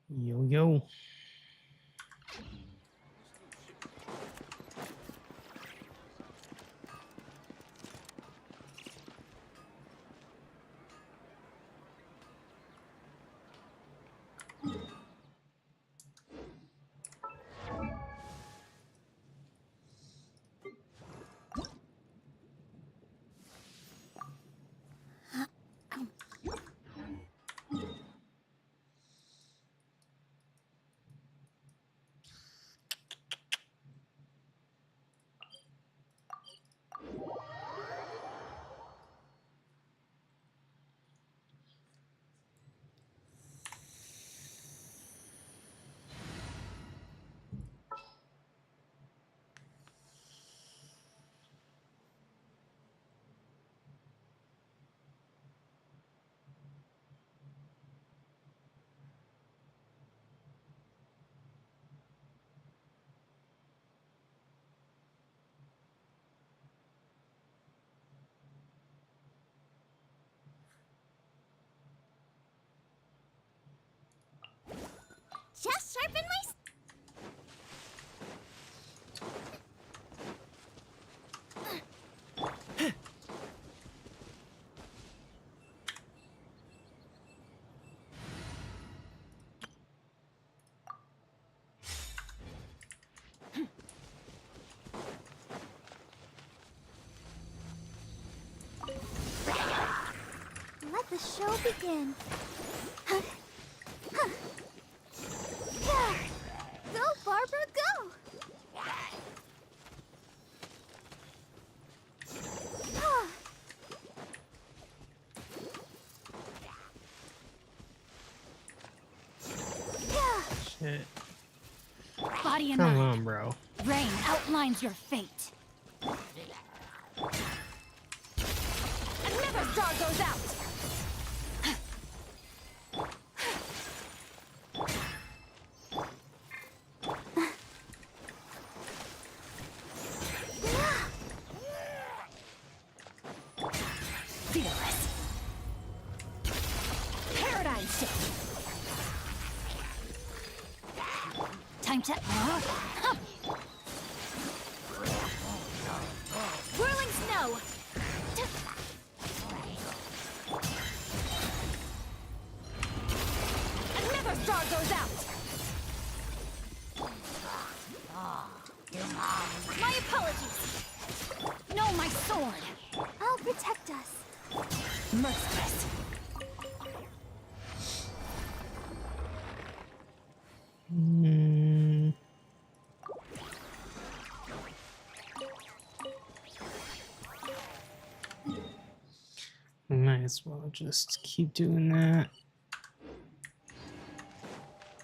Yo, yo. Just sharpen my... Let the show begin. Go, Barbara, go! Shit. Body and Come mind. on, bro. Rain outlines your fate. Another star goes out. Fearless. Paradigm shift. Time to... Whirling snow. Another star goes out. My apologies. No, my sword. I'll protect us. Merciless. Might as well just keep doing that.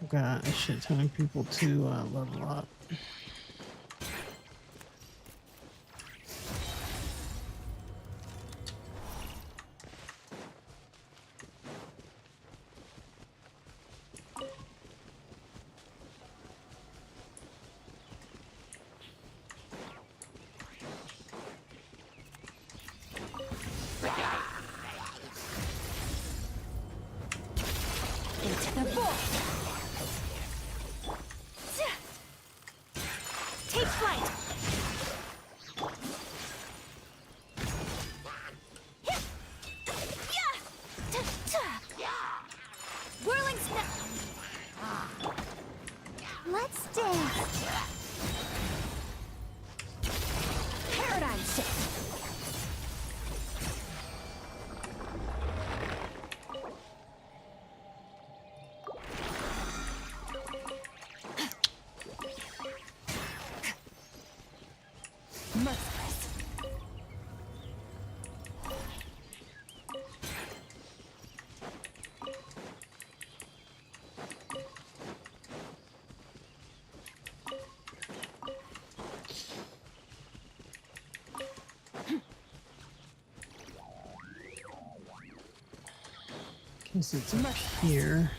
I've got a shit ton of people to level up. Into the void. Take flight. Whirling snow. Let's dance. Paradigm shift. Merciless. Guess it's up here.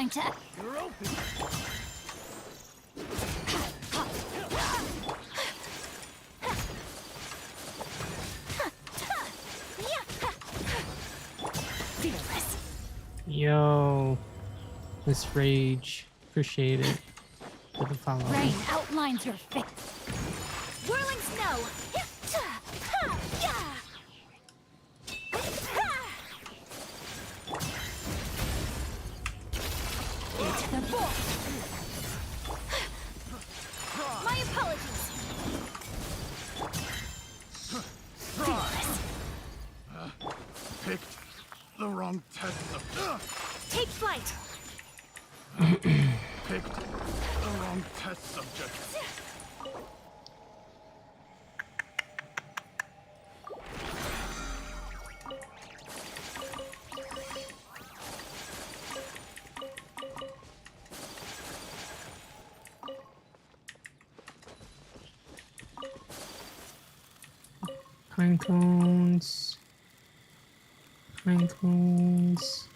Time to... You're open. Fearless. Yo, this rage. Appreciate it for the follow. Rain outlines your fate. Whirling snow. Into the void. My apologies. Fearless. Picked the wrong test subject. Take flight. Picked the wrong test subject. Pine cones. Pine cones.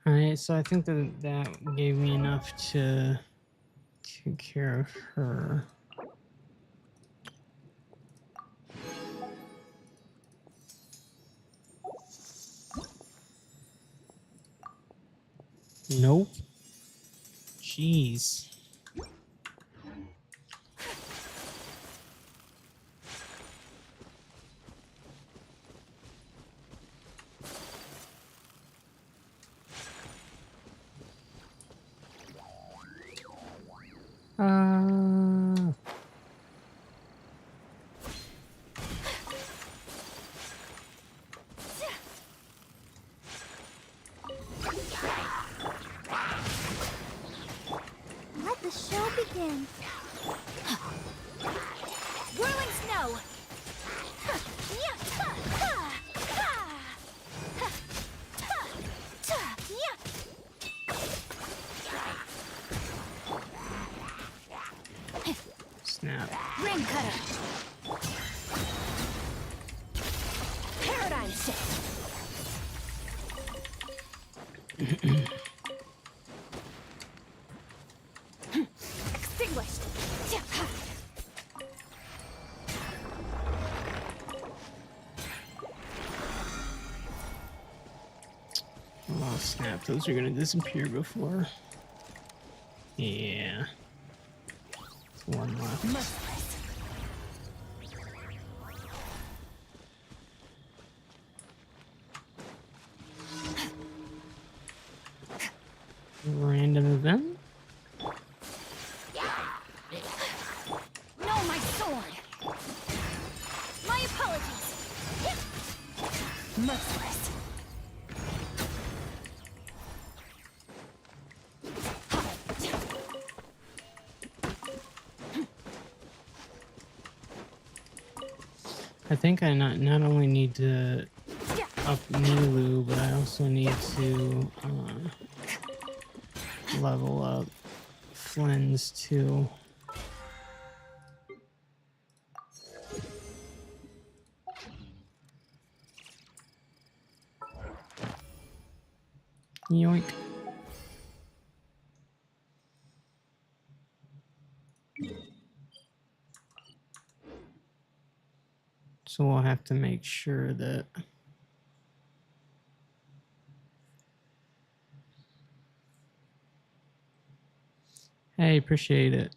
Alright, so I think that gave me enough to take care of her. Nope. Jeez. Let the show begin. Whirling snow. Snap. Ring cutter. Paradigm shift. Extinguished. Oh snap, those are gonna disappear before. Yeah. One left. Merciless. Random event? No, my sword. My apologies. Merciless. I think I not only need to up Nilu, but I also need to level up Flynn's too. Yoink. So we'll have to make sure that hey, appreciate it.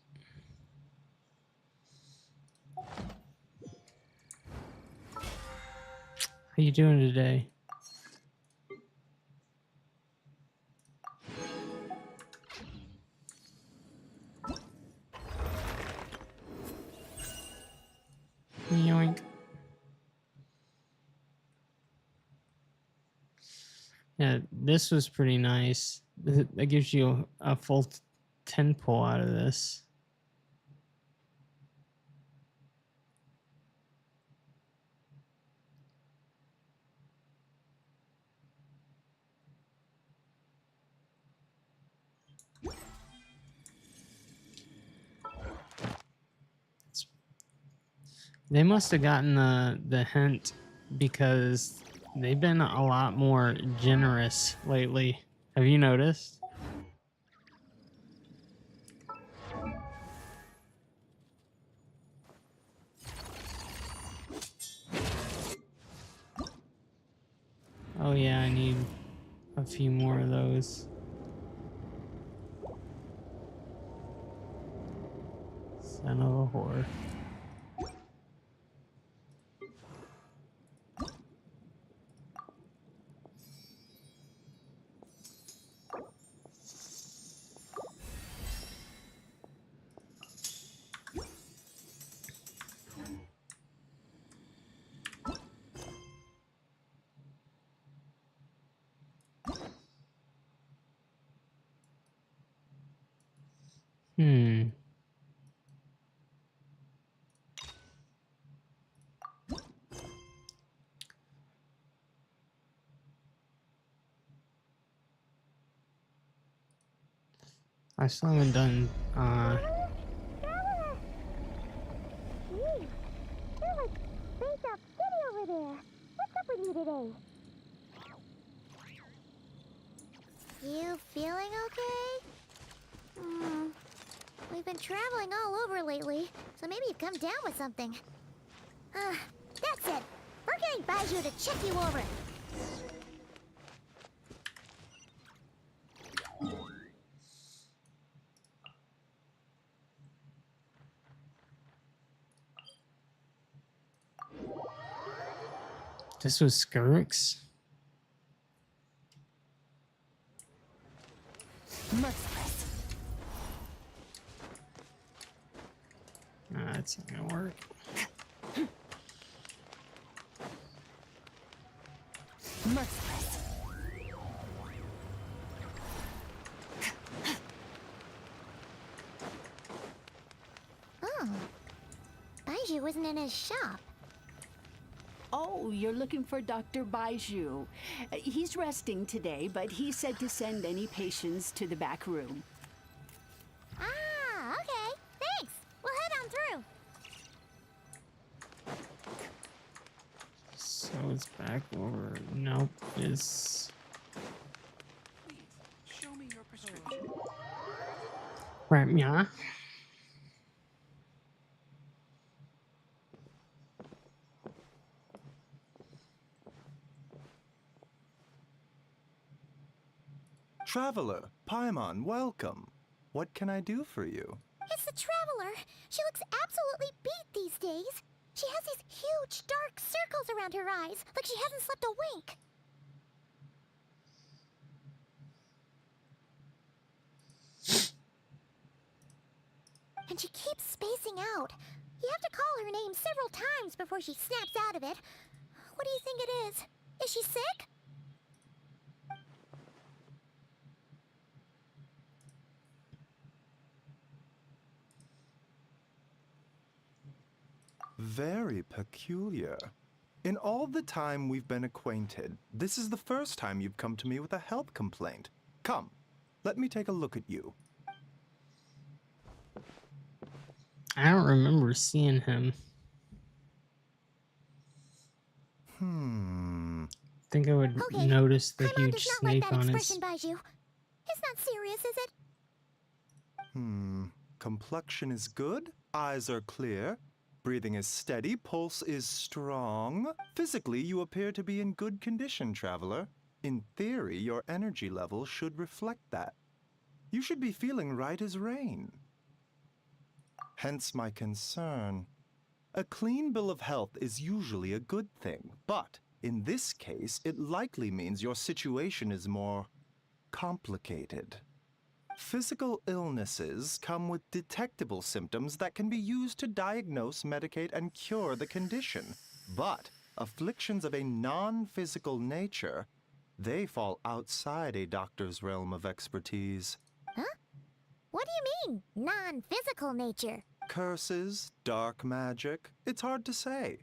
How you doing today? Yoink. Yeah, this was pretty nice. That gives you a full 10 pull out of this. They must have gotten the hint because they've been a lot more generous lately. Have you noticed? Oh yeah, I need a few more of those. Son of a whore. Hmm. I still haven't done There's like space out city over there. What's up with you today? You feeling okay? We've been traveling all over lately, so maybe you've come down with something. That's it. We're getting Baiju to check you over. this was Skirix. Merciless. Nah, that's not gonna work. Merciless. Oh. Baiju isn't in his shop. Oh, you're looking for Dr. Baiju. He's resting today, but he said to send any patients to the back room. Ah, okay. Thanks. We'll head on through. So it's back over. Nope. It's Show me your prescription. right. Yeah. Traveler, Paimon, welcome. What can I do for you? It's the Traveler. She looks absolutely beat these days. She has these huge dark circles around her eyes, like she hasn't slept a wink. And she keeps spacing out. You have to call her name several times before she snaps out of it. What do you think it is? Is she sick? Very peculiar. In all the time we've been acquainted, this is the first time you've come to me with a health complaint. Come, let me take a look at you. I don't remember seeing him. I think I would Okay. notice the Paimon huge does not like snake that on expression, his. Baiju. It's not serious, is it? Complexion is good, eyes are clear, breathing is steady, pulse is strong. Physically, you appear to be in good condition, traveler. In theory, your energy level should reflect that. You should be feeling right as rain. Hence my concern. A clean bill of health is usually a good thing, but in this case, it likely means your situation is more complicated. Physical illnesses come with detectable symptoms that can be used to diagnose, medicate, and cure the condition. But afflictions of a non-physical nature, they fall outside a doctor's realm of expertise. What do you mean, non-physical nature? Curses, dark magic, it's hard to say.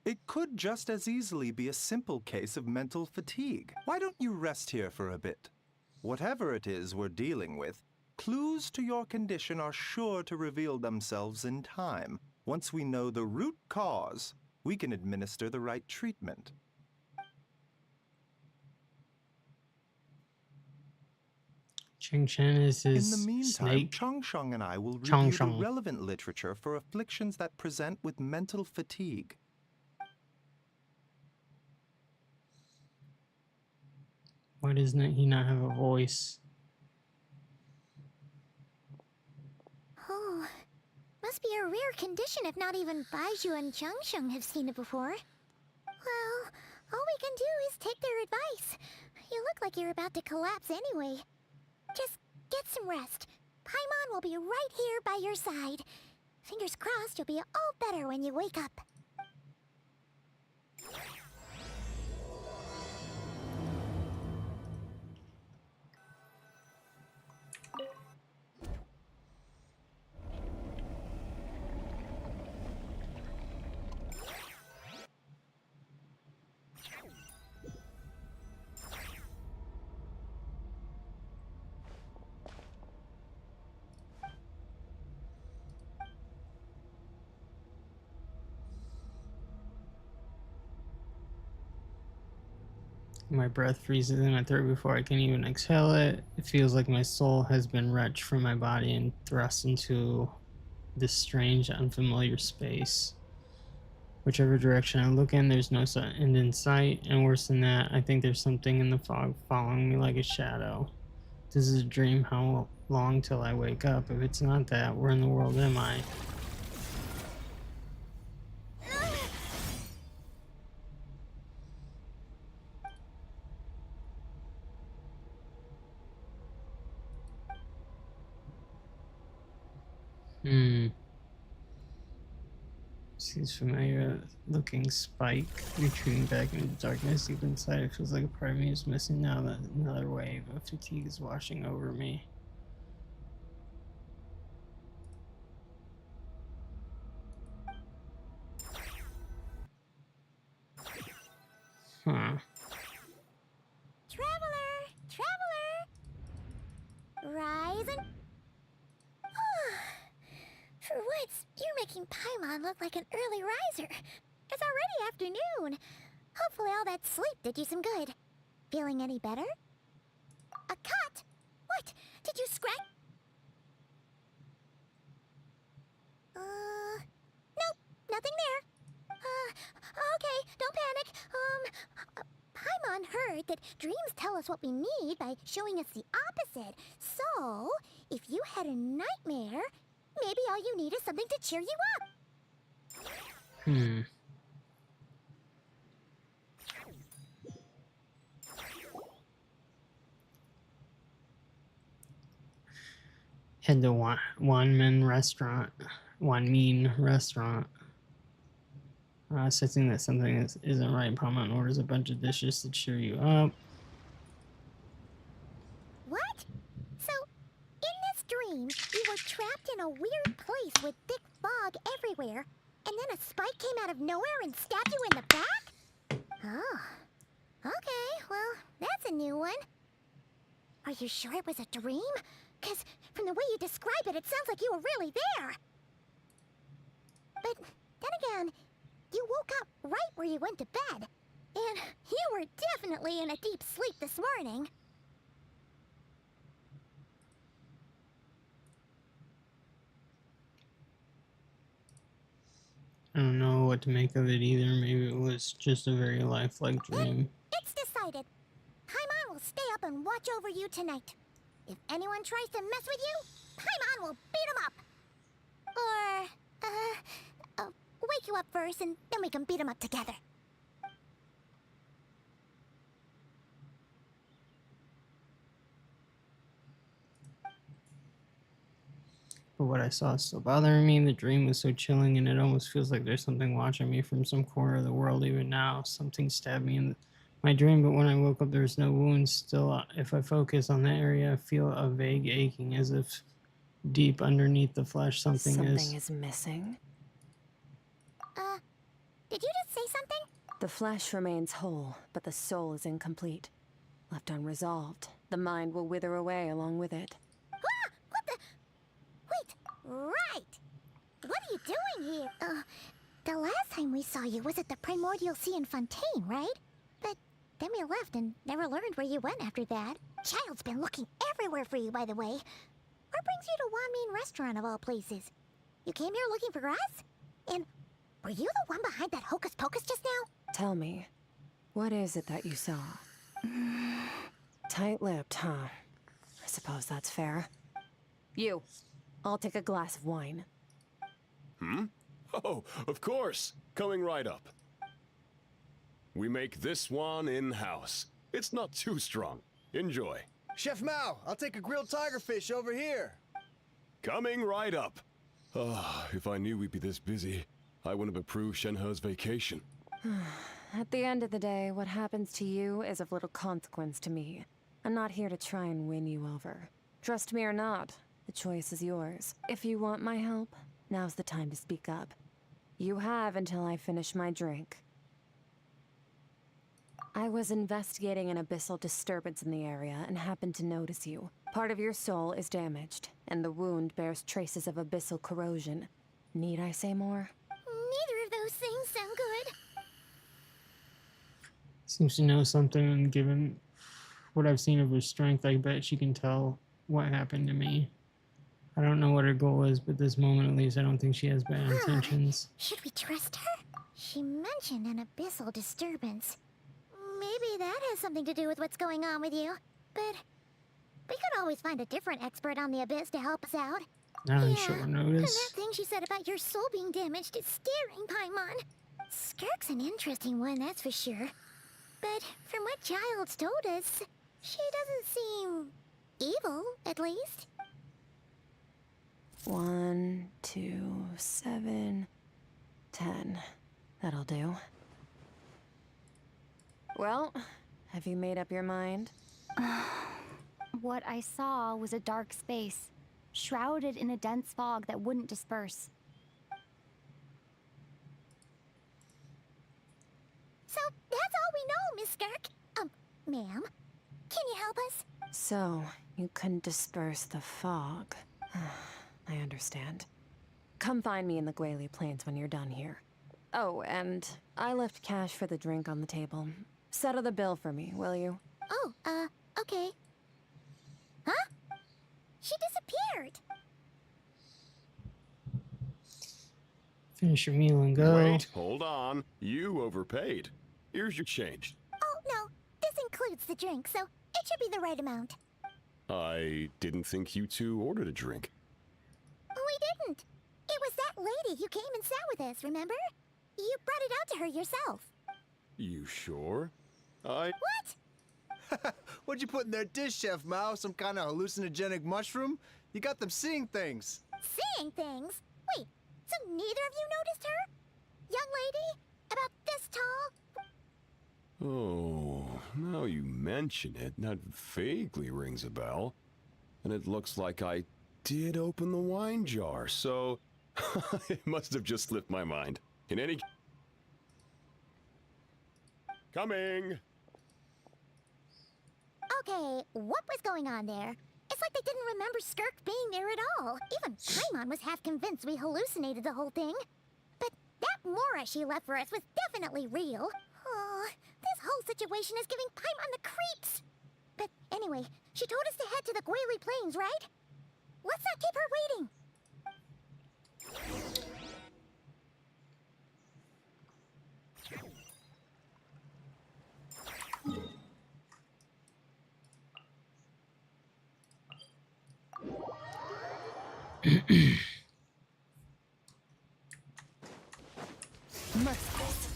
It could just as easily be a simple case of mental fatigue. Why don't you rest here for a bit? Whatever it is we're dealing with, clues to your condition are sure to reveal themselves in time. Once we know the root cause, we can administer the right treatment. Cheng is In his the meantime, snake. Changsheng and I will Chang review the Sheng. relevant literature for afflictions that present with mental fatigue. Why doesn't he not have a voice? Oh, must be a rare condition if not even Baizhu and Changsheng have seen it before. Well, all we can do is take their advice. You look like you're about to collapse anyway. Just get some rest. Paimon will be right here by your side. Fingers crossed you'll be all better when you wake up. My breath freezes in my throat before I can even exhale it. It feels like my soul has been wrenched from my body and thrust into this strange, unfamiliar space. Whichever direction I look in, there's no end in sight, and worse than that, I think there's something in the fog following me like a shadow. This is a dream. How long till I wake up? If it's not that, where in the world am I? Seems familiar looking spike retreating back into darkness. Deep inside, it feels like a part of me is missing now that another wave of fatigue is washing over me. Huh. Traveler! Traveler! Rise and... For once, you're making Paimon look like an early riser. It's already afternoon. Hopefully all that sleep did you some good. Feeling any better? A cut? What? Did you scratch? Nope, nothing there. Okay, don't panic. Paimon heard that dreams tell us what we need by showing us the opposite. So, if you had a nightmare, maybe all you need is something to cheer you up. Head to Wanmin restaurant. Wanmin restaurant. Sensing that something isn't right, Paimon orders a bunch of dishes to cheer you up. What? So, in this dream, you were trapped in a weird place with thick fog everywhere, and then a spike came out of nowhere and stabbed you in the back? Oh. Okay, well, that's a new one. Are you sure it was a dream? Because from the way you describe it, it sounds like you were really there. But then again, you woke up right where you went to bed. And you were definitely in a deep sleep this morning. I don't know what to make of it either. Maybe it was just a very lifelike dream. It's decided. Paimon will stay up and watch over you tonight. If anyone tries to mess with you, Paimon will beat him up. Or, wake you up first and then we can beat him up together. But what I saw is still bothering me. The dream was so chilling, and it almost feels like there's something watching me from some corner of the world even now. Something stabbed me in my dream, but when I woke up, there was no wounds. Still, if I focus on that area, I feel a vague aching, as if deep underneath the flesh something is missing. Did you just say something? The flesh remains whole, but the soul is incomplete. Left unresolved, the mind will wither away along with it. Ah! What the... Wait, right! What are you doing here? The last time we saw you was at the Primordial Sea in Fontaine, right? But then we left and never learned where you went after that. Child's been looking everywhere for you, by the way. What brings you to Wanmean Restaurant of all places? You came here looking for us? And were you the one behind that hocus pocus just now? Tell me, what is it that you saw? Tight-lipped, huh? I suppose that's fair. You, I'll take a glass of wine. Oh, of course. Coming right up. We make this one in-house. It's not too strong. Enjoy. Chef Mao, I'll take a grilled tigerfish over here. Coming right up. Ah, if I knew we'd be this busy, I wouldn't have approved Shenhe's vacation. At the end of the day, what happens to you is of little consequence to me. I'm not here to try and win you over. Trust me or not, the choice is yours. If you want my help, now's the time to speak up. You have until I finish my drink. I was investigating an abyssal disturbance in the area and happened to notice you. Part of your soul is damaged, and the wound bears traces of abyssal corrosion. Need I say more? Neither of those things sound good. Seems to know something, and given what I've seen of her strength, I bet she can tell what happened to me. I don't know what her goal is, but this moment at least, I don't think she has bad intentions. Should we trust her? She mentioned an abyssal disturbance. Maybe that has something to do with what's going on with you. But we could always find a different expert on the abyss to help us out. Not on Yeah, short and notice. that thing she said about your soul being damaged is scaring, Paimon. Skirk's an interesting one, that's for sure. But from what Childs told us, she doesn't seem evil, at least. 1, 2, 7, 10. That'll do. Well, have you made up your mind? What I saw was a dark space, shrouded in a dense fog that wouldn't disperse. So that's all we know, Miss Skirk. Ma'am, can you help us? So, you couldn't disperse the fog. I understand. Come find me in the Guili Plains when you're done here. Oh, and I left cash for the drink on the table. Settle the bill for me, will you? Oh, okay. Huh? She disappeared. Finish your meal and go. Wait, hold on. You overpaid. Here's your change. Oh, no. This includes the drink, so it should be the right amount. I didn't think you two ordered a drink. We didn't. It was that lady who came and sat with us, remember? You brought it out to her yourself. You sure? What? What'd you put in their dish, Chef Mao? Some kind of hallucinogenic mushroom? You got them seeing things. Seeing things? Wait, so neither of you noticed her? Young lady? About this tall? Oh, now you mention it, that vaguely rings a bell. And it looks like I did open the wine jar, so it must have just slipped my mind. In any... Coming! Okay, what was going on there? It's like they didn't remember Skirk being there at all. Even Paimon was half convinced we hallucinated the whole thing. But that Mora she left for us was definitely real. Oh, this whole situation is giving Paimon the creeps. But anyway, she told us to head to the Guili Plains, right? Let's not keep her waiting. Merciless.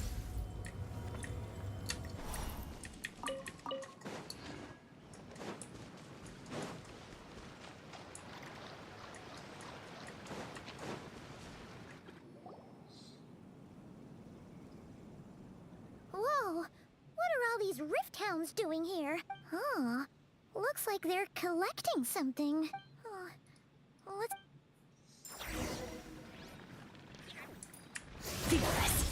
Whoa, what are all these rift hounds doing here? Huh, looks like they're collecting something. Let's... Furious.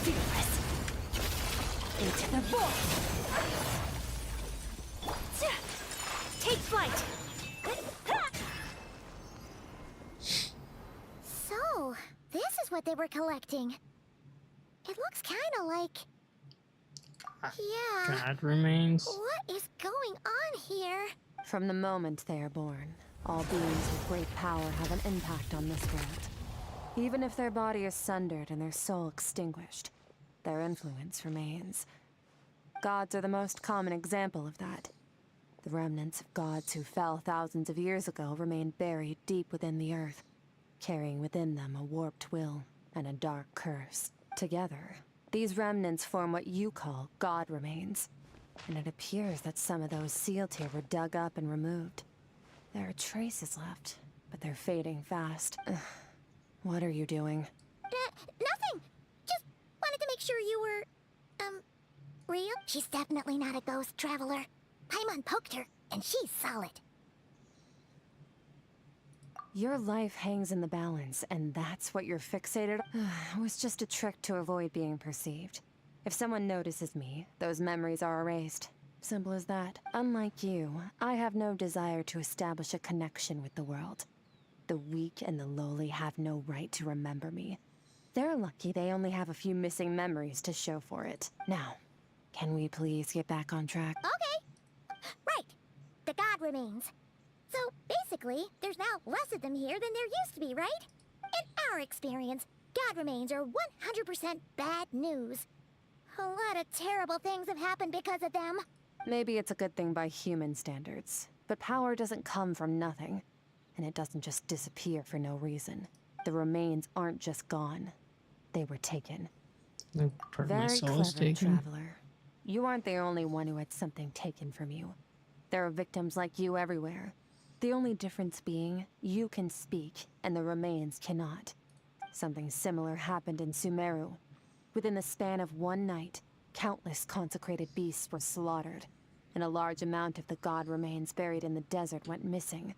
Furious. Into the void. fight! So, this is what they were collecting. It looks kinda like... Yeah. God remains. What is going on here? From the moment they are born, all beings with great power have an impact on this world. Even if their body is sundered and their soul extinguished, their influence remains. Gods are the most common example of that. The remnants of gods who fell thousands of years ago remain buried deep within the earth, carrying within them a warped will and a dark curse. Together, these remnants form what you call God remains. And it appears that some of those sealed here were dug up and removed. There are traces left, but they're fading fast. Ugh. What are you doing? Nothing! Just wanted to make sure you were, real? She's definitely not a ghost traveler. Paimon poked her, and she's solid. Your life hangs in the balance, and that's what you're fixated on? It was just a trick to avoid being perceived. If someone notices me, those memories are erased. Simple as that. Unlike you, I have no desire to establish a connection with the world. The weak and the lowly have no right to remember me. They're lucky they only have a few missing memories to show for it. Now, can we please get back on track? Okay. Right. The God remains. So, basically, there's now less of them here than there used to be, right? In our experience, God remains are 100% bad news. A lot of terrible things have happened because of them. Maybe it's a good thing by human standards, but power doesn't come from nothing, and it doesn't just disappear for no reason. The remains aren't just gone. They were taken. No part of my Very soul is clever, taken. traveler. You aren't the only one who had something taken from you. There are victims like you everywhere. The only difference being, you can speak, and the remains cannot. Something similar happened in Sumeru. Within the span of one night, countless consecrated beasts were slaughtered, and a large amount of the god remains buried in the desert went missing.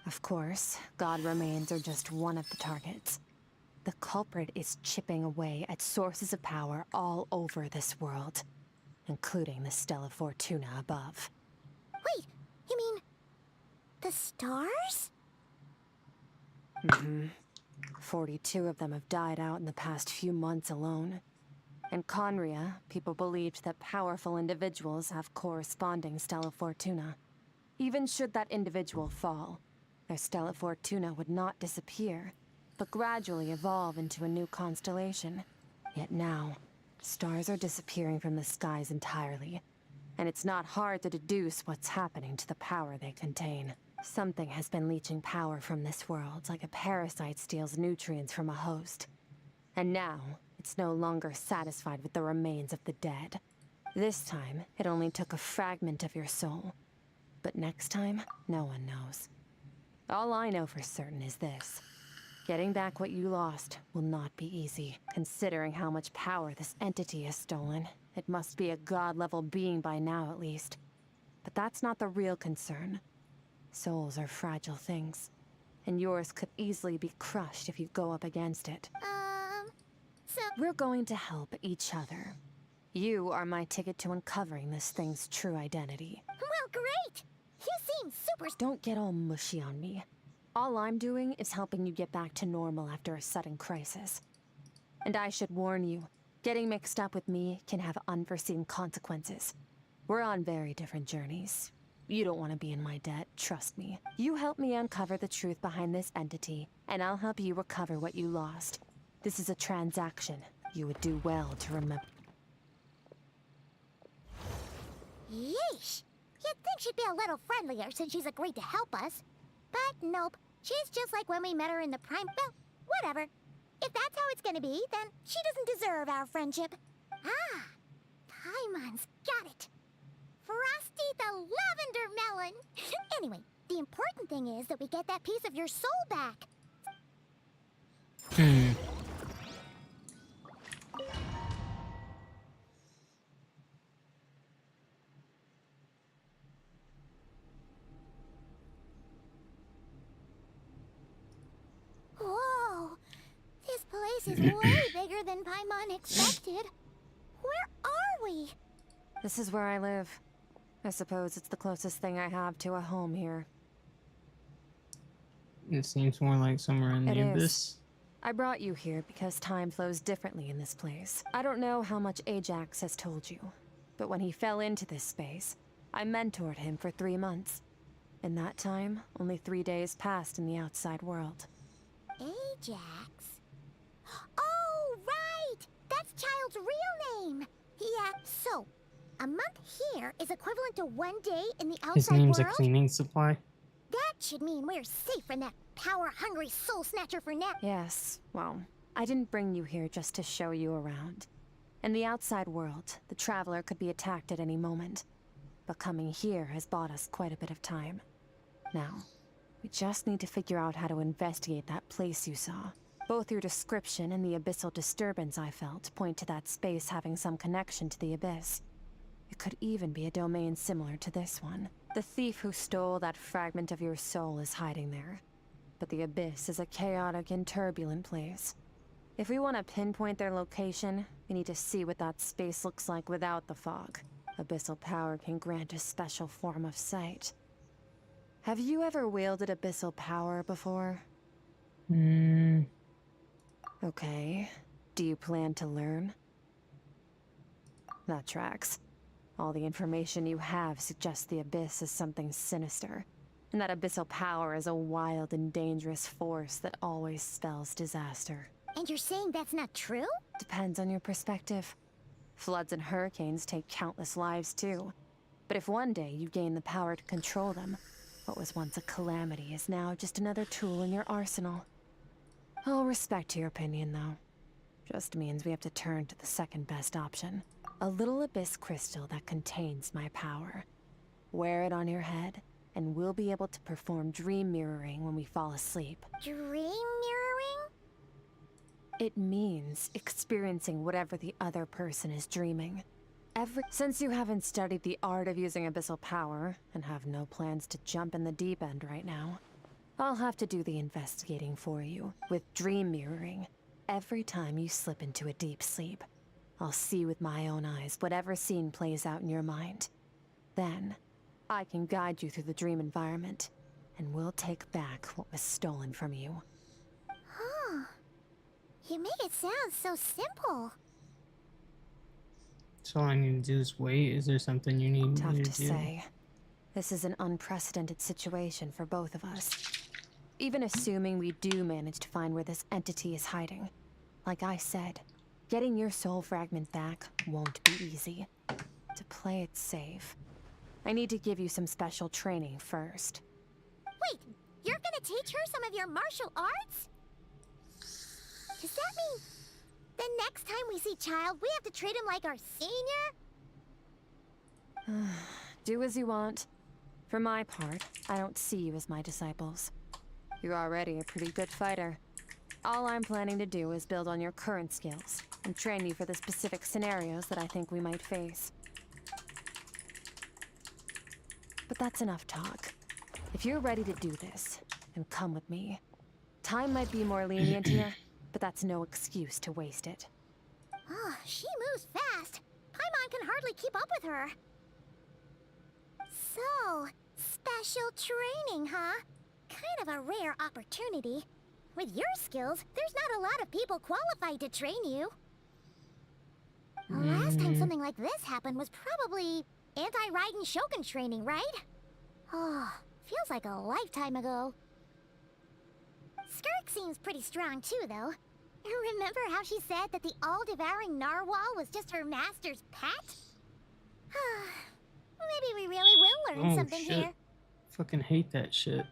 Of course, god remains are just one of the targets. The culprit is chipping away at sources of power all over this world, including the Stella Fortuna above. Wait, you mean... the stars? 42 of them have died out in the past few months alone. In Conria, people believed that powerful individuals have corresponding Stella Fortuna. Even should that individual fall, their Stella Fortuna would not disappear, but gradually evolve into a new constellation. Yet now, stars are disappearing from the skies entirely, and it's not hard to deduce what's happening to the power they contain. Something has been leeching power from this world, like a parasite steals nutrients from a host. And now, it's no longer satisfied with the remains of the dead. This time, it only took a fragment of your soul. But next time, no one knows. All I know for certain is this. Getting back what you lost will not be easy. Considering how much power this entity has stolen, it must be a god-level being by now at least. But that's not the real concern. Souls are fragile things, and yours could easily be crushed if you go up against it. So... We're going to help each other. You are my ticket to uncovering this thing's true identity. Well, great! You seem super... Don't get all mushy on me. All I'm doing is helping you get back to normal after a sudden crisis. And I should warn you, getting mixed up with me can have unforeseen consequences. We're on very different journeys. You don't want to be in my debt, trust me. You help me uncover the truth behind this entity, and I'll help you recover what you lost. This is a transaction. You would do well to remember. Yeesh! You'd think she'd be a little friendlier since she's agreed to help us. But nope, she's just like when we met her in the Prime... Well, whatever. If that's how it's gonna be, then she doesn't deserve our friendship. Ah, Paimon's got it. Frosty the Lavender Melon! Anyway, the important thing is that we get that piece of your soul back. Whoa! This place is way bigger than Paimon expected. Where are we? This is where I live. I suppose it's the closest thing I have to a home here. It seems more like somewhere in It the is. abyss. I brought you here because time flows differently in this place. I don't know how much Ajax has told you, but when he fell into this space, I mentored him for 3 months. In that time, only 3 days passed in the outside world. Ajax? Oh, right! That's Child's real name! Yeah, so, a month here is equivalent to 1 day in the His outside name's a world? cleaning supply. That should mean we're safe from that power-hungry soul snatcher for now. Yes, well, I didn't bring you here just to show you around. In the outside world, the Traveler could be attacked at any moment. But coming here has bought us quite a bit of time. Now, we just need to figure out how to investigate that place you saw. Both your description and the abyssal disturbance I felt point to that space having some connection to the abyss. It could even be a domain similar to this one. The thief who stole that fragment of your soul is hiding there. But the abyss is a chaotic and turbulent place. If we want to pinpoint their location, we need to see what that space looks like without the fog. Abyssal power can grant a special form of sight. Have you ever wielded abyssal power before? Okay. Do you plan to learn? That tracks. All the information you have suggests the abyss is something sinister, and that abyssal power is a wild and dangerous force that always spells disaster. And you're saying that's not true? Depends on your perspective. Floods and hurricanes take countless lives too. But if one day you gain the power to control them, what was once a calamity is now just another tool in your arsenal. I'll respect your opinion, though. Just means we have to turn to the second best option. A little abyss crystal that contains my power. Wear it on your head, and we'll be able to perform dream mirroring when we fall asleep. Dream mirroring? It means experiencing whatever the other person is dreaming. Since you haven't studied the art of using abyssal power, and have no plans to jump in the deep end right now, I'll have to do the investigating for you. With dream mirroring, every time you slip into a deep sleep, I'll see with my own eyes whatever scene plays out in your mind. Then, I can guide you through the dream environment, and we'll take back what was stolen from you. Huh. You make it sound so simple. So all I need to do is wait. Is there something you need Tough me to to do? say. This is an unprecedented situation for both of us. Even assuming we do manage to find where this entity is hiding. Like I said, getting your soul fragment back won't be easy. To play it safe, I need to give you some special training first. Wait, you're gonna teach her some of your martial arts? Does that mean the next time we see Child, we have to treat him like our senior? Do as you want. For my part, I don't see you as my disciples. You're already a pretty good fighter. All I'm planning to do is build on your current skills, and train you for the specific scenarios that I think we might face. But that's enough talk. If you're ready to do this, then come with me. Time might be more lenient here, but that's no excuse to waste it. Oh, she moves fast. Paimon can hardly keep up with her. So, special training, huh? Kind of a rare opportunity. With your skills, there's not a lot of people qualified to train you. The last time something like this happened was probably anti-Raiden Shogun training, right? Oh, feels like a lifetime ago. Skirk seems pretty strong too, though. Remember how she said that the all-devouring narwhal was just her master's pet? Maybe we really will learn something shit. here. Fucking hate that shit.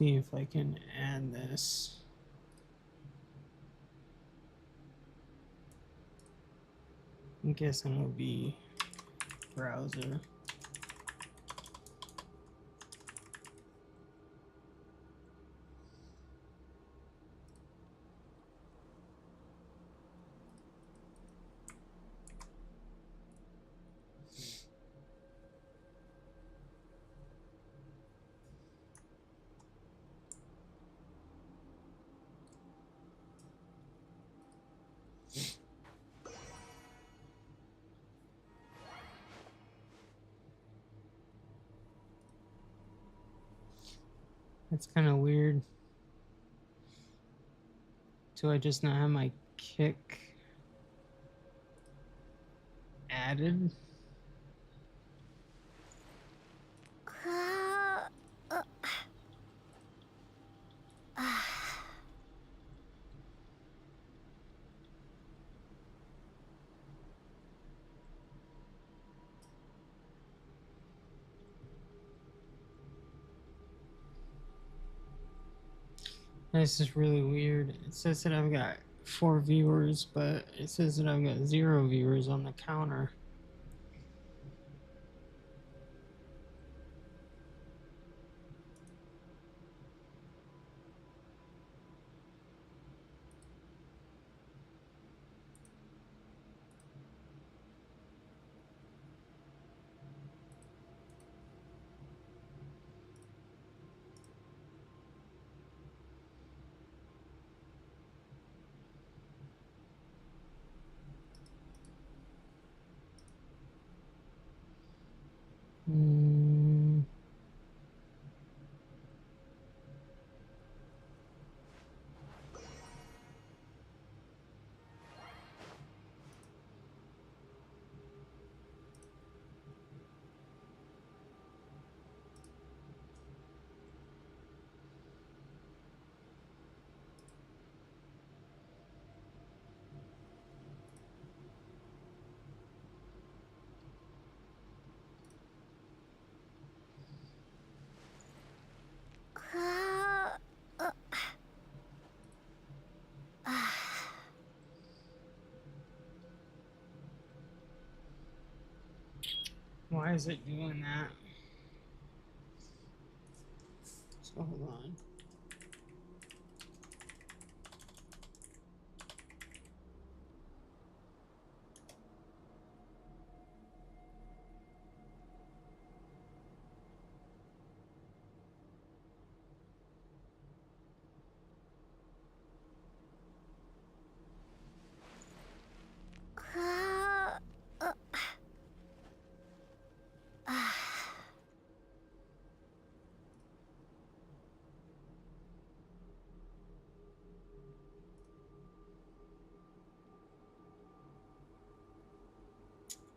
see if I can add this. I'm guessing it'll be browser. That's kind of weird. Do I just not have my kick added? This is really weird. It says that I've got 4 viewers, but it says that I've got 0 viewers on the counter. Why is it doing that? So hold on.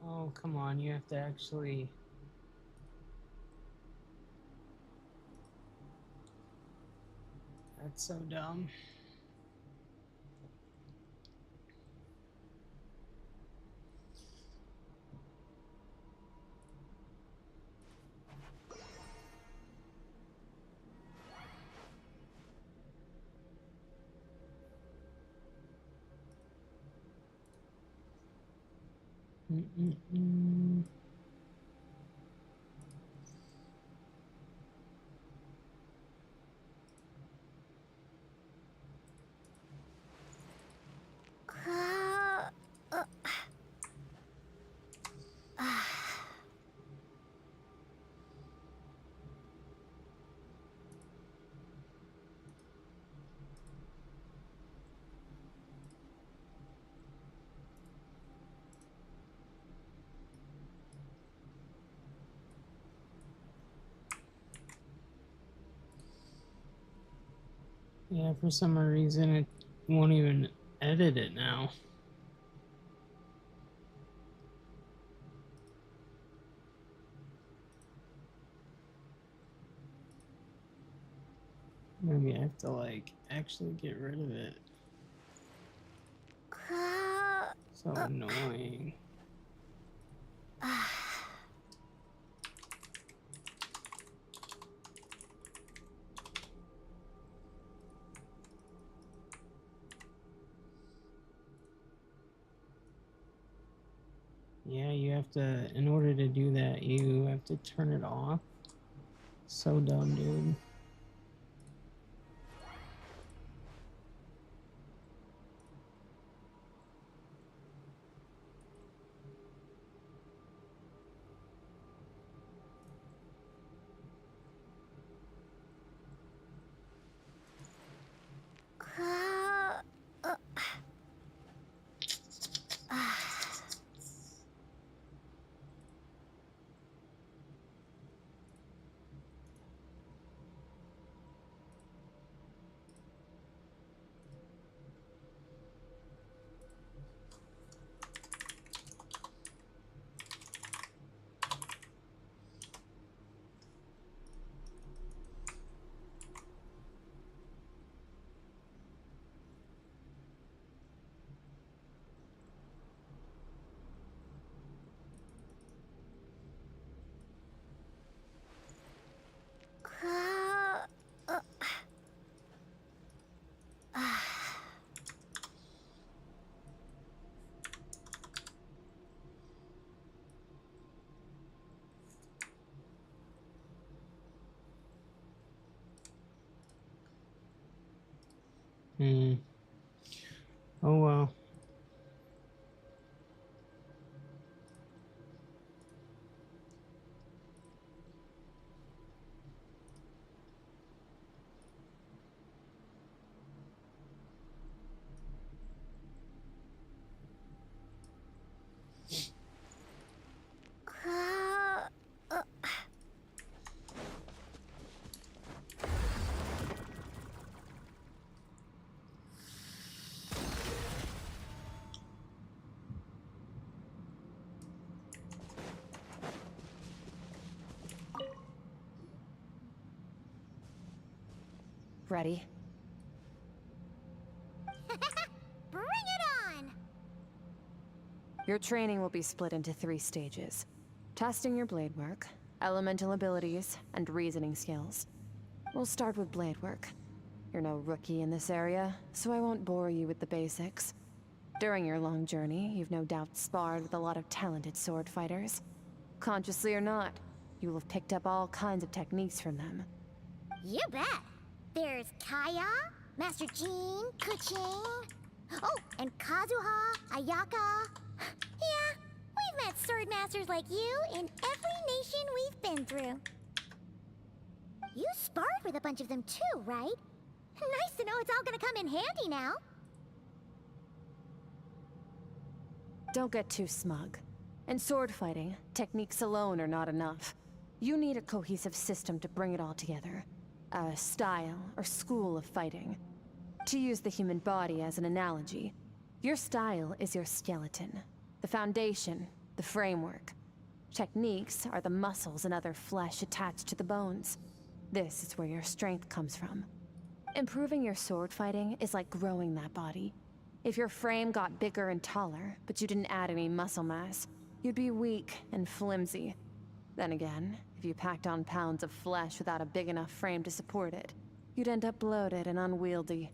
Oh, come on, you have to actually... That's so dumb. Mm-mm-mm. Yeah, for some reason it won't even edit it now. Maybe I have to like actually get rid of it. So annoying. Yeah, you have to, in order to do that, you have to turn it off. So dumb, dude. Uh, uh, uh, Hmm. Oh well. uh, uh, Ready? Bring it on! Your training will be split into 3 stages. Testing your blade work, elemental abilities, and reasoning skills. We'll start with blade work. You're no rookie in this area, so I won't bore you with the basics. During your long journey, you've no doubt sparred with a lot of talented sword fighters. Consciously or not, you will have picked up all kinds of techniques from them. You bet. There's Kaya, Master Jean, Kuching. Oh, and Kazuha, Ayaka. Yeah, we've met sword masters like you in every nation we've been through. You sparred with a bunch of them too, right? Nice to know it's all gonna come in handy now. Don't get too smug. In sword fighting, techniques alone are not enough. You need a cohesive system to bring it all together. A style or school of fighting. To use the human body as an analogy, your style is your skeleton, the foundation, the framework. Techniques are the muscles and other flesh attached to the bones. This is where your strength comes from. Improving your sword fighting is like growing that body. If your frame got bigger and taller, but you didn't add any muscle mass, you'd be weak and flimsy. Then again, if you packed on pounds of flesh without a big enough frame to support it, you'd end up bloated and unwieldy.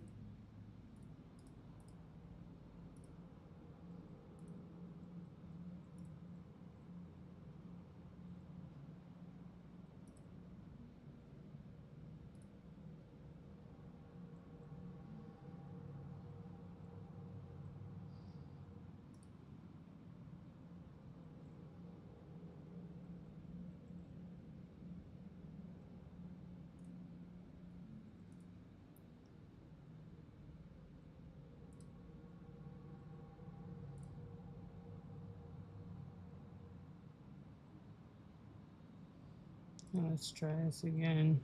Let's try this again.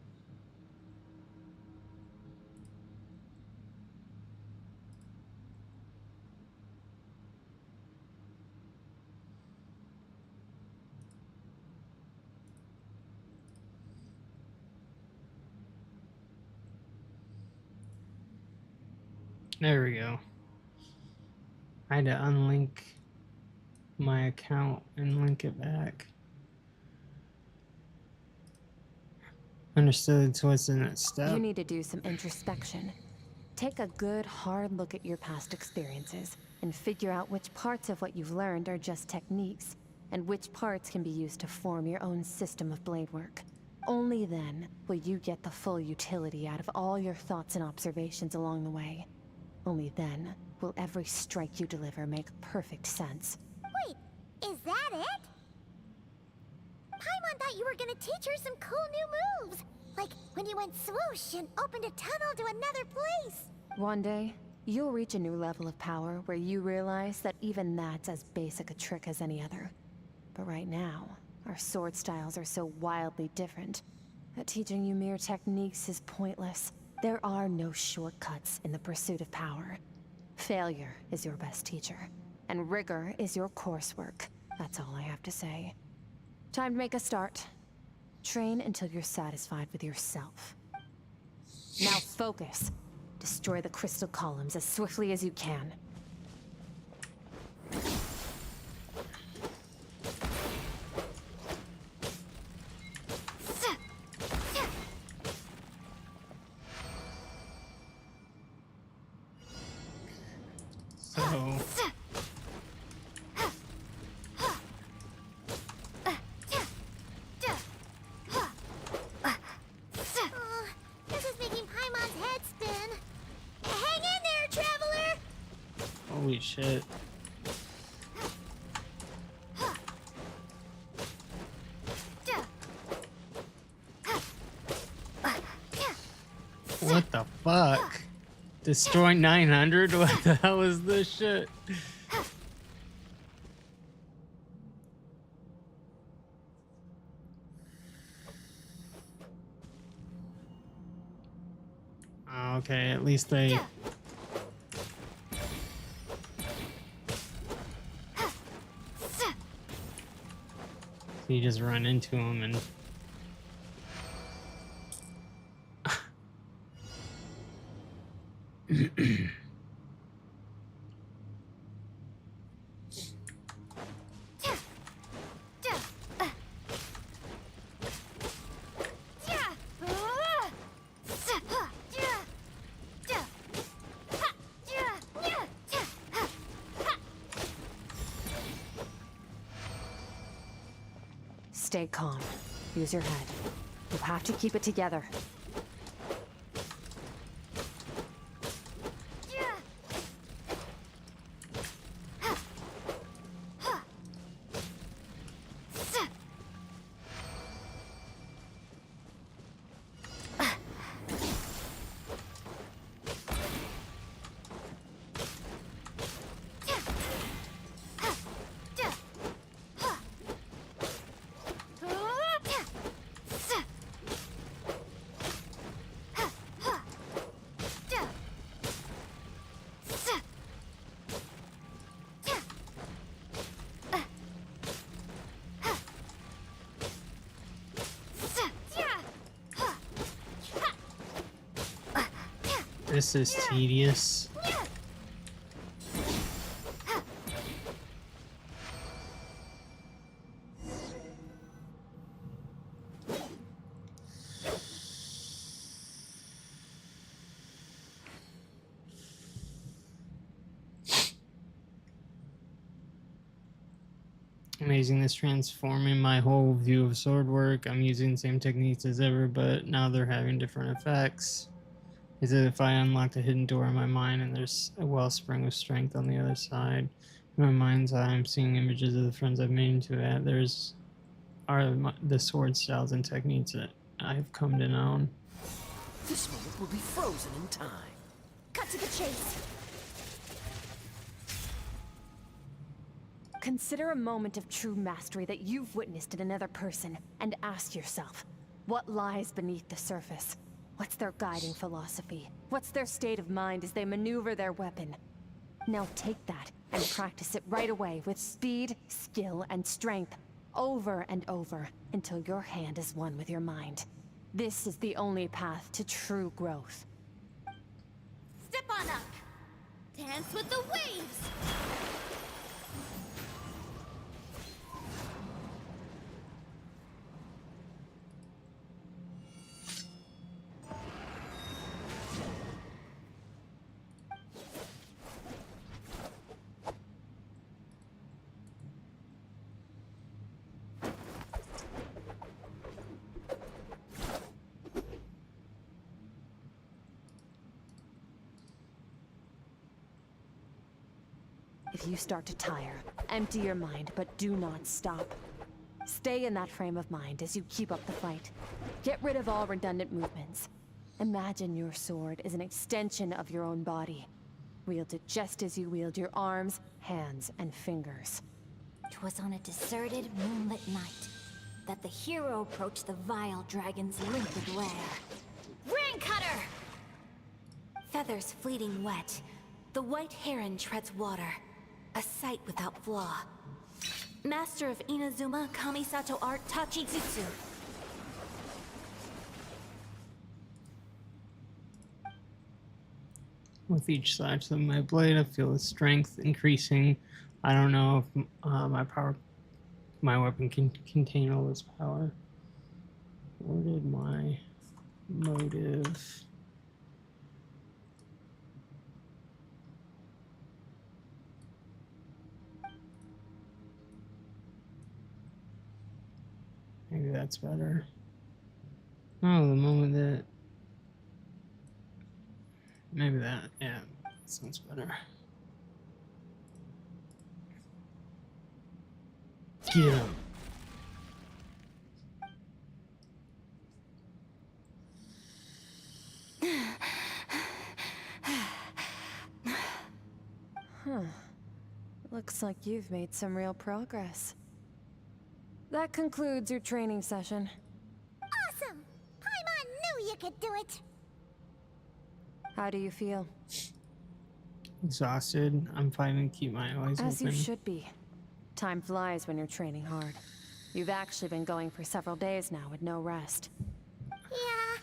There we go. I had to unlink my account and link it back. Understood. So what's the next step? You need to do some introspection. Take a good, hard look at your past experiences and figure out which parts of what you've learned are just techniques, and which parts can be used to form your own system of blade work. Only then will you get the full utility out of all your thoughts and observations along the way. Only then will every strike you deliver make perfect sense. Wait, is that it? Paimon thought you were gonna teach her some cool new moves. Like when you went swoosh and opened a tunnel to another place. One day, you'll reach a new level of power where you realize that even that's as basic a trick as any other. But right now, our sword styles are so wildly different that teaching you mere techniques is pointless. There are no shortcuts in the pursuit of power. Failure is your best teacher, and rigor is your coursework. That's all I have to say. Time to make a start. Train until you're satisfied with yourself. Now focus. Destroy the crystal columns as swiftly as you can. So This is making Paimon's head spin. Hang in there, traveler! holy shit. What the fuck? Destroy 900? What the hell is this shit? Okay, at least they... So you just run into them and... Stay calm. Use your head. You have to keep it together. This is tedious. Amazing, this transforming my whole view of sword work. I'm using the same techniques as ever, but now they're having different effects. Is as if I unlocked a hidden door in my mind and there's a wellspring of strength on the other side. In my mind's eye, I'm seeing images of the friends I've made into it. The sword styles and techniques that I've come to know. This moment will be frozen in time. Cut to the chase. Consider a moment of true mastery that you've witnessed in another person, and ask yourself, what lies beneath the surface? What's their guiding philosophy? What's their state of mind as they maneuver their weapon? Now take that and practice it right away with speed, skill, and strength, over and over, until your hand is one with your mind. This is the only path to true growth. Step on up. Dance with the waves. If you start to tire, empty your mind, but do not stop. Stay in that frame of mind as you keep up the fight. Get rid of all redundant movements. Imagine your sword is an extension of your own body. Wield it just as you wield your arms, hands, and fingers. 'Twas on a deserted, moonlit night that the hero approached the vile dragon's limpid lair. Ring cutter! Feathers fleeting wet, the white heron treads water, a sight without flaw. Master of Inazuma Kamisato art Tachijutsu. With each slash of my blade, I feel the strength increasing. I don't know if my weapon can contain all this power. Where did my motive? Maybe that's better. Oh, the moment that. Maybe that. Yeah, that sounds better. Get him. Huh. Looks like you've made some real progress. That concludes your training session. Awesome! Paimon knew you could do it! How do you feel? Exhausted. I'm fighting to keep my eyes As open. you should be. Time flies when you're training hard. You've actually been going for several days now with no rest. Yeah.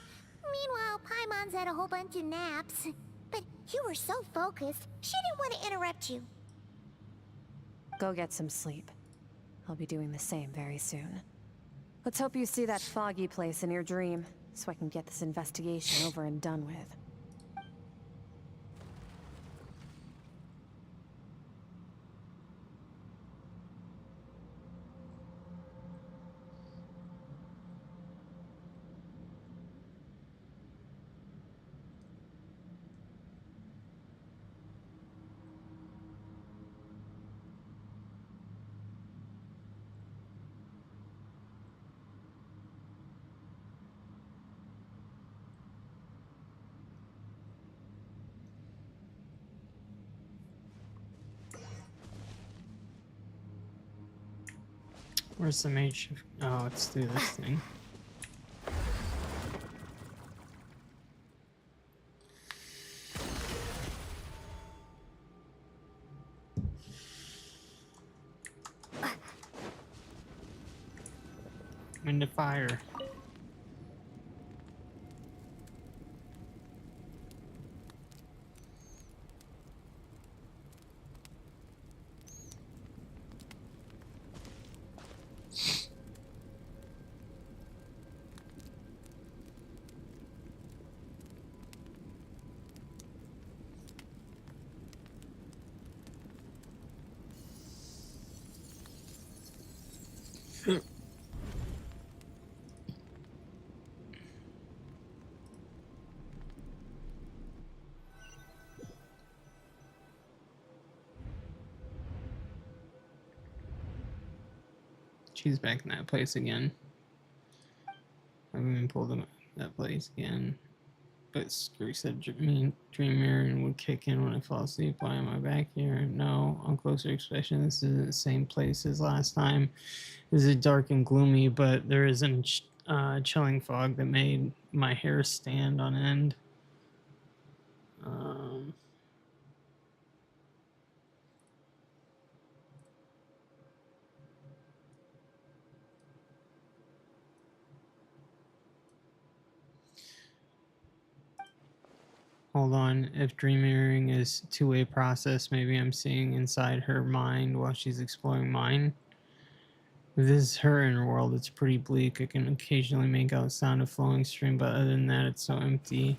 Meanwhile, Paimon's had a whole bunch of naps. But you were so focused, she didn't want to interrupt you. Go get some sleep. I'll be doing the same very soon. Let's hope you see that foggy place in your dream, so I can get this investigation over and done with. Where's the mage? Oh, let's do this thing. I'm into fire. She's back in that place again. I haven't even pulled them out of that place again. But Screw said dream mirror would kick in when I fall asleep. Why am I back here? No, on closer inspection, this is the same place as last time. This is dark and gloomy, but there is a chilling fog that made my hair stand on end. Hold on, if dream mirroring is a two-way process, maybe I'm seeing inside her mind while she's exploring mine. If this is her inner world, it's pretty bleak. I can occasionally make out the sound of flowing stream, but other than that, it's so empty.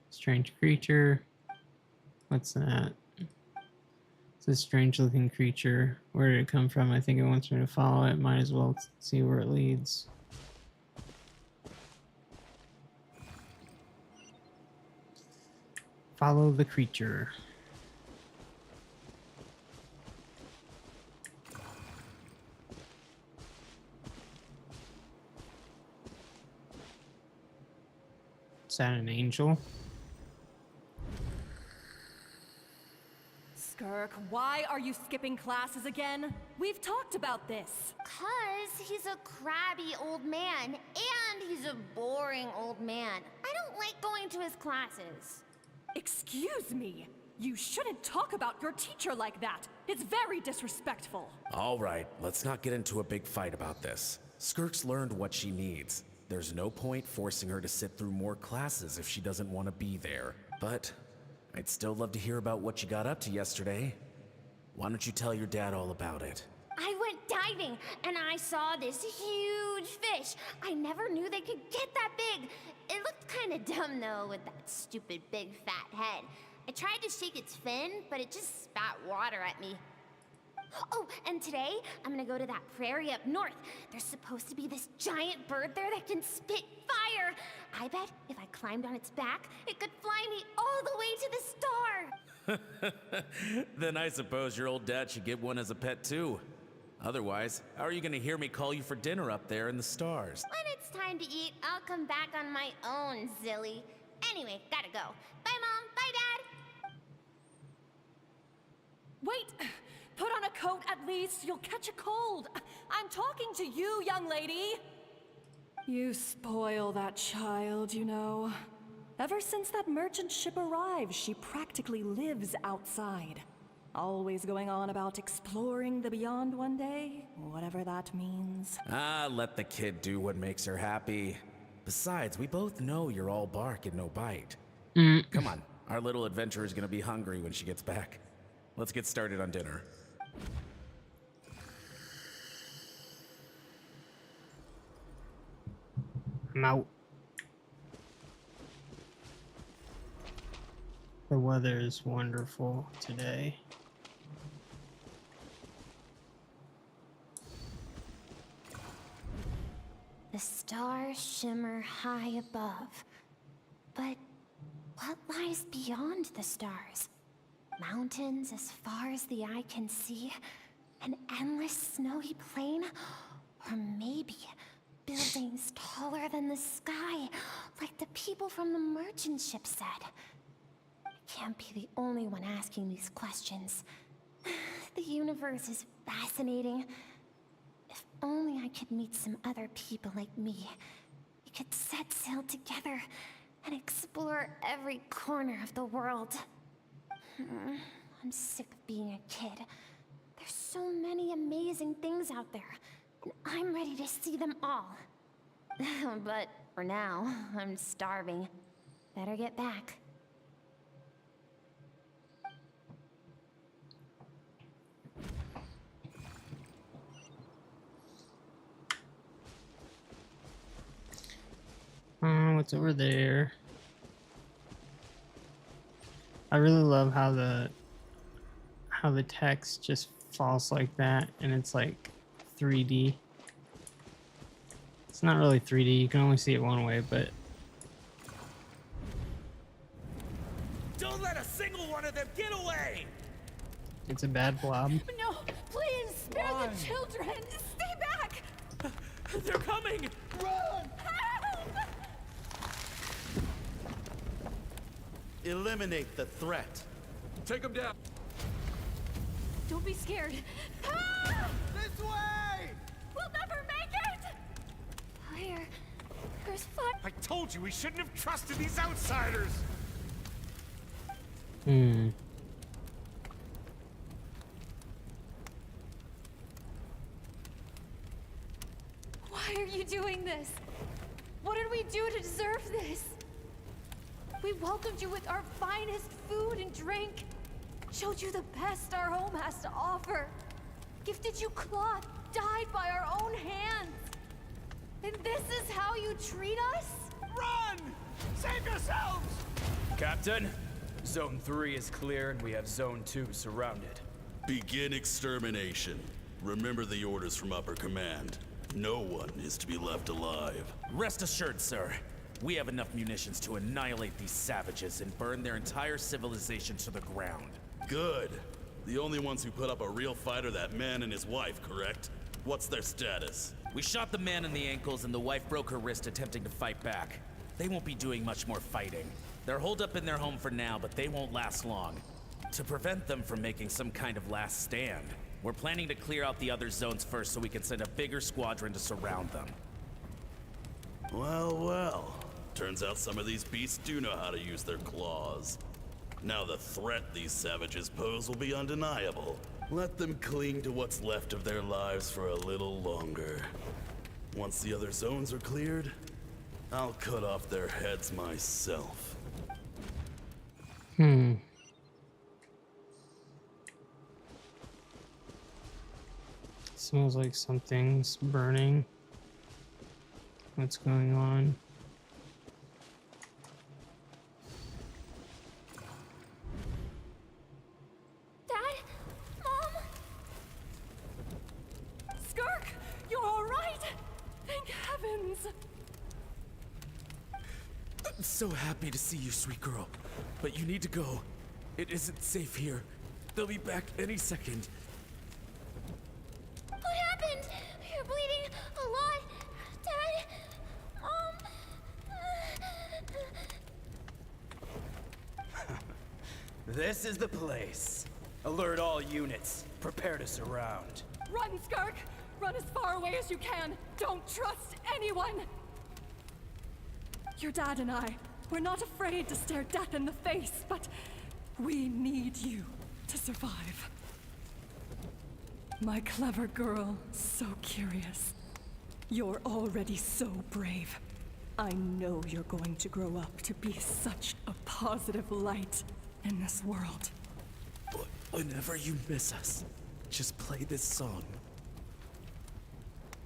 Strange creature. What's that? It's a strange-looking creature. Where did it come from? I think it wants me to follow it. Might as well see where it leads. Follow the creature. at an angel. Skirk, why are you skipping classes again? We've talked about this. 'Cause he's a crabby old man, and he's a boring old man. I don't like going to his classes. Excuse me. You shouldn't talk about your teacher like that. It's very disrespectful. All right, let's not get into a big fight about this. Skirk's learned what she needs. There's no point forcing her to sit through more classes if she doesn't want to be there. But I'd still love to hear about what you got up to yesterday. Why don't you tell your dad all about it? I went diving, and I saw this huge fish. I never knew they could get that big. It looked kind of dumb, though, with that stupid big fat head. I tried to shake its fin, but it just spat water at me. Oh, and today, I'm gonna go to that prairie up north. There's supposed to be this giant bird there that can spit fire. I bet if I climbed on its back, it could fly me all the way to the star. Then I suppose your old dad should get one as a pet too. Otherwise, how are you gonna hear me call you for dinner up there in the stars? When it's time to eat, I'll come back on my own, Zilly. Anyway, gotta go. Bye, Mom. Bye, Dad. Wait! Put on a coat at least. You'll catch a cold. I'm talking to you, young lady. You spoil that child, you know. Ever since that merchant ship arrived, she practically lives outside. Always going on about exploring the beyond one day, whatever that means. Ah, let the kid do what makes her happy. Besides, we both know you're all bark and no bite. Come on, our little adventurer is gonna be hungry when she gets back. Let's get started on dinner. I'm out. The weather is wonderful today. The stars shimmer high above. But what lies beyond the stars? Mountains as far as the eye can see? An endless snowy plain? Or maybe buildings taller than the sky, like the people from the merchant ship said. I can't be the only one asking these questions. The universe is fascinating. If only I could meet some other people like me. We could set sail together and explore every corner of the world. I'm sick of being a kid. There's so many amazing things out there, and I'm ready to see them all. But for now, I'm starving. Better get back. What's over there? I really love how the text just falls like that, and it's like 3D. It's not really 3D. You can only see it one way, but don't let a single one of them get away. It's a bad blob. No, please spare the children. Stay back. They're coming. Run! Help! Eliminate the threat. Take him down. Don't be scared. This way! We'll never make it. Fire. There's fire. I told you we shouldn't have trusted these outsiders. Why are you doing this? What did we do to deserve this? We welcomed you with our finest food and drink, showed you the best our home has to offer, gifted you cloth dyed by our own hands. And this is how you treat us? Run! Save yourselves! Captain, Zone 3 is clear and we have Zone 2 surrounded. Begin extermination. Remember the orders from upper command. No one is to be left alive. Rest assured, sir. We have enough munitions to annihilate these savages and burn their entire civilization to the ground. Good. The only ones who put up a real fight are that man and his wife, correct? What's their status? We shot the man in the ankles and the wife broke her wrist attempting to fight back. They won't be doing much more fighting. They're holed up in their home for now, but they won't last long. To prevent them from making some kind of last stand, we're planning to clear out the other zones first so we can send a bigger squadron to surround them. Well, well. Turns out some of these beasts do know how to use their claws. Now the threat these savages pose will be undeniable. Let them cling to what's left of their lives for a little longer. Once the other zones are cleared, I'll cut off their heads myself. Smells like something's burning. What's going on? Dad? Mom? Skirk, you're all right? Thank heavens. I'm so happy to see you, sweet girl. But you need to go. It isn't safe here. They'll be back any second. What happened? You're bleeding a lot. Dad? This is the place. Alert all units. Prepare to surround. Run, Skirk! Run as far away as you can. Don't trust anyone. Your dad and I, we're not afraid to stare death in the face, but we need you to survive. My clever girl, so curious. You're already so brave. I know you're going to grow up to be such a positive light in this world. Whenever you miss us, just play this song.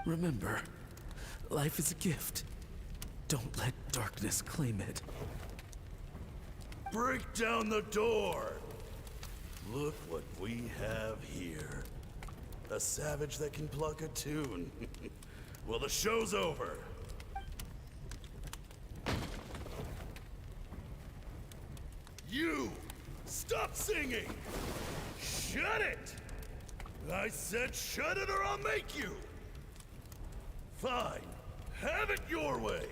Remember, life is a gift. Don't let darkness claim it. Break down the door! Look what we have here. A savage that can pluck a tune. Well, the show's over. You! Stop singing! Shut it! I said shut it or I'll make you! Fine. Have it your way!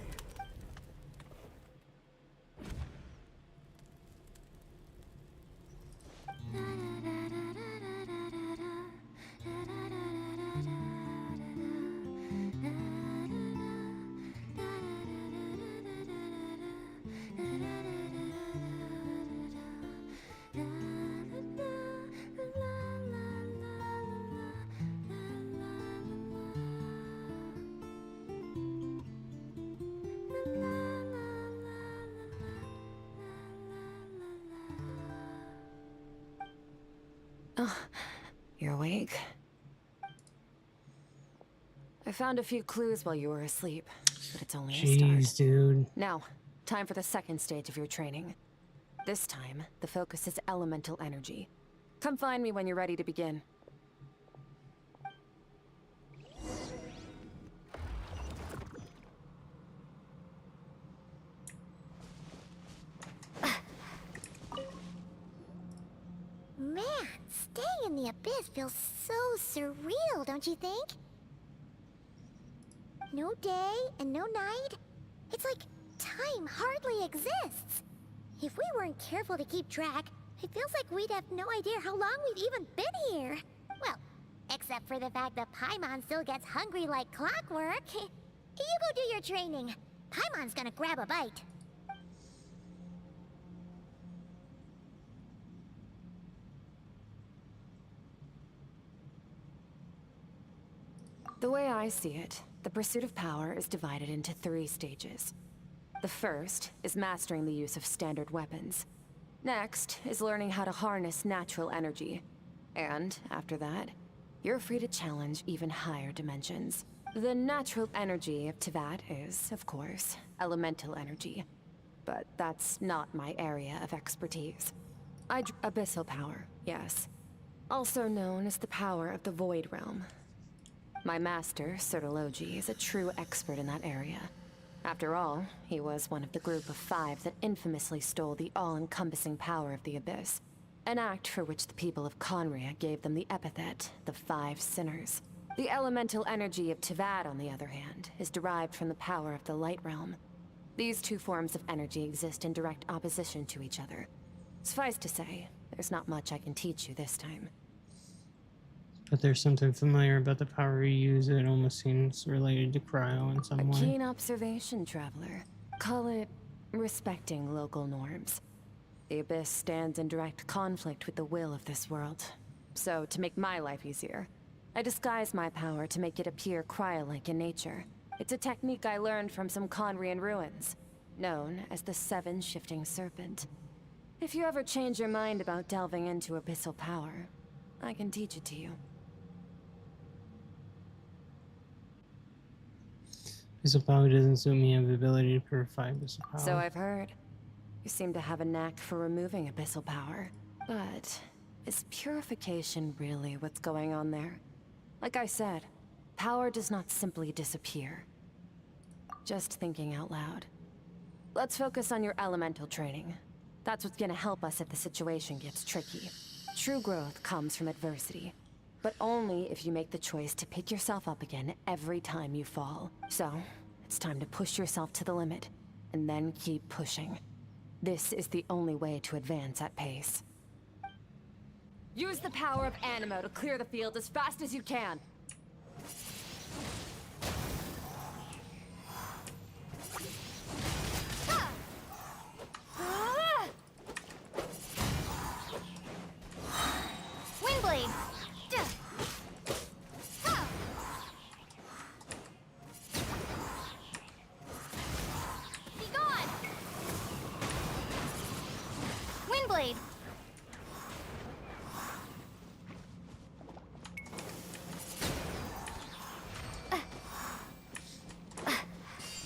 Oh, you're awake. I found a few clues while you were asleep, but it's only a Jeez, start. dude. Now, time for the second stage of your training. This time, the focus is elemental energy. Come find me when you're ready to begin. Man, staying in the abyss feels so surreal, don't you think? No day and no night. It's like time hardly exists. If we weren't careful to keep track, it feels like we'd have no idea how long we've even been here. Well, except for the fact that Paimon still gets hungry like clockwork. You go do your training. Paimon's gonna grab a bite. The way I see it, the pursuit of power is divided into 3 stages. The first is mastering the use of standard weapons. Next is learning how to harness natural energy. And after that, you're free to challenge even higher dimensions. The natural energy of Teyvat is, of course, elemental energy. But that's not my area of expertise. Abyssal power, yes. Also known as the power of the Void Realm. My master, Sertologi, is a true expert in that area. After all, he was one of the group of 5 that infamously stole the all-encompassing power of the Abyss. An act for which the people of Conria gave them the epithet, the 5 Sinners. The elemental energy of Teyvat, on the other hand, is derived from the power of the Light Realm. These two forms of energy exist in direct opposition to each other. Suffice to say, there's not much I can teach you this time. But there's something familiar about the power you use. It almost seems related to cryo in some way. Keen observation, traveler. Call it respecting local norms. The Abyss stands in direct conflict with the will of this world. So, to make my life easier, I disguise my power to make it appear cryo-like in nature. It's a technique I learned from some Conrian ruins, known as the Seven Shifting Serpent. If you ever change your mind about delving into abyssal power, I can teach it to you. Abyssal power doesn't suit me. I have the ability to purify abyssal power. So I've heard. You seem to have a knack for removing abyssal power. But is purification really what's going on there? Like I said, power does not simply disappear. Just thinking out loud. Let's focus on your elemental training. That's what's gonna help us if the situation gets tricky. True growth comes from adversity, but only if you make the choice to pick yourself up again every time you fall. So, it's time to push yourself to the limit, and then keep pushing. This is the only way to advance at pace. Use the power of Animo to clear the field as fast as you can. Windblade! Be gone! Windblade!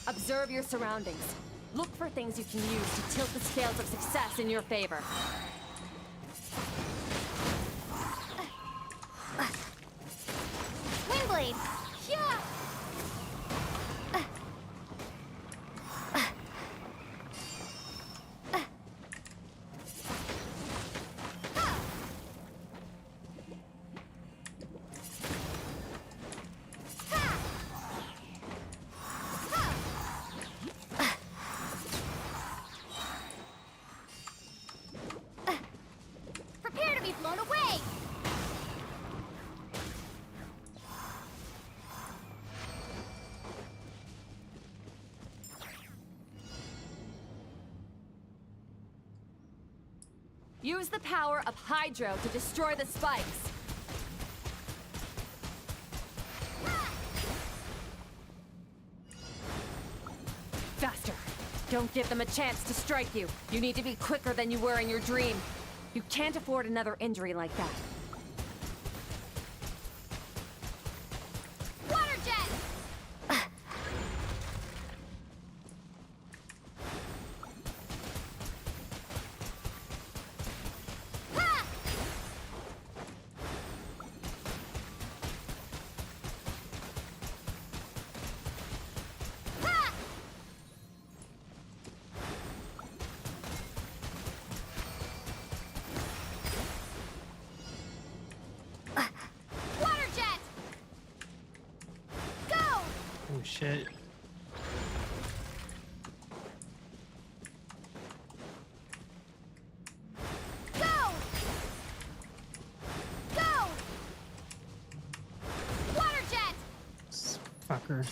Observe your surroundings. Look for things you can use to tilt the scales of success in your favor. Windblade! Yeah! Prepare to be blown away! Use the power of Hydro to destroy the spikes. Faster. Don't give them a chance to strike you. You need to be quicker than you were in your dream. You can't afford another injury like that. Water jet! Ha! Ha! Water jet! Go! Oh shit. Go! Go! Water jet! This fucker.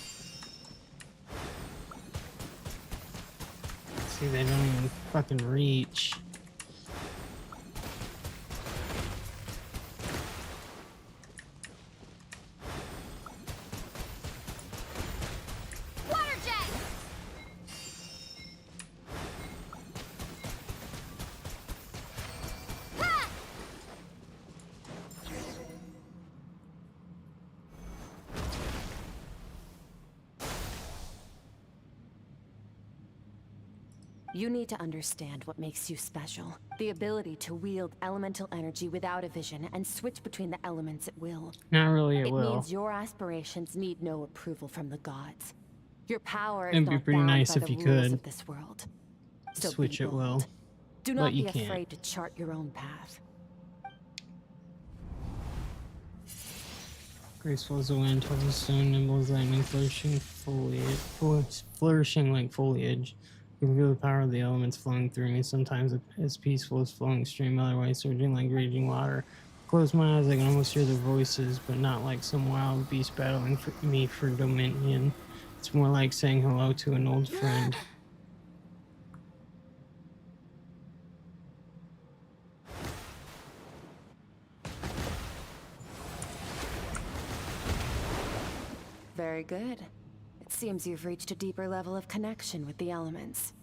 See, they don't even fucking reach. Water jet! Ha! You need to understand what makes you special. The ability to wield elemental energy without a vision and switch between the elements at will. Not really, it It will. means your aspirations need no approval from the gods. Your power is It'd be not pretty bound nice by if the you rules could of this world. So switch be at will, bold. Do but not you be can't. afraid to chart your own path. Graceful as the wind, tough as stone, nimble as lightning, flourishing like foliage. I can feel the power of the elements flowing through me, sometimes as peaceful as flowing stream, otherwise surging like raging water. Close my eyes, I can almost hear their voices, but not like some wild beast battling for me for dominion. It's more like saying hello to an old friend. Very good. It seems you've reached a deeper level of connection with the elements.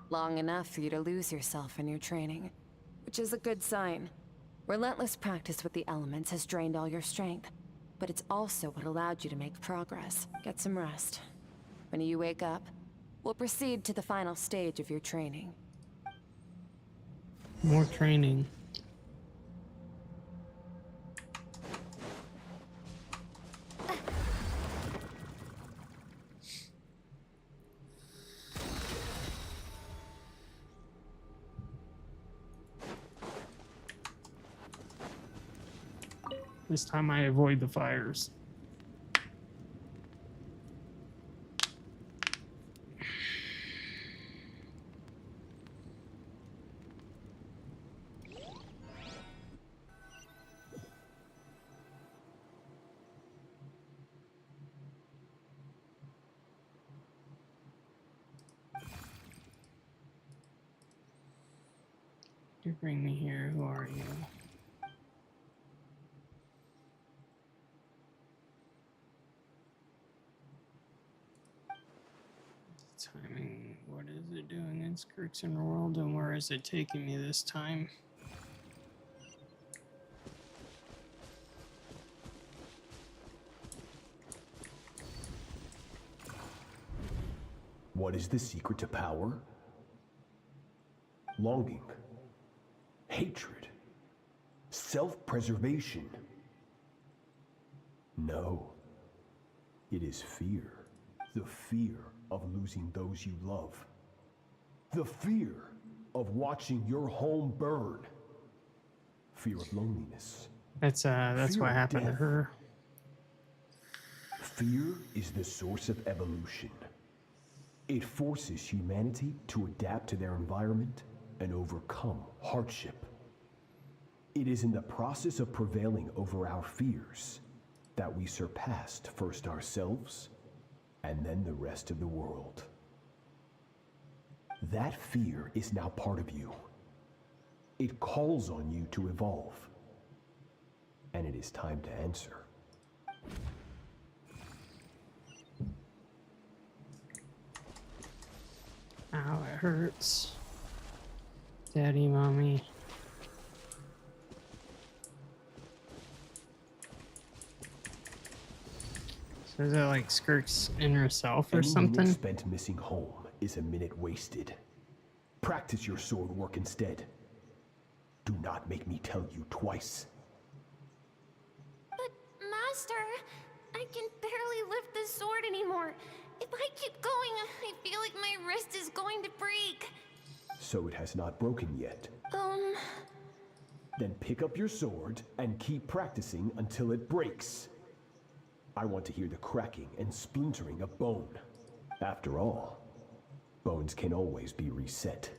Long enough for you to lose yourself in your training, which is a good sign. Relentless practice with the elements has drained all your strength, but it's also what allowed you to make progress. Get some rest. When you wake up, we'll proceed to the final stage of your training. More training. This time I avoid the fires. You bring me here. Who are you? Timing. What is it doing in Skirks World, and where is it taking me this time? What is the secret to power? Longing, hatred, self-preservation. No, it is fear. The fear of losing those you love. The fear of watching your home burn. Fear of loneliness. That's Fear what of happened to death. her. Fear is the source of evolution. It forces humanity to adapt to their environment and overcome hardship. It is in the process of prevailing over our fears that we surpassed first ourselves and then the rest of the world. That fear is now part of you. It calls on you to evolve. And it is time to answer. Ow, it hurts. Daddy, mommy. So is that like Skirk's inner self or Any something? minute spent missing home is a minute wasted. Practice your sword work instead. Do not make me tell you twice. But, Master, I can barely lift the sword anymore. If I keep going, I feel like my wrist is going to break. So it has not broken yet. Then pick up your sword and keep practicing until it breaks. I want to hear the cracking and splintering of bone. After all, bones can always be reset.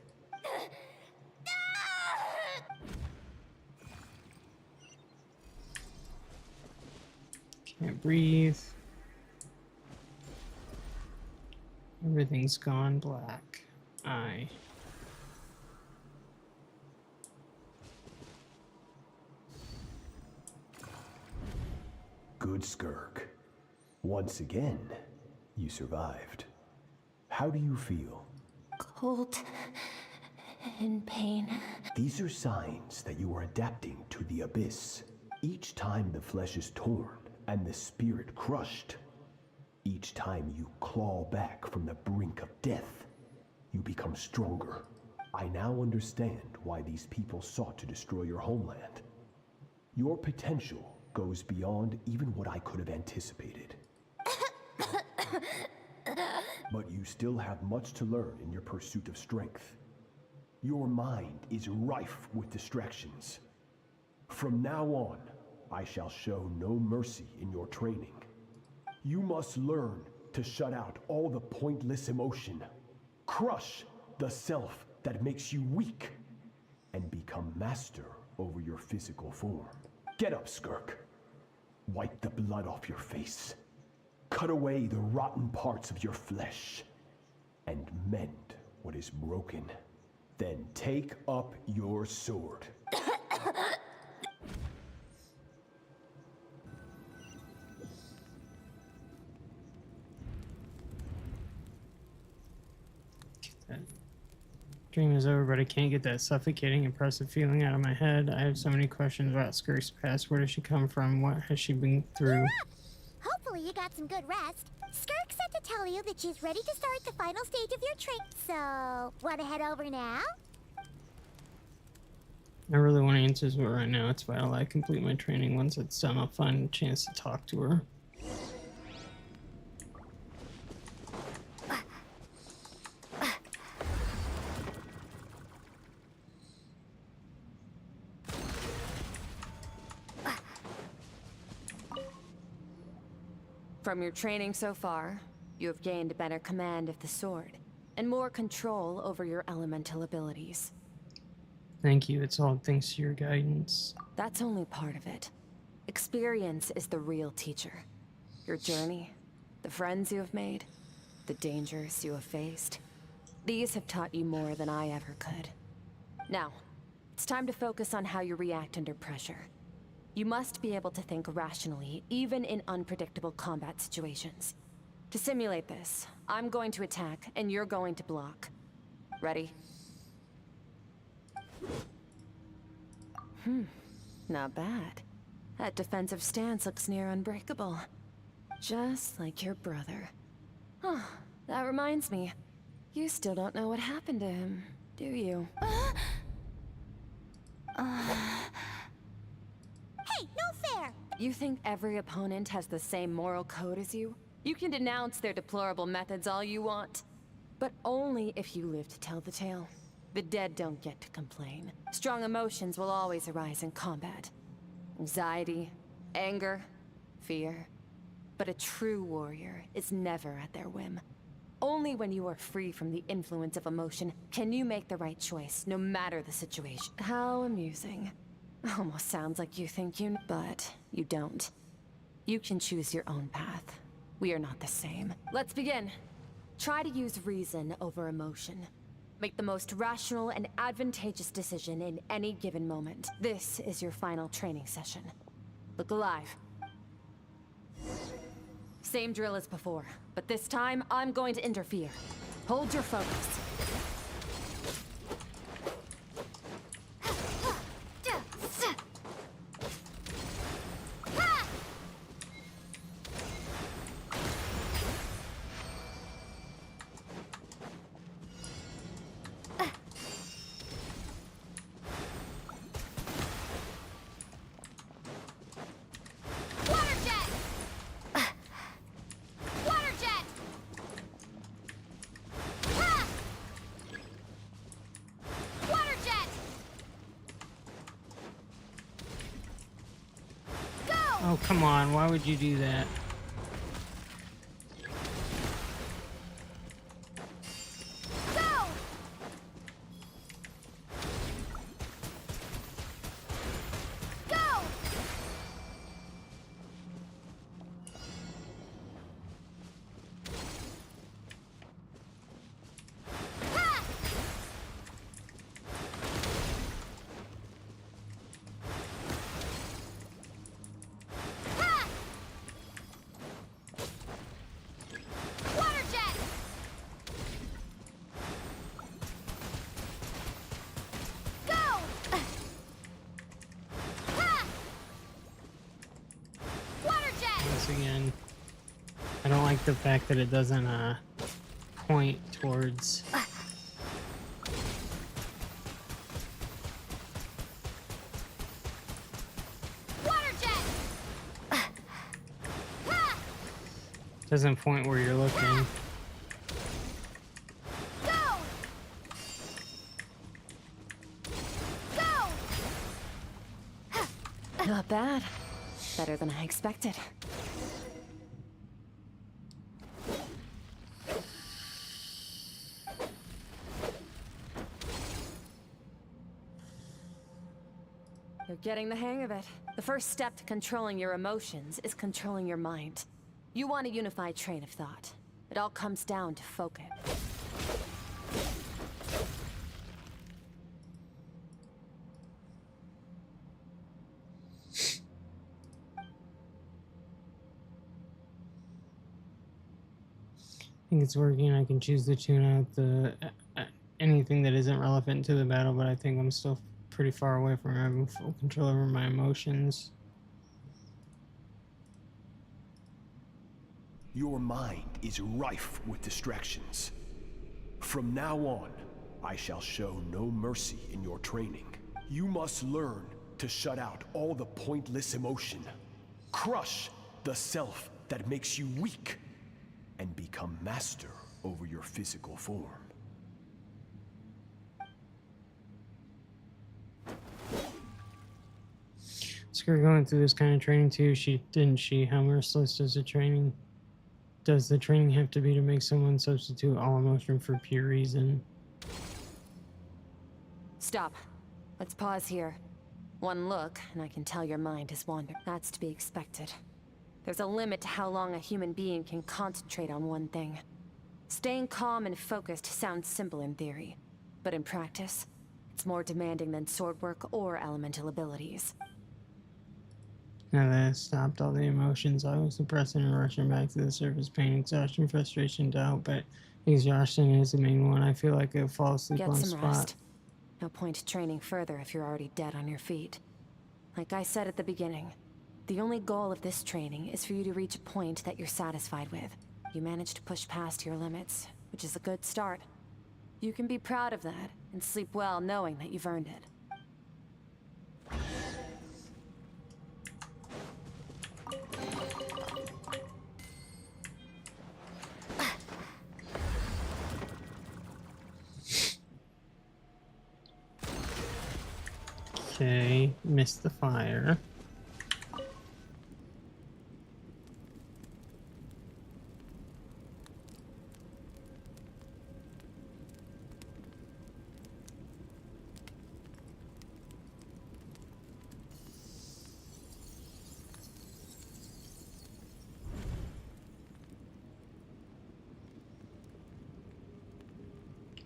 Can't breathe. Everything's gone black. Aye. Good, Skirk. Once again, you survived. How do you feel? Cold and pain. These are signs that you are adapting to the abyss. Each time the flesh is torn and the spirit crushed, each time you claw back from the brink of death, you become stronger. I now understand why these people sought to destroy your homeland. Your potential goes beyond even what I could have anticipated. But you still have much to learn in your pursuit of strength. Your mind is rife with distractions. From now on, I shall show no mercy in your training. You must learn to shut out all the pointless emotion, crush the self that makes you weak, and become master over your physical form. Get up, Skirk. Wipe the blood off your face. Cut away the rotten parts of your flesh, and mend what is broken. Then take up your sword. That dream is over, but I can't get that suffocating, oppressive feeling out of my head. I have so many questions about Skirk's past. Where does she come from? What has she been through? Hopefully you got some good rest. Skirk said to tell you that she's ready to start the final stage of your trip. So, wanna head over now? I really want answers, but right now it's vital I complete my training. Once it's done, I'll find a chance to talk to her. From your training so far, you have gained better command of the sword, and more control over your elemental abilities. Thank you. It's all thanks to your guidance. That's only part of it. Experience is the real teacher. Your journey, the friends you have made, the dangers you have faced. These have taught you more than I ever could. Now, it's time to focus on how you react under pressure. You must be able to think rationally, even in unpredictable combat situations. To simulate this, I'm going to attack, and you're going to block. Ready? Not bad. That defensive stance looks near unbreakable. Just like your brother. Oh, that reminds me. You still don't know what happened to him, do you? Hey, no fair! You think every opponent has the same moral code as you? You can denounce their deplorable methods all you want. But only if you live to tell the tale. The dead don't get to complain. Strong emotions will always arise in combat. Anxiety, anger, fear. But a true warrior is never at their whim. Only when you are free from the influence of emotion can you make the right choice, no matter the situation. How amusing. Almost sounds like you think you but you don't. You can choose your own path. We are not the same. Let's begin. Try to use reason over emotion. Make the most rational and advantageous decision in any given moment. This is your final training session. Look alive. Same drill as before, but this time I'm going to interfere. Hold your focus. Oh, come on. Why would you do that? Go! Go! Ha! Ha! Water jet! Go! Ha! Water jet! Once again, I don't like the fact that it doesn't point towards. Water jet! Ha! Doesn't point where you're looking. Go! Go! Not bad. Better than I expected. You're getting the hang of it. The first step to controlling your emotions is controlling your mind. You want a unified train of thought. It all comes down to focus. I think it's working. I can choose to tune out the anything that isn't relevant to the battle, but I think I'm still pretty far away from having full control over my emotions. Your mind is rife with distractions. From now on, I shall show no mercy in your training. You must learn to shut out all the pointless emotion. Crush the self that makes you weak, and become master over your physical form. Skirt going through this kind of training too. She? How merciless does the training? Does the training have to be to make someone substitute all emotion for pure reason? Stop. Let's pause here. One look, and I can tell your mind has wandered. That's to be expected. There's a limit to how long a human being can concentrate on one thing. Staying calm and focused sounds simple in theory, but in practice, it's more demanding than sword work or elemental abilities. Now that I've stopped all the emotions, I was suppressing and rushing back to the surface. Pain, exhaustion, frustration, doubt, but exhaustion is the main one. I feel like I'll fall asleep Get on the some spot. rest. No point training further if you're already dead on your feet. Like I said at the beginning, the only goal of this training is for you to reach a point that you're satisfied with. You managed to push past your limits, which is a good start. You can be proud of that, and sleep well knowing that you've earned it. Okay, missed the fire.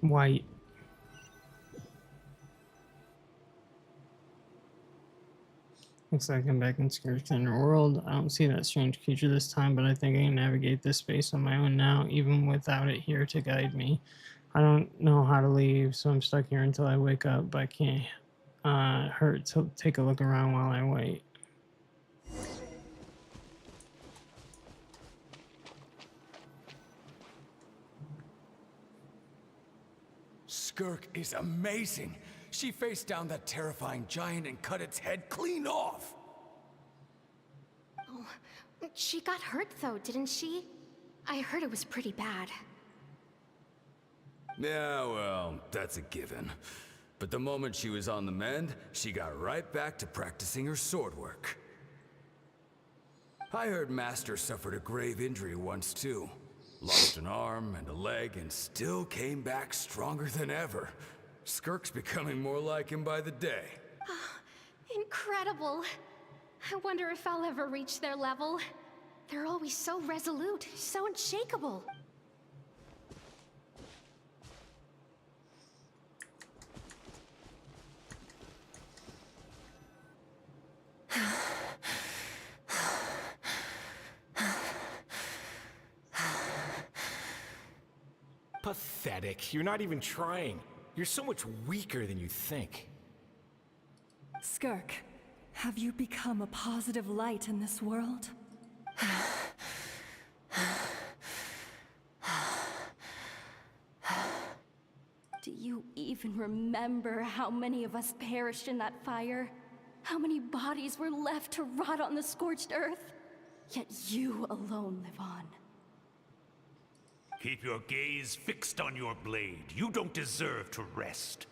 White. Looks like I'm back in Skirt Underworld. I don't see that strange creature this time, but I think I can navigate this space on my own now, even without it here to guide me. I don't know how to leave, so I'm stuck here until I wake up, but I can't hurt to take a look around while I wait. Skirk is amazing. She faced down that terrifying giant and cut its head clean off. Oh, she got hurt though, didn't she? I heard it was pretty bad. Yeah, well, that's a given. But the moment she was on the mend, she got right back to practicing her sword work. I heard Master suffered a grave injury once too. Lost an arm and a leg and still came back stronger than ever. Skirk's becoming more like him by the day. Incredible. I wonder if I'll ever reach their level. They're always so resolute, so unshakable. Pathetic. You're not even trying. You're so much weaker than you think. Skirk, have you become a positive light in this world? Do you even remember how many of us perished in that fire? How many bodies were left to rot on the scorched earth? Yet you alone live on. Keep your gaze fixed on your blade. You don't deserve to rest.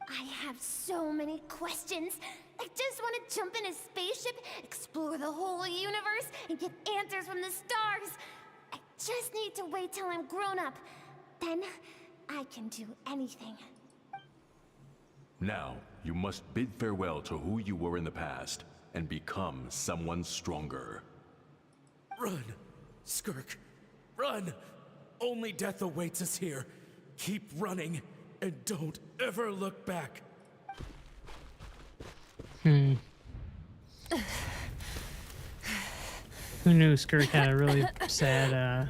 I have so many questions. I just want to jump in a spaceship, explore the whole universe, and get answers from the stars. I just need to wait till I'm grown up. Then, I can do anything. Now, you must bid farewell to who you were in the past, and become someone stronger. Run! Skirk! Run! Only death awaits us here. Keep running, and don't ever look back. Who knew Skirk had a really sad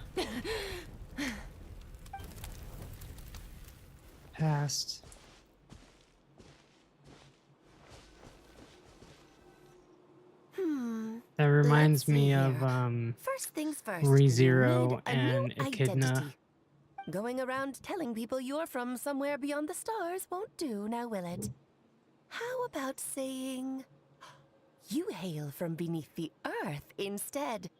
past? That reminds me of First things first. ReZero you need a new and Echidna. identity. Going around telling people you're from somewhere beyond the stars won't do, now will it? How about saying you hail from beneath the earth instead?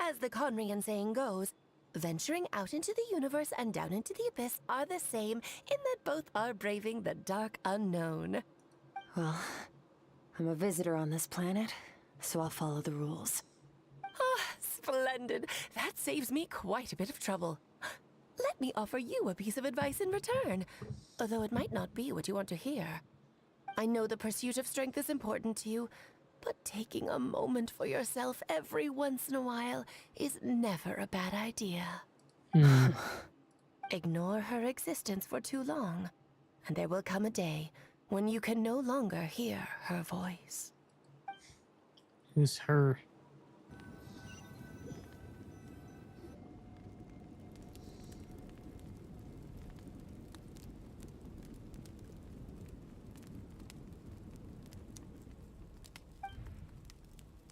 As the Conrian saying goes, venturing out into the universe and down into the abyss are the same in that both are braving the dark unknown. Well, I'm a visitor on this planet, so I'll follow the rules. Ah, splendid. That saves me quite a bit of trouble. Let me offer you a piece of advice in return, although it might not be what you want to hear. I know the pursuit of strength is important to you, but taking a moment for yourself every once in a while is never a bad idea. Ignore her existence for too long, and there will come a day when you can no longer hear her voice. Who's her?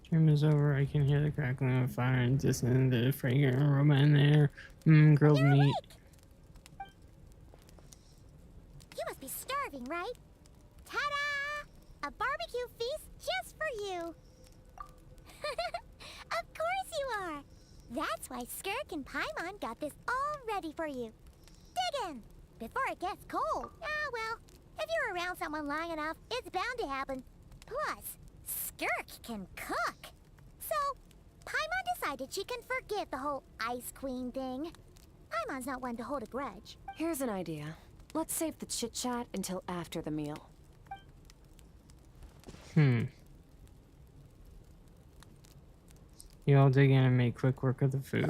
Stream is over. I can hear the crackling of fire and distance. The fragrant aroma in the air. Grilled meat. You must be starving, right? Ta-da! A barbecue feast just for you. Of course you are. That's why Skirk and Paimon got this all ready for you. Dig in before it gets cold. Ah, well, if you're around someone long enough, it's bound to happen. Plus, Skirk can cook. So, Paimon decided she can forget the whole Ice Queen thing. Paimon's not one to hold a grudge. Here's an idea. Let's save the chit-chat until after the meal. You all dig in and make quick work of the food.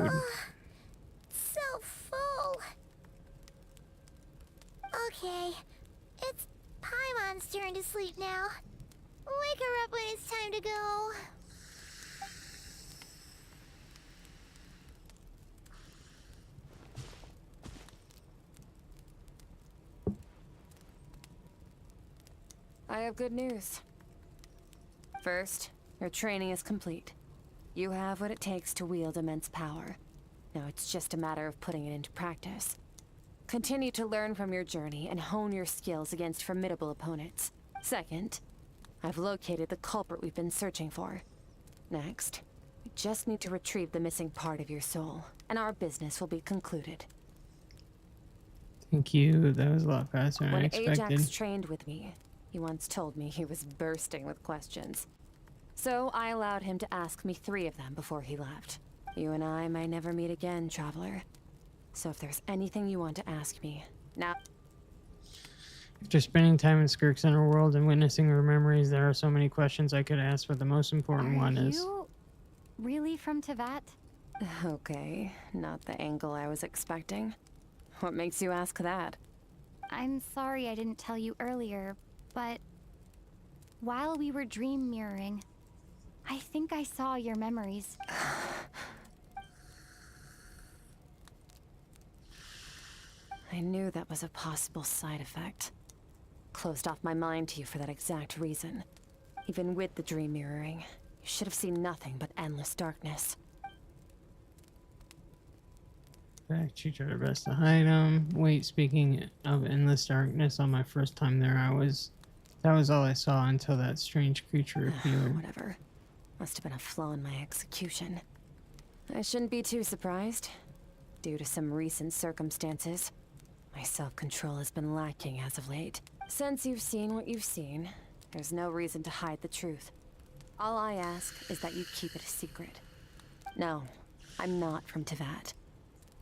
So full. Okay, it's Paimon's turn to sleep now. Wake her up when it's time to go. I have good news. First, your training is complete. You have what it takes to wield immense power. Now it's just a matter of putting it into practice. Continue to learn from your journey and hone your skills against formidable opponents. Second, I've located the culprit we've been searching for. Next, we just need to retrieve the missing part of your soul, and our business will be concluded. Thank you. That was a lot faster than I When expected. Ajax trained with me, he once told me he was bursting with questions. So I allowed him to ask me 3 of them before he left. You and I may never meet again, Traveler. So if there's anything you want to ask me, now... After spending time in Skirk's inner world and witnessing her memories, there are so many questions I could ask, but the most important one is... Are you really from Tevat? Okay, not the angle I was expecting. What makes you ask that? I'm sorry I didn't tell you earlier, but while we were dream mirroring, I think I saw your memories. I knew that was a possible side effect. Closed off my mind to you for that exact reason. Even with the dream mirroring, you should have seen nothing but endless darkness. Fact, she tried her best to hide him. Wait, speaking of endless darkness, on my first time there, that was all I saw until that strange creature appeared. Whatever. Must have been a flaw in my execution. I shouldn't be too surprised. Due to some recent circumstances, my self-control has been lacking as of late. Since you've seen what you've seen, there's no reason to hide the truth. All I ask is that you keep it a secret. No, I'm not from Tevat.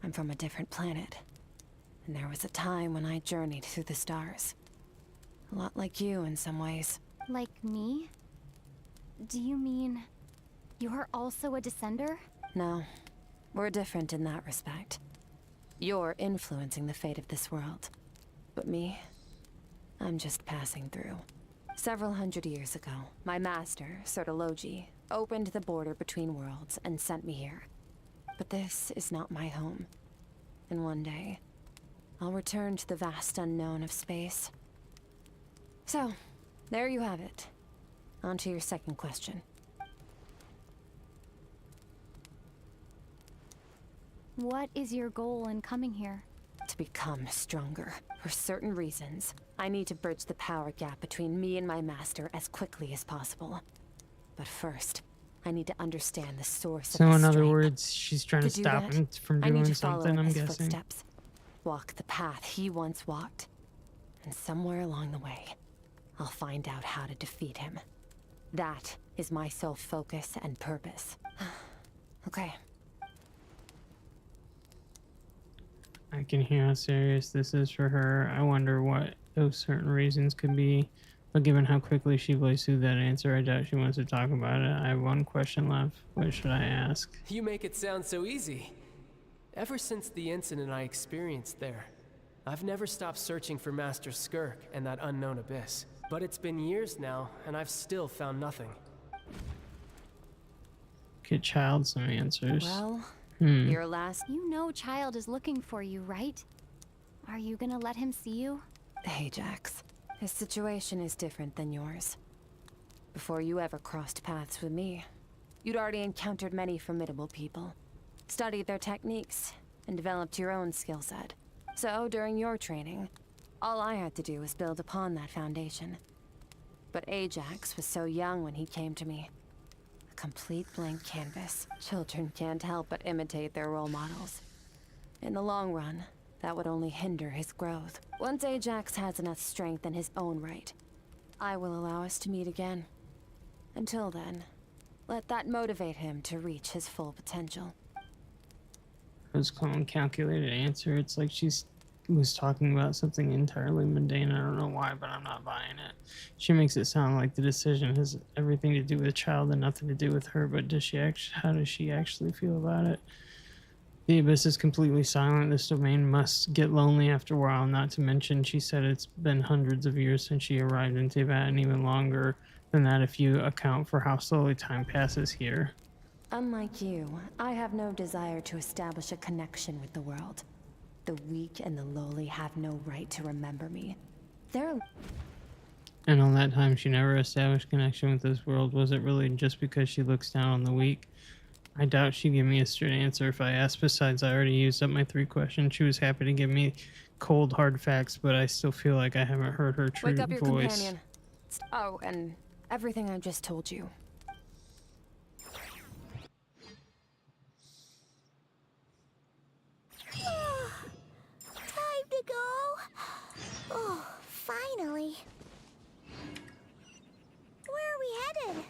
I'm from a different planet. And there was a time when I journeyed through the stars. A lot like you in some ways. Like me? Do you mean you're also a descender? No, we're different in that respect. You're influencing the fate of this world. But me, I'm just passing through. Several hundred years ago, my master, Sertologi, opened the border between worlds and sent me here. But this is not my home. And one day, I'll return to the vast unknown of space. So, there you have it. On to your second question. What is your goal in coming here? To become stronger. For certain reasons, I need to bridge the power gap between me and my master as quickly as possible. But first, I need to understand the source of So his in other strength. words, she's trying to do stop that, him from I need doing to follow something, in I'm his guessing. footsteps. Walk the path he once walked. And somewhere along the way, I'll find out how to defeat him. That is my sole focus and purpose. Okay. I can hear how serious this is for her. I wonder what those certain reasons could be. But given how quickly she blazed through that answer, I doubt she wants to talk about it. I have one question left. What should I ask? You make it sound so easy. Ever since the incident I experienced there, I've never stopped searching for Master Skirk and that unknown abyss. But it's been years now, and I've still found nothing. Get Child some answers. Well, your last... You know Child is looking for you, right? Are you gonna let him see you? Ajax. His situation is different than yours. Before you ever crossed paths with me, you'd already encountered many formidable people, studied their techniques, and developed your own skill set. So, during your training, all I had to do was build upon that foundation. But Ajax was so young when he came to me. A complete blank canvas. Children can't help but imitate their role models. In the long run, that would only hinder his growth. Once Ajax has enough strength in his own right, I will allow us to meet again. Until then, let that motivate him to reach his full potential. Rose calm, calculated answer. It's like she's was talking about something entirely mundane. I don't know why, but I'm not buying it. She makes it sound like the decision has everything to do with Child and nothing to do with her, but does she how does she actually feel about it? The abyss is completely silent. This domain must get lonely after a while, not to mention she said it's been hundreds of years since she arrived in Tevat, and even longer than that if you account for how slowly time passes here. Unlike you, I have no desire to establish a connection with the world. The weak and the lowly have no right to remember me. They're... And all that time she never established connection with this world. Was it really just because she looks down on the weak? I doubt she'd give me a straight answer if I asked. Besides, I already used up my 3 questions. She was happy to give me cold, hard facts, but I still feel like I haven't heard her true Wake up your voice. companion. Oh, and everything I just told you. Time to go. Oh, finally. Where are we headed?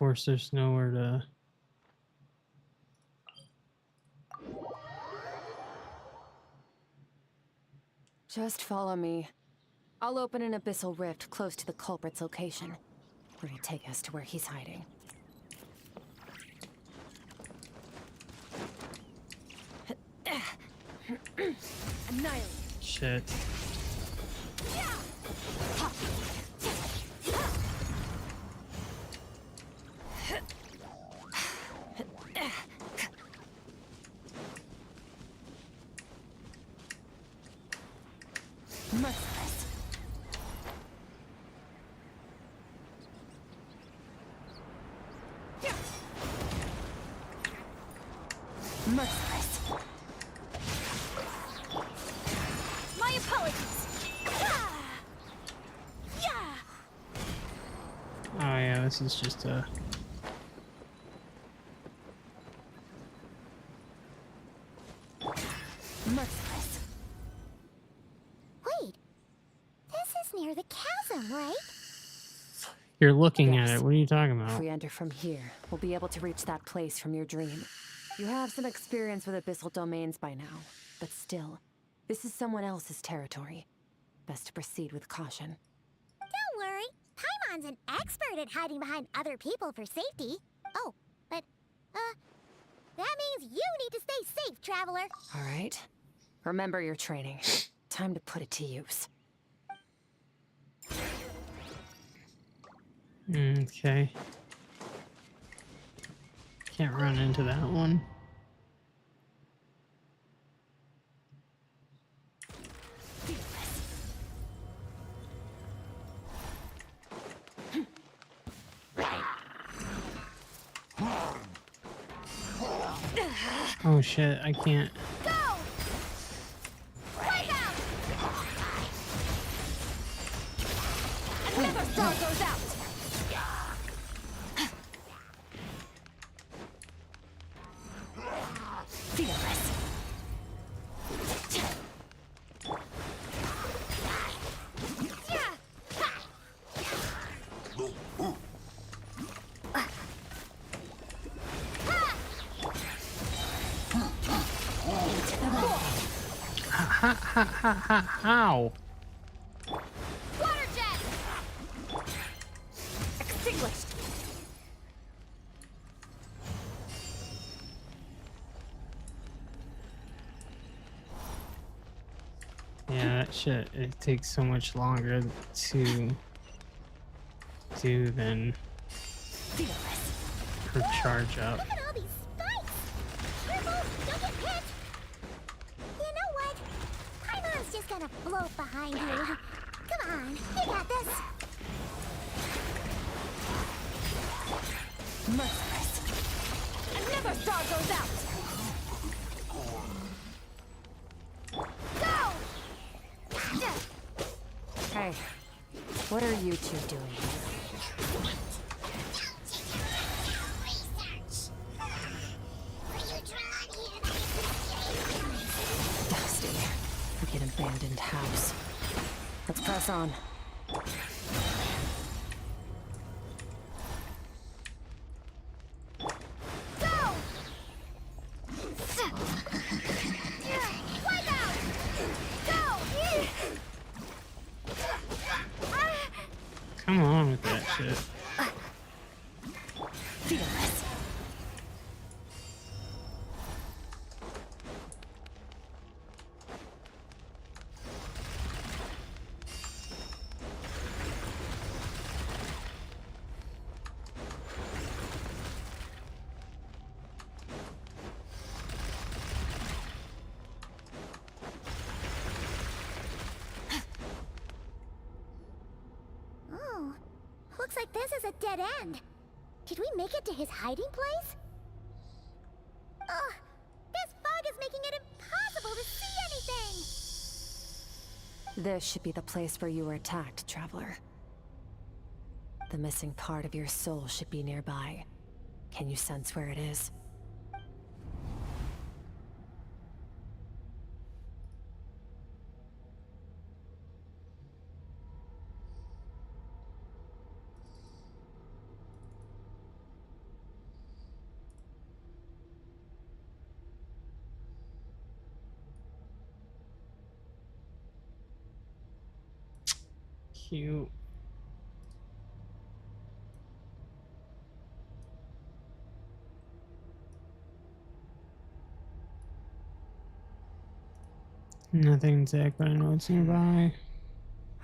course, there's nowhere to... Just follow me. I'll open an abyssal rift close to the culprit's location. It'll take us to where he's hiding. Annihilate. Shit. Merciless. Merciless. My apologies. Oh yeah, this is just a... Merciless. Wait. This is near the chasm, right? You're looking at it. What are you talking If about? we enter from here, we'll be able to reach that place from your dream. You have some experience with abyssal domains by now, but still, this is someone else's territory. Best to proceed with caution. Don't worry. Paimon's an expert at hiding behind other people for safety. Oh, but, that means you need to stay safe, traveler. All right. Remember your training. Time to put it to use. Okay. Can't run into that one. Oh shit, I can't. Go! Break out! Another star goes out! Fearless. How? Water jet! Extinguished. Yeah, that shit, it takes so much longer to do than her charge up. Look at all these spikes! Careful! Don't get hit! You know what? Paimon's just gonna float behind you. Come on, you got this! Merciless. Another star goes out! Go! Hey, what are you two doing here? Dusty. Like an abandoned house. Let's press on. Go! Wipe out! Go! Come on with that shit. Fearless. Oh, looks like this is a dead end. Did we make it to his hiding place? Ugh, this fog is making it impossible to see anything! This should be the place where you were attacked, traveler. The missing part of your soul should be nearby. Can you sense where it is? cute. Nothing exact, but I know it's nearby.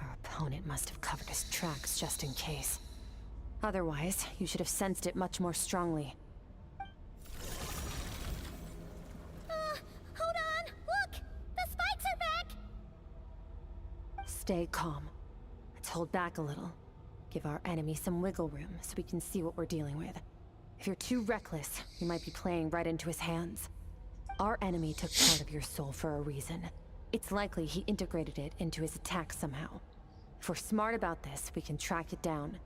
Our opponent must have covered his tracks just in case. Otherwise, you should have sensed it much more strongly. Hold on! Look! The spikes are back! Stay calm. Let's hold back a little. Give our enemy some wiggle room so we can see what we're dealing with. If you're too reckless, you might be playing right into his hands. Our enemy took part of your soul for a reason. It's likely he integrated it into his attack somehow. If we're smart about this, we can track it down.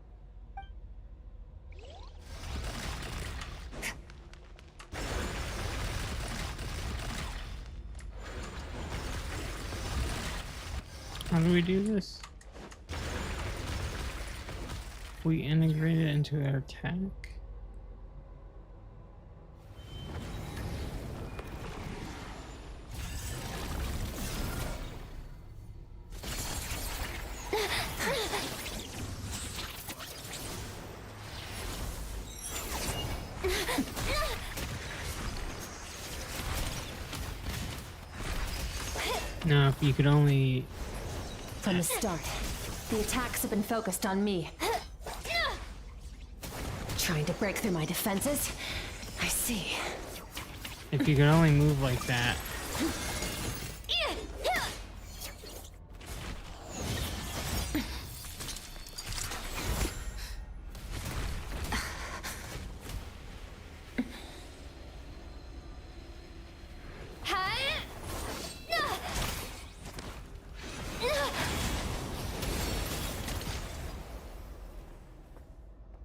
How do we do this? We integrate it into our attack. Now, if you could only... From the start, the attacks have been focused on me. Trying to break through my defenses? I see. If you could only move like that.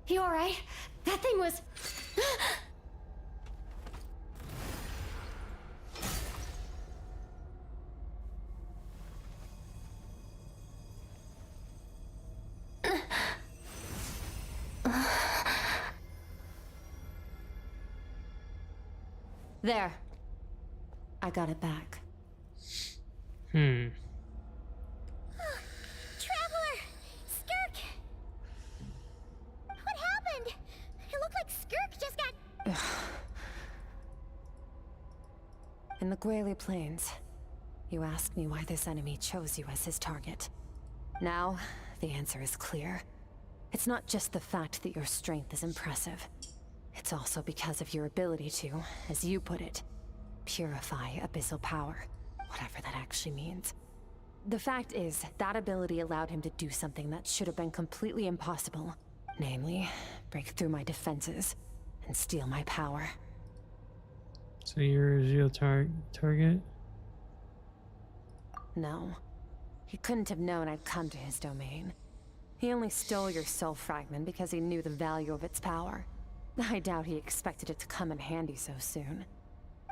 You alright? That thing was... There. I got it back. Hmm. Traveler! Skirk! What happened? It looked like Skirk just got... In the Gwali Plains, you asked me why this enemy chose you as his target. Now, the answer is clear. It's not just the fact that your strength is impressive. It's also because of your ability to, as you put it, purify abyssal power, whatever that actually means. The fact is, that ability allowed him to do something that should have been completely impossible. Namely, break through my defenses and steal my power. So you're a real target? No. He couldn't have known I'd come to his domain. He only stole your soul fragment because he knew the value of its power. I doubt he expected it to come in handy so soon.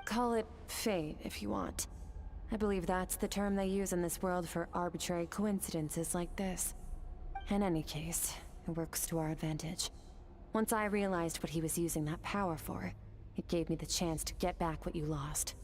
Call it fate, if you want. I believe that's the term they use in this world for arbitrary coincidences like this. In any case, it works to our advantage. Once I realized what he was using that power for, it gave me the chance to get back what you lost.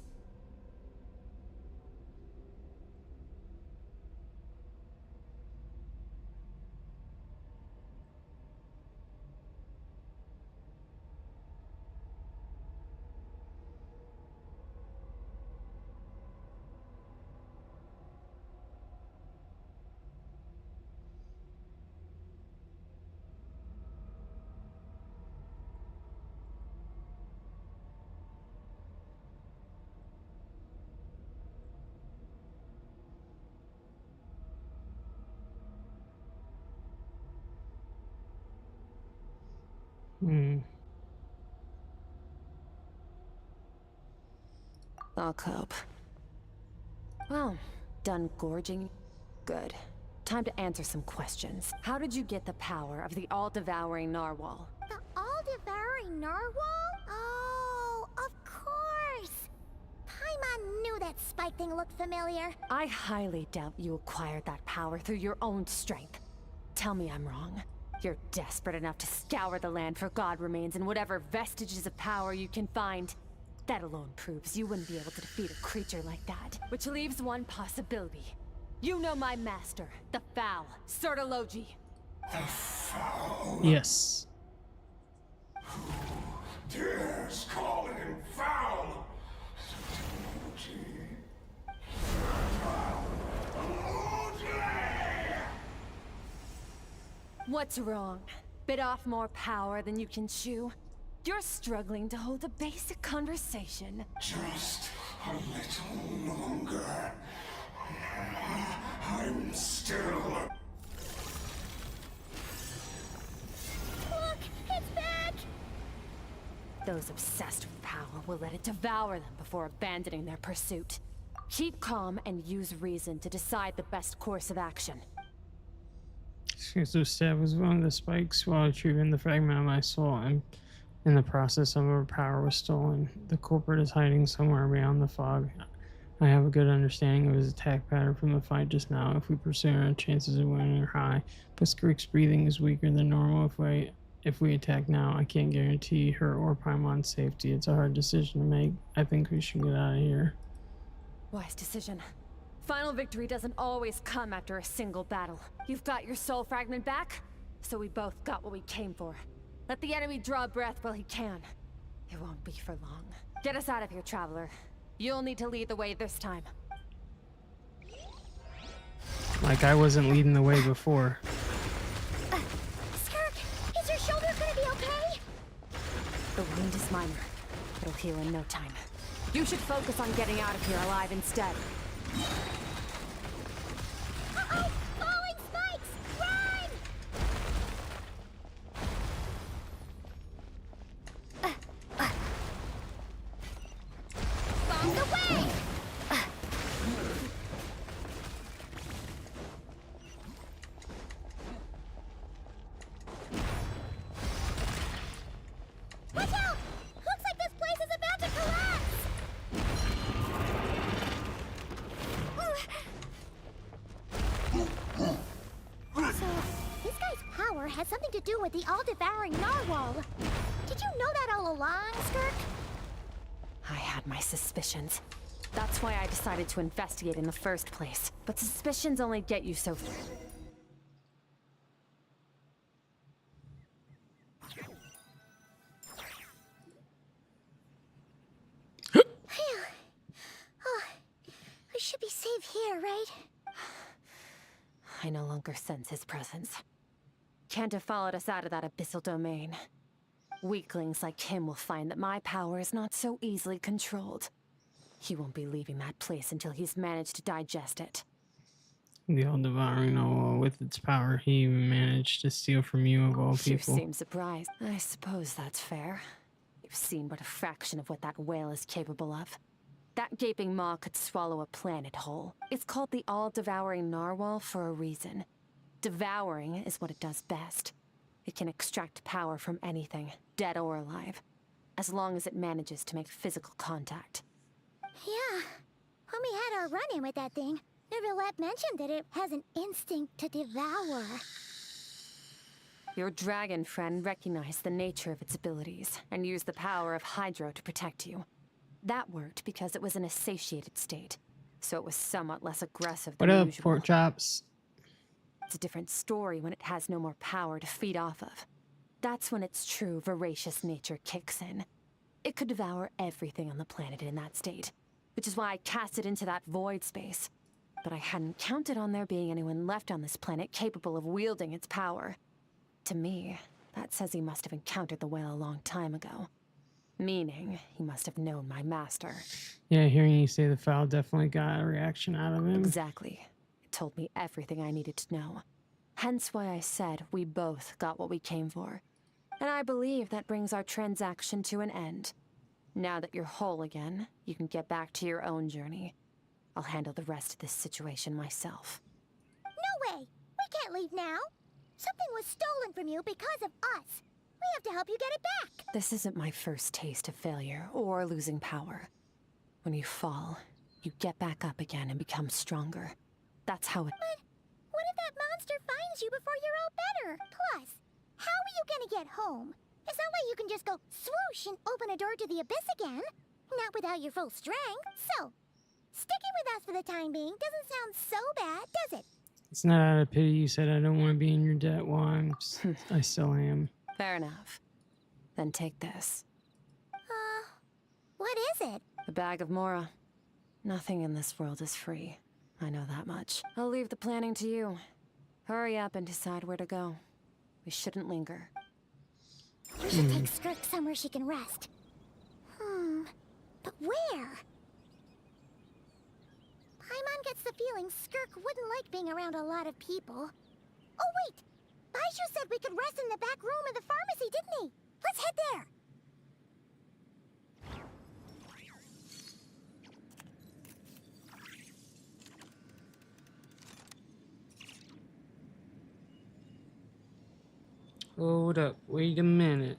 Hmm. I'll cope. Well, done gorging? Good. Time to answer some questions. How did you get the power of the all-devouring narwhal? The all-devouring narwhal? Oh, of course! Paimon knew that spike thing looked familiar. I highly doubt you acquired that power through your own strength. Tell me I'm wrong. You're desperate enough to scour the land for god remains and whatever vestiges of power you can find. That alone proves you wouldn't be able to defeat a creature like that. Which leaves one possibility. You know my master, the Foul, Sertologi. The Foul? Yes. Dares call him foul? What's wrong? Bit off more power than you can chew? You're struggling to hold a basic conversation. Just a little longer. I'm still... Look, it's back! Those obsessed with power will let it devour them before abandoning their pursuit. Keep calm and use reason to decide the best course of action. So stab was one of the spikes while retrieving the fragment of my soul, and in the process, some of her power was stolen. The culprit is hiding somewhere beyond the fog. I have a good understanding of his attack pattern from the fight just now. If we pursue him, our chances of winning are high, but Skirk's breathing is weaker than normal. If we attack now, I can't guarantee her or Paimon's safety. It's a hard decision to make. I think we should get out of here. Wise decision. Final victory doesn't always come after a single battle. You've got your soul fragment back, so we both got what we came for. Let the enemy draw breath while he can. It won't be for long. Get us out of here, traveler. You'll need to lead the way this time. Like I wasn't leading the way before. Skirk, is your shoulder gonna be okay? The wound is minor. It'll heal in no time. You should focus on getting out of here alive instead. Uh-oh! Falling spikes! Run! Bombs away! Watch out! Looks like this place is about to collapse! So, this guy's power has something to do with the all-devouring narwhal. Did you know that all along, Skirk? I had my suspicions. That's why I decided to investigate in the first place. But suspicions only get you so far. Oh, we should be safe here, right? I no longer sense his presence. Can't have followed us out of that abyssal domain. Weaklings like him will find that my power is not so easily controlled. He won't be leaving that place until he's managed to digest it. The all-devouring narwhal, with its power, he even managed to steal from you of all You people. seem surprised. I suppose that's fair. You've seen but a fraction of what that whale is capable of. That gaping maw could swallow a planet whole. It's called the all-devouring narwhal for a reason. Devouring is what it does best. It can extract power from anything, dead or alive, as long as it manages to make physical contact. Yeah. When we had our run-in with that thing, Neverlet mentioned that it has an instinct to devour. Your dragon friend recognized the nature of its abilities and used the power of Hydro to protect you. That worked because it was in a satiated state, so it was somewhat less aggressive than What up, usual. pork chops? It's a different story when it has no more power to feed off of. That's when its true voracious nature kicks in. It could devour everything on the planet in that state, which is why I cast it into that void space. But I hadn't counted on there being anyone left on this planet capable of wielding its power. To me, that says he must have encountered the whale a long time ago. Meaning, he must have known my master. Yeah, hearing you say the foul definitely got a reaction out of him. Exactly. It told me everything I needed to know. Hence why I said we both got what we came for. And I believe that brings our transaction to an end. Now that you're whole again, you can get back to your own journey. I'll handle the rest of this situation myself. No way! We can't leave now! Something was stolen from you because of us! We have to help you get it back! This isn't my first taste of failure or losing power. When you fall, you get back up again and become stronger. That's how it... But what if that monster finds you before you're all better? Plus, how are you gonna get home? It's not like you can just go swoosh and open a door to the abyss again. Not without your full strength. So, Sticking with us for the time being doesn't sound so bad, does it? It's not out of pity you said I don't want to be in your debt. Well, I still am. Fair enough. Then take this. What is it? A bag of Mora. Nothing in this world is free. I know that much. I'll leave the planning to you. Hurry up and decide where to go. We shouldn't linger. We should take Skirk somewhere she can rest. But where? Paimon gets the feeling Skirk wouldn't like being around a lot of people. Oh wait! Baizhu said we could rest in the back room of the pharmacy, didn't he? Let's head there! Hold up, wait a minute.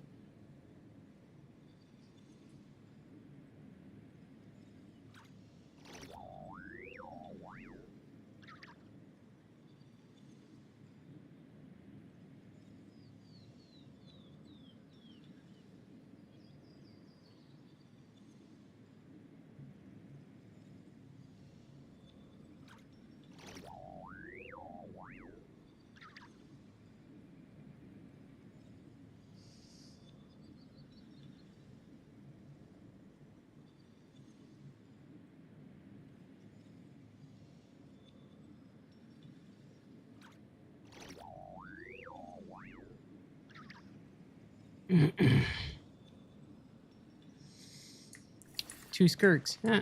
Two Skirks. Huh.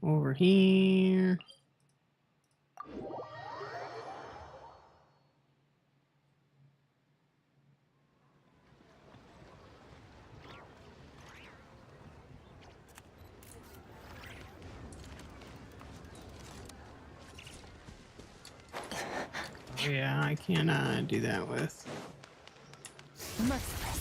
Over here. Oh yeah, I can't do that with. Merciless.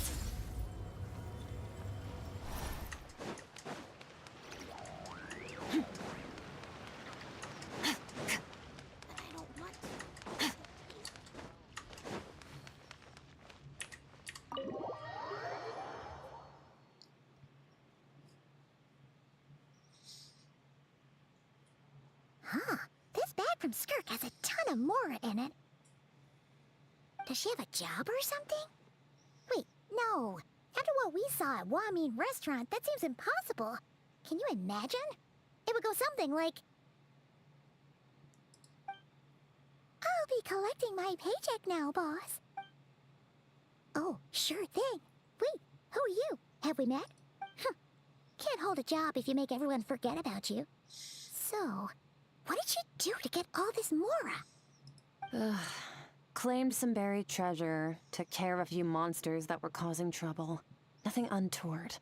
This bag from Skirk has a ton of Mora in it. Does she have a job or something? Wait, no. After what we saw at Wamin Restaurant, that seems impossible. Can you imagine? It would go something like... I'll be collecting my paycheck now, boss. Oh, sure thing. Wait, who are you? Have we met? Can't hold a job if you make everyone forget about you. So, what did she do to get all this Mora? Claimed some buried treasure, took care of a few monsters that were causing trouble. Nothing untoward.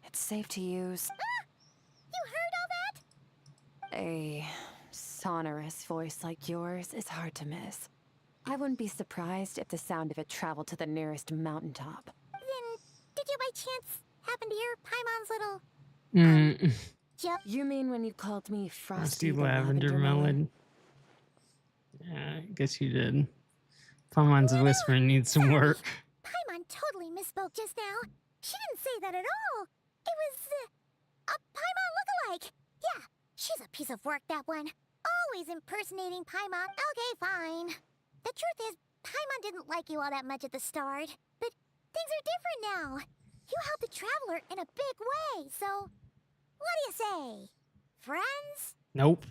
It's safe to use. You heard all that? A sonorous voice like yours is hard to miss. I wouldn't be surprised if the sound of it traveled to the nearest mountaintop. Then, did you by chance happen to hear Paimon's little... joke? You mean when you called me Frosty Frosty Lavender Melon? Yeah, I guess you did. Paimon's whispering needs some work. Paimon totally misspoke just now. She didn't say that at all. It was, a Paimon lookalike. Yeah, she's a piece of work, that one. Always impersonating Paimon. Okay, fine. The truth is, Paimon didn't like you all that much at the start. But things are different now. You helped the Traveler in a big way, so... What do you say? Friends? Nope.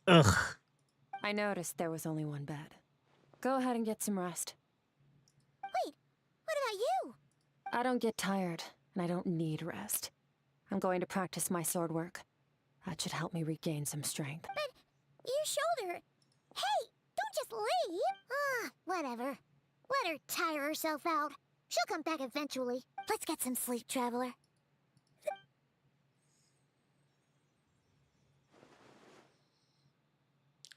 Ugh. I noticed there was only one bed. Go ahead and get some rest. Wait, what about you? I don't get tired, and I don't need rest. I'm going to practice my sword work. That should help me regain some strength. But your shoulder... Hey, don't just leave! Whatever. Let her tire herself out. She'll come back eventually. Let's get some sleep, Traveler.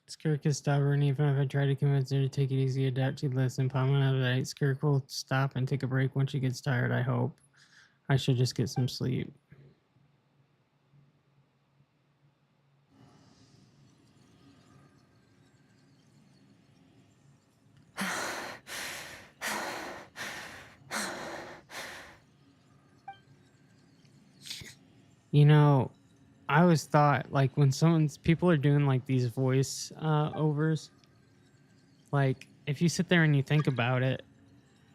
Skirk is stubborn. Even if I try to convince her to take it easy, adapt, she'd listen. Paimon right. Skirk will stop and take a break when she gets tired, I hope. I should just get some sleep. You know, I always thought like when people are doing like these voice overs, like if you sit there and you think about it,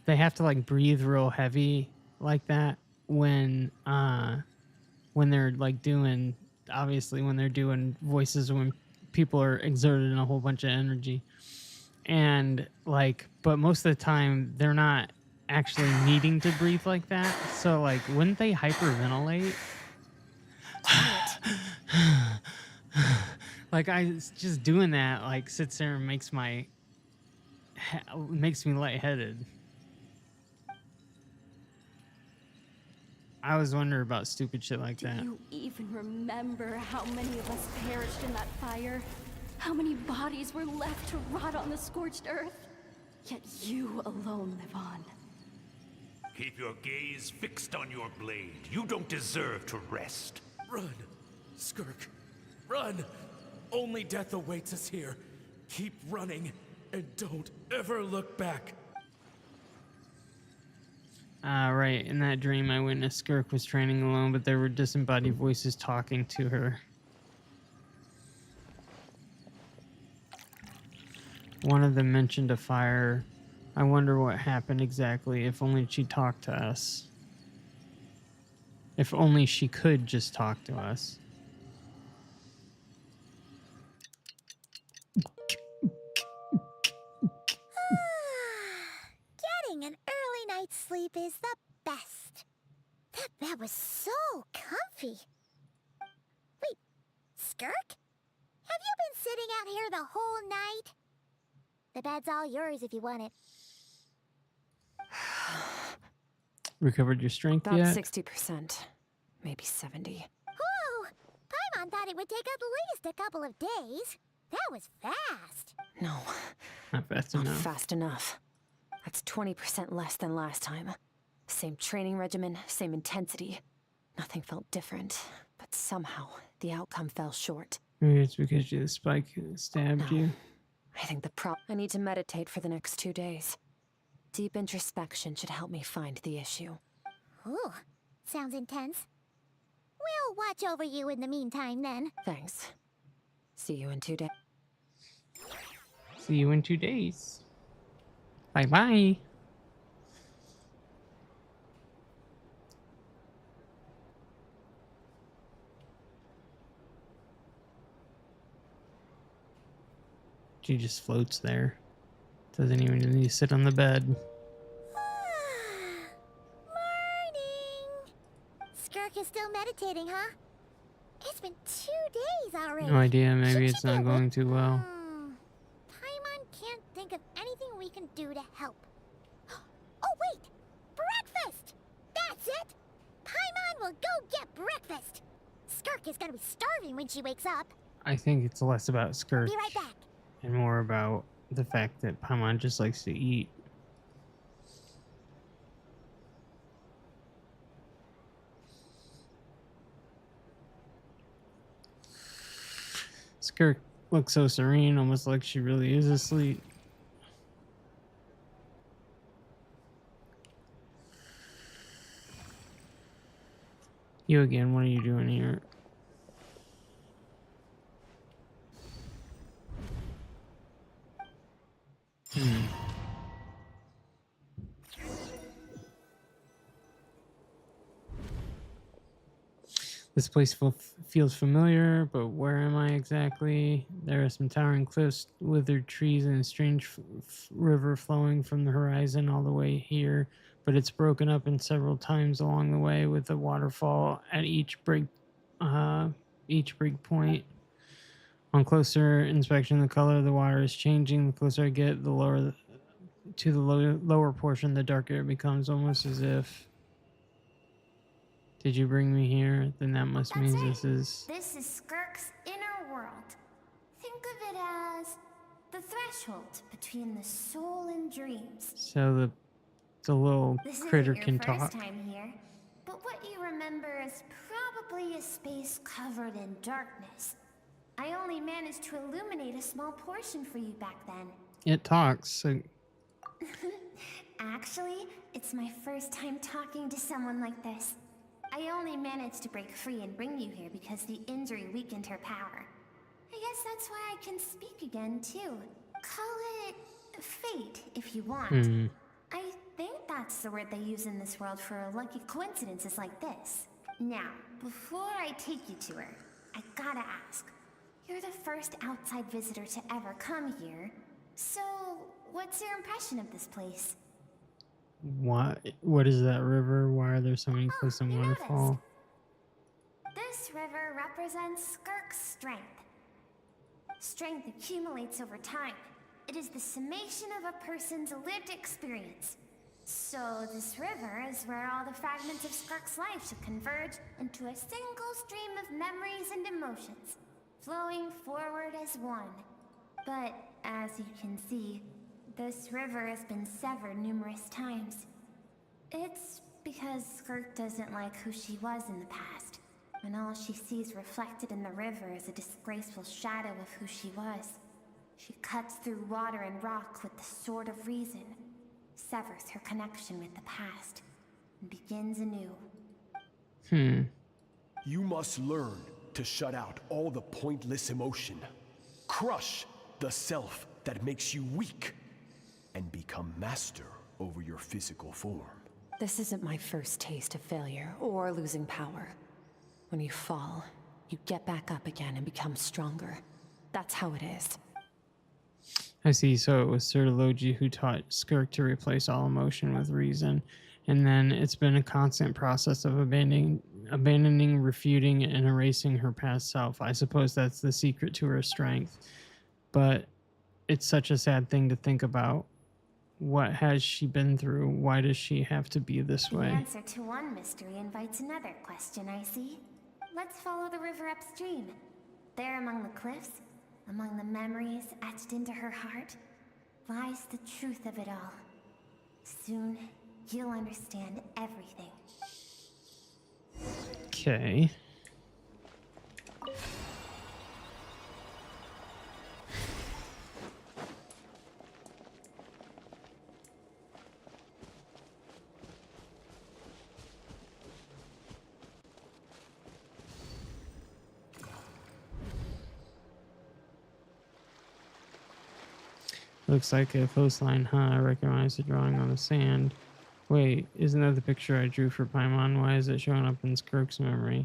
they have to like breathe real heavy like that when they're like doing, obviously when they're doing voices when people are exerting a whole bunch of energy, and like but most of the time they're not actually needing to breathe like that, so like wouldn't they hyperventilate? Like just doing that like sits there and makes me lightheaded. I always wonder about stupid shit like Do that. you even remember how many of us perished in that fire? How many bodies were left to rot on the scorched earth? Yet you alone live on. Keep your gaze fixed on your blade. You don't deserve to rest. Run, Skirk, run! Only death awaits us here. Keep running, and don't ever look back. Right, in that dream I witnessed Skirk was training alone, but there were disembodied voices talking to her. One of them mentioned a fire. I wonder what happened exactly. If only she talked to us. If only she could just talk to us. Getting an early night's sleep is the best. That bed was so comfy. Wait, Skirk? Have you been sitting out here the whole night? The bed's all yours if you want it. Recovered your strength About yet? 60%. Maybe 70. Whew! Paimon thought it would take at least a couple of days. That was fast. No. Not fast Not enough. fast enough. That's 20% less than last time. Same training regimen, same intensity. Nothing felt different, but somehow the outcome fell short. Maybe it's because the spike stabbed you. I think I need to meditate for the next 2 days. Deep introspection should help me find the issue. Ooh, sounds intense. We'll watch over you in the meantime, then. Thanks. See you in 2 days. See you in 2 days. Bye-bye. She just floats there. Doesn't even need to sit on the bed. Morning! Skirk is still meditating, huh? It's been 2 days already. No idea, maybe Should it's she not get going too well. Paimon can't think of anything we can do to help. Oh, wait! Breakfast! That's it! Paimon will go get breakfast! Skirk is gonna be starving when she wakes up. I think it's less about Skirk Be right back. and more about the fact that Paimon just likes to eat. Skirk looks so serene, almost like she really is asleep. You again, what are you doing here? This place feels familiar, but where am I exactly? There are some towering cliffs, withered trees, and a strange river flowing from the horizon all the way here, but it's broken up in several times along the way with a waterfall at each break point. On closer inspection, the color of the water is changing. The closer I get, the lower to the lower portion, the darker it becomes, almost as if. Did you bring me here? Then that must mean this is. This is Skirk's inner world. Think of it as the threshold between the soul and dreams. So the little This critter isn't can your first talk. time here, but what you remember is probably a space covered in darkness. I only managed to illuminate a small portion for you back then. It talks. So Actually, it's my first time talking to someone like this. I only managed to break free and bring you here because the injury weakened her power. I guess that's why I can speak again, too. Call it fate, if you want. I think that's the word they use in this world for lucky coincidences like this. Now, before I take you to her, I gotta ask. You're the first outside visitor to ever come here. So, what's your impression of this place? What is that river? Why are there so many cliffs and waterfall? This river represents Skirk's strength. Strength accumulates over time. It is the summation of a person's lived experience. So this river is where all the fragments of Skirk's life should converge into a single stream of memories and emotions, flowing forward as one. But as you can see, this river has been severed numerous times. It's because Skirk doesn't like who she was in the past, and all she sees reflected in the river is a disgraceful shadow of who she was. She cuts through water and rock with the sword of reason, severs her connection with the past, and begins anew. You must learn to shut out all the pointless emotion. Crush the self that makes you weak, and become master over your physical form. This isn't my first taste of failure or losing power. When you fall, you get back up again and become stronger. That's how it is. I see, so it was Sertologi who taught Skirk to replace all emotion with reason, and then it's been a constant process of abandoning, refuting, and erasing her past self. I suppose that's the secret to her strength, but it's such a sad thing to think about. What has she been through? Why does she have to be this way? The answer to one mystery invites another question, I see. Let's follow the river upstream. There among the cliffs, among the memories etched into her heart, lies the truth of it all. Soon, you'll understand everything. Okay. Looks like a coastline, huh? I recognize the drawing on the sand. Wait, isn't that the picture I drew for Paimon? Why is it showing up in Skirk's memory?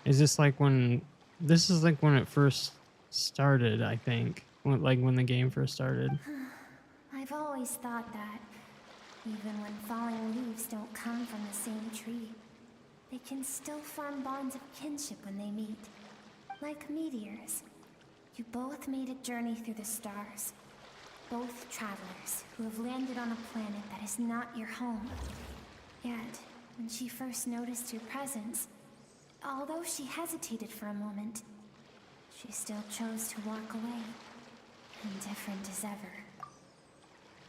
Is this like when... This is like when it first started, I think. When the game first started. I've always thought that, even when falling leaves don't come from the same tree, they can still form bonds of kinship when they meet. Like meteors, you both made a journey through the stars. Both travelers who have landed on a planet that is not your home. Yet, when she first noticed your presence, although she hesitated for a moment, she still chose to walk away, indifferent as ever.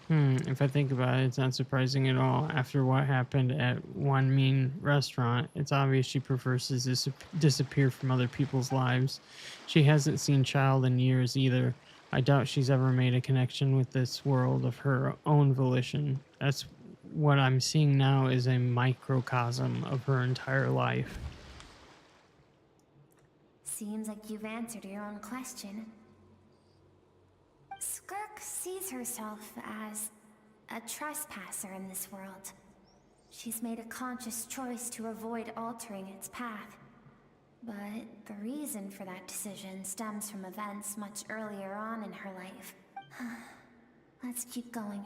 If I think about it, it's not surprising at all. After what happened at One Mean Restaurant, it's obvious she prefers to disappear from other people's lives. She hasn't seen Child in years either. I doubt she's ever made a connection with this world of her own volition. That's what I'm seeing now is a microcosm of her entire life. Seems like you've answered your own question. Skirk sees herself as a trespasser in this world. She's made a conscious choice to avoid altering its path. But the reason for that decision stems from events much earlier on in her life. Let's keep going.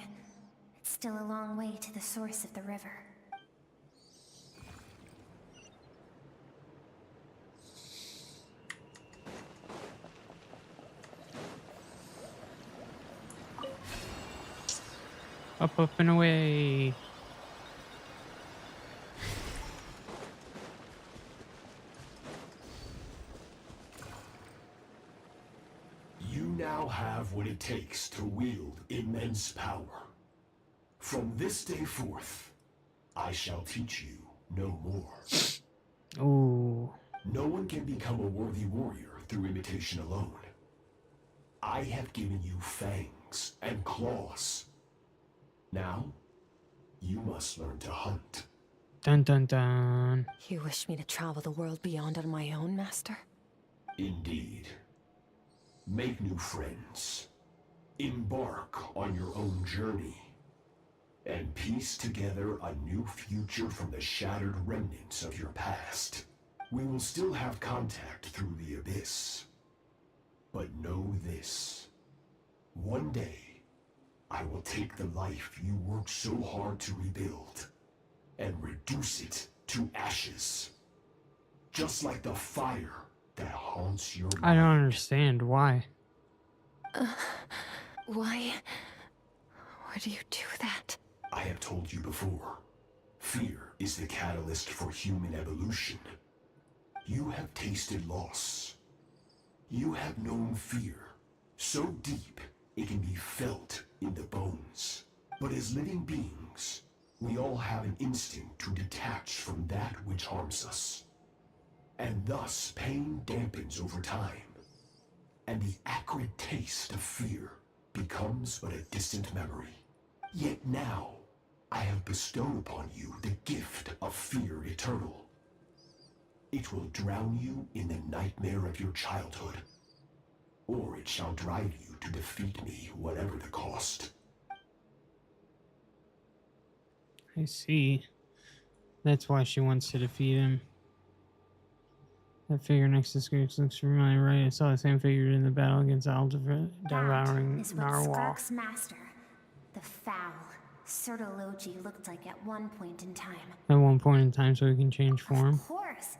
It's still a long way to the source of the river. Up, up, and away. You now have what it takes to wield immense power. From this day forth, I shall teach you no more. Ooh. No one can become a worthy warrior through imitation alone. I have given you fangs and claws. Now, You must learn to hunt. Dun dun dun. You wish me to travel the world beyond on my own, Master? Indeed. Make new friends. Embark on your own journey. And piece together a new future from the shattered remnants of your past. We will still have contact through the abyss. But know this. One day, I will take the life you worked so hard to rebuild and reduce it to ashes. Just like the fire that haunts your mind. I don't understand why. Why would you do that? I have told you before. Fear is the catalyst for human evolution. You have tasted loss. You have known fear so deep it can be felt in the bones. But as living beings, we all have an instinct to detach from that which harms us. And thus pain dampens over time. And the acrid taste of fear becomes but a distant memory. Yet now, I have bestowed upon you the gift of fear eternal. It will drown you in the nightmare of your childhood. Or it shall drive you to defeat me, whatever the cost. I see. That's why she wants to defeat him. That figure next to Skirks looks familiar, right? I saw the same figure in the battle against devouring Is what narwhal. Skirk's master, the foul Sertologi, looked like at one point in time. At one point in time, so he can change form. Of course.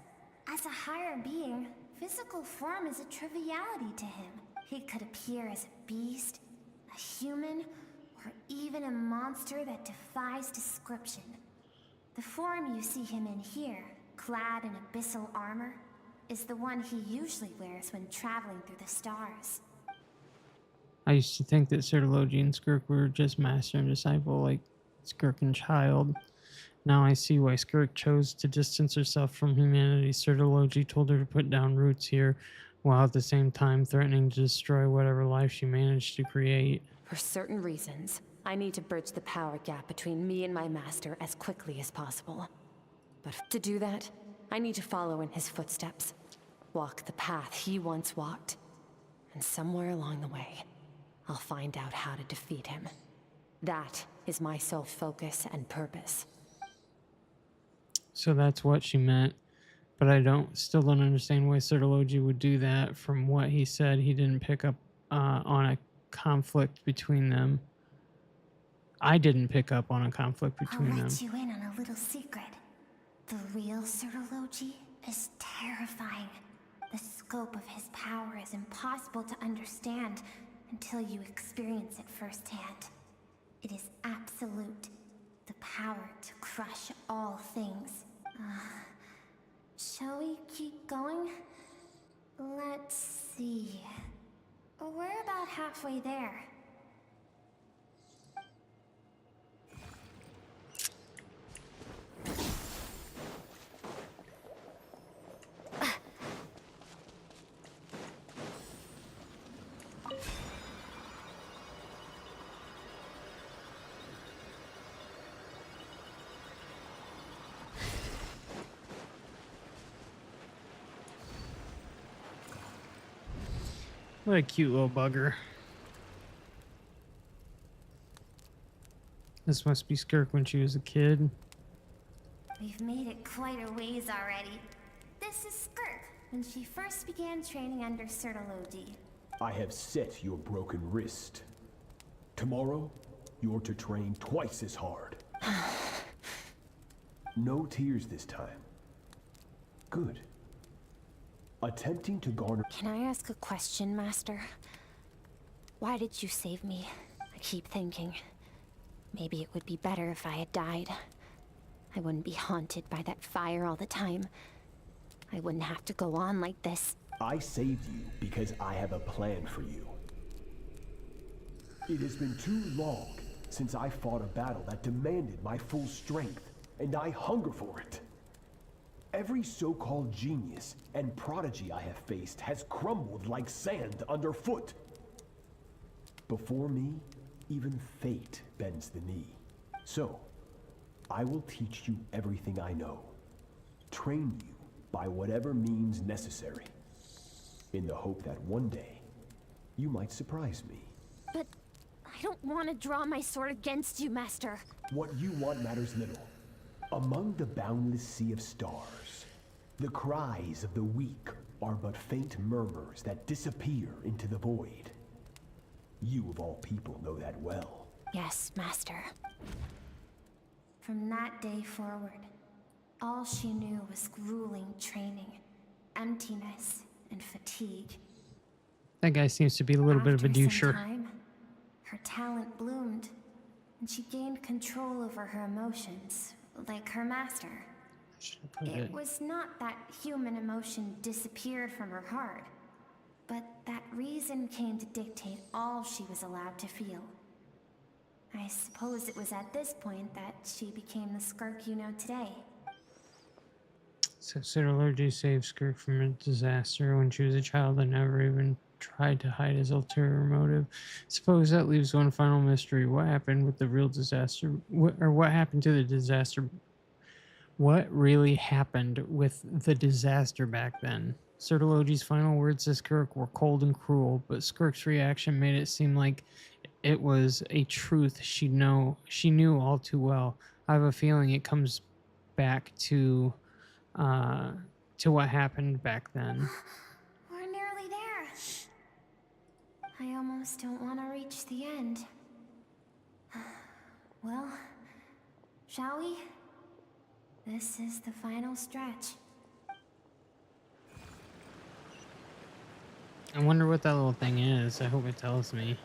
As a higher being, physical form is a triviality to him. He could appear as a beast, a human, or even a monster that defies description. The form you see him in here, clad in abyssal armor, is the one he usually wears when traveling through the stars. I used to think that Sertologi and Skirk were just master and disciple, like Skirk and child. Now I see why Skirk chose to distance herself from humanity. Sertologi told her to put down roots here, while at the same time threatening to destroy whatever life she managed to create. For certain reasons, I need to bridge the power gap between me and my master as quickly as possible. But to do that, I need to follow in his footsteps. Walk the path he once walked. And somewhere along the way, I'll find out how to defeat him. That is my sole focus and purpose. So that's what she meant. But I still don't understand why Sertologi would do that. From what he said, he didn't pick up on a conflict between them. I didn't pick up on a conflict between them. I'll let you in on a little secret. The real Sertologi is terrifying. The scope of his power is impossible to understand until you experience it firsthand. It is absolute. The power to crush all things. Shall we keep going? Let's see. We're about halfway there. What a cute little bugger. This must be Skirk when she was a kid. We've made it quite a ways already. This is Skirk, when she first began training under Sertologi. I have set your broken wrist. Tomorrow, you're to train twice as hard. No tears this time. Good. Attempting to garner... Can I ask a question, Master? Why did you save me? I keep thinking, maybe it would be better if I had died. I wouldn't be haunted by that fire all the time. I wouldn't have to go on like this. I saved you because I have a plan for you. It has been too long since I fought a battle that demanded my full strength, and I hunger for it. Every so-called genius and prodigy I have faced has crumbled like sand underfoot. Before me, even fate bends the knee. So, I will teach you everything I know. Train you by whatever means necessary. In the hope that one day, you might surprise me. But I don't want to draw my sword against you, Master. What you want matters little. Among the boundless sea of stars, the cries of the weak are but faint murmurs that disappear into the void. You of all people know that well. Yes, Master. From that day forward, all she knew was grueling training, emptiness, and fatigue. That guy seems to be a little bit of a After some doucher. time, her talent bloomed, and she gained control over her emotions, like her master. It was not that human emotion disappeared from her heart, but that reason came to dictate all she was allowed to feel. I suppose it was at this point that she became the Skirk you know today. So Siddlergy saved Skirk from a disaster when she was a child and never even tried to hide his ulterior motive. Suppose that leaves one final mystery. What happened with the real disaster? What happened to the disaster? What really happened with the disaster back then? Sertologi's final words to Skirk were cold and cruel, but Skirk's reaction made it seem like it was a truth she knew all too well. I have a feeling it comes back to what happened back then. We're nearly there. I almost don't want to reach the end. Well, shall we? This is the final stretch. I wonder what that little thing is. I hope it tells me.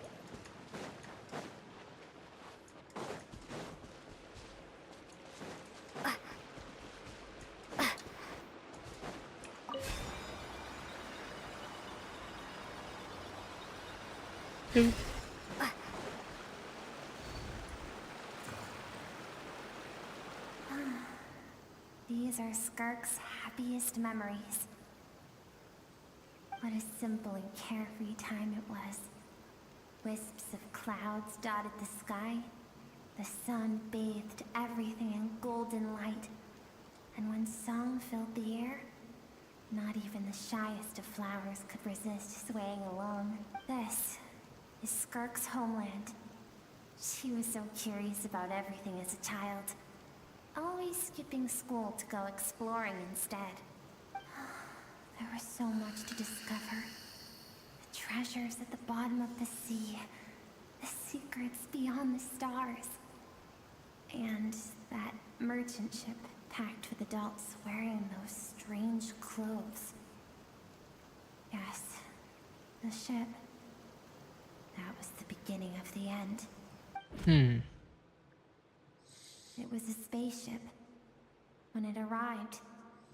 These are Skirk's happiest memories. What a simple and carefree time it was. Wisps of clouds dotted the sky. The sun bathed everything in golden light. And when song filled the air, not even the shyest of flowers could resist swaying along. This is Skirk's homeland. She was so curious about everything as a child, always skipping school to go exploring instead. There was so much to discover. The treasures at the bottom of the sea, the secrets beyond the stars, and that merchant ship packed with adults wearing those strange clothes. Yes, the ship. That was the beginning of the end. It was a spaceship. When it arrived,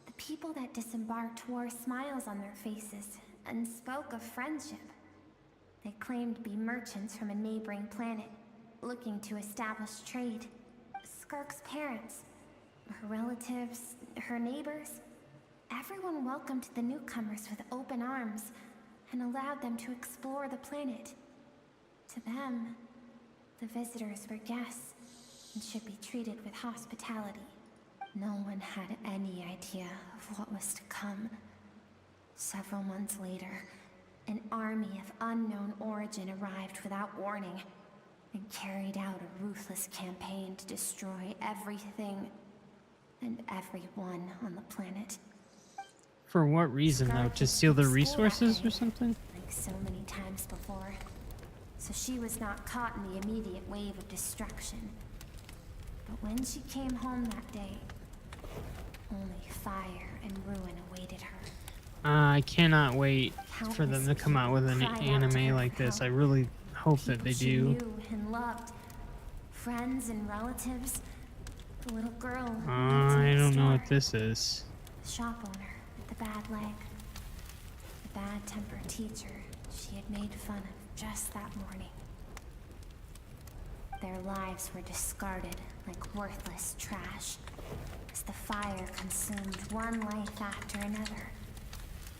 the people that disembarked wore smiles on their faces and spoke of friendship. They claimed to be merchants from a neighboring planet, looking to establish trade. Skirk's parents, her relatives, her neighbors, everyone welcomed the newcomers with open arms and allowed them to explore the planet. To them, the visitors were guests and should be treated with hospitality. No one had any idea of what was to come. Several months later, an army of unknown origin arrived without warning and carried out a ruthless campaign to destroy everything and everyone on the planet. For what reason, though? To steal the resources or something? Like so many times before. So she was not caught in the immediate wave of destruction. But when she came home that day, only fire and ruin awaited her. I cannot wait for them to come out with an anime like this. I really hope that they She do. knew and loved. Friends and relatives. The little girl who I don't know what this is. The shop owner with the bad leg. The bad-tempered teacher she had made fun of just that morning. Their lives were discarded like worthless trash as the fire consumed one life after another.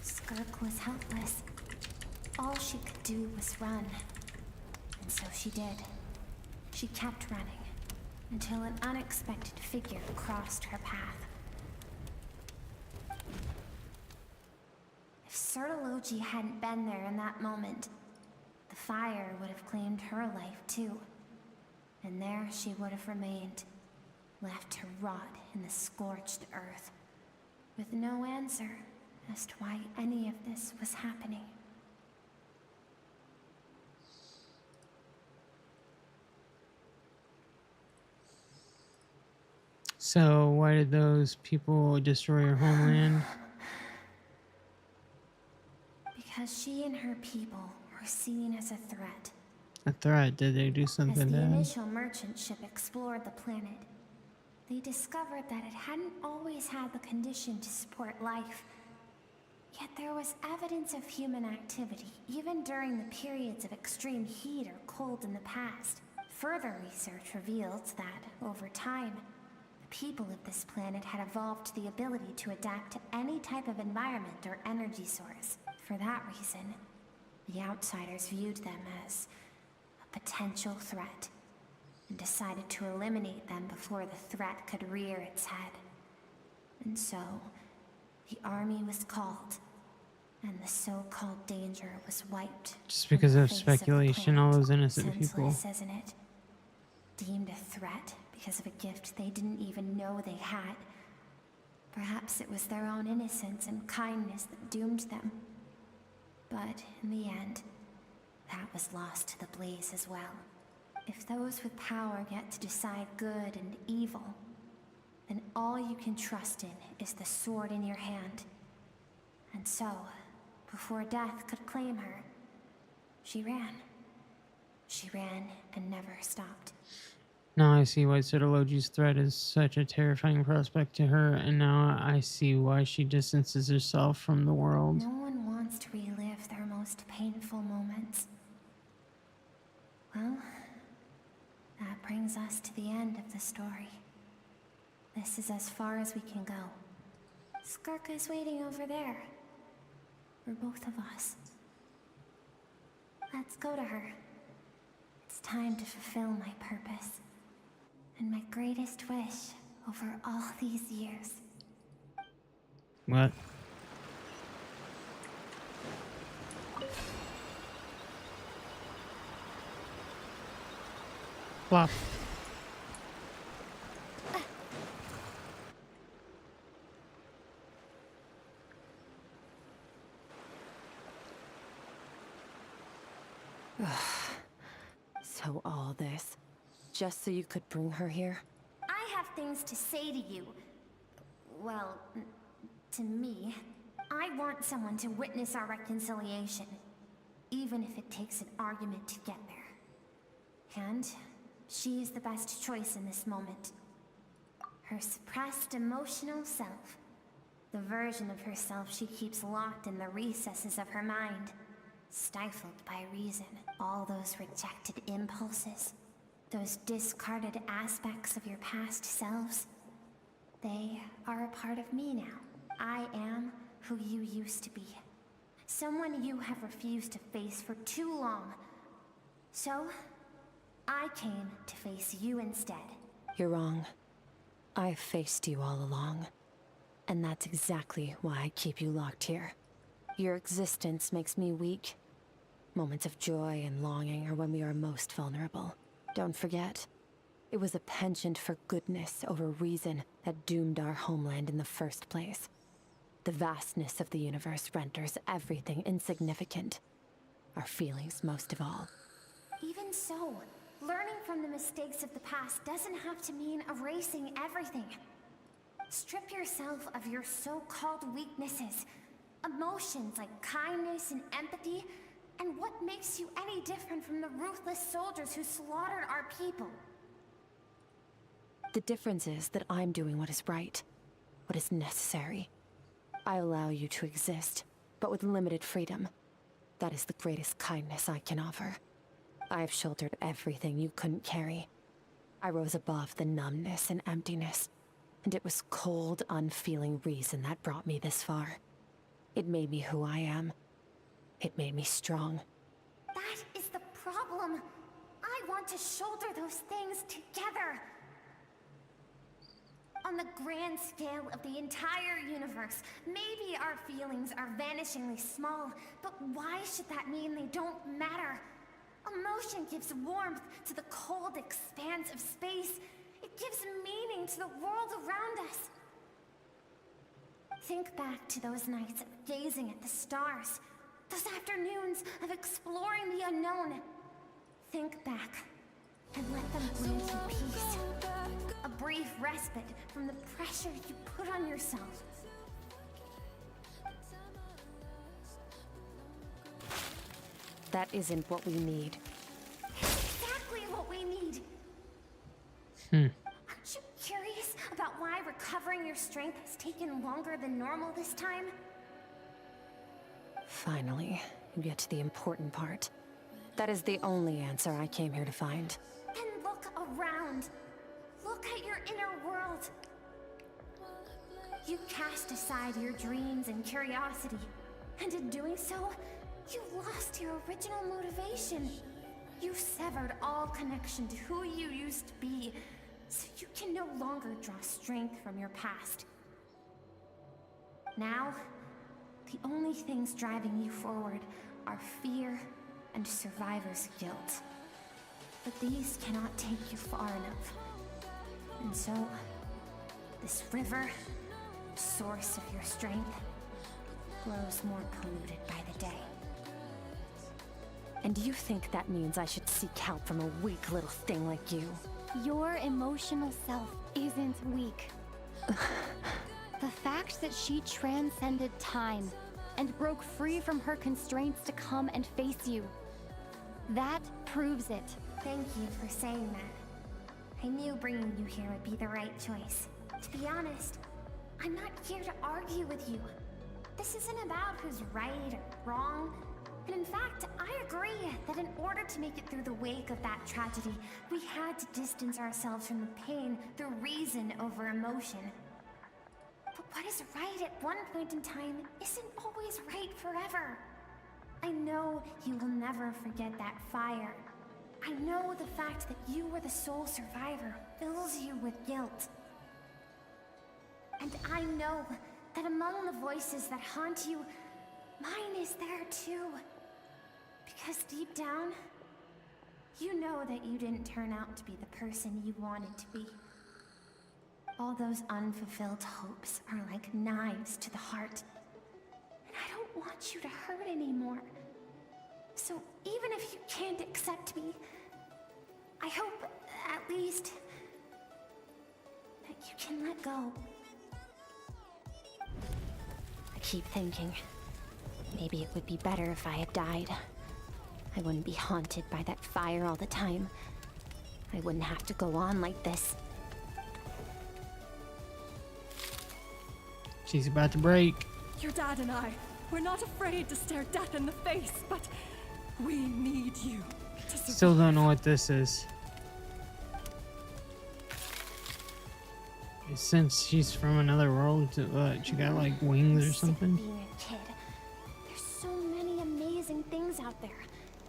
Skirk was helpless. All she could do was run. And so she did. She kept running, until an unexpected figure crossed her path. If Sertology hadn't been there in that moment, the fire would have claimed her life too. And there she would have remained, left to rot in the scorched earth, with no answer as to why any of this was happening. So why did those people destroy your homeland? Because she and her people were seen as a threat. A threat? Did they do As something the bad? initial merchant ship explored the planet, they discovered that it hadn't always had the condition to support life. Yet there was evidence of human activity, even during the periods of extreme heat or cold in the past. Further research revealed that, over time, the people of this planet had evolved the ability to adapt to any type of environment or energy source. For that reason, the outsiders viewed them as a potential threat, and decided to eliminate them before the threat could rear its head. And so, the army was called, and the so-called danger was wiped. Just from because the of face the speculation, planet. all those innocent people. Senseless, isn't it? Deemed a threat because of a gift they didn't even know they had. Perhaps it was their own innocence and kindness that doomed them. But in the end, that was lost to the blaze as well. If those with power get to decide good and evil, then all you can trust in is the sword in your hand. And so, before death could claim her, she ran. She ran and never stopped. Now I see why Sertology's threat is such a terrifying prospect to her, and now I see why she distances herself from the world. No one wants to relive their most painful moments. Well, that brings us to the end of the story. This is as far as we can go. Skirk is waiting over there. For both of us. Let's go to her. It's time to fulfill my purpose. And my greatest wish over all these years. What? Flop. So all this, just so you could bring her here? I have things to say to you. Well, to me. I want someone to witness our reconciliation. Even if it takes an argument to get there. And she is the best choice in this moment. Her suppressed emotional self. The version of herself she keeps locked in the recesses of her mind. Stifled by reason. All those rejected impulses. Those discarded aspects of your past selves. They are a part of me now. I am who you used to be. Someone you have refused to face for too long. So, I came to face you instead. You're wrong. I've faced you all along. And that's exactly why I keep you locked here. Your existence makes me weak. Moments of joy and longing are when we are most vulnerable. Don't forget, it was a penchant for goodness over reason that doomed our homeland in the first place. The vastness of the universe renders everything insignificant. Our feelings most of all. Even so, learning from the mistakes of the past doesn't have to mean erasing everything. Strip yourself of your so-called weaknesses. Emotions like kindness and empathy. And what makes you any different from the ruthless soldiers who slaughtered our people? The difference is that I'm doing what is right, what is necessary. I allow you to exist, but with limited freedom. That is the greatest kindness I can offer. I have shouldered everything you couldn't carry. I rose above the numbness and emptiness, and it was cold, unfeeling reason that brought me this far. It made me who I am. It made me strong. That is the problem. I want to shoulder those things together. On the grand scale of the entire universe, maybe our feelings are vanishingly small, but why should that mean they don't matter? Emotion gives warmth to the cold expanse of space. It gives meaning to the world around us. Think back to those nights of gazing at the stars, those afternoons of exploring the unknown. Think back and let them bring you peace. A brief respite from the pressure you put on yourself. That isn't what we need. Exactly what we need. Aren't you curious about why recovering your strength has taken longer than normal this time? Finally, you get to the important part. That is the only answer I came here to find. Then look around. Look at your inner world. You cast aside your dreams and curiosity, and in doing so, you lost your original motivation. You severed all connection to who you used to be, so you can no longer draw strength from your past. Now, the only things driving you forward are fear and survivor's guilt. But these cannot take you far enough. And so, this river, source of your strength, grows more polluted by the day. And you think that means I should seek help from a weak little thing like you? Your emotional self isn't weak. The fact that she transcended time and broke free from her constraints to come and face you, that proves it. Thank you for saying that. I knew bringing you here would be the right choice. To be honest, I'm not here to argue with you. This isn't about who's right or wrong. And in fact, I agree that in order to make it through the wake of that tragedy, we had to distance ourselves from the pain through reason over emotion. But what is right at one point in time isn't always right forever. I know you will never forget that fire. I know the fact that you were the sole survivor fills you with guilt. And I know that among the voices that haunt you, mine is there too. Because deep down, you know that you didn't turn out to be the person you wanted to be. All those unfulfilled hopes are like knives to the heart. And I don't want you to hurt anymore. So even if you can't accept me, I hope, at least, that you can let go. I keep thinking, maybe it would be better if I had died. I wouldn't be haunted by that fire all the time. I wouldn't have to go on like this. She's about to break. Your dad and I, we're not afraid to stare death in the face, but we need you to survive. Still don't know what this is. Since she's from another world, she got like wings or something. Being a kid, there's so many amazing things out there.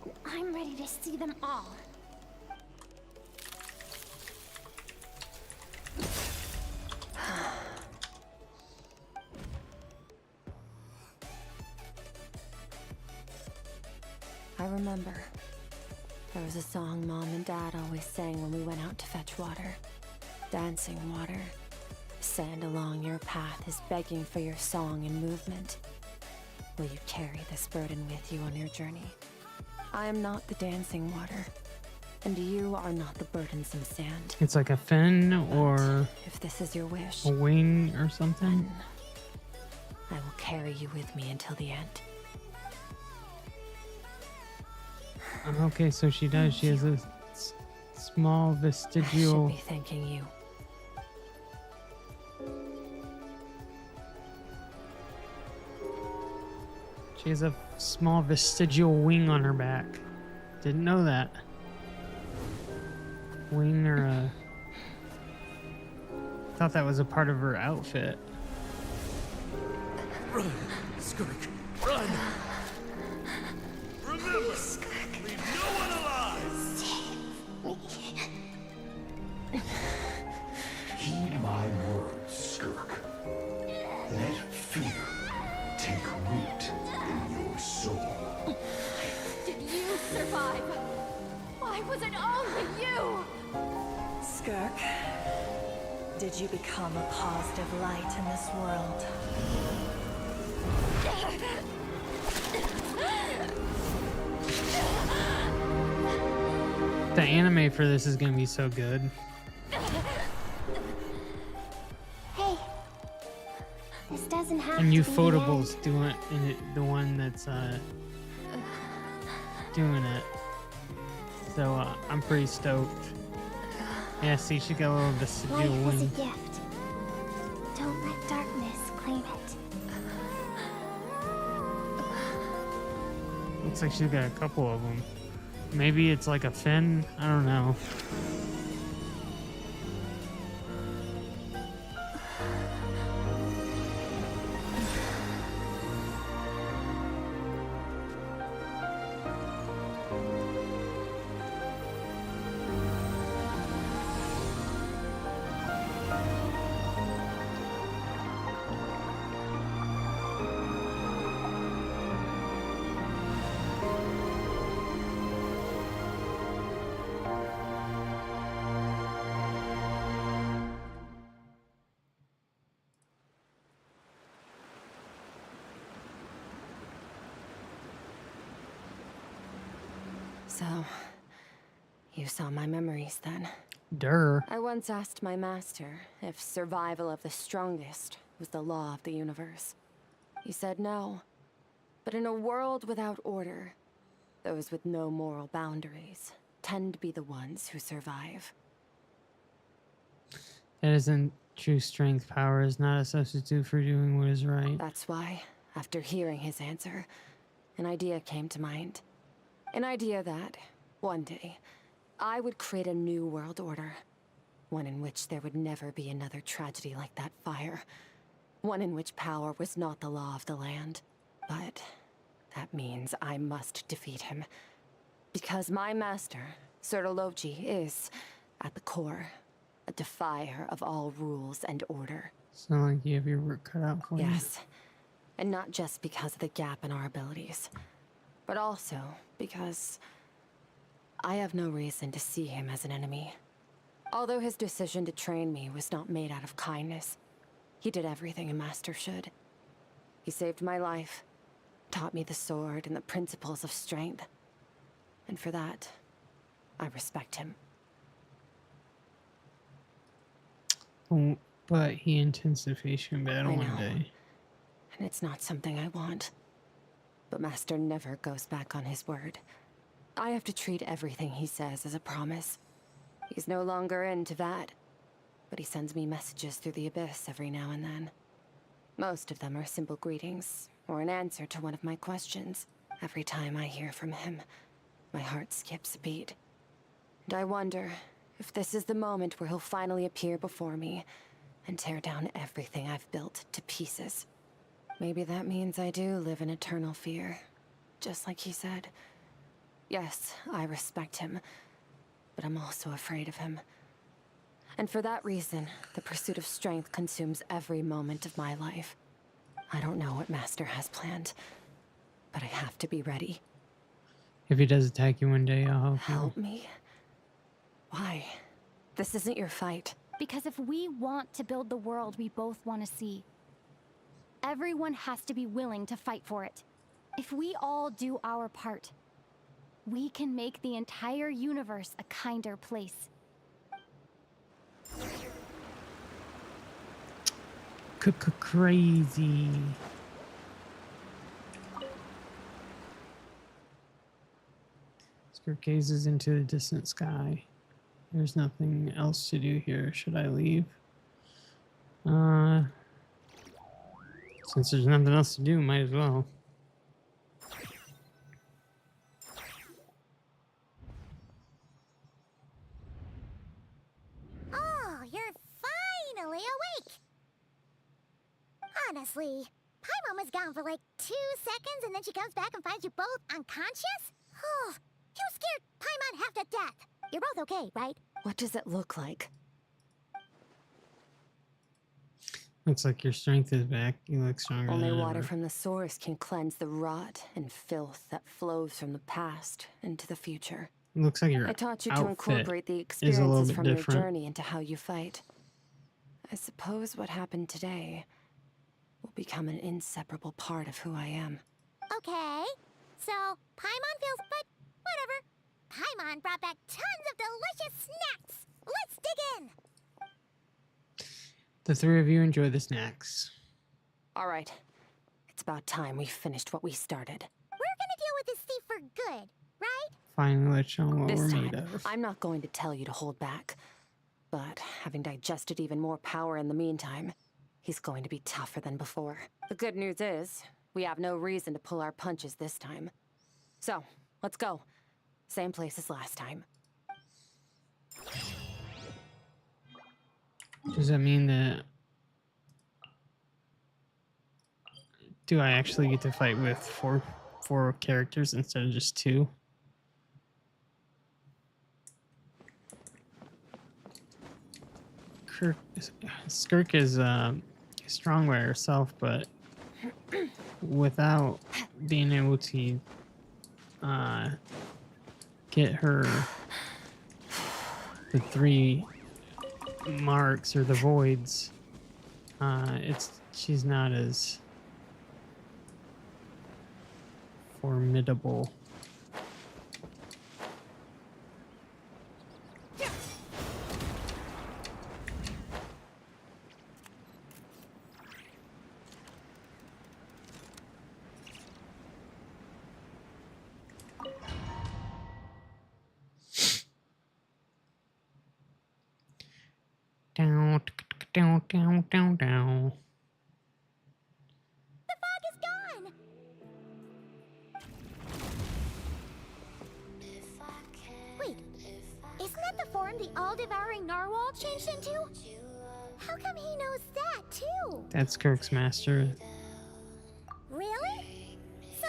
And I'm ready to see them all. I remember. There was a song Mom and Dad always sang when we went out to fetch water. Dancing water. Sand along your path is begging for your song and movement. Will you carry this burden with you on your journey? I am not the dancing water, and you are not the burdensome sand. It's like a fin or But if this is your wish, a wing or something. I will carry you with me until the end. Okay, so she does. She has a small I vestigial. should be thanking you. She has a small vestigial wing on her back. Didn't know that. Wing or a... Thought that was a part of her outfit. Run, Skirk, run! Remember, leave no one alive! Heed my word. did you become a positive light in this world? The anime for this is gonna be so good. Hey, this doesn't have And to be Ufotable's doing it, the one that's doing it. So I'm pretty stoked. Yeah, see, she got a little vestigial Life is a wing. gift. Don't let darkness claim it. Looks like she's got a couple of them. Maybe it's like a fin. I don't know. So, you saw my memories then? Durr. I once asked my master if survival of the strongest was the law of the universe. He said no. But in a world without order, those with no moral boundaries tend to be the ones who survive. That isn't true strength. Power is not a substitute for doing what is right. That's why, after hearing his answer, an idea came to mind. An idea that, one day, I would create a new world order. One in which there would never be another tragedy like that fire. One in which power was not the law of the land. But that means I must defeat him. Because my master, Sir Logi, is, at the core, a defier of all rules and order. Sound like you have your work cut out for you. Yes. And not just because of the gap in our abilities, but also because I have no reason to see him as an enemy. Although his decision to train me was not made out of kindness, he did everything a master should. He saved my life, taught me the sword and the principles of strength. And for that, I respect him. Oh, but he intends to face you in battle I one know. day. And it's not something I want. But Master never goes back on his word. I have to treat everything he says as a promise. He's no longer into that, but he sends me messages through the abyss every now and then. Most of them are simple greetings, or an answer to one of my questions. Every time I hear from him, my heart skips a beat. And I wonder if this is the moment where he'll finally appear before me and tear down everything I've built to pieces. Maybe that means I do live in eternal fear, just like he said. Yes, I respect him, but I'm also afraid of him. And for that reason, the pursuit of strength consumes every moment of my life. I don't know what Master has planned, but I have to be ready. If he does attack you one day, I'll help you. Help me? Why? This isn't your fight. Because if we want to build the world we both want to see, everyone has to be willing to fight for it. If we all do our part, we can make the entire universe a kinder place. Crazy. Skirt gazes into the distant sky. There's nothing else to do here. Should I leave? Since there's nothing else to do, might as well. Oh, you're finally awake! Honestly, Paimon was gone for like 2 seconds and then she comes back and finds you both unconscious? Oh, you scared Paimon half to death. You're both okay, right? What does it look like? Looks like your strength is back. You look stronger Only than water ever. from the source can cleanse the rot and filth that flows from the past into the future. Looks like your I taught you to outfit incorporate the is a little experiences bit from different. your journey into how you fight. I suppose what happened today will become an inseparable part of who I am. Okay, so Paimon feels, but whatever. Paimon brought back tons of delicious snacks. Let's dig in. The three of you enjoy the snacks. All right. It's about time we finished what we started. We're gonna deal with this thief for good, right? Finally, let's show 'em what This we're time, made of. I'm not going to tell you to hold back. But having digested even more power in the meantime, he's going to be tougher than before. The good news is, we have no reason to pull our punches this time. So, let's go. Same place as last time. Does that mean that... Do I actually get to fight with four characters instead of just two? Skirk is strong by herself, but without being able to get her the 3 marks or the voids, she's not as formidable. Down, down, down, down, down. The fog is gone. Wait, isn't that the form the all-devouring narwhal changed into? How come he knows that too? That's Kirk's master. Really? So,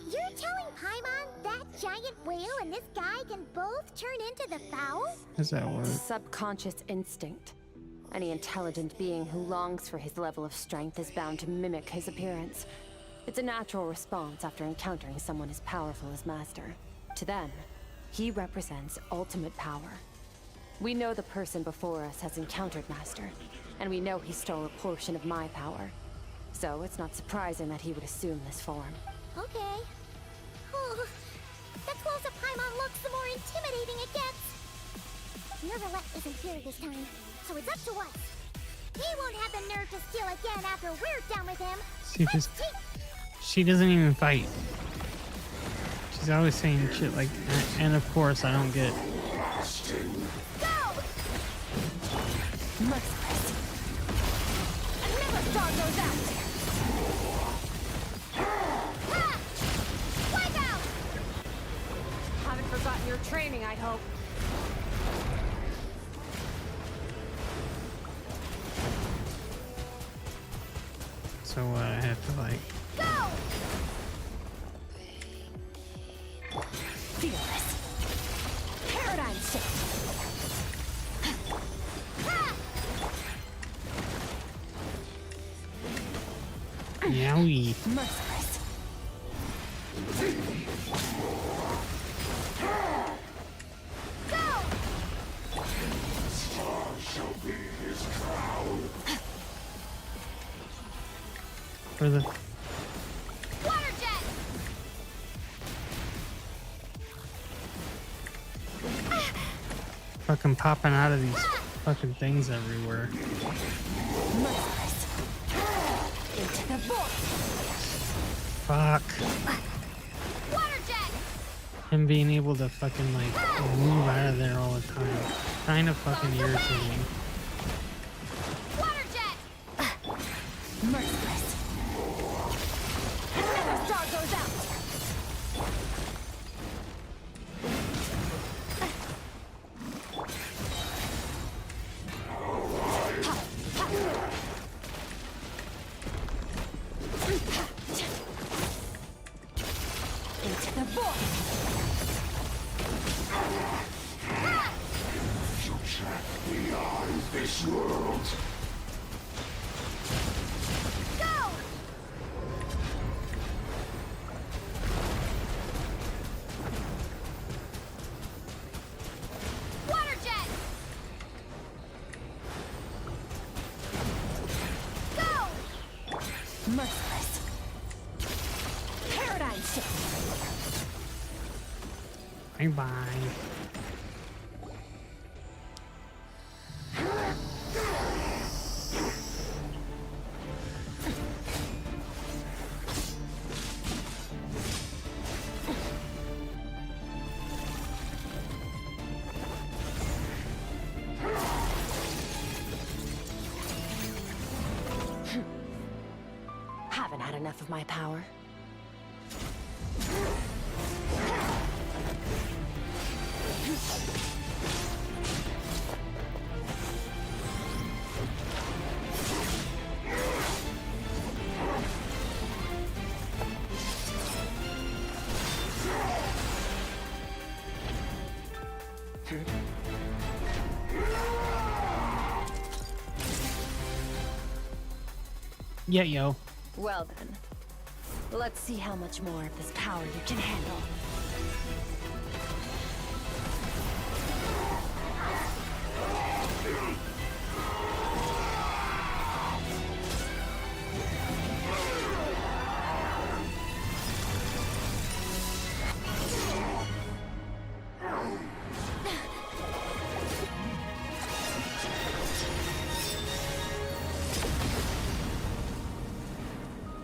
you're telling Paimon that giant whale and this guy can both turn into the fowl? How's that work? Subconscious instinct. Any intelligent being who longs for his level of strength is bound to mimic his appearance. It's a natural response after encountering someone as powerful as Master. To them, he represents ultimate power. We know the person before us has encountered Master, and we know he stole a portion of my power. So it's not surprising that he would assume this form. Okay. Oh, the closer Paimon looks, the more intimidating it gets. Neverlet isn't here this time, so it's up to us. He won't have the nerve to steal again after we're done with him. She doesn't even fight. She's always saying shit like that, and of course I don't get. Go! Merciless. And never star goes out! Ha! Wipe out! Haven't forgotten your training, I hope. So I have to like. Go! Feel this. Paradigm shift. Yowie. Merciless. Go! Star shall be his crown. For the. Water jet! Fucking popping out of these fucking things everywhere. Merciless. Into the void. Fuck. Water jet! Him being able to fucking like move out of there all the time. Kind of fucking irritating. Water jet! Merciless. Another star goes out. Into the void. You track beyond this world. Go! Water jet! Merciless. Paradigm shift. Bye bye. Haven't had enough of my power. Yeah, yo. Well then, let's see how much more of this power you can handle.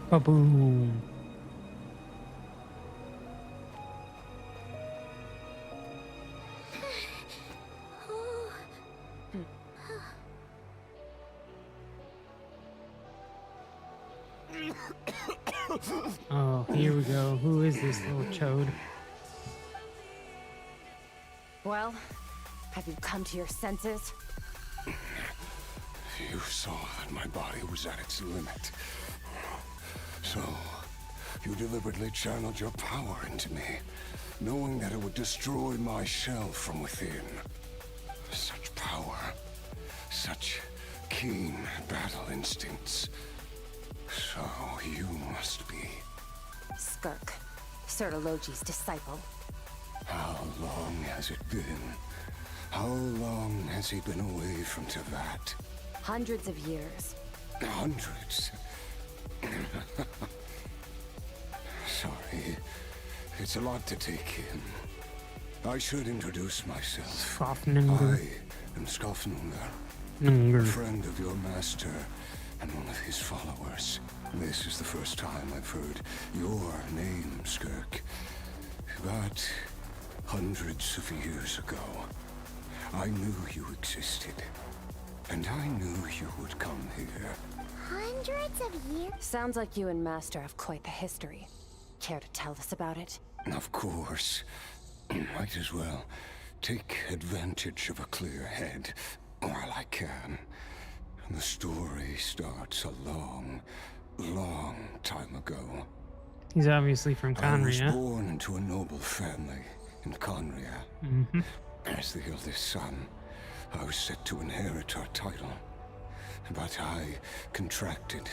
Ba-boom. Oh, here we go. Who is this little chode? Well, have you come to your senses? You saw that my body was at its limit. So, you deliberately channeled your power into me, knowing that it would destroy my shell from within. Such power, such keen battle instincts. So, you must be... Skirk, Sertologi's disciple. How long has it been? How long has he been away from Tevat? Hundreds of years. Hundreds? Sorry, it's a lot to take in. I should introduce myself. Skafnungur. I am Skafnungur, Nungur. a friend of your master and one of his followers. This is the first time I've heard your name, Skirk. But hundreds of years ago, I knew you existed. And I knew you would come here. Hundreds of years? Sounds like you and Master have quite the history. Care to tell us about it? Of course. Might as well take advantage of a clear head while I can. The story starts a long, long time ago. He's obviously from I was Conria. born into a noble family in Conria. Mm-hmm. As the eldest son, I was set to inherit our title. But I contracted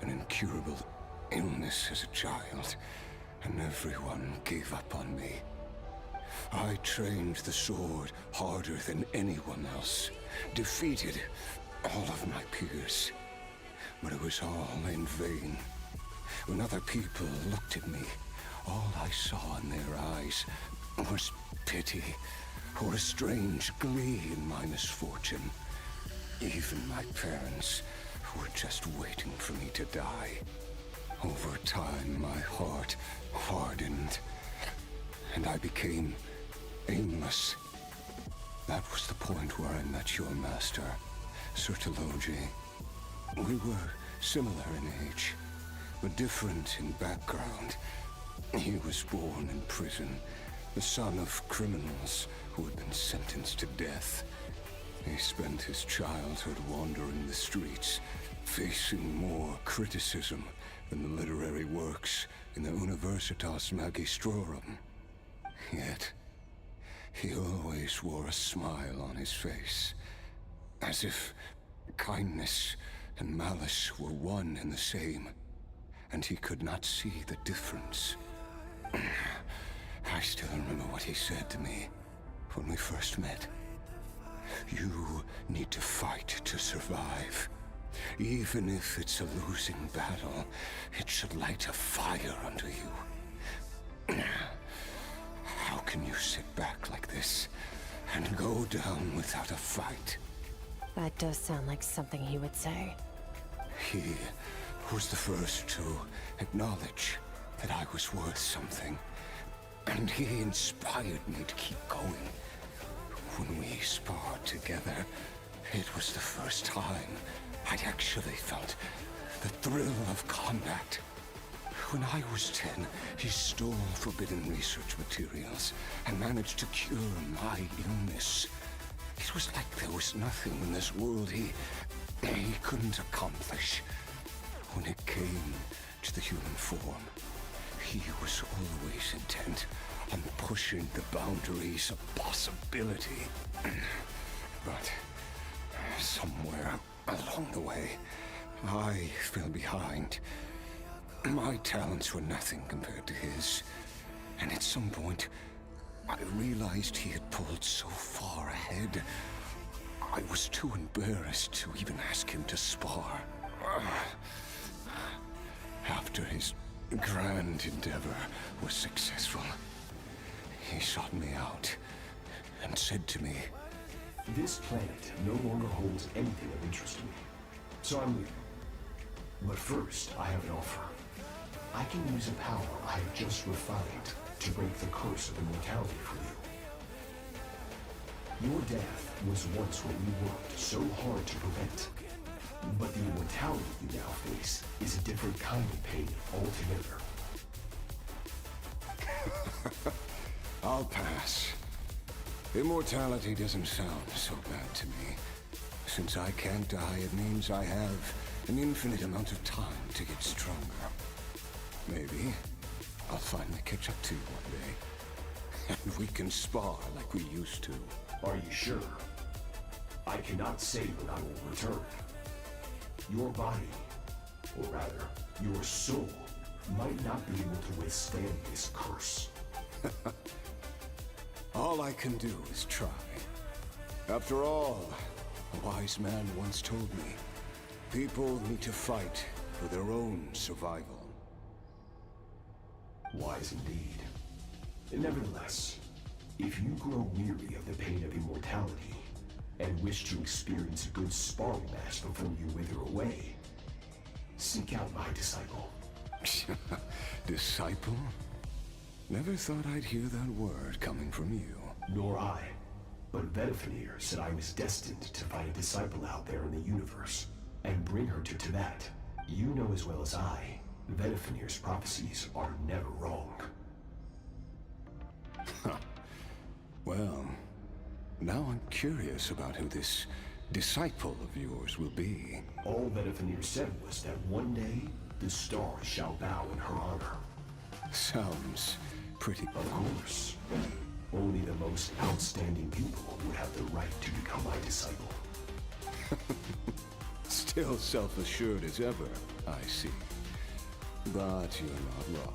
an incurable illness as a child, and everyone gave up on me. I trained the sword harder than anyone else, defeated all of my peers. But it was all in vain. When other people looked at me, all I saw in their eyes was pity, or a strange glee in my misfortune. Even my parents were just waiting for me to die. Over time, my heart hardened, and I became aimless. That was the point where I met your master, Sertologi. We were similar in age, but different in background. He was born in prison, the son of criminals who had been sentenced to death. He spent his childhood wandering the streets, facing more criticism than the literary works in the Universitas Magistrorum. Yet, he always wore a smile on his face, as if kindness and malice were one and the same, and he could not see the difference. I still remember what he said to me when we first met. You need to fight to survive. Even if it's a losing battle, it should light a fire under you. How can you sit back like this and go down without a fight? That does sound like something he would say. He was the first to acknowledge that I was worth something, and he inspired me to keep going. When we sparred together, it was the first time I'd actually felt the thrill of combat. When I was 10, he stole forbidden research materials and managed to cure my illness. It was like there was nothing in this world he couldn't accomplish. When it came to the human form, he was always intent on pushing the boundaries of possibility. But somewhere along the way, I fell behind. My talents were nothing compared to his, and at some point, I realized he had pulled so far ahead, I was too embarrassed to even ask him to spar. After his grand endeavor was successful, he sought me out and said to me, "This planet no longer holds anything of interest to me, so I'm leaving. But first, I have an offer. I can use a power I have just refined to break the curse of immortality for you. Your death was once what we worked so hard to prevent. But the immortality you now face is a different kind of pain altogether." I'll pass. Immortality doesn't sound so bad to me. Since I can't die, it means I have an infinite amount of time to get stronger. Maybe I'll finally catch up to you one day. And we can spar like we used to. Are you sure? I cannot say when I will return. Your body, or rather, your soul, might not be able to withstand this curse. All I can do is try. After all, a wise man once told me, people need to fight for their own survival. Wise indeed. Nevertheless, if you grow weary of the pain of immortality, and wish to experience a good sparring match before you wither away, seek out my disciple. Disciple? Never thought I'd hear that word coming from you. Nor I. But Vedifenir said I was destined to find a disciple out there in the universe, and bring her to Tibet. You know as well as I, Vedifenir's prophecies are never wrong. Well, now I'm curious about who this disciple of yours will be. All Vedifenir said was that one day, the stars shall bow in her honor. Sounds pretty... Of course. Only the most outstanding people would have the right to become my disciple. Still self-assured as ever, I see. But you're not wrong.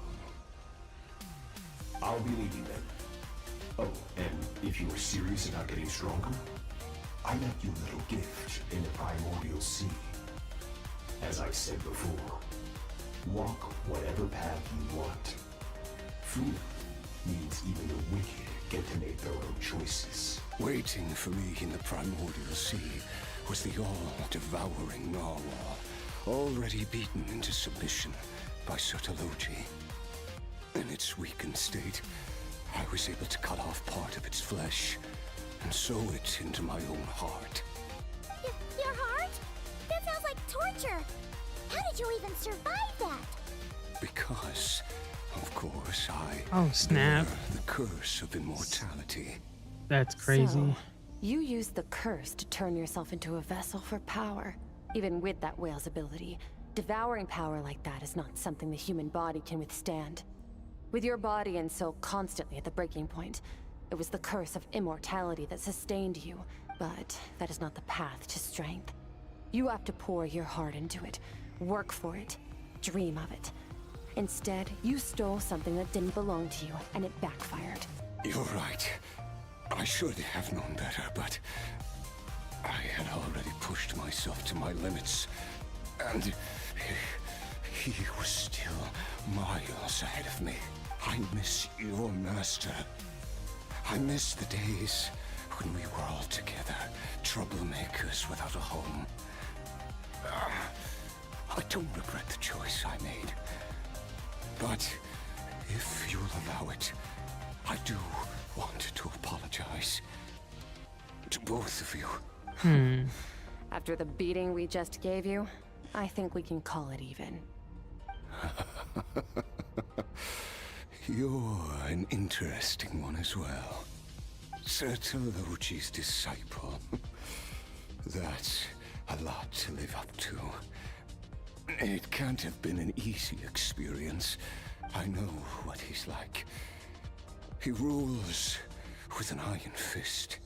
I'll be leaving then. Oh, and if you are serious about getting stronger, I left you a little gift in the primordial sea. As I said before, walk whatever path you want. Freedom means even the wicked get to make their own choices. Waiting for me in the primordial sea was the all-devouring narwhal, already beaten into submission by Sotologi. In its weakened state, I was able to cut off part of its flesh and sew it into my own heart. Your heart? That sounds like torture! How did you even survive that? Because, of course, I Oh, snap. bear the curse of immortality. That's crazy. So, you used the curse to turn yourself into a vessel for power. Even with that whale's ability, devouring power like that is not something the human body can withstand. With your body and soul constantly at the breaking point, it was the curse of immortality that sustained you, but that is not the path to strength. You have to pour your heart into it, work for it, dream of it. Instead, you stole something that didn't belong to you, and it backfired. You're right. I should have known better, but I had already pushed myself to my limits, and he was still miles ahead of me. I miss your master. I miss the days when we were all together, troublemakers without a home. I don't regret the choice I made. But if you'll allow it, I do want to apologize to both of you. After the beating we just gave you, I think we can call it even. You're an interesting one as well. Sertologi's disciple. That's a lot to live up to. It can't have been an easy experience. I know what he's like. He rules with an iron fist,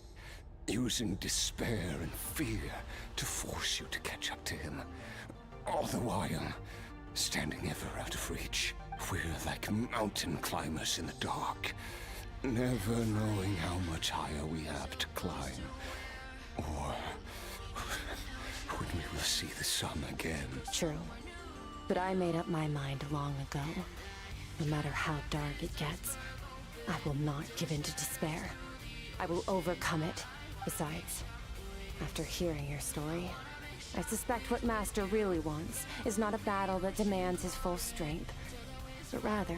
using despair and fear to force you to catch up to him. All the while, standing ever out of reach. We're like mountain climbers in the dark, never knowing how much higher we have to climb, or when we will see the sun again. True. But I made up my mind long ago. No matter how dark it gets, I will not give in to despair. I will overcome it. Besides, after hearing your story, I suspect what Master really wants is not a battle that demands his full strength, but rather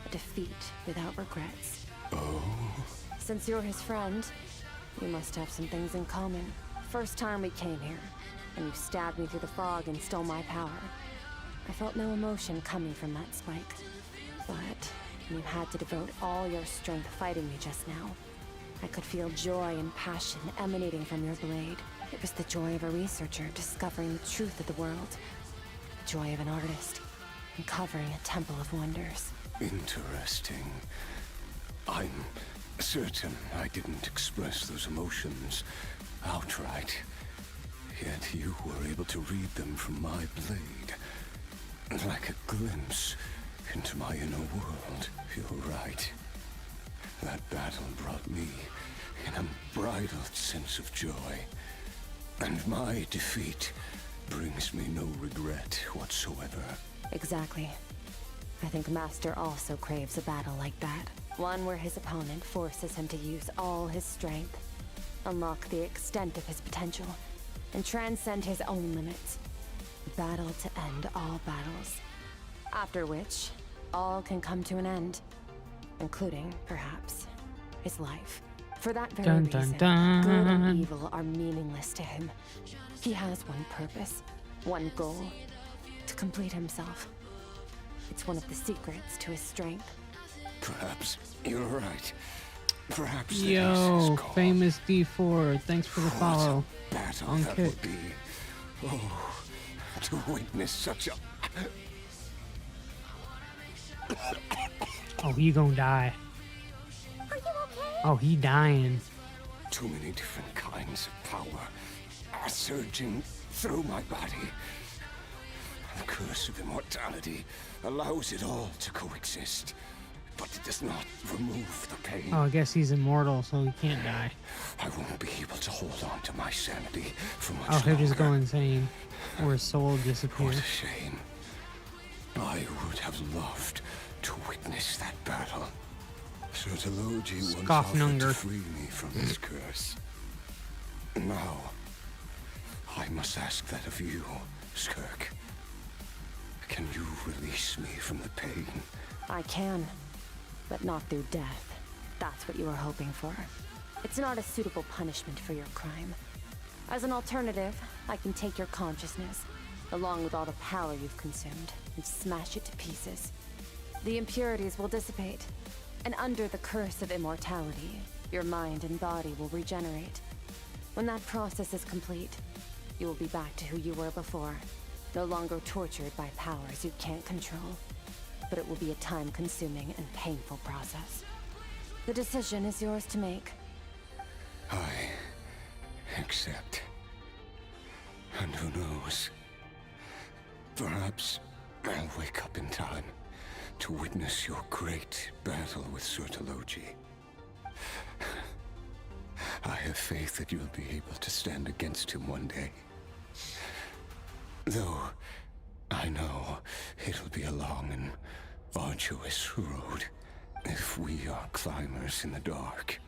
a defeat without regrets. Oh? Since you're his friend, you must have some things in common. First time we came here, and you stabbed me through the fog and stole my power. I felt no emotion coming from that spike. But you had to devote all your strength fighting me just now. I could feel joy and passion emanating from your blade. It was the joy of a researcher discovering the truth of the world. The joy of an artist uncovering a temple of wonders. Interesting. I'm certain I didn't express those emotions outright. Yet you were able to read them from my blade. Like a glimpse into my inner world. You're right. That battle brought me an unbridled sense of joy. And my defeat brings me no regret whatsoever. Exactly. I think Master also craves a battle like that. One where his opponent forces him to use all his strength, unlock the extent of his potential, and transcend his own limits. A battle to end all battles. After which, all can come to an end. Including, perhaps, his life. For that very reason, good and evil are meaningless to him. He has one purpose, one goal. To complete himself. It's one of the secrets to his strength. Perhaps you're right. Perhaps Yo, famous D4, thanks for the follow. Battle on that Kick. would be. Oh, to witness such a. Oh, he gonna die. Are you okay? Oh, he dying. Too many different kinds of power are surging through my body. The curse of immortality allows it all to coexist, but it does not remove the pain. Oh, I guess he's immortal, so he can't die. I won't be able to hold on to my sanity for much Oh, he'll longer. just go insane. Or his soul disappears. What a shame. I would have loved to witness that battle. Sertologi once offered Scoffnunger. to free me from this curse. Now, I must ask that of you, Skirk. Can you release me from the pain? I can, but not through death. That's what you were hoping for. It's not a suitable punishment for your crime. As an alternative, I can take your consciousness, along with all the power you've consumed, and smash it to pieces. The impurities will dissipate, and under the curse of immortality, your mind and body will regenerate. When that process is complete, you will be back to who you were before, no longer tortured by powers you can't control. But it will be a time-consuming and painful process. The decision is yours to make. I accept. And who knows? Perhaps I'll wake up in time to witness your great battle with Sertologi. I have faith that you'll be able to stand against him one day. Though, I know it'll be a long and arduous road if we are climbers in the dark.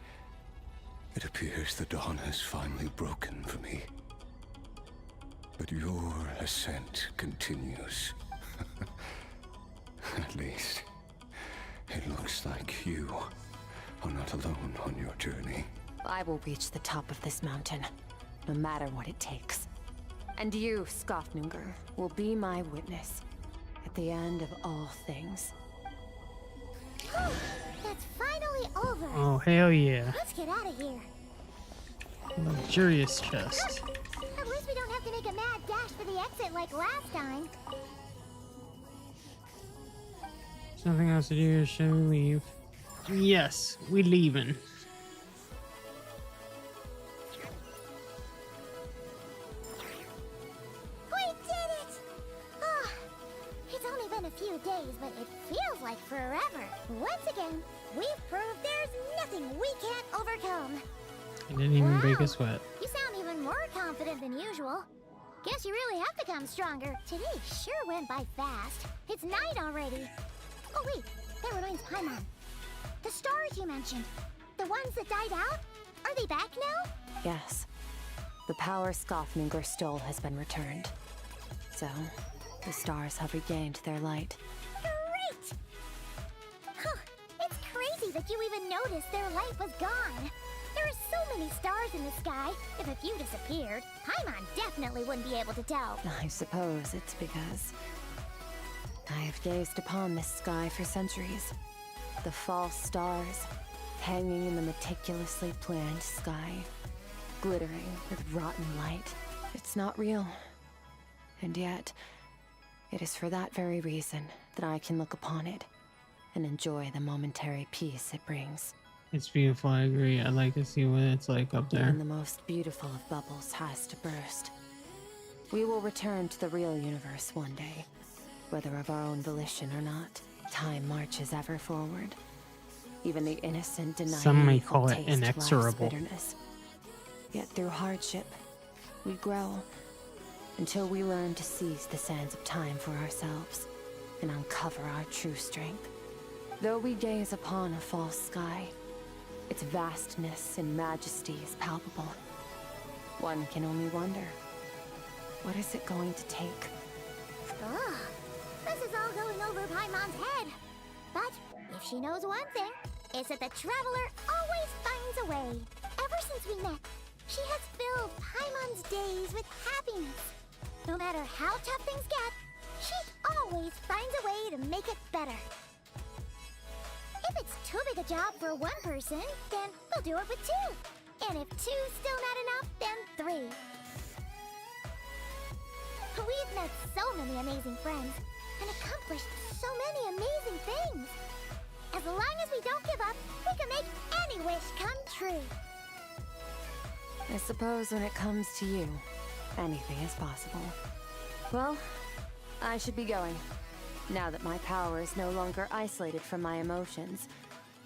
It appears the dawn has finally broken for me. But your ascent continues. At least, it looks like you are not alone on your journey. I will reach the top of this mountain, no matter what it takes. And you, Skofnungr, will be my witness at the end of all things. It's finally over. Oh, hell yeah. Let's get out of here. Luxurious chest. At least we don't have to make a mad dash for the exit like last time. There's nothing else to do. Should we leave? Yes, we leaving. We did it! Oh, it's only been a few days, but it feels like forever. Once again, we've proved there's nothing we can't overcome. I didn't even break Wow. a sweat. You sound even more confident than usual. Guess you really have become stronger. Today sure went by fast. It's night already. Oh wait, that reminds Paimon. The stars you mentioned, the ones that died out, are they back now? Yes. The power Skofnungr stole has been returned. So, the stars have regained their light. Great! Huh, it's crazy that you even noticed their light was gone. There are so many stars in the sky. If a few disappeared, Paimon definitely wouldn't be able to tell. I suppose it's because I have gazed upon this sky for centuries. The false stars, hanging in the meticulously planned sky, glittering with rotten light. It's not real. And yet, it is for that very reason that I can look upon it and enjoy the momentary peace it brings. It's beautiful, I agree. I'd like to see what it's like up there. Even the most beautiful of bubbles has to burst. We will return to the real universe one day, whether of our own volition or not. Time marches ever forward. Even the innocent deny Some may evil call it taste life's inexorable. bitterness. Yet through hardship, we grow until we learn to seize the sands of time for ourselves and uncover our true strength. Though we gaze upon a false sky, its vastness and majesty is palpable. One can only wonder, what is it going to take? Ugh, this is all going over Paimon's head. But if she knows one thing, it's that the traveler always finds a way. Ever since we met, she has filled Paimon's days with happiness. No matter how tough things get, she always finds a way to make it better. If it's too big a job for one person, then we'll do it with two. And if two's still not enough, then three. We've met so many amazing friends and accomplished so many amazing things. As long as we don't give up, we can make any wish come true. I suppose when it comes to you, anything is possible. Well, I should be going. Now that my power is no longer isolated from my emotions,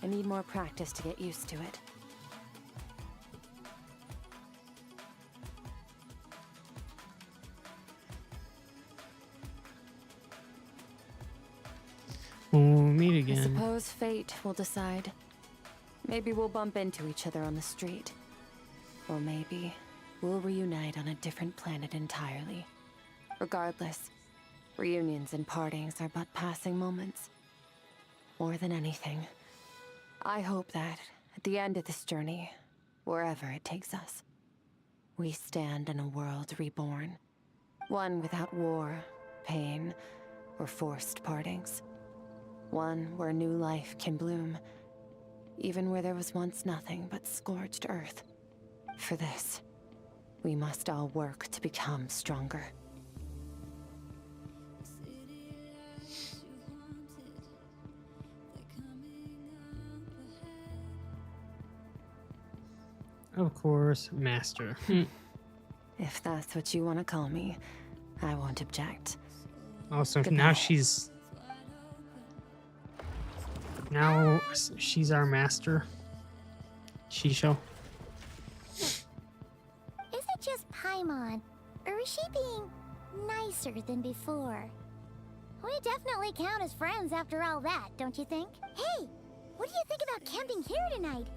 I need more practice to get used to it. When we'll meet I again. suppose fate will decide. Maybe we'll bump into each other on the street. Or maybe we'll reunite on a different planet entirely. Regardless, reunions and partings are but passing moments. More than anything, I hope that at the end of this journey, wherever it takes us, we stand in a world reborn. One without war, pain, or forced partings. One where new life can bloom, even where there was once nothing but scorched earth. For this, we must all work to become stronger. Of course, master. If that's what you want to call me, I won't object. Also, Goodbye. now she's our master. Shisho. is she being nicer than before? We definitely count as friends after all that, don't you think? Hey, what do you think about camping here tonight?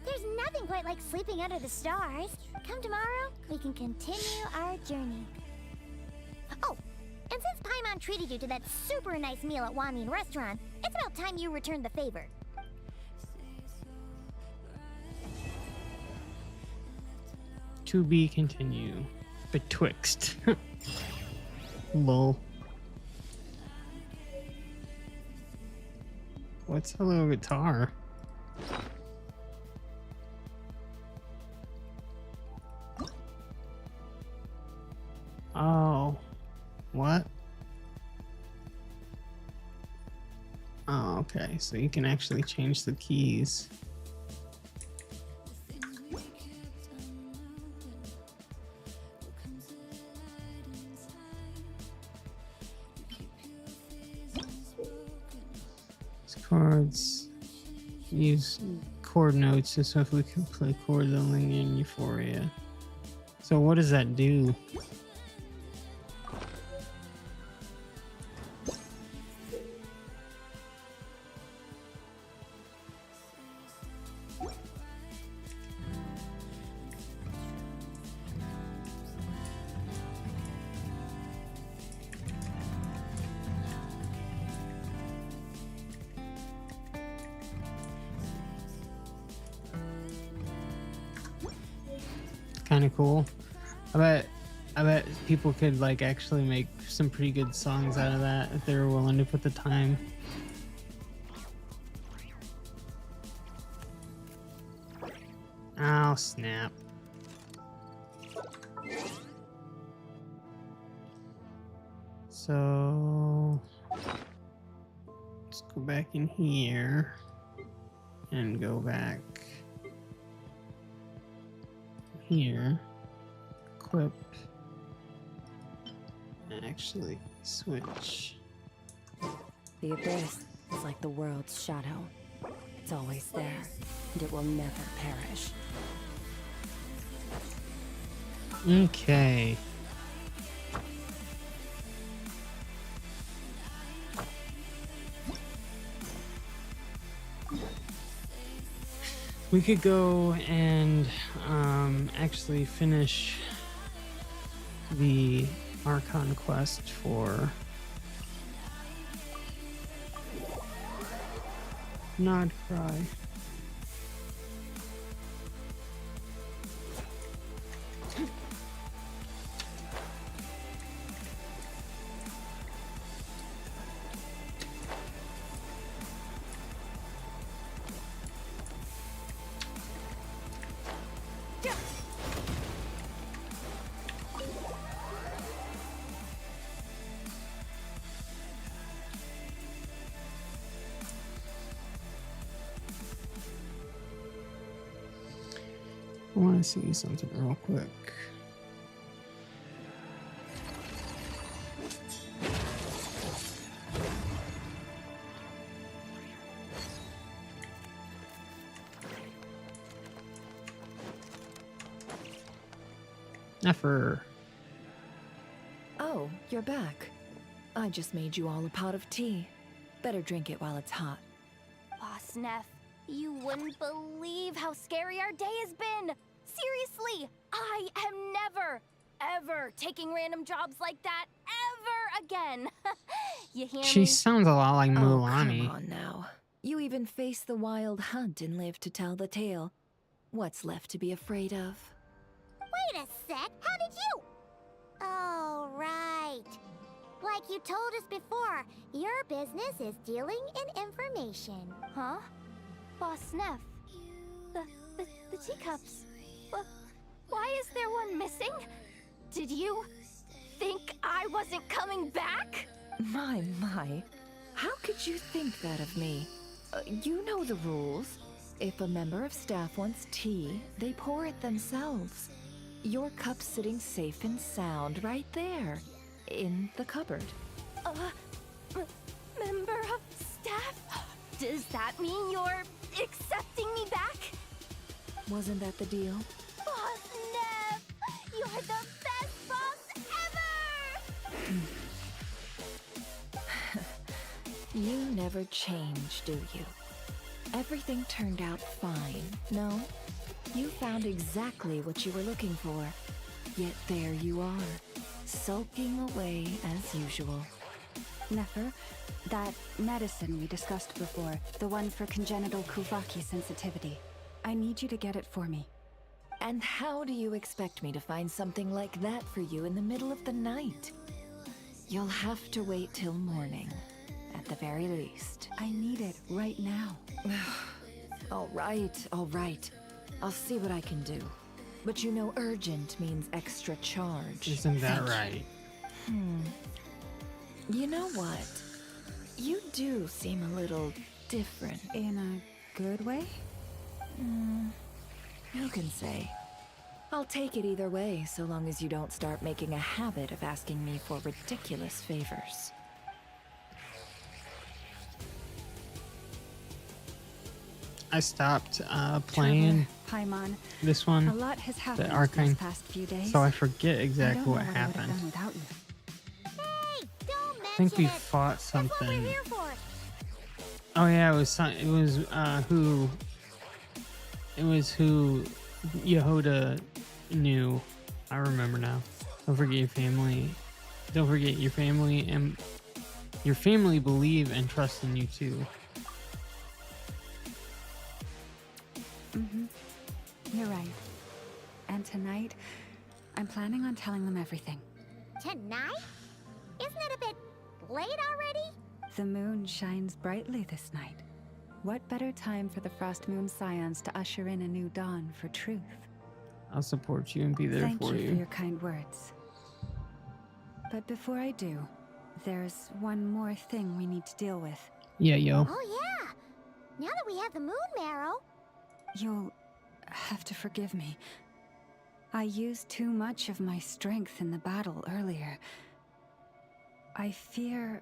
There's nothing quite like sleeping under the stars. Come tomorrow, we can continue our journey. Oh, and since Paimon treated you to that super nice meal at Wamin Restaurant, it's about time you returned the favor. To be continued. Betwixt. Lol. What's hello guitar? Oh. What? Oh, okay. So you can actually change the keys. Chords. Use chord notes to swiftly play chords only in Euphoria. So what does that do? Kind of cool. I bet people could like actually make some pretty good songs out of that if they were willing to put the time. Oh snap. So let's go back in here and go back here, equip, and actually switch. The abyss is like the world's shadow. It's always there, and it will never perish. Okay. We could go and actually finish the Archon quest for Nod Cry. I want to see something real quick. Nefer. Oh, you're back. I just made you all a pot of tea. Better drink it while it's hot. Boss Neff, you wouldn't believe how scary our day has been. Seriously, I am never, ever taking random jobs like that ever again. You hear She me? sounds a lot like Mulan. Oh, come on now. You even faced the wild hunt and lived to tell the tale. What's left to be afraid of? Wait a sec, how did you? Oh, right. Like you told us before, your business is dealing in information. Huh? Boss Neff. The teacups. Why is there one missing? Did you think I wasn't coming back? My. How could you think that of me? You know the rules. If a member of staff wants tea, they pour it themselves. Your cup's sitting safe and sound right there, in the cupboard. Member of staff? Does that mean you're accepting me back? Wasn't that the deal? Boss Neff, you're the best boss You never change, do you? Everything turned out fine, no? You found exactly what you were looking for. Yet there you are, sulking away as usual. Nefer, that medicine we discussed before, the one for congenital Kuvaki sensitivity, I need you to get it for me. And how do you expect me to find something like that for you in the middle of the night? You'll have to wait till morning, at the very least. I need it right now. All right. I'll see what I can do. But you know urgent means extra charge. Isn't that right? You know what? You do seem a little different. In a good way? Who can say? I'll take it either way, so long as you don't start making a habit of asking me for ridiculous favors. I stopped playing this one, A lot has happened the Arcane, these past few days. so I forget exactly I don't know what I would have happened. done without you. Hey, don't mention I think we it. fought That's what something. we're here for. Oh yeah, it was who Yehoda knew. I remember now. Don't forget your family. Don't forget your family, and your family believe and trust in you too. You're right. And tonight, I'm planning on telling them everything. Tonight? Isn't it a bit late already? The moon shines brightly this night. What better time for the Frost Moon Scions to usher in a new dawn for truth? I'll support you and be there Thank for you you. for your kind words. But before I do, there's one more thing we need to deal with. Yeah, yo. Oh yeah. Now that we have the moon marrow. You'll have to forgive me. I used too much of my strength in the battle earlier. I fear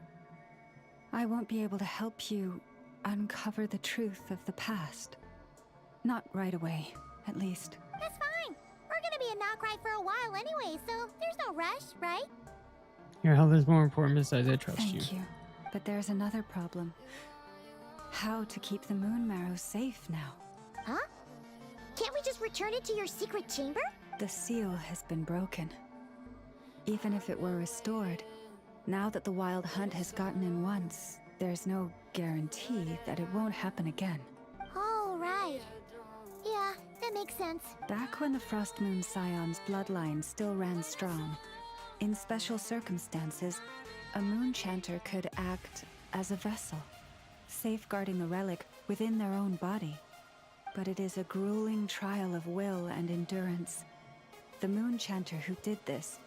I won't be able to help you uncover the truth of the past. Not right away, at least. That's fine. We're gonna be a knock right for a while anyway, so there's no rush, right? Your health is more important besides I trust you. Thank you. But there's another problem. How to keep the moon marrow safe now? Huh? Can't we just return it to your secret chamber? The seal has been broken. Even if it were restored, now that the wild hunt has gotten in once, there's no guarantee that it won't happen again. Oh, right. Yeah, that makes sense. Back when the Frost Moon Scion's bloodline still ran strong, in special circumstances, a moon chanter could act as a vessel, safeguarding the relic within their own body. But it is a grueling trial of will and endurance. The moon chanter who did this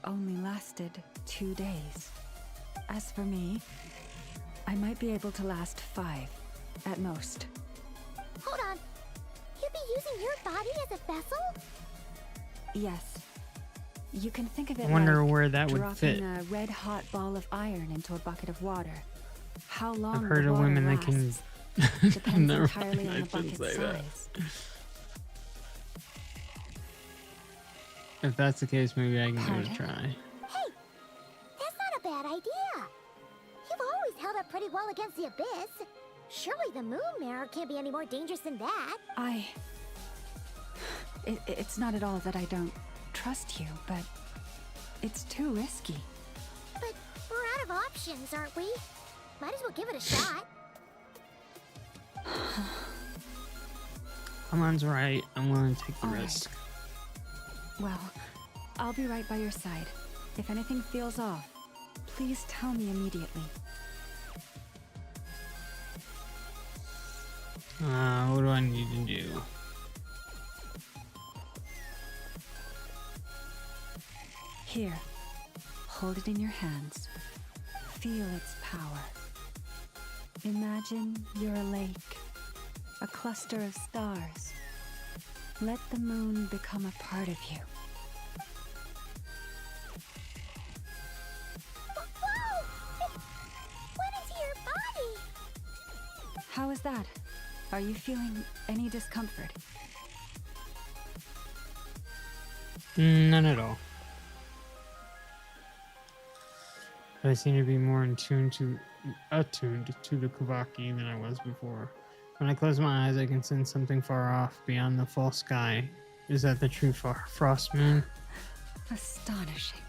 only lasted 2 days. As for me, I might be able to last 5, at most. Hold on. You'd be using your body as a vessel? Yes. You can think of it I wonder like where that would dropping fit. a red-hot ball of iron into a bucket of water. How long I've heard the of water women that lasts can. depends Never entirely mind, on I the shouldn't bucket's say that. size. If that's the case, maybe I can give it a Pardon? try. Hey, that's not a bad idea. You've always held up pretty well against the abyss. Surely the moon mirror can't be any more dangerous than that. It's not at all that I don't trust you, but it's too risky. But we're out of options, aren't we? Might as well give it a shot. Amon's right. I'm willing to take the All right. risk. Well, I'll be right by your side. If anything feels off, please tell me immediately. What do I need to do? Here, hold it in your hands. Feel its power. Imagine you're a lake, a cluster of stars. Let the moon become a part of you. Whoa! It went into your body! How is that? Are you feeling any discomfort? None at all. But I seem to be more attuned to the Kavaki than I was before. When I close my eyes, I can sense something far off beyond the false sky. Is that the true frost moon? Astonishing.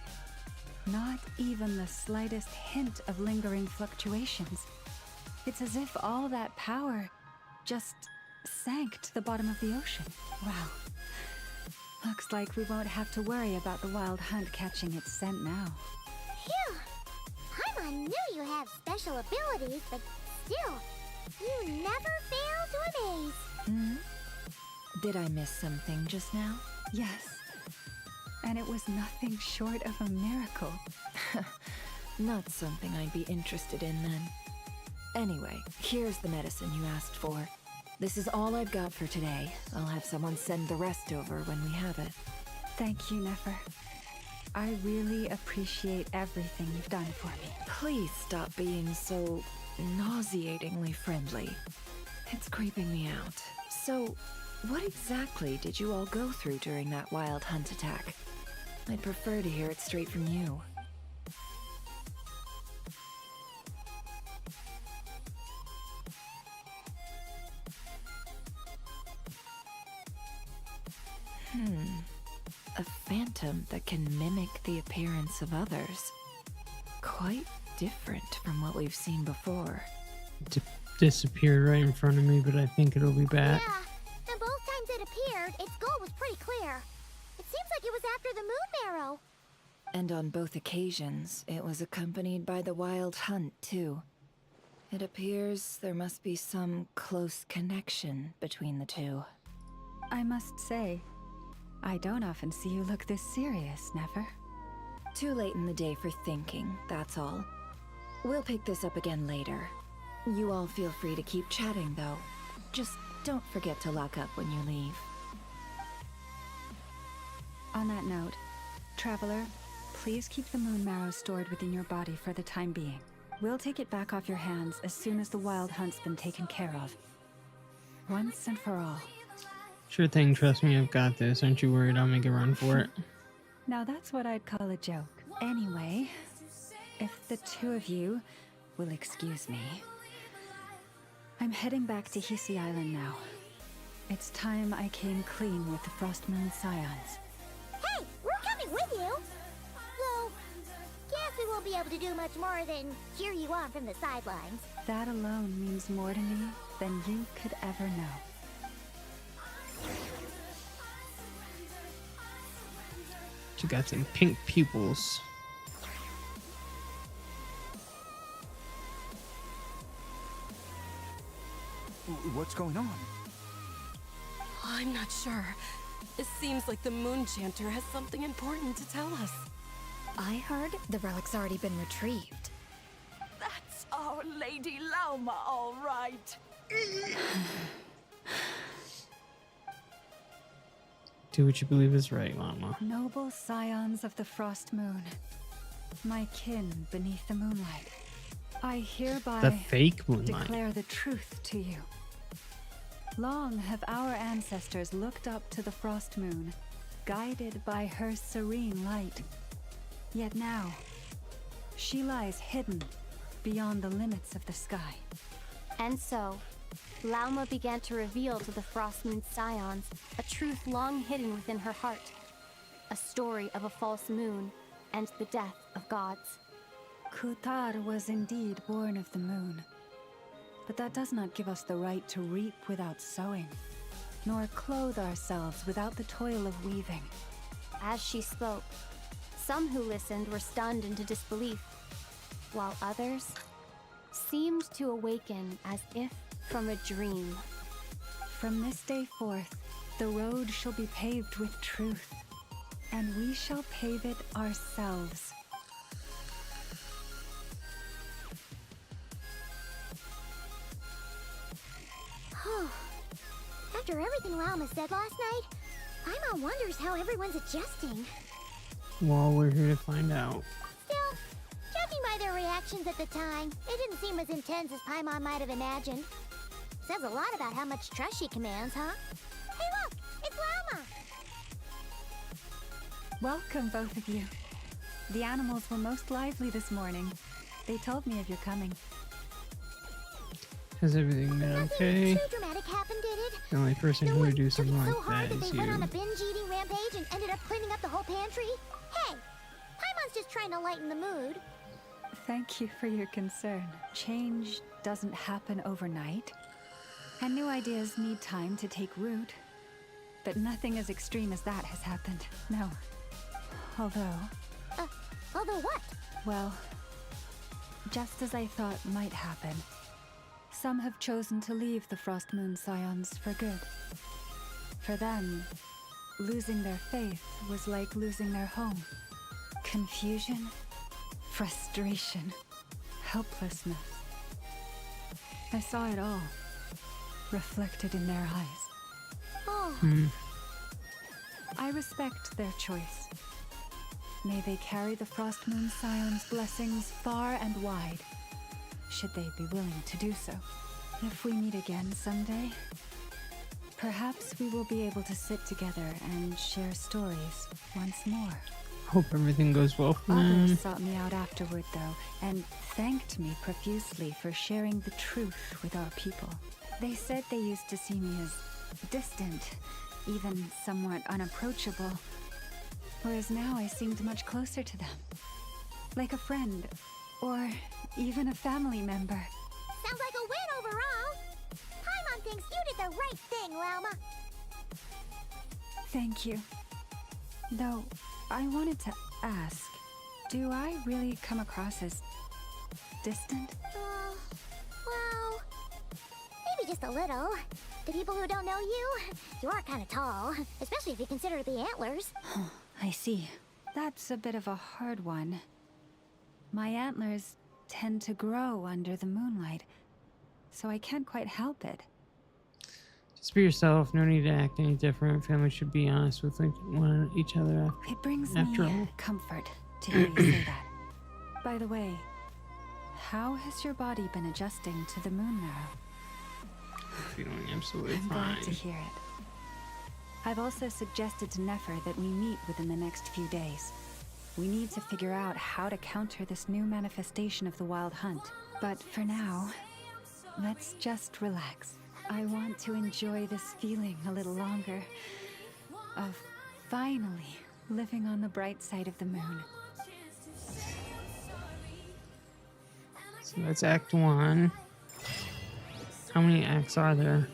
Not even the slightest hint of lingering fluctuations. It's as if all that power just sank to the bottom of the ocean. Wow. Looks like we won't have to worry about the wild hunt catching its scent now. Phew! Paimon knew you have special abilities, but still, you never fail to amaze. Hmm? Did I miss something just now? Yes. And it was nothing short of a miracle. Not something I'd be interested in then. Anyway, here's the medicine you asked for. This is all I've got for today. I'll have someone send the rest over when we have it. Thank you, Nefer. I really appreciate everything you've done for me. Please stop being so nauseatingly friendly. It's creeping me out. So, what exactly did you all go through during that wild hunt attack? I'd prefer to hear it straight from you. A phantom that can mimic the appearance of others. Quite different from what we've seen before. Disappeared right in front of me, but I think it'll be back. Yeah, and both times it appeared, its goal was pretty clear. It seems like it was after the moon marrow. And on both occasions, it was accompanied by the wild hunt, too. It appears there must be some close connection between the two. I must say, I don't often see you look this serious, Nefer. Too late in the day for thinking, that's all. We'll pick this up again later. You all feel free to keep chatting, though. Just don't forget to lock up when you leave. On that note, Traveler, please keep the moon marrow stored within your body for the time being. We'll take it back off your hands as soon as the wild hunt's been taken care of. Once and for all. Sure thing, trust me, I've got this. Aren't you worried I'll make a run for it? Now that's what I'd call a joke. Anyway, if the two of you will excuse me, I'm heading back to Hisi Island now. It's time I came clean with the Frost Moon Scions. Hey, we're coming with you! Though, guess we won't be able to do much more than cheer you on from the sidelines. That alone means more to me than you could ever know. She got some pink pupils. What's going on? I'm not sure. It seems like the Moon Chanter has something important to tell us. I heard the relic's already been retrieved. That's Our Lady Lauma, all right. Do what you believe is right, Llama. Noble scions of the Frost Moon, my kin beneath the moonlight, I hereby The fake moonlight. declare the truth to you. Long have our ancestors looked up to the Frost Moon, guided by her serene light. Yet now, she lies hidden beyond the limits of the sky. And so, Lauma began to reveal to the Frost Moon Scions a truth long hidden within her heart. A story of a false moon and the death of gods. Kutar was indeed born of the moon. But that does not give us the right to reap without sowing, nor clothe ourselves without the toil of weaving. As she spoke, some who listened were stunned into disbelief, while others seemed to awaken as if from a dream. From this day forth, the road shall be paved with truth, and we shall pave it ourselves. After everything Lauma said last night, Paimon wonders how everyone's adjusting. Well, we're here to find out. Still, judging by their reactions at the time, it didn't seem as intense as Paimon might have imagined. Says a lot about how much trust she commands, huh? Hey look, it's Lauma! Welcome, both of you. The animals were most lively this morning. They told me of your coming. Has everything been okay? Too dramatic happened, did it? The only person who would do something So like hard that that is they went on you. a binge-eating rampage and ended up cleaning up the whole pantry? Hey! Paimon's just trying to lighten the mood. Thank you for your concern. Change doesn't happen overnight, and new ideas need time to take root. But nothing as extreme as that has happened. No. Although... Although what? Well, just as I thought might happen, some have chosen to leave the Frost Moon Scions for good. For them, losing their faith was like losing their home. Confusion, frustration, helplessness. I saw it all, reflected in their eyes. Oh. I respect their choice. May they carry the Frost Moon Scion's blessings far and wide, should they be willing to do so. If we meet again someday, perhaps we will be able to sit together and share stories once more. Hope everything goes well for them. Others sought me out afterward, though, and thanked me profusely for sharing the truth with our people. They said they used to see me as distant, even somewhat unapproachable, whereas now I seemed much closer to them. Like a friend, or even a family member. Sounds like a win overall. Paimon thinks you did the right thing, Lauma. Thank you. Though, I wanted to ask, do I really come across as distant? Well, maybe just a little. To people who don't know you, you are kind of tall, especially if you consider the antlers. I see. That's a bit of a hard one. My antlers tend to grow under the moonlight, so I can't quite help it. Just be yourself. No need to act any different. Families should be honest with each other. It brings after me all. comfort to hear you say that. By the way, how has your body been adjusting to the moon marrow? Feeling absolutely I'm fine. glad to hear it. I've also suggested to Nefer that we meet within the next few days. We need to figure out how to counter this new manifestation of the Wild Hunt. But for now, let's just relax. I want to enjoy this feeling a little longer of finally living on the bright side of the moon. So that's Act 1. How many acts are there?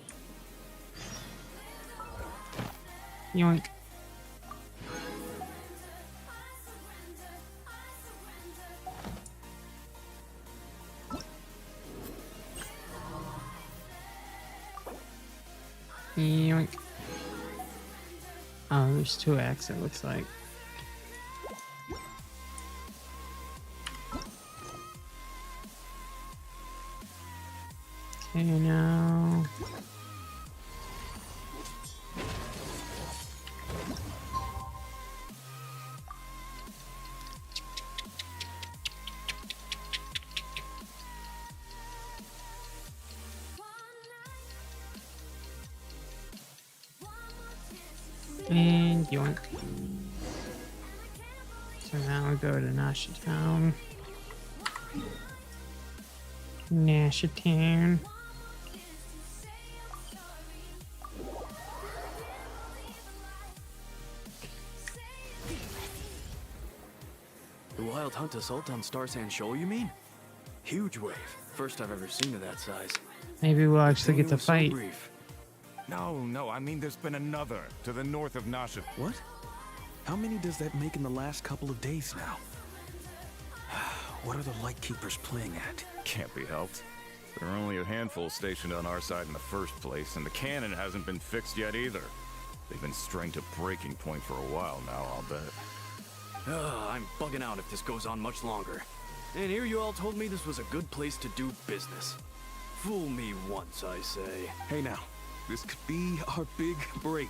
Yoink. Yoink. Oh, there's 2 acts, it looks like. Okay, now... And yoink. So now we go to Nasha Town. Nasha Town. The Wild Hunt assault on Star Sand Shoal, you mean? Huge wave. First I've ever seen of that size. Maybe we'll actually get to fight. No, I mean there's been another to the north of Nasha. What? How many does that make in the last couple of days now? What are the Lightkeepers playing at? Can't be helped. There are only a handful stationed on our side in the first place, and the cannon hasn't been fixed yet either. They've been strained to breaking point for a while now, I'll bet. I'm bugging out if this goes on much longer. And here you all told me this was a good place to do business. Fool me once, I say. Hey now, this could be our big break.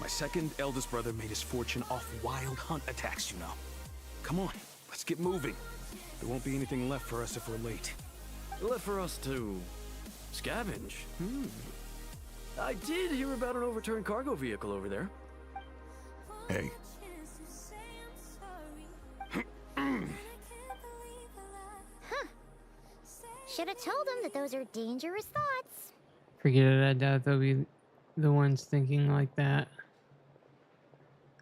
My second eldest brother made his fortune off wild hunt attacks, you know. Come on, let's get moving. There won't be anything left for us if we're late. Left for us to scavenge? I did hear about an overturned cargo vehicle over there. Hey. should have told him that those are dangerous thoughts. Forget it, I doubt they'll be the ones thinking like that.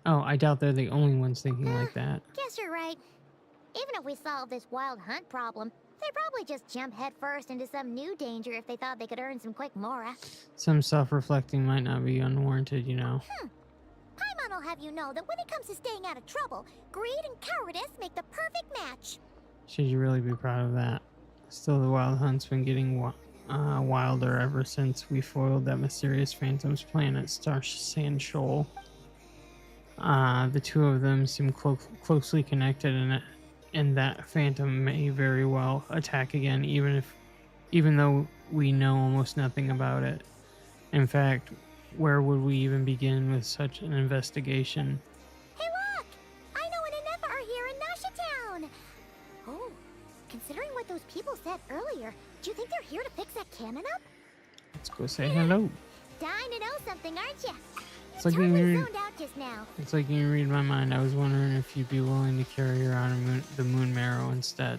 Oh, I doubt they're the only ones thinking like that. Guess you're right. Even if we solve this wild hunt problem, they'd probably just jump headfirst into some new danger if they thought they could earn some quick mora. Some self-reflecting might not be unwarranted, you know. Paimon will have you know that when it comes to staying out of trouble, greed and cowardice make the perfect match. Should you really be proud of that? Still, the wild hunt's been getting wilder ever since we foiled that mysterious Phantom's plan at Star Sand Shoal. The two of them seem closely connected, and that Phantom may very well attack again, even though we know almost nothing about it. In fact, where would we even begin with such an investigation? Hey look! I know an Inefa are here in Nasha Town! Oh, considering what those people said earlier, do you think they're here to fix that cannon up? Let's go say hello. Dying to know something, aren't you? It's You like you totally can zoned out just now. It's like you can read my mind. I was wondering if you'd be willing to carry around the moon marrow instead.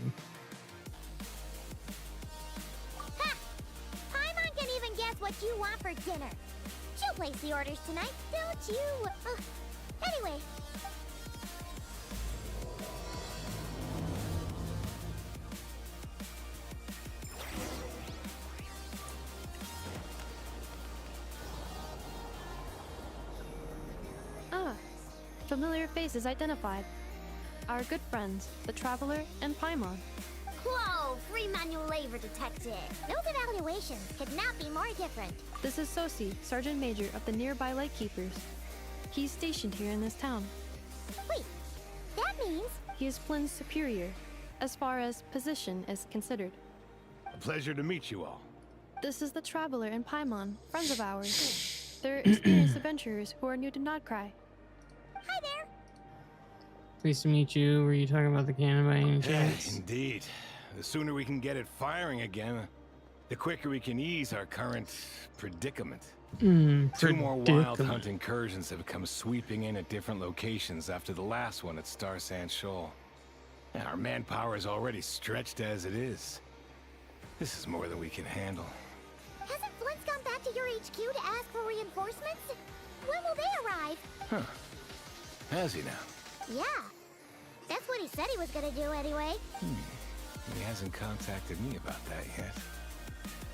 Ha! Paimon can even guess what you want for dinner. She'll place the orders tonight, don't you? Anyway. Ah, familiar faces identified. Our good friends, the Traveler and Paimon. Whoa, free manual labor detected. Those evaluations could not be more different. This is Sosi, Sergeant Major of the nearby Lightkeepers. He's stationed here in this town. Wait, that means... He is Flynn's superior, as far as position is considered. A pleasure to meet you all. This is the Traveler and Paimon, friends of ours. They're experienced adventurers who are new to Nodcry. Hi there. Pleased to meet you. Were you talking about the cannon by any chance? Indeed. The sooner we can get it firing again, the quicker we can ease our current predicament. Two more wild hunt incursions have come sweeping in at different locations after the last one at Star Sand Shoal. And our manpower is already stretched as it is. This is more than we can handle. Hasn't Flint's gone back to your HQ to ask for reinforcements? When will they arrive? Huh. Has he now? Yeah. That's what he said he was gonna do anyway. He hasn't contacted me about that yet.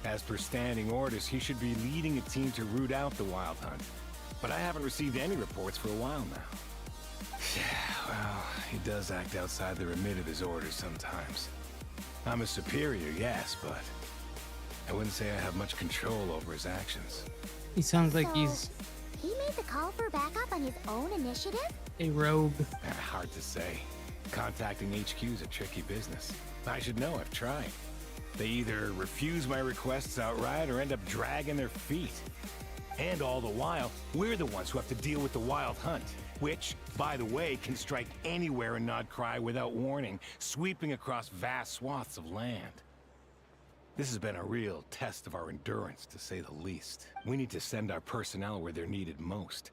As per standing orders, he should be leading a team to root out the wild hunt. But I haven't received any reports for a while now. Well, he does act outside the remit of his orders sometimes. I'm a superior, yes, but I wouldn't say I have much control over his actions. He sounds like So, he's he made the call for backup on his own initiative? a rogue. Hard to say. Contacting HQ is a tricky business. I should know, I've tried. They either refuse my requests outright or end up dragging their feet. And all the while, we're the ones who have to deal with the wild hunt, which, by the way, can strike anywhere in Nodcry without warning, sweeping across vast swaths of land. This has been a real test of our endurance, to say the least. We need to send our personnel where they're needed most.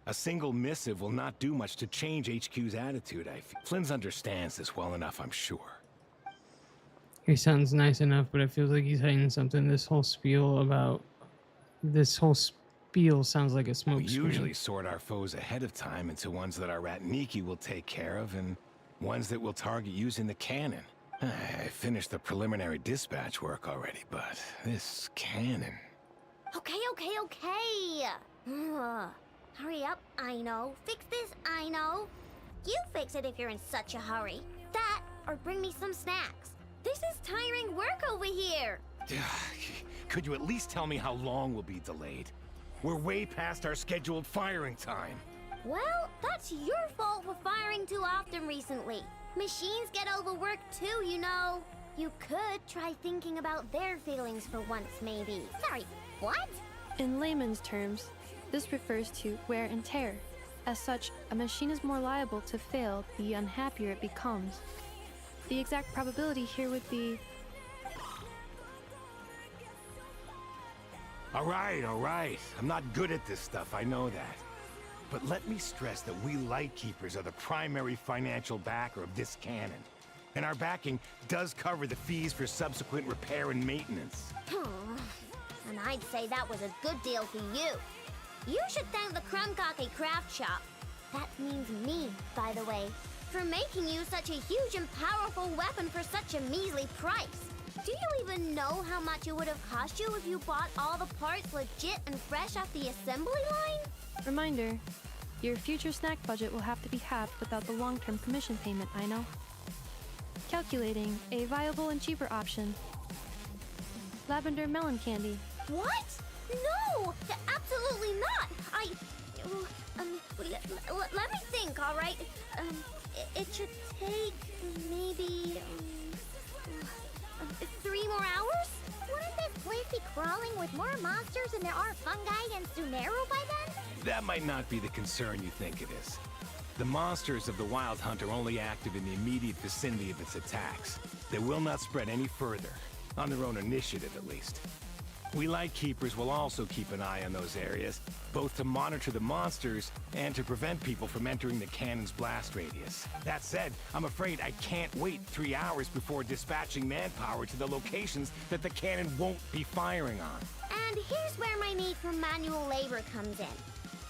A single missive will not do much to change HQ's attitude, I feel. Flynn's understands this well enough, I'm sure. He sounds nice enough, but it feels like he's hiding something. This whole spiel sounds like a smoke We screen. usually sort our foes ahead of time into ones that our Ratniki will take care of and ones that will target using the cannon. I finished the preliminary dispatch work already, but this cannon... Okay. Hurry up, I know. Fix this, I know. You fix it if you're in such a hurry. That, or bring me some snacks. This is tiring work over here. Could you at least tell me how long we'll be delayed? We're way past our scheduled firing time. Well, that's your fault for firing too often recently. Machines get overworked too, you know. You could try thinking about their feelings for once, maybe. Sorry, what? In layman's terms, this refers to wear and tear. As such, a machine is more liable to fail the unhappier it becomes. The exact probability here would be... All right. I'm not good at this stuff, I know that. But let me stress that we Lightkeepers are the primary financial backer of this cannon. And our backing does cover the fees for subsequent repair and maintenance. And I'd say that was a good deal for you. You should thank the Krumkake craft shop. That means me, by the way, for making you such a huge and powerful weapon for such a measly price. Do you even know how much it would have cost you if you bought all the parts legit and fresh off the assembly line? Reminder, your future snack budget will have to be halved without the long-term commission payment, I know. Calculating a viable and cheaper option. Lavender melon candy. What? No! Absolutely not! Let me think, all right? It should take maybe 3 more hours? Wouldn't this place be crawling with more monsters than there are fungi and Sumeru by then? That might not be the concern you think it is. The monsters of the Wild Hunt are only active in the immediate vicinity of its attacks. They will not spread any further, on their own initiative at least. We Lightkeepers will also keep an eye on those areas, both to monitor the monsters and to prevent people from entering the cannon's blast radius. That said, I'm afraid I can't wait 3 hours before dispatching manpower to the locations that the cannon won't be firing on. And here's where my need for manual labor comes in.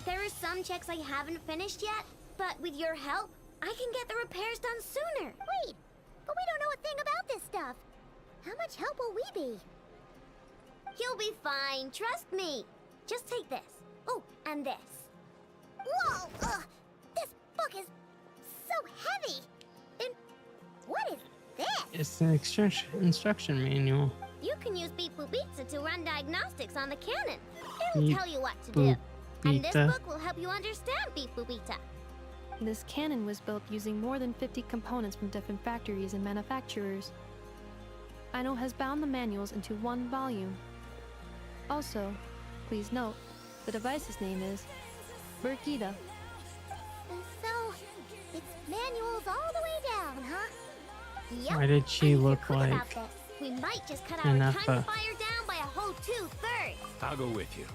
There are some checks I haven't finished yet, but with your help, I can get the repairs done sooner. Wait, but we don't know a thing about this stuff. How much help will we be? You'll be fine, trust me. Just take this. Oh, and this. Whoa! This book is so heavy. And what is this? It's an instruction manual. You can use Beep Boop Pizza to run diagnostics on the cannon. It'll Beep tell you what to Boop do. And this Pizza. book will help you understand Beep Boop Pizza. This cannon was built using more than 50 components from different factories and manufacturers. Aino has bound the manuals into one volume. Also, please note, the device's name is Burkida. So, it's manuals all the way down, huh? Yep. Why did she And if you're look quick like about this, we might just cut our an time Effa? to fire down by a whole 2/3. I'll go with you.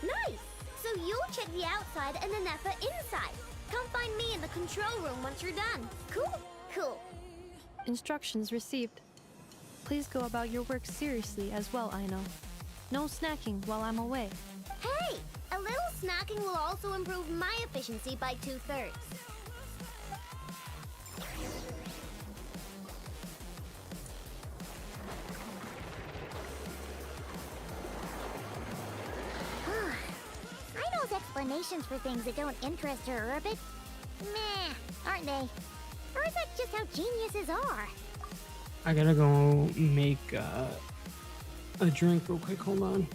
Nice! So you check the outside and the Neffa inside. Come find me in the control room once you're done. Cool? Cool. Instructions received. Please go about your work seriously as well, Aino. No snacking while I'm away. Hey! A little snacking will also improve my efficiency by 2/3. Aino's explanations for things that don't interest her are a bit meh, aren't they? Or is that just how geniuses are? I gotta go make a drink real quick. Hold on.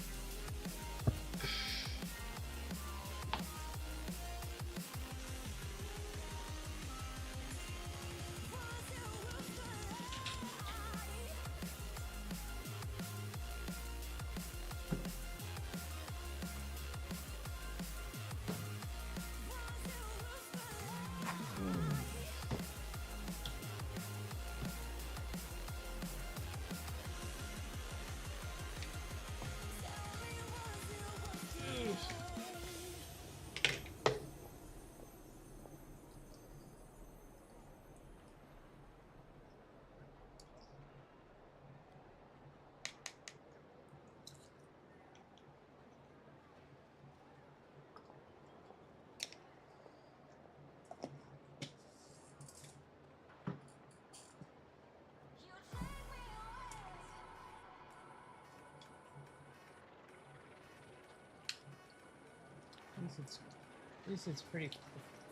At least it's pretty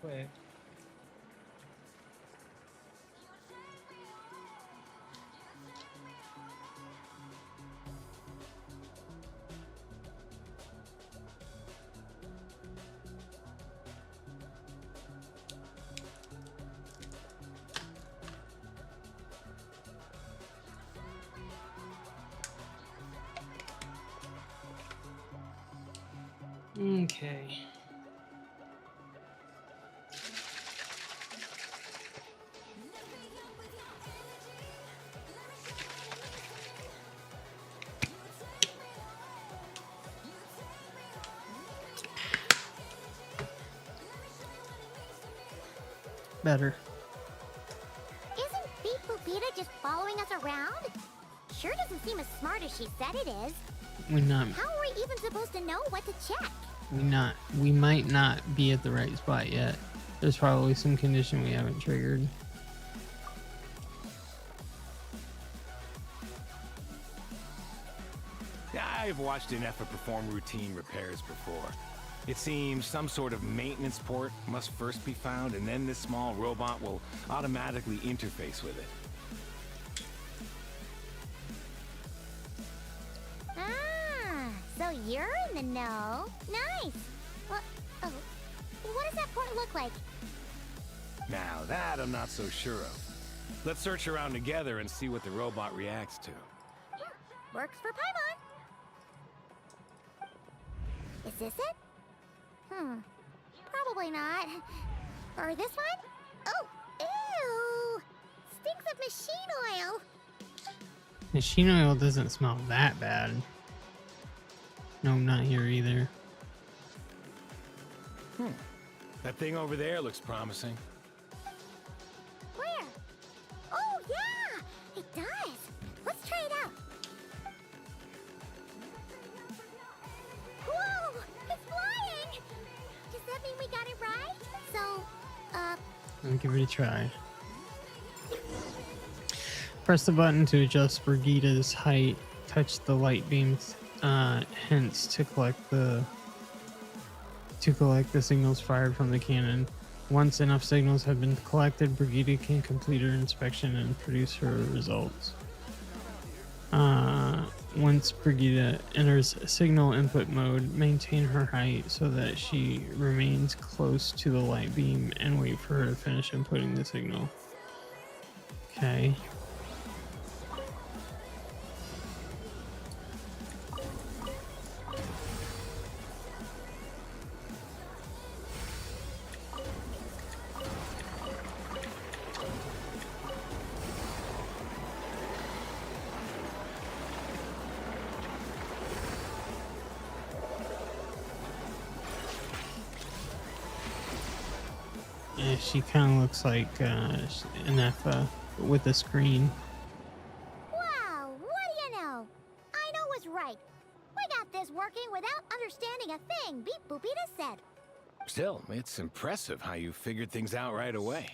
quick. Okay. Better. Isn't Beep just following us around? Sure doesn't seem as smart as she said it is. We not. How are we even supposed to know what to check? We might not be at the right spot yet. There's probably some condition we haven't triggered. I've watched an Effa perform routine repairs before. It seems some sort of maintenance port must first be found, and then this small robot will automatically interface with it. Ah, so you're in the know. Nice. Well, oh, what does that port look like? Now that I'm not so sure of. Let's search around together and see what the robot reacts to. Works for Paimon. Is this it? Probably not. Or this one? Oh, ew! Stinks of machine oil. Machine oil doesn't smell that bad. No, not here either. That thing over there looks promising. Where? Oh, yeah! It does. Let's try it out. Whoa! It's flying! Does that mean we got it right? So, I'll give it a try. Press the button to adjust Brigida's height. Touch the light beams, hence to collect the signals fired from the cannon. Once enough signals have been collected, Brigida can complete her inspection and produce her results. Once Brigida enters signal input mode, maintain her height so that she remains close to the light beam and wait for her to finish inputting the signal. Okay. Yeah, she kind of looks like an Effa with a screen. wow, what do you know? I know what's right. We got this working without understanding a thing, Beep Boopita said. Still, it's impressive how you figured things out right away.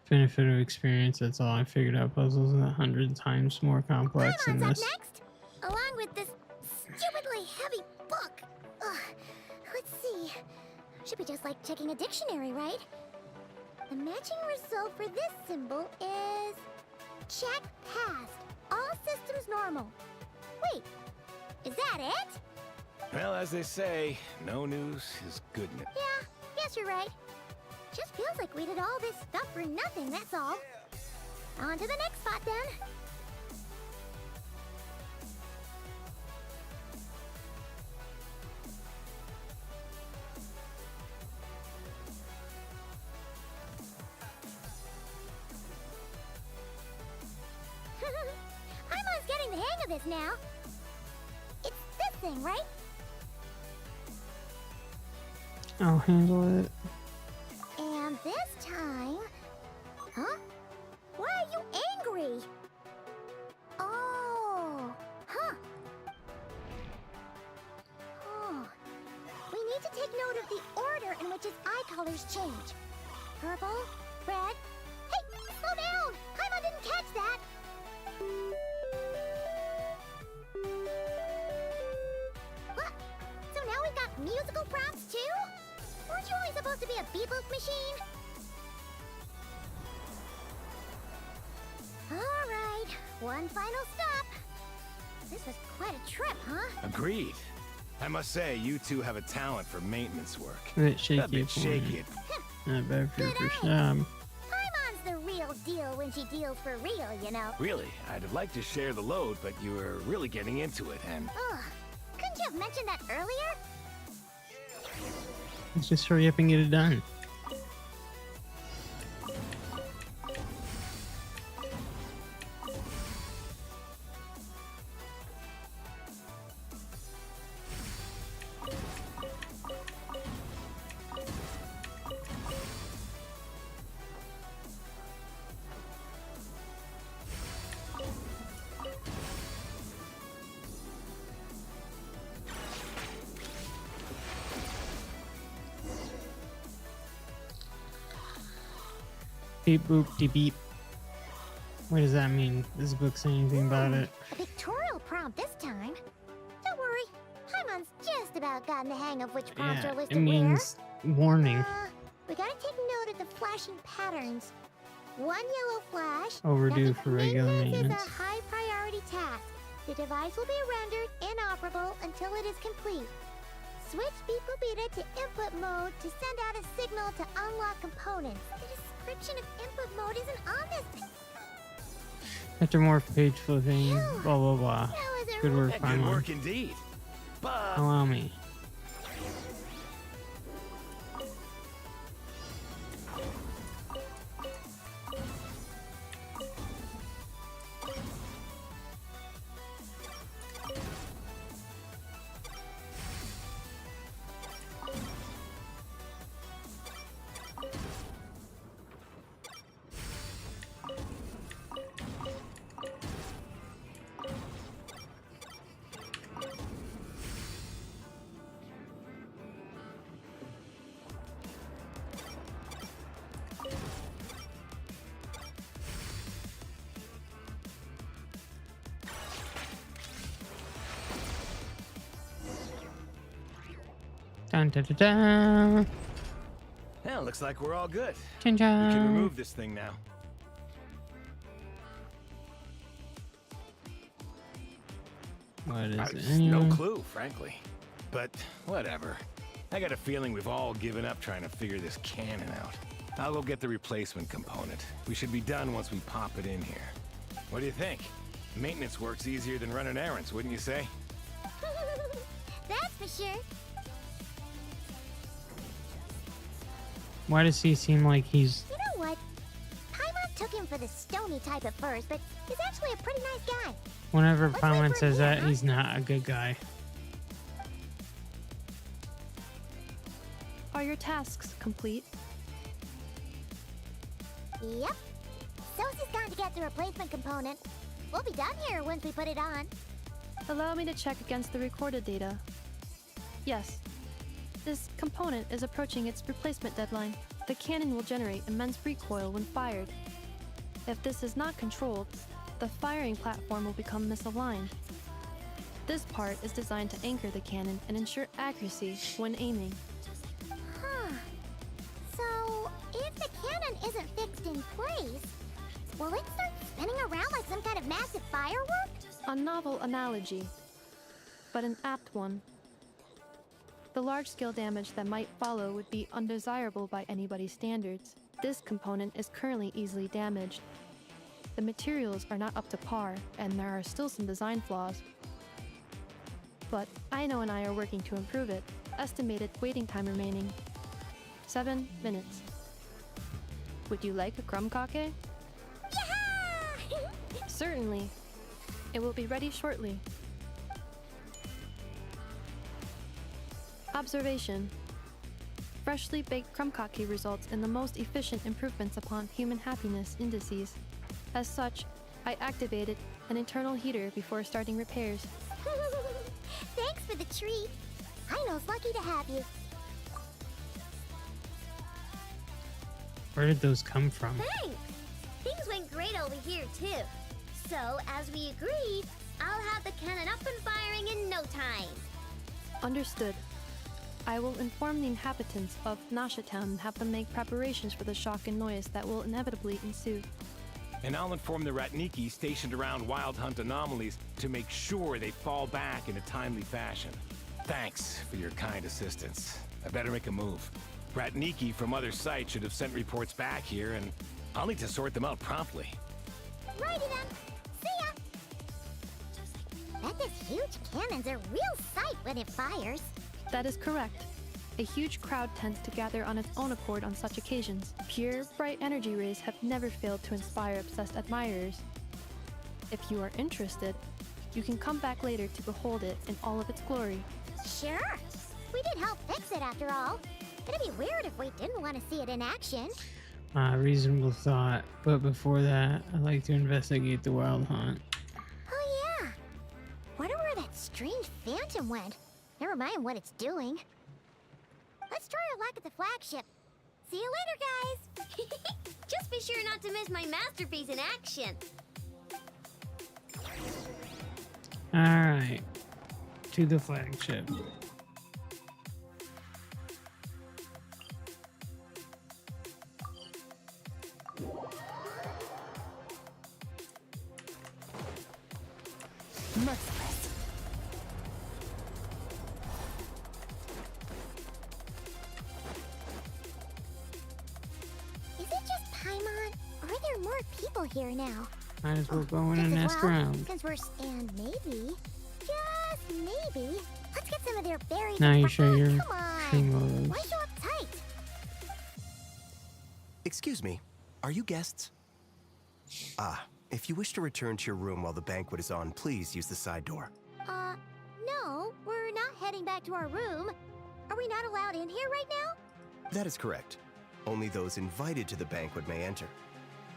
Benefit of experience, that's all. I figured out puzzles 100 times more complex than Paimon's this. up next, along with this stupidly heavy book. Ugh, let's see. Should be just like checking a dictionary, right? The matching result for this symbol is... check passed. All systems normal. Wait, is that it? Well, as they say, no news is good news. Yeah, guess you're right. Just feels like we did all this stuff for nothing, that's all. On to the next spot then. Paimon's getting the hang of this now. It's this thing, right? I'll handle it. And this time... Huh? Why are you angry? Oh... Huh. Oh. We need to take note of the order in which his eye colors change. Purple, red... Hey! Slow down! Paimon didn't catch that! What? So now we've got musical prompts too? Weren't you only supposed to be a beep-boop machine? Alright, one final stop. This was quite a trip, huh? Agreed. I must say, you two have a talent for maintenance work. A bit shaky. A bit shaky. Not bad for your first job. Paimon's the real deal when she deals for real, you know. Really, I'd have liked to share the load, but you were really getting into it, and... Ugh, couldn't you have mentioned that earlier? Let's just hurry up and get it done. Beep boop de beep. What does that mean? Does this book say anything about it? A pictorial prompt this time. Don't worry, Paimon's just about gotten the hang of which prompts Yeah, are listed it means where. warning. We gotta take note of the flashing patterns. One yellow flash. Overdue for regular Maintenance maintenance. is a high priority task. The device will be rendered inoperable until it is complete. Switch Beep Boopita to input mode to send out a signal to unlock components. The description of input mode isn't on this. After more page flipping, blah blah blah. Good work, Good Paimon. work indeed. But Allow me. Dun, dun, dun, dun. yeah, looks like we're all good. Chin We can chin. remove this thing now. What is it? I've no anyway? clue, frankly. But whatever. I got a feeling we've all given up trying to figure this cannon out. I'll go get the replacement component. We should be done once we pop it in here. What do you think? Maintenance work's easier than running errands, wouldn't you say? That's for sure. Why does he seem like he's... You know what? Paimon took him for the stony type at first, but he's actually a pretty nice guy. Whenever Let's Paimon wait for says him, that, huh? he's not a good guy. Are your tasks complete? Yep. Sosie's gone to get the replacement component. We'll be done here once we put it on. Allow me to check against the recorded data. Yes. This component is approaching its replacement deadline. The cannon will generate immense recoil when fired. If this is not controlled, the firing platform will become misaligned. This part is designed to anchor the cannon and ensure accuracy when aiming. Huh. So, if the cannon isn't fixed in place, will it start spinning around like some kind of massive firework? A novel analogy, but an apt one. The large-scale damage that might follow would be undesirable by anybody's standards. This component is currently easily damaged. The materials are not up to par, and there are still some design flaws. But Aino and I are working to improve it. Estimated waiting time remaining: 7 minutes. Would you like a crumb kake? Certainly. It will be ready shortly. Observation. Freshly baked crumb kake results in the most efficient improvements upon human happiness indices. As such, I activated an internal heater before starting repairs. Thanks for the treat. Aino's lucky to have you. Where did those come from? Thanks! Things went great over here, too. So, as we agreed, I'll have the cannon up and firing in no time. Understood. I will inform the inhabitants of Nasha Town and have them make preparations for the shock and noise that will inevitably ensue. And I'll inform the Ratniki stationed around Wild Hunt anomalies to make sure they fall back in a timely fashion. Thanks for your kind assistance. I better make a move. Ratniki from other sites should have sent reports back here, and I'll need to sort them out promptly. Righty then. See ya. Bet this huge cannon's a real sight when it fires. That is correct. A huge crowd tends to gather on its own accord on such occasions. Pure, bright energy rays have never failed to inspire obsessed admirers. If you are interested, you can come back later to behold it in all of its glory. Sure. We did help fix it after all. It'd be weird if we didn't want to see it in action. Reasonable thought. But before that, I'd like to investigate the Wild Hunt. Oh yeah. Wonder where that strange phantom went. Never mind what it's doing. Let's try our luck at the flagship. See you later, guys! Just be sure not to miss my masterpiece in action. Alright. To the flagship. Merciless. Is it just Paimon? Or are there more people here now? Might as well go in and Just as ask well, around. Since we're and maybe, just maybe, let's get some of their berries. Now and you show your Come on. string motives. Why so uptight? Excuse me, are you guests? Ah, if you wish to return to your room while the banquet is on, please use the side door. No, we're not heading back to our room. Are we not allowed in here right now? That is correct. Only those invited to the banquet may enter.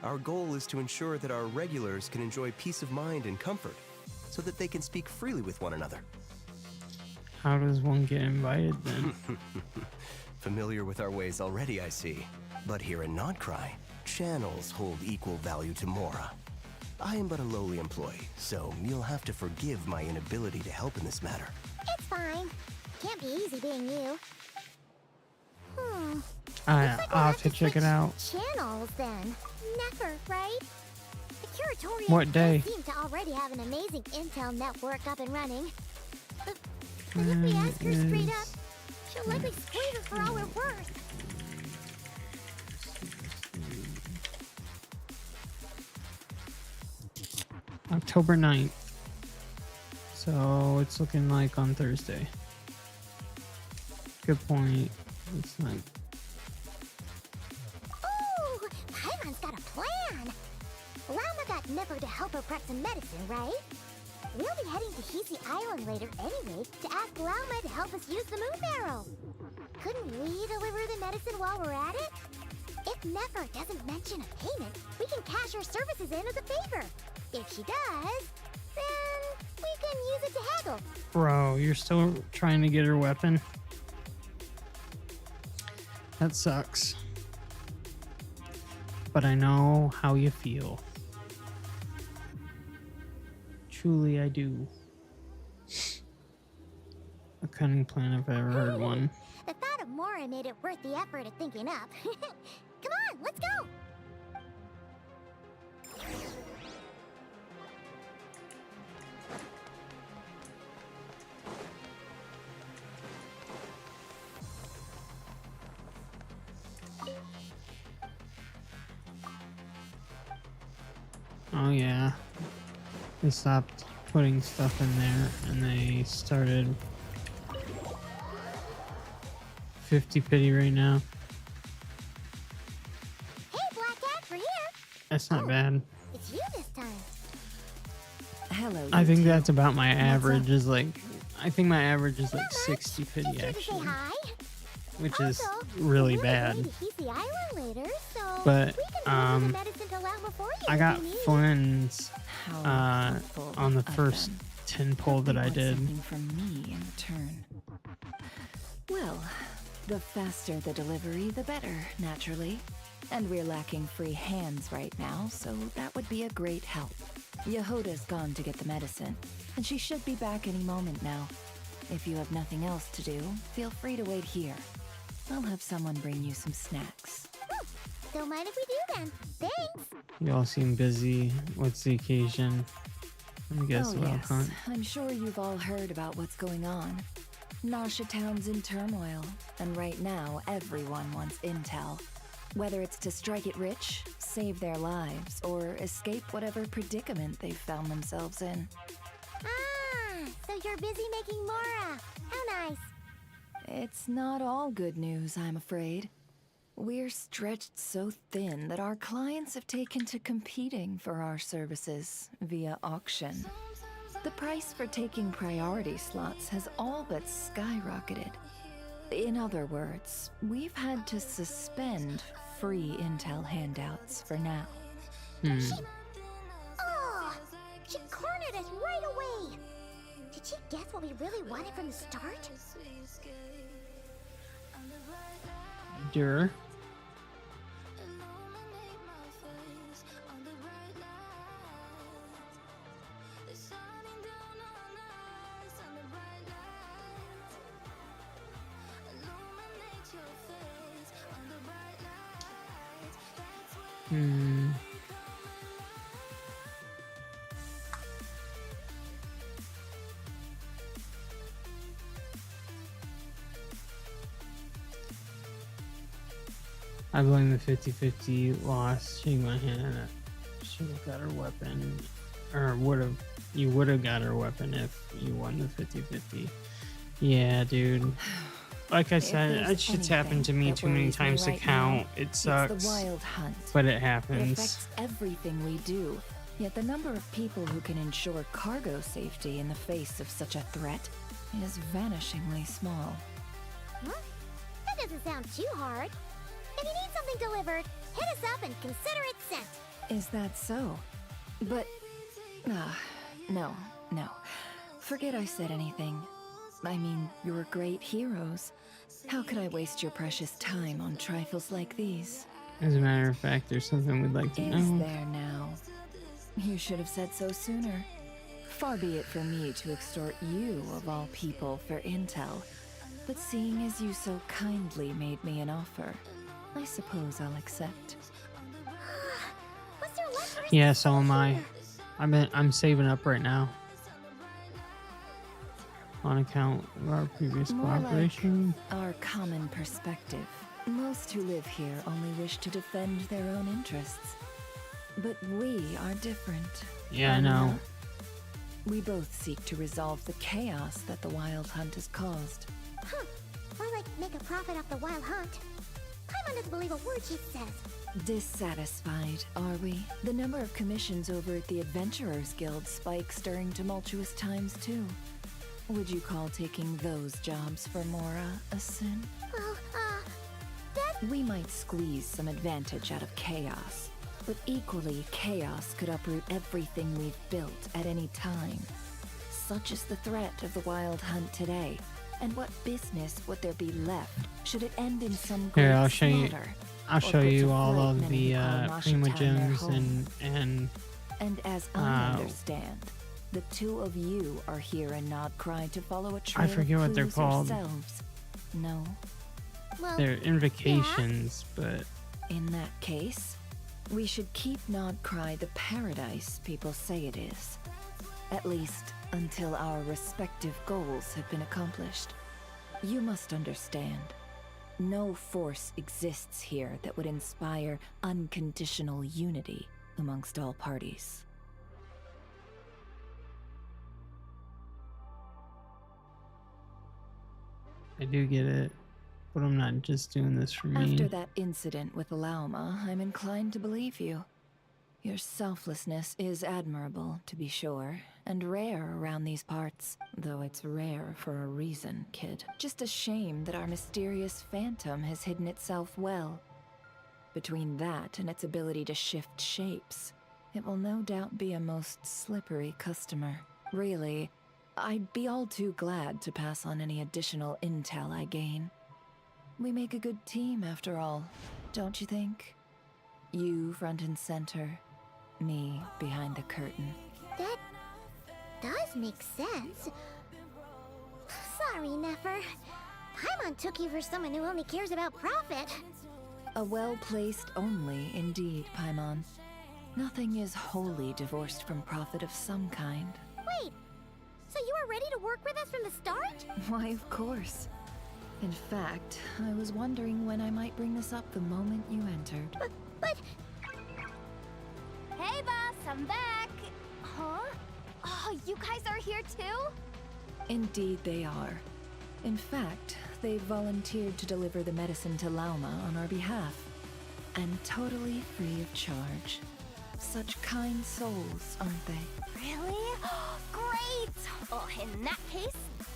Our goal is to ensure that our regulars can enjoy peace of mind and comfort, so that they can speak freely with one another. How does one get invited then? Familiar with our ways already, I see. But here in Nodcry, channels hold equal value to Mora. I am but a lowly employee, so you'll have to forgive my inability to help in this matter. It's fine. Can't be easy being you. I'll have to check it out. Channels then. Never, right? The Curatorium What day? seem to already have an amazing intel network up and running. But if we ask her straight up, she'll likely squeeze us for all we're worth. October 9th. So it's looking like on Thursday. Good point. It's not. Ooh, Paimon's got a plan. Llama got Nefer to help her prep some medicine, right? We'll be heading to Hisi Island later anyway to ask Llama to help us use the moon barrel. Couldn't we deliver the medicine while we're at it? If Nefer doesn't mention a payment, we can cash our services in as a favor. If she does, then we can use it to haggle. Bro, you're still trying to get her weapon? That sucks. But I know how you feel. Truly, I do. A cunning plan if I ever heard one. The thought of Mora made it worth the effort of thinking up. Come on, let's go! Oh yeah. They stopped putting stuff in there and they started 50 pity right now. Hey, Black Cat, we're here! That's not bad. It's you this time. Hello. I think that's about my average is like, I think my average is like 60 pity actually. Which is really bad. Hisi Island later, so But, we can deliver the medicine to Llama for you I if got you need. Flynn's on the first 10 pull that I did. Something from me in return. Well, the faster the delivery, the better, naturally. And we're lacking free hands right now, so that would be a great help. Yehoda's gone to get the medicine, and she should be back any moment now. If you have nothing else to do, feel free to wait here. I'll have someone bring you some snacks. Don't mind if we do then. Thanks. Y'all seem busy. What's the occasion? I guess Oh about yes, hunt. I'm sure you've all heard about what's going on. Nasha Town's in turmoil, and right now everyone wants intel. Whether it's to strike it rich, save their lives, or escape whatever predicament they've found themselves in. Ah, so you're busy making Mora. How nice. It's not all good news, I'm afraid. We're stretched so thin that our clients have taken to competing for our services via auction. The price for taking priority slots has all but skyrocketed. In other words, we've had to suspend free intel handouts for now. Oh, she cornered us right away. Did she guess what we really wanted from the start? I blame the 50-50 loss. Shaking my hand. Should have got her weapon. Or you would have got her weapon if you won the 50-50. Yeah, dude. Like I said, that shit's happened to me too many times to count. It sucks. It's the wild hunt. But it It happens. affects everything we do. Yet the number of people who can ensure cargo safety in the face of such a threat is vanishingly small. Huh? That doesn't sound too hard. If you need something delivered, hit us up and consider it sent. Is that so? But... no. Forget I said anything. I mean, you're great heroes. How could I waste your precious time on trifles like these? As a matter of fact, there's something we'd like to Is know. there now? You should have said so sooner. Far be it for me to extort you, of all people, for intel. But seeing as you so kindly made me an offer, I suppose I'll accept. What's there left for us? Yeah, so am I. I'm saving up right now. On account of our previous More cooperation. like our common perspective. Most who live here only wish to defend their own interests. But we are different. Yeah, I know. We both seek to resolve the chaos that the wild hunt has caused. Huh. Or like make a profit off the wild hunt. Paimon doesn't believe a word she says. Dissatisfied, are we? The number of commissions over at the Adventurers Guild spikes during tumultuous times, too. Would you call taking those jobs for Mora a sin? Well, We might squeeze some advantage out of chaos, but equally, chaos could uproot everything we've built at any time. Such is the threat of the wild hunt today, and what business would there be left should it end in some great Here, I'll show you. slaughter, I'll or show put you to all flight of many the who call prima Nashatown their gems home. and as I understand, the two of you are here in Nodcry to follow a trail I forget of what they're clues called. yourselves. No? well, they're invocations, but In that case, we should keep Nodcry the paradise people say it is. At least until our respective goals have been accomplished. You must understand, no force exists here that would inspire unconditional unity amongst all parties. I do get it. But I'm not just doing this for me. After that incident with Lauma, I'm inclined to believe you. Your selflessness is admirable, to be sure, and rare around these parts. Though it's rare for a reason, kid. Just a shame that our mysterious phantom has hidden itself well. Between that and its ability to shift shapes, it will no doubt be a most slippery customer. Really, I'd be all too glad to pass on any additional intel I gain. We make a good team, after all, don't you think? You front and center, me behind the curtain. that does make sense. Sorry, Nefer. Paimon took you for someone who only cares about profit. A well-placed only, indeed, Paimon. Nothing is wholly divorced from profit of some kind. Wait, so you were ready to work with us from the start? Why, of course. In fact, I was wondering when I might bring this up the moment you entered. But... Hey, boss, I'm back. Huh? Oh, you guys are here too? Indeed they are. In fact, they've volunteered to deliver the medicine to Lauma on our behalf. And totally free of charge. Such kind souls, aren't they? Really? Great! Oh, in that case,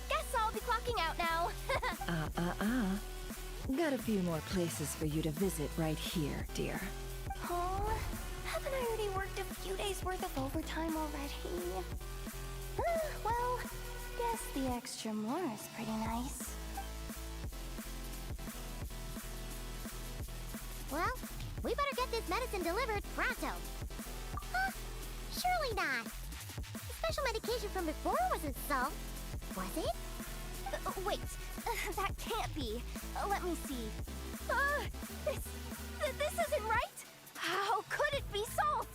guess I'll be clocking out now. Got a few more places for you to visit right here, dear. Oh, haven't I already worked a few days worth of overtime already? Well, guess the extra more is pretty nice. Well, we better get this medicine delivered pronto. Huh? Surely not. The special medication from before wasn't solved, was it? Wait, that can't be. Let me see. This isn't right. How could it be salt?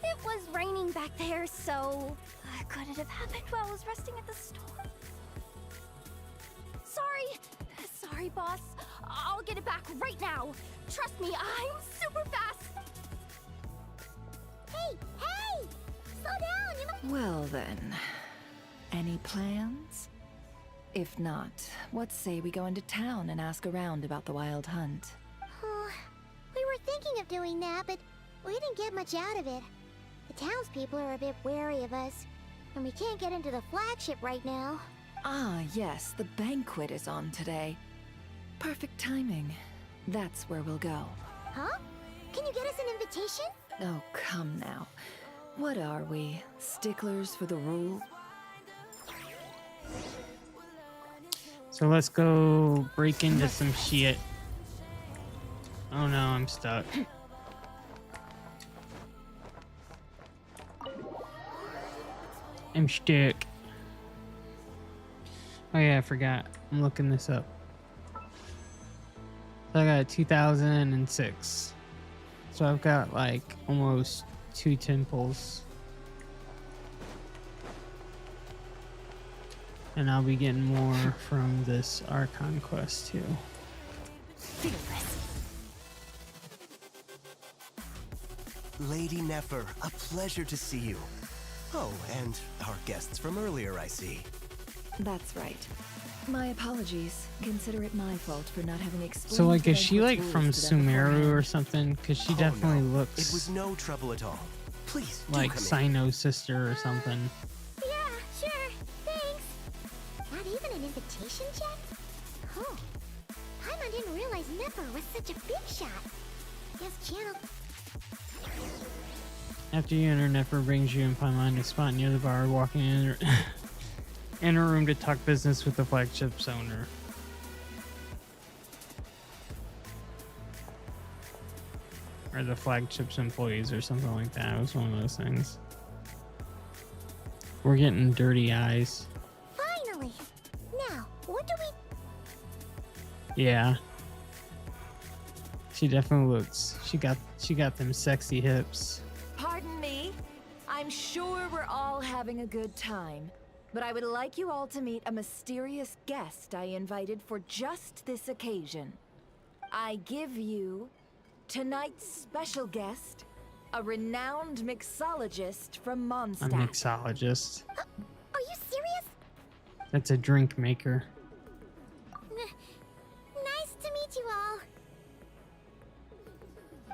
It was raining back there, so could it have happened while I was resting at the store? Sorry, boss. I'll get it back right now. Trust me, I'm super fast. Hey! Slow down, Well then, any plans? If not, what say we go into town and ask around about the wild hunt? We were thinking of doing that, but we didn't get much out of it. The townspeople are a bit wary of us, and we can't get into the flagship right now. Ah, yes, the banquet is on today. Perfect timing. That's where we'll go. Huh? Can you get us an invitation? Oh, come now. What are we? Sticklers for the rule? So let's go break into some shit. Oh no, I'm stuck. I'm stuck. Oh yeah, I forgot. I'm looking this up. So I got 2006. So I've got like almost 2 temples. And I'll be getting more from this Archon quest too. Lady Nefer, a pleasure to see you. Oh, and our guests from earlier, I see. That's right. My apologies. Consider it my fault for not having explained. So like, the is she banquet's like rules from to them Sumeru beforehand. or something? Because she Oh, definitely no. looks It was no trouble at all. Please, do like come in. Sino's sister or something. Yeah, sure. Thanks. Not even an invitation check? Oh. Paimon didn't realize Nefer was such a big shot. His channel. After you enter, Nefer brings you and Paimon to a spot near the bar, walking in a room to talk business with the flagship's owner. Or the flagship's employees or something like that. It was one of those things. We're getting dirty eyes. Finally. Now, what do we... Yeah. She definitely looks. She got them sexy hips. Pardon me. I'm sure we're all having a good time, but I would like you all to meet a mysterious guest I invited for just this occasion. I give you tonight's special guest, a renowned mixologist from A Mondstadt. mixologist. Are you serious? That's a drink maker. Nice to meet you all.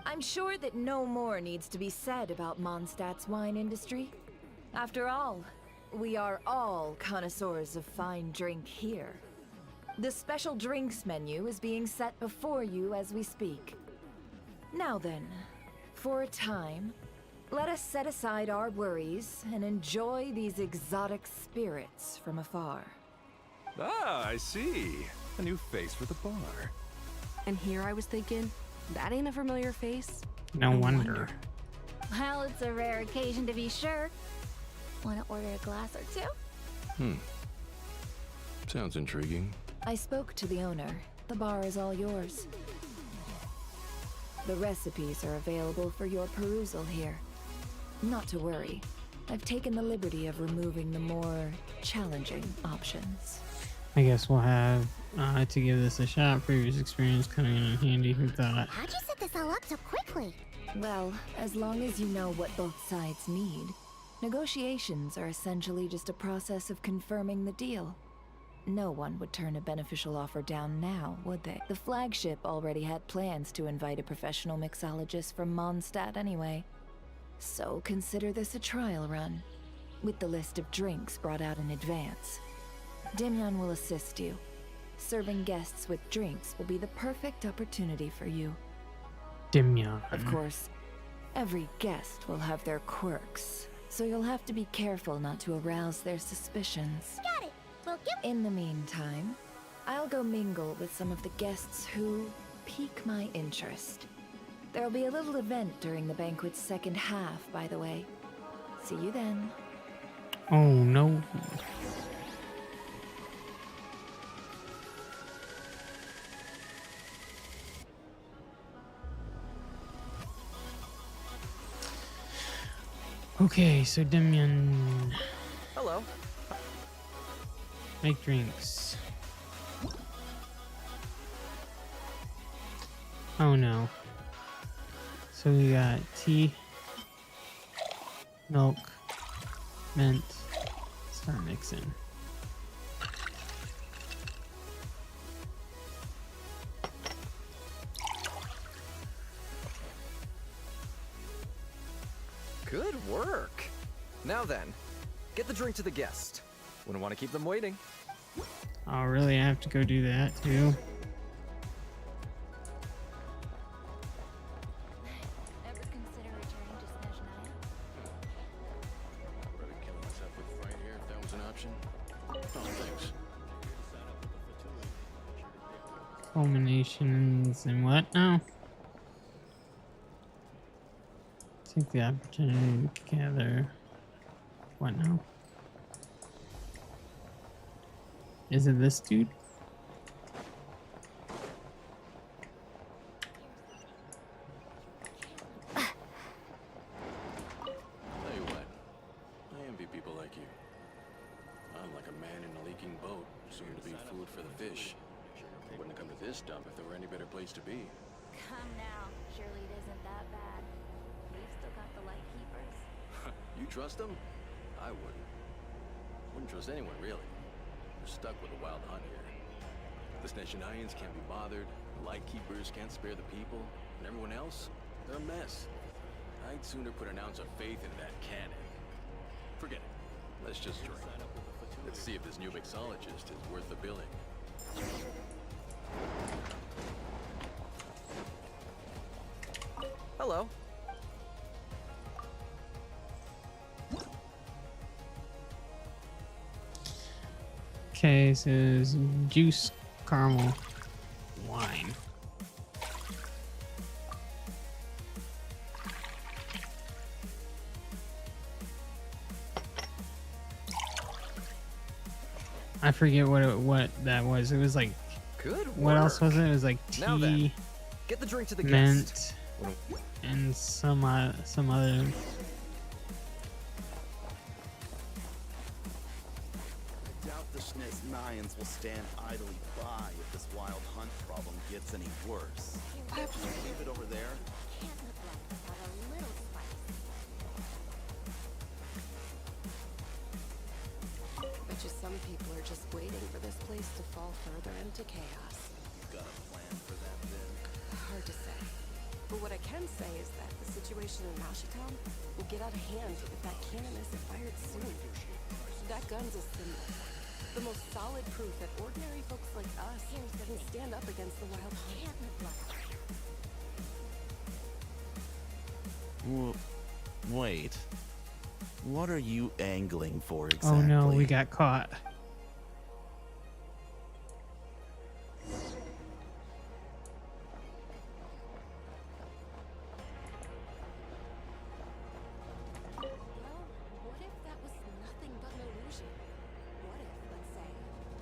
I'm sure that no more needs to be said about Mondstadt's wine industry. After all, we are all connoisseurs of fine drink here. The special drinks menu is being set before you as we speak. Now then, for a time, let us set aside our worries and enjoy these exotic spirits from afar. Ah, I see. A new face for the bar. And here I was thinking, that ain't a familiar face. No wonder. Well, it's a rare occasion to be sure. Want to order a glass or two? Sounds intriguing. I spoke to the owner. The bar is all yours. The recipes are available for your perusal here. Not to worry. I've taken the liberty of removing the more challenging options. I guess we'll have to give this a shot. Previous experience coming in handy. Who thought? How'd you set this all up so quickly? Well, as long as you know what both sides need, negotiations are essentially just a process of confirming the deal. No one would turn a beneficial offer down now, would they? The flagship already had plans to invite a professional mixologist from Mondstadt anyway. So consider this a trial run, with the list of drinks brought out in advance. Demyon will assist you. Serving guests with drinks will be the perfect opportunity for you. Demyon. Of course, every guest will have their quirks, so you'll have to be careful not to arouse their suspicions. Got it. Well, In the meantime, I'll go mingle with some of the guests who pique my interest. There'll be a little event during the banquet's second half, by the way. See you then. Oh no. Okay, so Demian, Hello. make drinks. Oh no. So we got tea, milk, mint. Start mixing. Good work. Now then, get the drink to the guest. Wouldn't want to keep them waiting. Oh, really? I have to go do that too? Ever consider returning to Snezhnaya? Rather kill myself with fright here if that was an option. Oh, thanks. Culminations and what now? Take the opportunity to gather. What now? Is it this dude? Tell you what, I envy people like you. I'm like a man in a leaking boat, soon to be food for the fish. I wouldn't come to this dump if there were any better place to be. Come now. Surely it isn't that bad. We've still got the light keepers. You trust them? I wouldn't. Wouldn't trust anyone, really. We're stuck with a wild hunt here. The Snezhnayans can't be bothered, the Lightkeepers can't spare the people, and everyone else, they're a mess. I'd sooner put an ounce of faith into that cannon. Forget it. Let's just drink. Let's see if this new mixologist is worth the billing. Hello. Okay, so there's juice, caramel, wine. I forget what that was. It was like, Good what else work. was it? It was like Now then, tea, get the drink to the mint, guest. and some other. I doubt the Snezhnayans will stand idly by if this wild hunt problem gets any worse. Just leave it over there. Bet you some people are just waiting for this place to fall further into chaos. You've got a plan for them then? Hard to say. But what I can say is that the situation in Nashitown will get out of hand if that cannon isn't fired soon. That gun's a symbol. The most solid proof that ordinary folks like us can stand up against the wild hunt. Wait. What are you angling for exactly? Oh no, we got caught. What if that was nothing but an illusion? What if, let's say,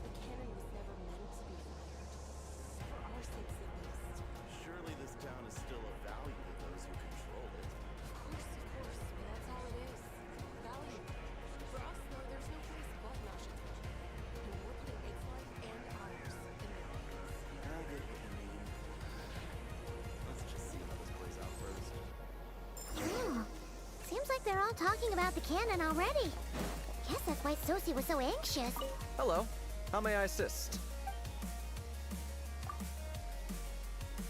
the cannon was never meant to be fired? For our sakes at least. Surely this town is still of value to those who control it. Of course, but that's all it is. Value. For us, though, there's no place but Nashitown. And we're putting its life and ours in their hands. I get what you mean. Let's just see how this plays out first. Hmm. Seems like they're all talking about the cannon already. Guess that's why Sosie was so anxious. Hello. How may I assist?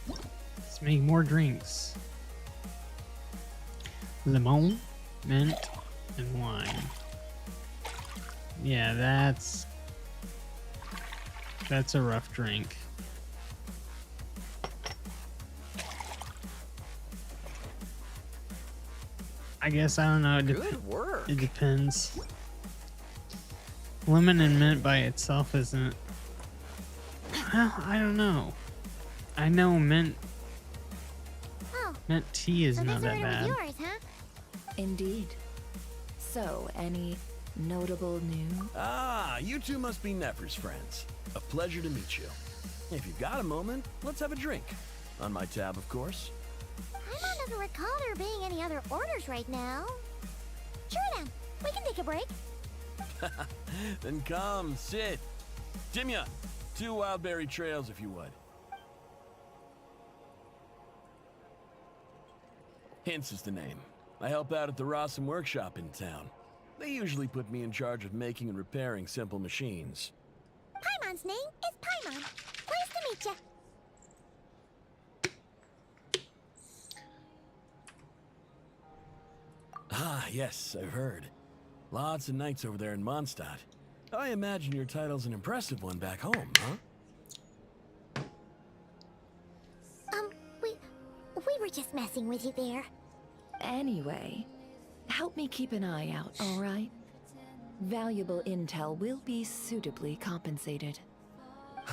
Let's make more drinks. Lemon, mint, and wine. Yeah, that's a rough drink. I guess I don't know. Good work. It depends. Lemon and mint by itself isn't. Well, I don't know. I know mint tea is not that bad. yours, huh? Indeed. So, any notable news? Ah, you two must be Nefer's friends. A pleasure to meet you. If you've got a moment, let's have a drink. On my tab, of course. I don't ever recall there being any other orders right now. Sure then. We can take a break. Then come, sit. Timya, 2 wildberry trails if you would. Hints is the name. I help out at the Rossum workshop in town. They usually put me in charge of making and repairing simple machines. Paimon's name is Paimon. Pleased to meet ya. Ah, yes, I've heard. Lots of knights over there in Mondstadt. I imagine your title's an impressive one back home, huh? We were just messing with you there. Anyway, help me keep an eye out, all right? Valuable intel will be suitably compensated.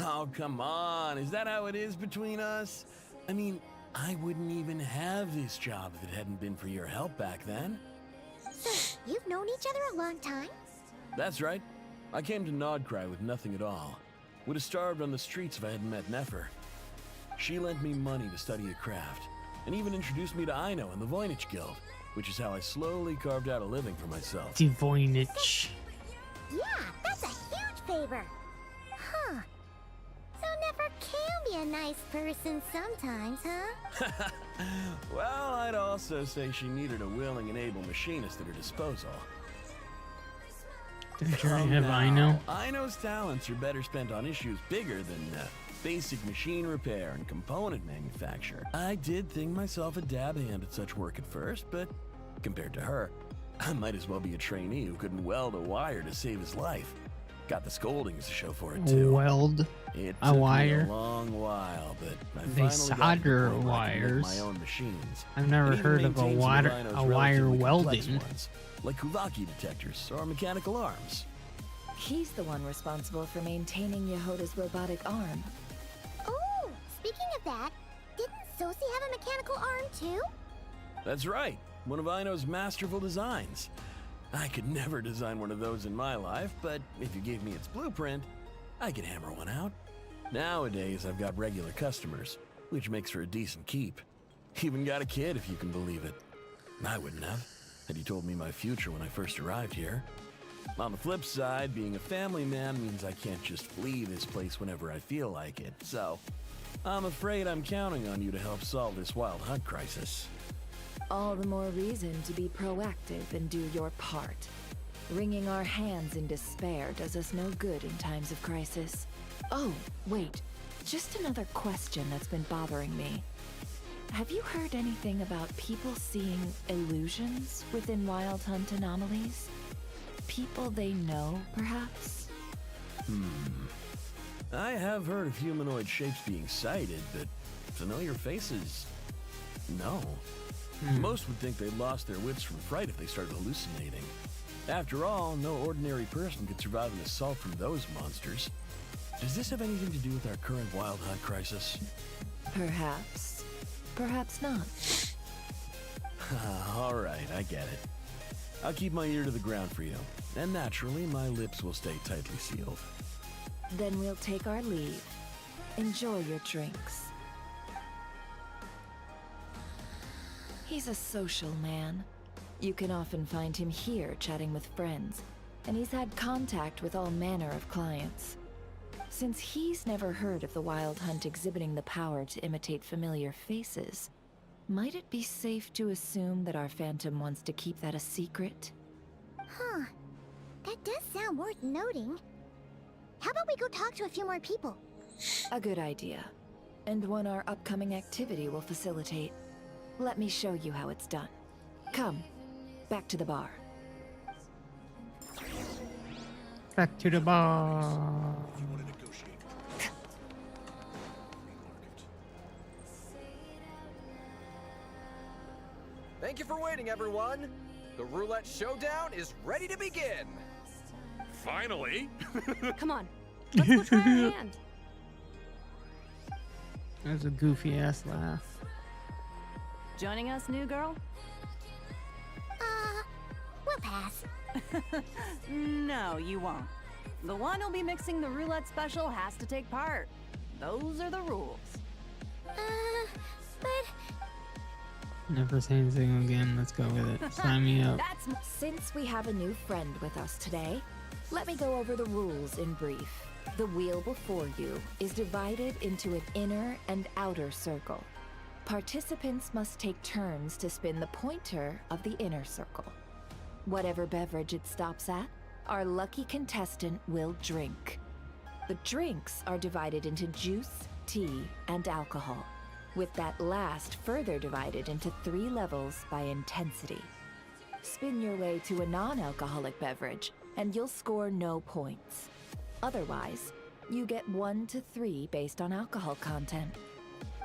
Oh, come on. Is that how it is between us? I mean, I wouldn't even have this job if it hadn't been for your help back then. So, you've known each other a long time? That's right. I came to Nodcry with nothing at all. Would have starved on the streets if I hadn't met Nefer. She lent me money to study a craft, and even introduced me to Aino and the Voynich Guild, which is how I slowly carved out a living for myself. The Voynich. Yeah, that's a huge favor. Huh. So Nefer can be a nice person sometimes, huh? Well, I'd also say she needed a willing and able machinist at her disposal. Don't you already have Aino? Aino's talents are better spent on issues bigger than basic machine repair and component manufacture. I did think myself a dab hand at such work at first, but compared to her, I might as well be a trainee who couldn't weld a wire to save his life. Got the scoldings to show for it too. Weld It a took wire? me a long while, but I They finally got to the solder point where I can make wires. my own machines. I've never And even heard of a maintain some wire Aino's a wire relatively complex welding. ones, like Kuvaki detectors or mechanical arms. He's the one responsible for maintaining Yehoda's robotic arm. Oh, speaking of that, didn't Sosi have a mechanical arm too? That's right, one of Aino's masterful designs. I could never design one of those in my life, but if you gave me its blueprint, I could hammer one out. Nowadays, I've got regular customers, which makes for a decent keep. Even got a kid, if you can believe it. I wouldn't have, had you told me my future when I first arrived here. On the flip side, being a family man means I can't just flee this place whenever I feel like it, so I'm afraid I'm counting on you to help solve this wild hunt crisis. All the more reason to be proactive and do your part. Wringing our hands in despair does us no good in times of crisis. Oh, wait. Just another question that's been bothering me. Have you heard anything about people seeing illusions within Wild Hunt anomalies? People they know, perhaps? I have heard of humanoid shapes being sighted, but familiar faces? No. Most would think they lost their wits from fright if they started hallucinating. After all, no ordinary person could survive an assault from those monsters. Does this have anything to do with our current Wild Hunt crisis? Perhaps. Perhaps not. All right, I get it. I'll keep my ear to the ground for you, and naturally, my lips will stay tightly sealed. Then we'll take our leave. Enjoy your drinks. He's a social man. You can often find him here chatting with friends, and he's had contact with all manner of clients. Since he's never heard of the Wild Hunt exhibiting the power to imitate familiar faces, might it be safe to assume that our Phantom wants to keep that a secret? Huh. That does sound worth noting. How about we go talk to a few more people? A good idea. And one our upcoming activity will facilitate. Let me show you how it's done. Come, back to the bar. Back to the bar. Thank you for waiting, everyone. The roulette showdown is ready to begin. Finally! Come on, let's go try our hand. That was a goofy ass laugh. Joining us, new girl? We'll pass. No, you won't. The one who'll be mixing the roulette special has to take part. Those are the rules. But Never say anything again. Let's go with it. Sign me up. Since we have a new friend with us today, let me go over the rules in brief. The wheel before you is divided into an inner and outer circle. Participants must take turns to spin the pointer of the inner circle. Whatever beverage it stops at, our lucky contestant will drink. The drinks are divided into juice, tea, and alcohol, with that last further divided into 3 levels by intensity. Spin your way to a non-alcoholic beverage, and you'll score no points. Otherwise, you get 1 to 3 based on alcohol content.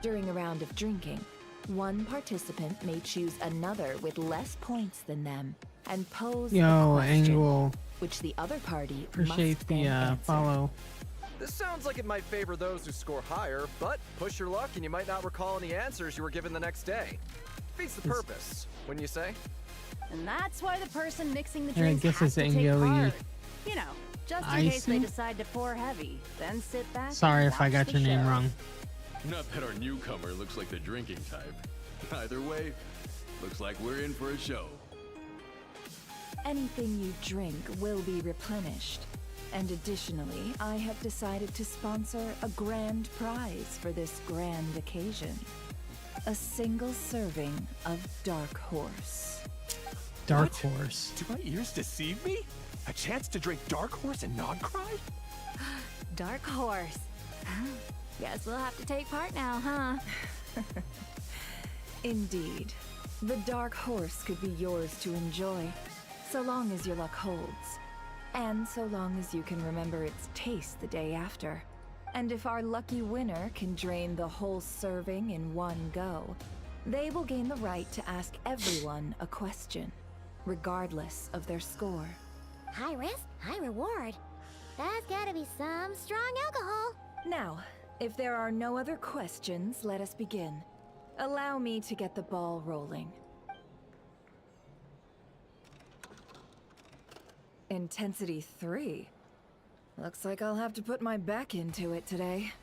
During a round of drinking, one participant may choose another with less points than them and pose a question, Angle. which the other party Appreciate must the then answer. follow. This sounds like it might favor those who score higher, but push your luck and you might not recall any answers you were given the next day. Beats the purpose, wouldn't you say? And that's why the person mixing the Yeah, I drinks guess has it's to take Angeli. part. You know, just in case they Icy? decide to pour heavy, then sit back. Sorry and if I watch got the your name show. wrong. Not that our newcomer looks like the drinking type. Either way, looks like we're in for a show. Anything you drink will be replenished. And additionally, I have decided to sponsor a grand prize for this grand occasion. A single serving of Dark Horse. Dark Horse. Do my ears deceive me? A chance to drink Dark Horse and not cry? Dark Horse. Guess we'll have to take part now, huh? Indeed. The Dark Horse could be yours to enjoy, so long as your luck holds. And so long as you can remember its taste the day after. And if our lucky winner can drain the whole serving in one go, they will gain the right to ask everyone a question, regardless of their score. High risk, high reward. That's gotta be some strong alcohol. Now, if there are no other questions, let us begin. Allow me to get the ball rolling. Intensity 3. Looks like I'll have to put my back into it today.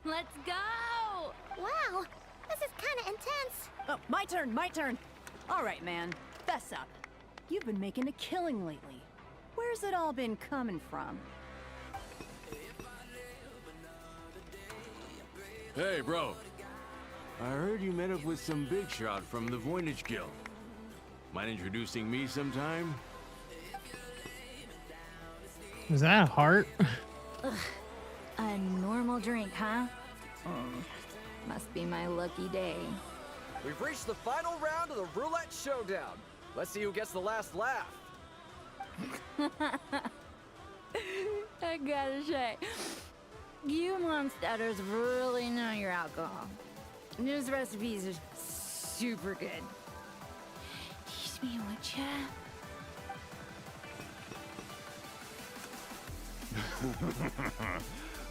Let's go! Wow, this is kinda intense. Oh, my turn. All right, man, fess up. You've been making a killing lately. Where's it all been coming from? Hey, bro. I heard you met up with some big shot from the Voynich Guild. Mind introducing me sometime? Was that a heart? Ugh. A normal drink, huh? Must be my lucky day. We've reached the final round of the roulette showdown. Let's see who gets the last laugh. I gotta say, you monsters really know your alcohol. These recipes are super good. Teach me what ya?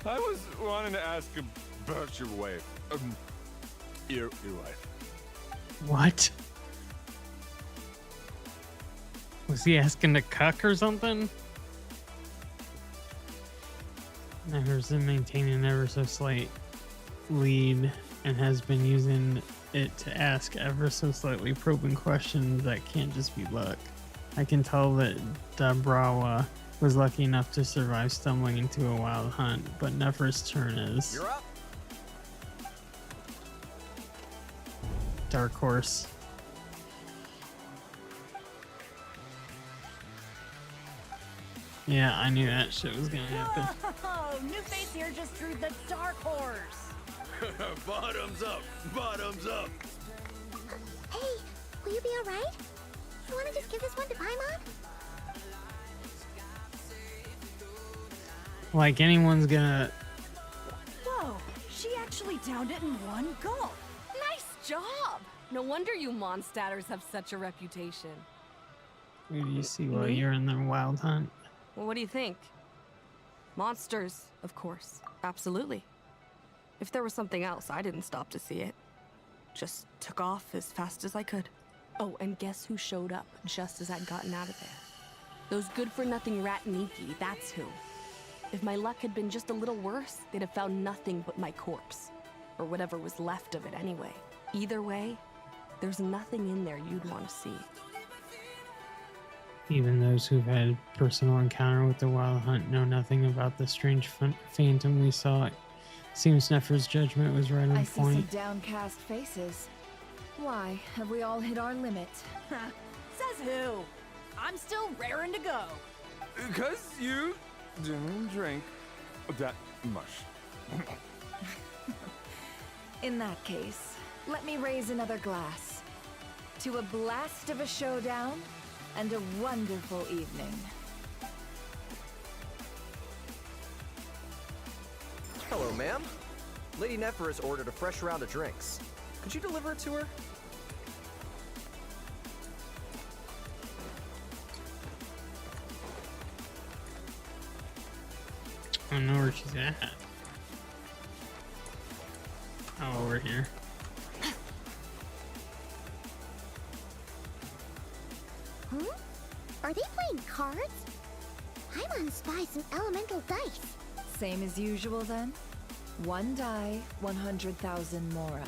I was wanting to ask about your wife. Your wife. What? Was he asking to cuck or something? Nevers been maintaining an ever so slight lead and has been using it to ask ever so slightly probing questions that can't just be luck. I can tell that Dabrawa was lucky enough to survive stumbling into a wild hunt, but Nefer's turn is. You're up. Dark Horse. Yeah, I knew that shit was gonna happen. Oh, new face here just drew the Dark Horse. Bottoms up! Bottoms up! Hey, will you be alright? You wanna just give this one to Paimon? Like anyone's gonna. Whoa, she actually downed it in one gulp. Nice job! No wonder you Mondstadters have such a reputation. Who do you see while you're in the wild hunt? Well, what do you think? Monsters, of course. Absolutely. If there was something else, I didn't stop to see it. Just took off as fast as I could. Oh, and guess who showed up just as I'd gotten out of there? Those good-for-nothing rat Nikki, that's who. If my luck had been just a little worse, they'd have found nothing but my corpse. Or whatever was left of it anyway. Either way, there's nothing in there you'd want to see. Even those who've had personal encounter with the Wild Hunt know nothing about the strange phantom we saw. Seems Nefer's judgment was right on I see point. some downcast faces. Why, have we all hit our limit? Says who? I'm still raring to go. Because you didn't drink that much. In that case, let me raise another glass. To a blast of a showdown and a wonderful evening. Hello, ma'am. Lady Nefer has ordered a fresh round of drinks. Could you deliver it to her? I don't know where she's at. Oh, over here. Huh? Are they playing cards? I'm gonna spy some elemental dice. Same as usual then? One die, 100,000 Mora.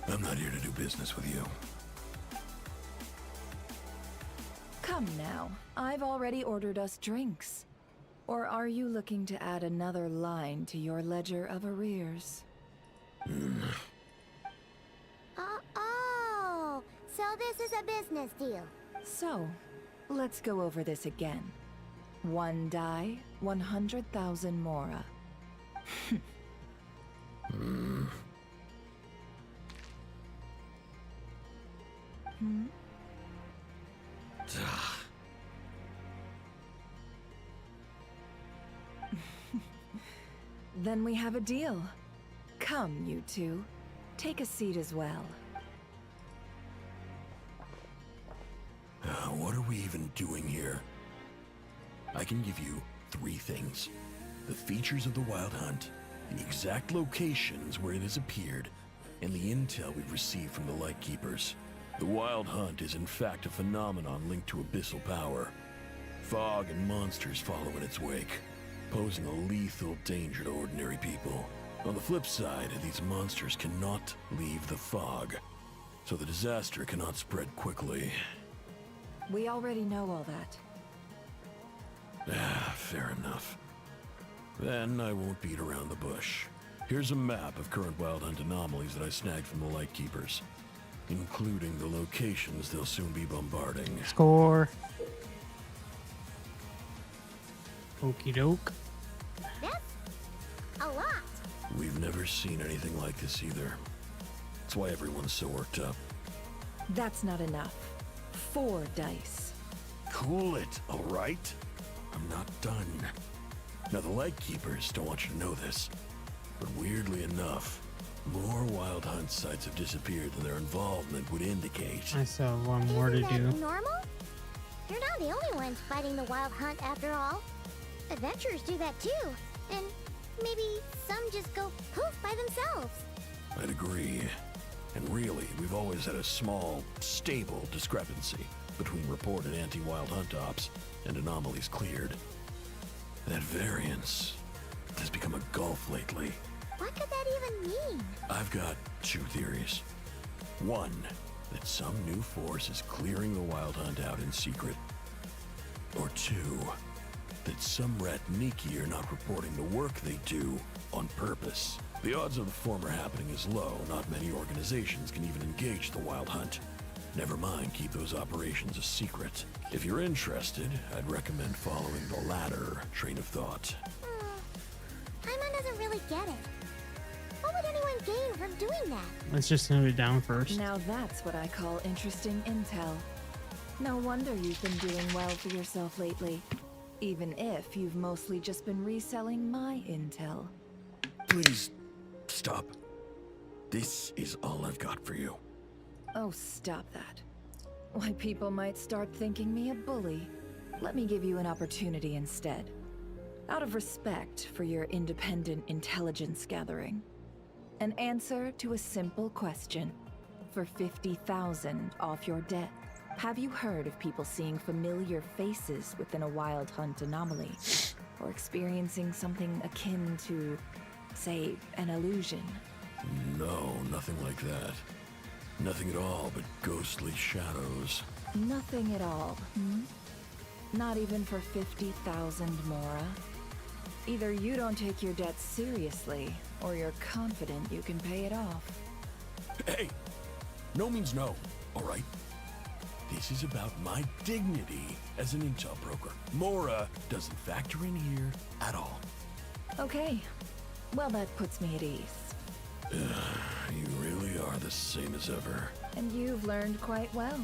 I'm not here to do business with you. Come now, I've already ordered us drinks. Or are you looking to add another line to your ledger of arrears? Oh, so this is a business deal. So, let's go over this again. One die, 100,000 Mora. Then we have a deal. Come, you two. Take a seat as well. What are we even doing here? I can give you 3 things. The features of the Wild Hunt, the exact locations where it has appeared, and the intel we've received from the Lightkeepers. The Wild Hunt is in fact a phenomenon linked to abyssal power. Fog and monsters follow in its wake, posing a lethal danger to ordinary people. On the flip side, these monsters cannot leave the fog, so the disaster cannot spread quickly. We already know all that. Fair enough. Then I won't beat around the bush. Here's a map of current Wild Hunt anomalies that I snagged from the Lightkeepers, including the locations they'll soon be bombarding. Score. Okie doke. That's a lot. We've never seen anything like this either. That's why everyone's so worked up. That's not enough. 4 dice. Cool it, all right? I'm not done. Now, the Lightkeepers don't want you to know this, but weirdly enough, more Wild Hunt sites have disappeared than their involvement would indicate. I still have one more to Isn't do. that normal? They're not the only ones fighting the Wild Hunt after all. Adventurers do that too. And maybe some just go poof by themselves. I'd agree. And really, we've always had a small, stable discrepancy between reported anti-Wild Hunt ops and anomalies cleared. That variance has become a gulf lately. What could that even mean? I've got 2 theories. One, that some new force is clearing the Wild Hunt out in secret. Or 2, that some rat Niki are not reporting the work they do on purpose. The odds of the former happening is low. Not many organizations can even engage the Wild Hunt. Never mind keep those operations a secret. If you're interested, I'd recommend following the latter train of thought. Paimon doesn't really get it. What would anyone gain from doing that? Let's just note it down first. Now that's what I call interesting intel. No wonder you've been doing well for yourself lately. Even if you've mostly just been reselling my intel. Please, stop. This is all I've got for you. Oh, stop that. Why, people might start thinking me a bully. Let me give you an opportunity instead. Out of respect for your independent intelligence gathering. An answer to a simple question. For 50,000 off your debt. Have you heard of people seeing familiar faces within a wild hunt anomaly? Or experiencing something akin to, say, an illusion? No, nothing like that. Nothing at all but ghostly shadows. Nothing at all, hmm? Not even for 50,000 Mora? Either you don't take your debt seriously, or you're confident you can pay it off. Hey! No means no, alright? This is about my dignity as an intel broker. Mora doesn't factor in here at all. Okay. Well, that puts me at ease. You really are the same as ever. And you've learned quite well.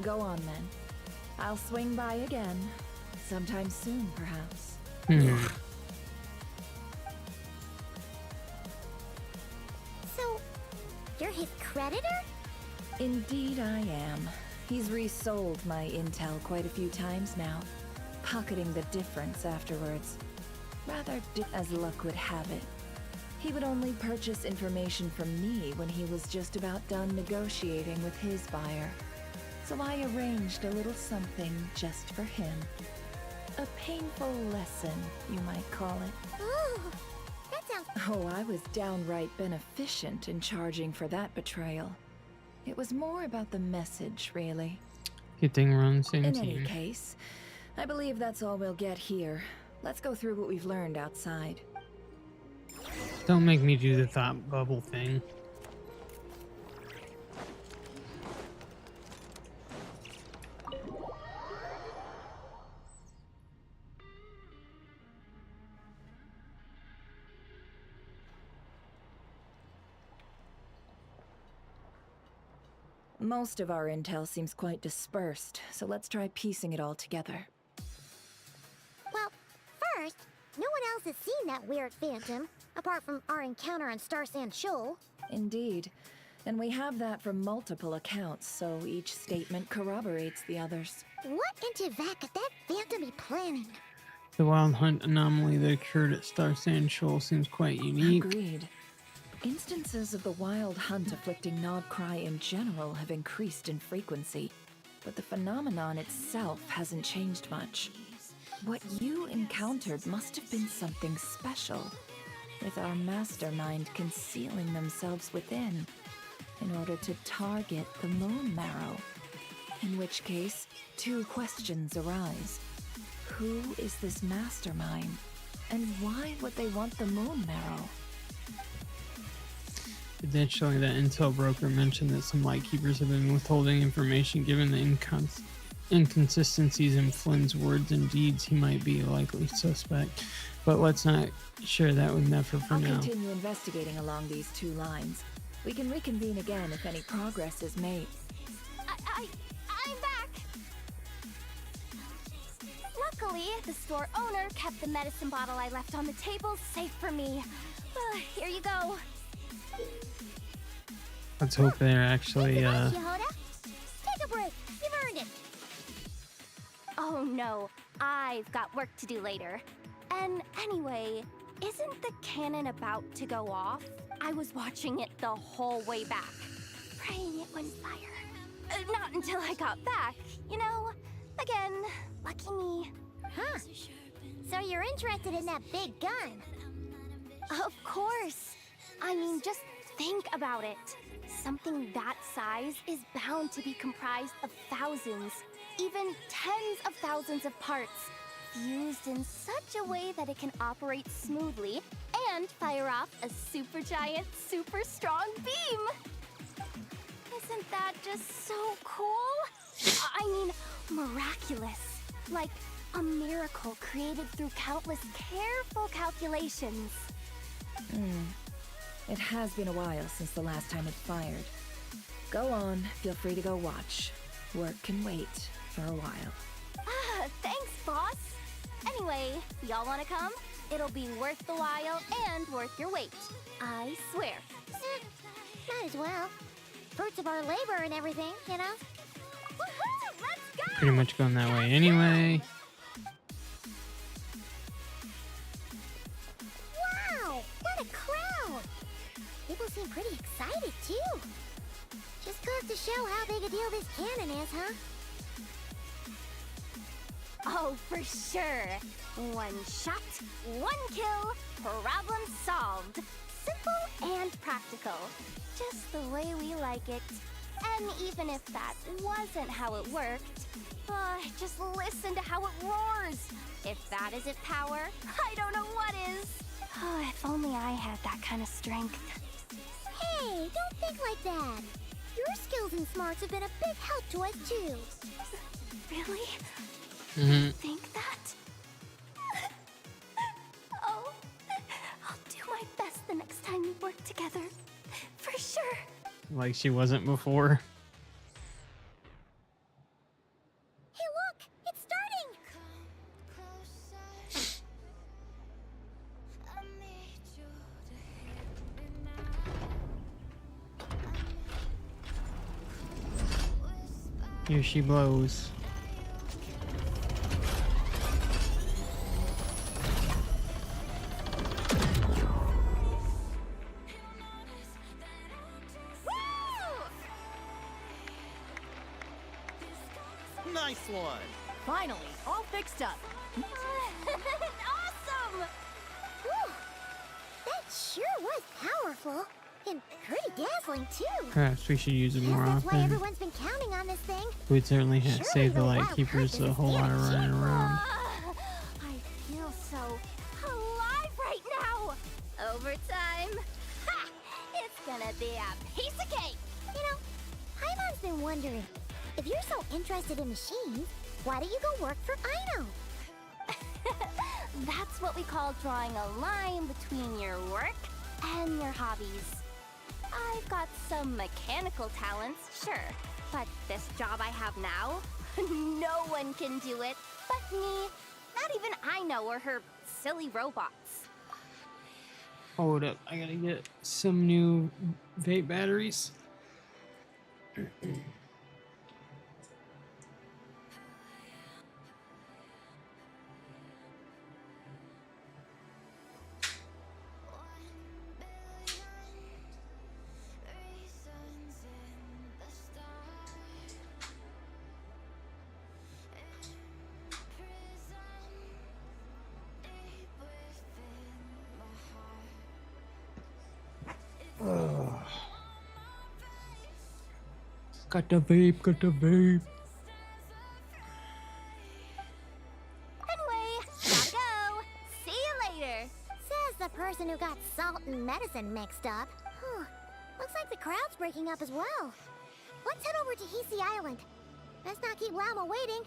Go on, then. I'll swing by again. Sometime soon, perhaps. So, you're his creditor? Indeed I am. He's resold my intel quite a few times now, pocketing the difference afterwards. Rather as luck would have it. He would only purchase information from me when he was just about done negotiating with his buyer. So I arranged a little something just for him. A painful lesson, you might call it. Ooh, that sounds... Oh, I was downright beneficent in charging for that betrayal. It was more about the message, really. Good thing we're on the same In team. any case, I believe that's all we'll get here. Let's go through what we've learned outside. Don't make me do the thought bubble thing. Most of our intel seems quite dispersed, so let's try piecing it all together. Well, first, no one else has seen that weird phantom, apart from our encounter on Star Sand Shoal. Indeed. And we have that from multiple accounts, so each statement corroborates the others. What in Tevak could that phantom be planning? The wild hunt anomaly that occurred at Star Sand Shoal seems quite unique. Agreed. Instances of the wild hunt afflicting Nodcry in general have increased in frequency, but the phenomenon itself hasn't changed much. What you encountered must have been something special, with our mastermind concealing themselves within, in order to target the Moon Marrow. In which case, two questions arise. Who is this mastermind, and why would they want the Moon Marrow? Additionally, that intel broker mentioned that some lightkeepers have been withholding information given the inconsistencies in Flynn's words and deeds. He might be a likely suspect, but let's not share that with Nefer for I'll now. continue investigating along these two lines. We can reconvene again if any progress is made. I'm back! Luckily, the store owner kept the medicine bottle I left on the table safe for me. Here you go. Let's hope they're actually, Yehoda? Take a break. You've earned it. Oh no, I've got work to do later. And anyway, isn't the cannon about to go off? I was watching it the whole way back, praying it wouldn't fire. Not until I got back, you know? Again, lucky me. Huh. So you're interested in that big gun? Of course. I mean, just think about it. Something that size is bound to be comprised of thousands, even tens of thousands of parts, fused in such a way that it can operate smoothly and fire off a supergiant, super strong beam. Isn't that just so cool? I mean, miraculous. Like a miracle created through countless careful calculations. It has been a while since the last time it fired. Go on, feel free to go watch. Work can wait for a while. Thanks, boss. Anyway, y'all wanna come? It'll be worth the while and worth your wait. I swear. Might as well. Fruits of our labor and everything, you know? Woohoo! Let's go! Pretty much going that way anyway. Wow! What a crowd! People seem pretty excited, too. Just goes to show how big a deal this cannon is, huh? Oh, for sure. One shot, one kill, problem solved. Simple and practical. Just the way we like it. And even if that wasn't how it worked, just listen to how it roars. If that isn't power, I don't know what is. Oh, if only I had that kind of strength. Hey, don't think like that. Your skills and smarts have been a big help to us, too. Really? Mm-hmm. Think that? Oh, I'll do my best the next time we work together. For sure. Like she wasn't before. Hey, look! It's starting! Here she blows. Nice one. Finally, all fixed up. Awesome! Whew. That sure was powerful. And pretty dazzling, too. Perhaps we should use it more That's why often. everyone's been counting on this thing. We'd certainly Surely save the the light wild keepers hunt a whole lot of is running around. I feel so alive right now. Overtime. Ha! It's gonna be a piece of cake. You know, Paimon's been wondering, if you're so interested in machines, why don't you go work for Aino? That's what we call drawing a line between your work and your hobbies. I've got some mechanical talents, sure, but this job I have now, no one can do it but me. Not even Aino or her silly robots. Hold up, I gotta get some new vape batteries. Got the vape, got the vape. Anyway, gotta go. See you later. Says the person who got salt and medicine mixed up. Looks like the crowd's breaking up as well. Let's head over to Hisi Island. Let's not keep Lama waiting.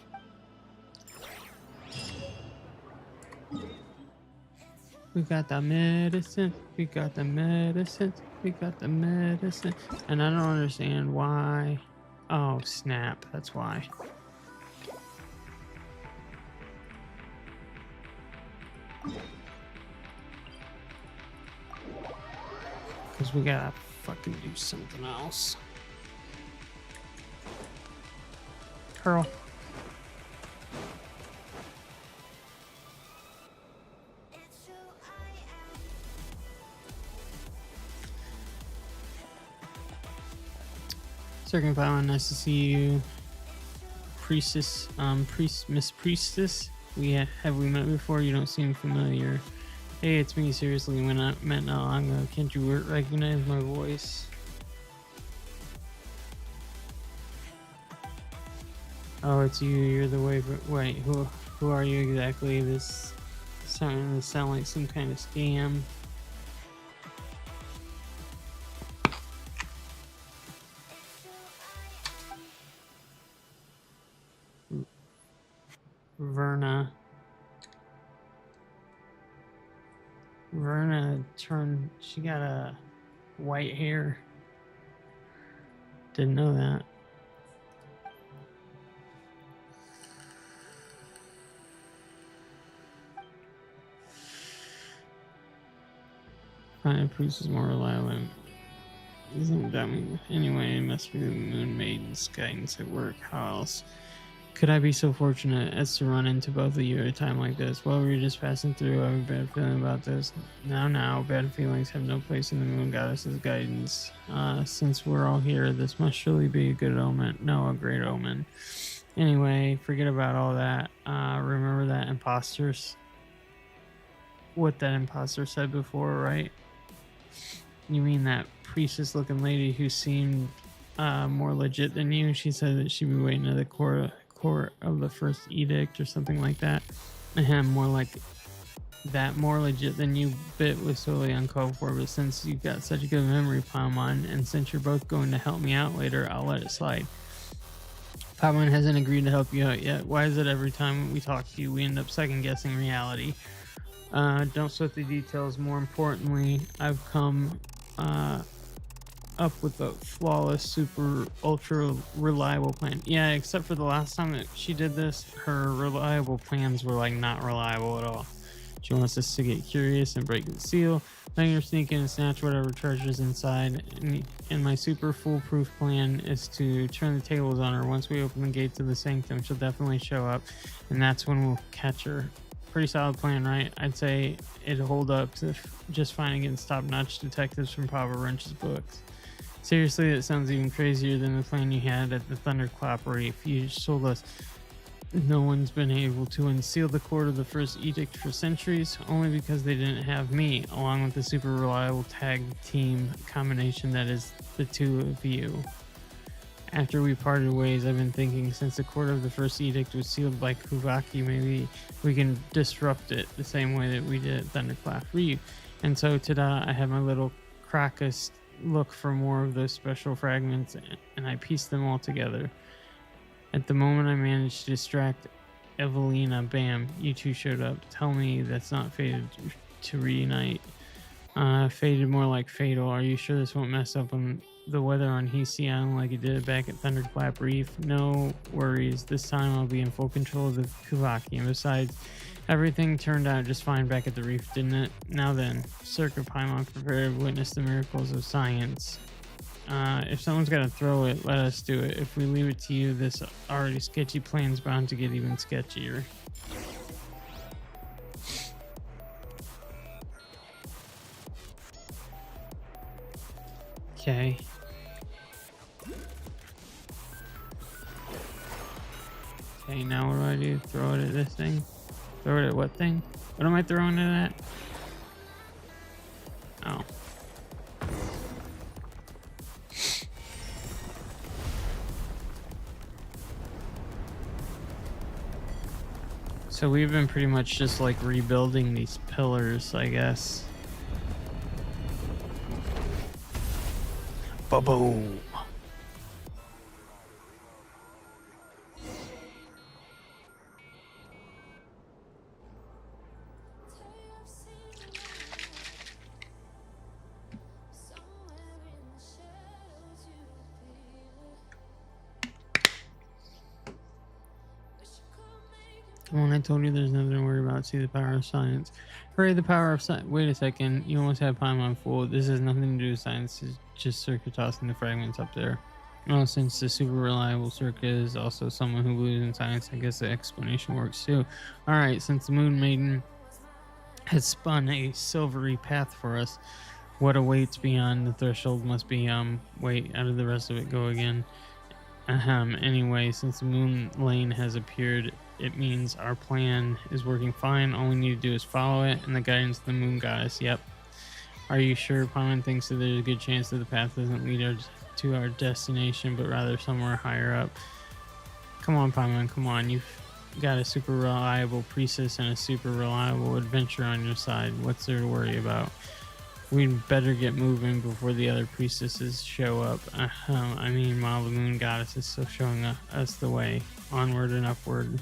We got the medicine, we got the medicine, we got the medicine. And I don't understand why. Oh, snap, that's why. Because we gotta fucking do something else. Curl. Circling Pylon, nice to see you. Priestess, Miss Priestess. Have we met before? You don't seem familiar. Hey, it's me. Seriously, when I met not long ago, can't you recognize my voice? Oh, it's you. You're the way. Wait, who are you exactly? This starting to sound like some kind of scam. Verna turned, she got a white hair. Didn't know that. Fine, Priest is more reliable. Isn't that mean? Anyway, it must be the Moon Maiden's guidance at work. How else Could I be so fortunate as to run into both of you at a time like this? Well, we were just passing through. I have a bad feeling about this. Now, bad feelings have no place in the moon goddess's guidance. Since we're all here, this must surely be a good omen. No, a great omen. Anyway, forget about all that. Remember that imposters? What that imposter said before, right? You mean that priestess-looking lady who seemed more legit than you? She said that she'd be waiting at the court of the first edict or something like that. More like that more legit than you bit was totally uncalled for, but since you've got such a good memory, Paimon, and since you're both going to help me out later, I'll let it slide. Paimon hasn't agreed to help you out yet. Why is it every time we talk to you, we end up second-guessing reality? Don't sweat the details. More importantly, I've come up with a flawless, super, ultra reliable plan. Yeah, except for the last time that she did this, her reliable plans were like not reliable at all. She wants us to get curious and break the seal, then you're sneaking and snatch whatever treasures inside. And my super foolproof plan is to turn the tables on her. Once we open the gates of the sanctum, she'll definitely show up, and that's when we'll catch her. Pretty solid plan, right? I'd say it'd hold up to just fine against top-notch detectives from Papa Wrench's books. Seriously, it sounds even crazier than the plan you had at the Thunderclap Reef. You told us no one's been able to unseal the court of the first edict for centuries, only because they didn't have me, along with the super reliable tag team combination that is the two of you. After we parted ways, I've been thinking, since the court of the first edict was sealed by Kuvaki, maybe we can disrupt it the same way that we did at Thunderclap Reef. And so, ta-da, I have my little Krakus look for more of those special fragments, and I pieced them all together. At the moment I managed to distract Evelina, bam, you two showed up. Tell me that's not fated to reunite. Fated more like fatal. Are you sure this won't mess up on the weather on Hisei Island like it did back at Thunderclap Reef? No worries. This time I'll be in full control of the Kuvaki. And besides, everything turned out just fine back at the reef, didn't it? Now then, Circa Paimon, prepare to witness the miracles of science. If someone's got to throw it, let us do it. If we leave it to you, this already sketchy plan's bound to get even sketchier. Okay. Okay, now what do I do? Throw it at this thing? Throw it at what thing? What am I throwing it at? Oh. So we've been pretty much just like rebuilding these pillars, I guess. Ba-boom! Come on, I told you there's nothing to worry about. See the power of science. Hurry, the power of science. Wait a second. You almost have Paimon fooled. This has nothing to do with science. It's just Circa tossing the fragments up there. Well, since the super reliable Circa is also someone who believes in science, I guess the explanation works too. Alright, since the Moon Maiden has spun a silvery path for us, what awaits beyond the threshold must be, wait, how did the rest of it go again? Anyway, since the Moon Lane has appeared, it means our plan is working fine. All we need to do is follow it and the guidance of the Moon Goddess. Yep. Are you sure? Paimon thinks that there's a good chance that the path doesn't lead us to our destination, but rather somewhere higher up. Come on, Paimon, come on. You've got a super reliable priestess and a super reliable adventurer on your side. What's there to worry about? We'd better get moving before the other priestesses show up. I mean, while the Moon Goddess is still showing us the way. Onward and upward.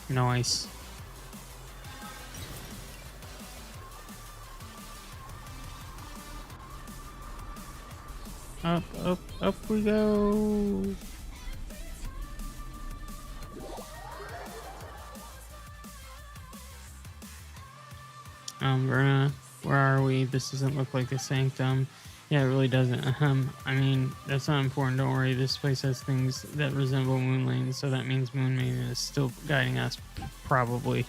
Nice. Up, up, up we go. I'm gonna Where are we? This doesn't look like a sanctum. Yeah, it really doesn't. I mean, that's not important. Don't worry. This place has things that resemble moon lanes, so that means Moon Maiden is still guiding us, probably.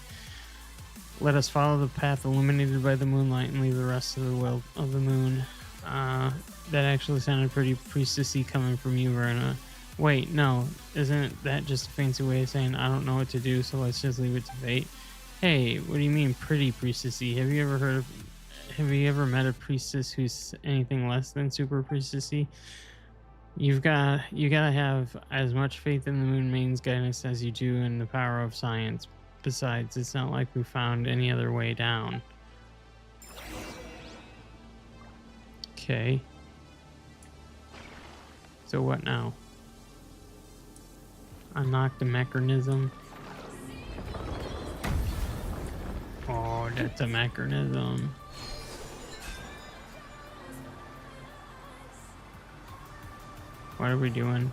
Let us follow the path illuminated by the moonlight and leave the rest of the world of the moon. That actually sounded pretty priestessy coming from you, Verna. Wait, no. Isn't that just a fancy way of saying I don't know what to do, so let's just leave it to fate? Hey, what do you mean pretty priestessy? Have you ever met a priestess who's anything less than super priestessy? You gotta have as much faith in the Moon Maiden's guidance as you do in the power of science. Besides, it's not like we found any other way down. Okay. So what now? Unlock the mechanism. Oh, that's a mechanism. What are we doing?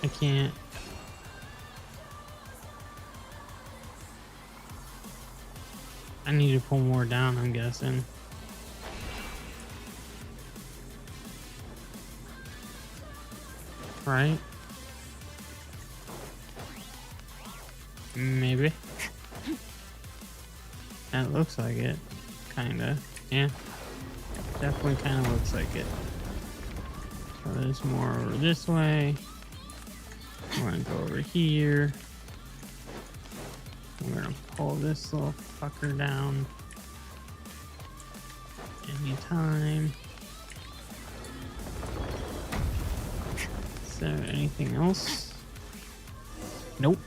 I can't. I need to pull more down, I'm guessing. Right? Maybe. That looks like it. Kinda. Yeah. Definitely kinda looks like it. So there's more over this way. We're gonna go over here. We're gonna pull this little fucker down anytime. Is there anything else? Nope.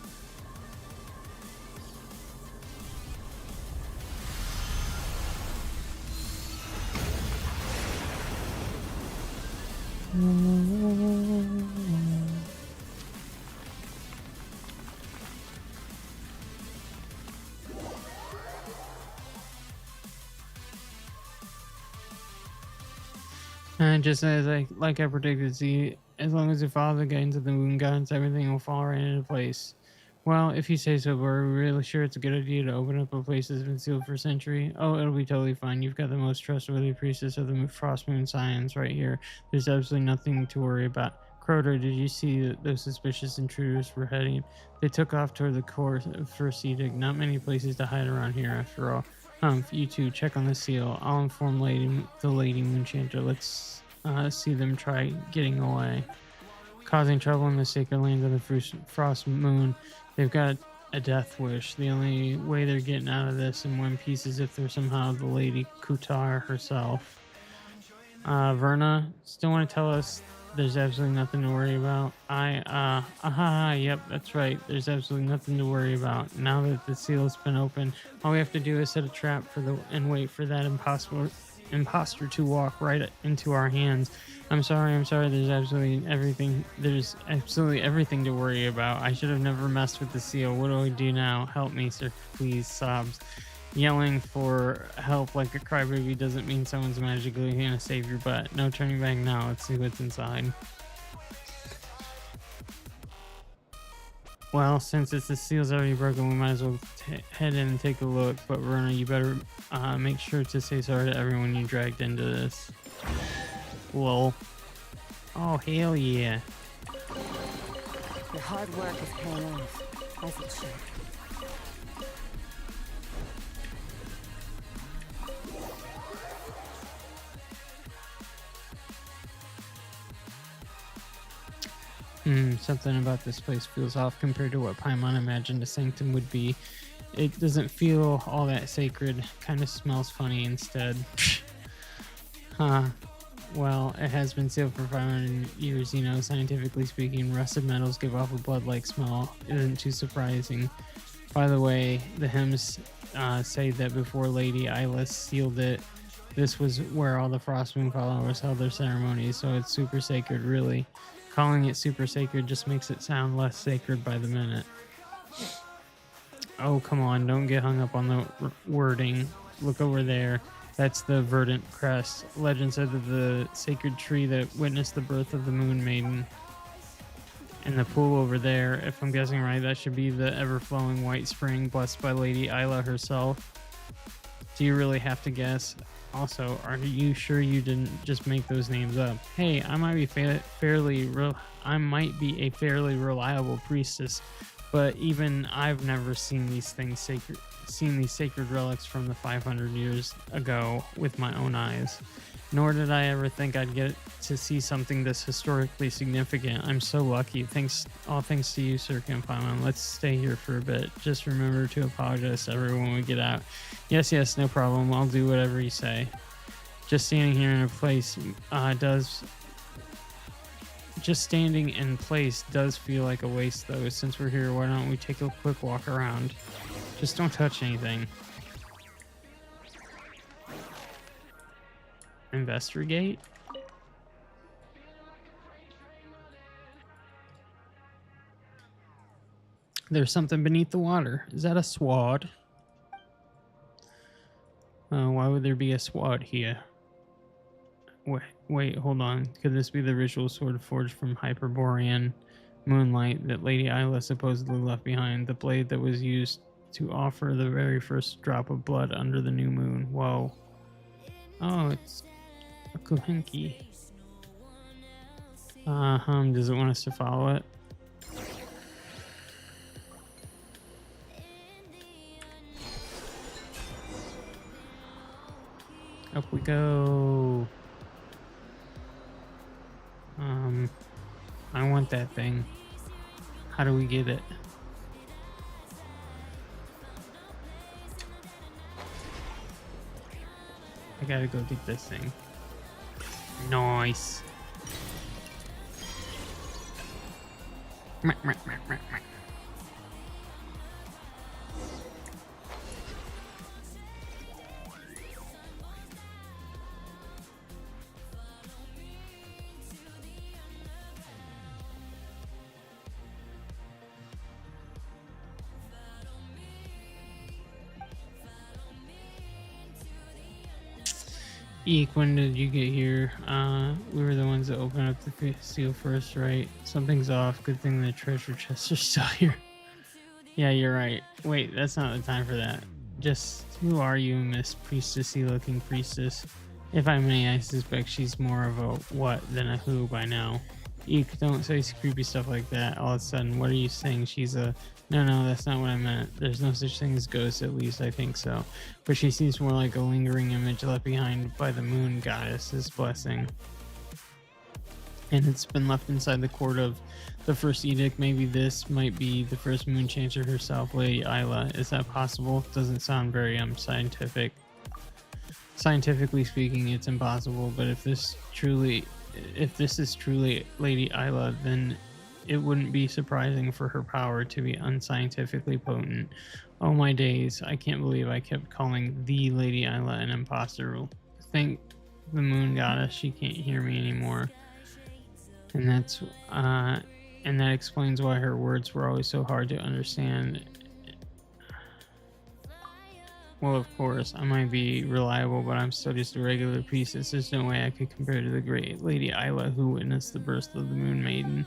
And just as I predicted, see, as long as you follow the guidance of the moon gods, everything will fall right into place. Well, if you say so, but are we really sure it's a good idea to open up a place that's been sealed for a century? Oh, it'll be totally fine. You've got the most trustworthy priestess of the Frost Moon Science right here. There's absolutely nothing to worry about. Crota, did you see those suspicious intruders were heading? They took off toward the course of First Edict. Not many places to hide around here, after all. Humph, you two, check on the seal. I'll inform the Lady Moonchanter. Let's see them try getting away. Causing trouble in the sacred lands of the Frost Moon. They've got a death wish. The only way they're getting out of this in one piece is if they're somehow the Lady Kutar herself. Verna, still want to tell us there's absolutely nothing to worry about? Yep, that's right. There's absolutely nothing to worry about. Now that the seal's been opened, all we have to do is set a trap and wait for that imposter to walk right into our hands. I'm sorry, there's absolutely everything to worry about. I should have never messed with the seal. What do I do now? Help me, sir, please. Sobs. Yelling for help like a crybaby doesn't mean someone's magically gonna save your butt. No turning back now. Let's see what's inside. Well, since the seal's already broken, we might as well head in and take a look. But Verna, you better make sure to say sorry to everyone you dragged into this. Lol. Oh, hell yeah. Your hard work is paying off, as it should. Something about this place feels off compared to what Paimon imagined a sanctum would be. It doesn't feel all that sacred. Kind of smells funny instead. Well, it has been sealed for 500 years, you know. Scientifically speaking, rusted metals give off a blood-like smell. Isn't too surprising. By the way, the hymns say that before Lady Ilis sealed it, this was where all the Frostmoon followers held their ceremonies, so it's super sacred, really. Calling it super sacred just makes it sound less sacred by the minute. Oh, come on, don't get hung up on the wording. Look over there. That's the verdant crest. Legend said that the sacred tree that witnessed the birth of the Moon Maiden. And the pool over there, if I'm guessing right, that should be the ever-flowing white spring blessed by Lady Isla herself. Do you really have to guess? Also, are you sure you didn't just make those names up? Hey, I might be I might be a fairly reliable priestess, but even I've never seen these sacred relics from the 500 years ago with my own eyes. Nor did I ever think I'd get to see something this historically significant. I'm so lucky. All thanks to you, Sir Paimon. Let's stay here for a bit. Just remember to apologize to everyone when we get out. Yes, no problem. I'll do whatever you say. Just standing here in a place Just standing in place does feel like a waste, though. Since we're here, why don't we take a quick walk around? Just don't touch anything. Investigate? There's something beneath the water. Is that a sword? Why would there be a sword here? Wait, hold on. Could this be the ritual sword forged from Hyperborean moonlight that Lady Isla supposedly left behind? The blade that was used to offer the very first drop of blood under the new moon. Whoa. Oh, it's a Kuhenki. Does it want us to follow it? Up we go. I want that thing. How do we get it? I gotta go get this thing. Nice. Eek, when did you get here? We were the ones that opened up the seal first, right? Something's off. Good thing the treasure chests are still here. Yeah, you're right. Wait, that's not the time for that. Just, who are you, Miss Priestessy looking priestess? If I may, I suspect she's more of a what than a who by now. Eek, don't say creepy stuff like that. All of a sudden, what are you saying? She's a... No, that's not what I meant. There's no such thing as ghosts, at least I think so. But she seems more like a lingering image left behind by the moon goddess's blessing. And it's been left inside the court of the first edict. Maybe this might be the first moon changer herself, Lady Isla. Is that possible? Doesn't sound very scientific. Scientifically speaking, it's impossible, but if this is truly Lady Isla, then it wouldn't be surprising for her power to be unscientifically potent. Oh my days, I can't believe I kept calling the Lady Isla an imposter. Thank the moon goddess she can't hear me anymore. And that explains why her words were always so hard to understand. Well, of course, I might be reliable, but I'm still just a regular priestess. There's no way I could compare to the great Lady Isla who witnessed the birth of the Moon Maiden.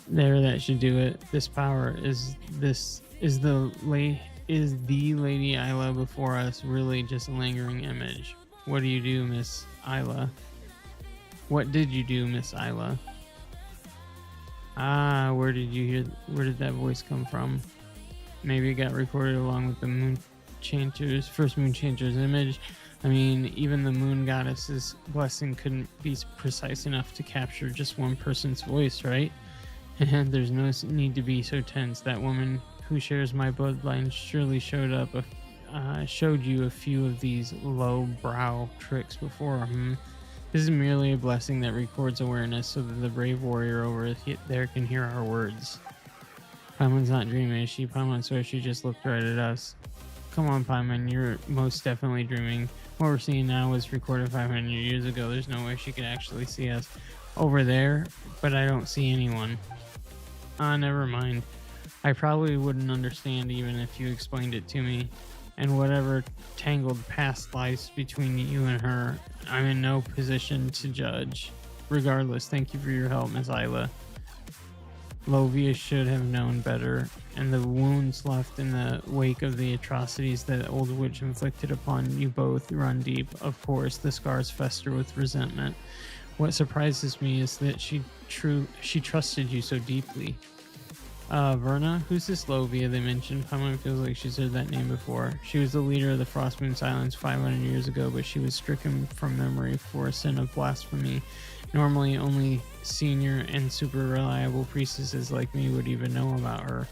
There, that should do it. This power is the Lady Isla before us really just a lingering image? What do you do, Miss Isla? What did you do, Miss Isla? Ah, where did that voice come from? Maybe it got recorded along with the first Moon Changer's image. I mean, even the moon goddess's blessing couldn't be precise enough to capture just one person's voice, right? And there's no need to be so tense. That woman who shares my bloodline surely showed you a few of these low-brow tricks before. This is merely a blessing that records awareness so that the brave warrior over there can hear our words. Paimon's not dreaming, is she? Paimon swears she just looked right at us. Come on, Paimon, you're most definitely dreaming. What we're seeing now was recorded 500 years ago. There's no way she could actually see us over there, but I don't see anyone. Never mind. I probably wouldn't understand even if you explained it to me. And whatever tangled past lies between you and her, I'm in no position to judge. Regardless, thank you for your help, Miss Isla. Lovia should have known better, and the wounds left in the wake of the atrocities that old witch inflicted upon you both run deep. Of course, the scars fester with resentment. What surprises me is that she trusted you so deeply. Verna, who's this Lovia they mentioned? Paimon feels like she's heard that name before. She was the leader of the Frostmoon Islands 500 years ago, but she was stricken from memory for a sin of blasphemy. Normally, only senior and super reliable priestesses like me would even know about her.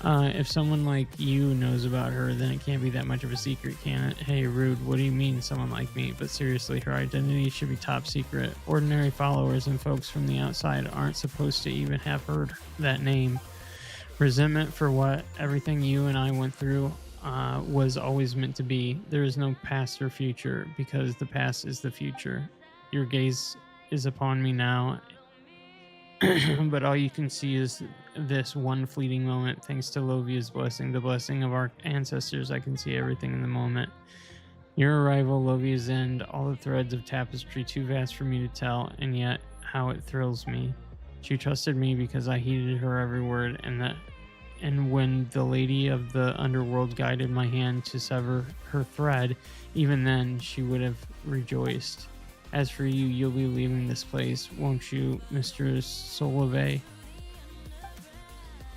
If someone like you knows about her, then it can't be that much of a secret, can it? Hey, rude, what do you mean someone like me? But seriously, her identity should be top secret. Ordinary followers and folks from the outside aren't supposed to even have heard that name. Resentment for what everything you and I went through was always meant to be. There is no past or future, because the past is the future. Your gaze is upon me now, but all you can see is this one fleeting moment. Thanks to Lovia's blessing, the blessing of our ancestors, I can see everything in the moment. Your arrival, Lovia's end, all the threads of tapestry too vast for me to tell, and yet how it thrills me. She trusted me because I heeded her every word, and when the lady of the underworld guided my hand to sever her thread, even then she would have rejoiced. As for you, you'll be leaving this place, won't you, Mr. Solove?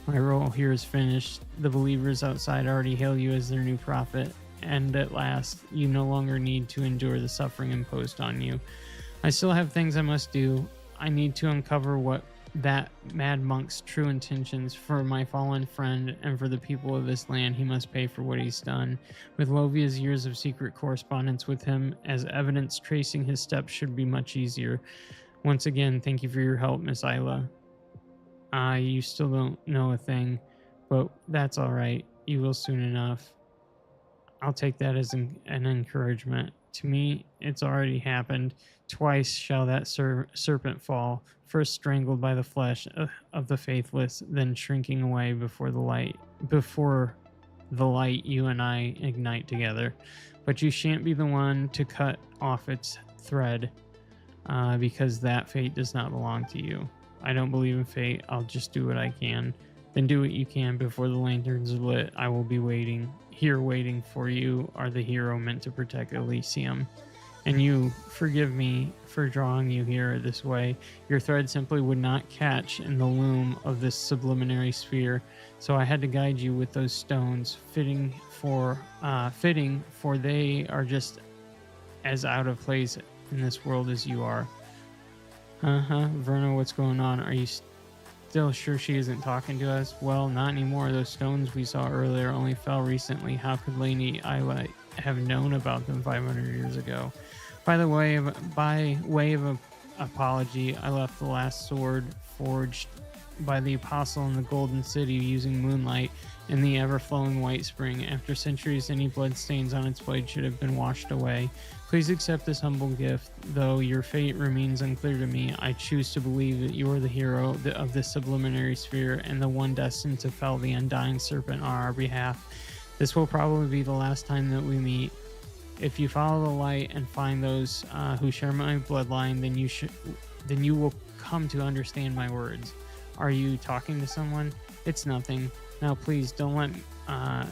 My role here is finished. The believers outside already hail you as their new prophet, and at last, you no longer need to endure the suffering imposed on you. I still have things I must do. I need to uncover what that mad monk's true intentions. For my fallen friend and for the people of this land, he must pay for what he's done. With Lovia's years of secret correspondence with him as evidence, tracing his steps should be much easier. Once again, thank you for your help, Miss Isla. You still don't know a thing, but that's all right. You will soon enough. I'll take that as an encouragement. To me, it's already happened. Twice shall that serpent fall, first strangled by the flesh of the faithless, then shrinking away before the light you and I ignite together. But you shan't be the one to cut off its thread, because that fate does not belong to you. I don't believe in fate. I'll just do what I can. Then do what you can before the lanterns are lit. I will be waiting. Here waiting for you are the hero meant to protect Elysium. And you, forgive me for drawing you here this way. Your thread simply would not catch in the loom of this subliminary sphere, so I had to guide you with those stones, fitting for they are just as out of place in this world as you are. Verna, what's going on? Are you still sure she isn't talking to us? Well, not anymore. Those stones we saw earlier only fell recently. How could Lady Isla have known about them 500 years ago? By way of apology, I left the last sword forged by the apostle in the Golden City using moonlight in the ever-flowing white spring. After centuries, any blood stains on its blade should have been washed away. Please accept this humble gift. Though your fate remains unclear to me, I choose to believe that you are the hero of this subliminary sphere and the one destined to fell the undying serpent on our behalf. This will probably be the last time that we meet. If you follow the light and find those who share my bloodline, then you will come to understand my words. Are you talking to someone? It's nothing. Now please don't let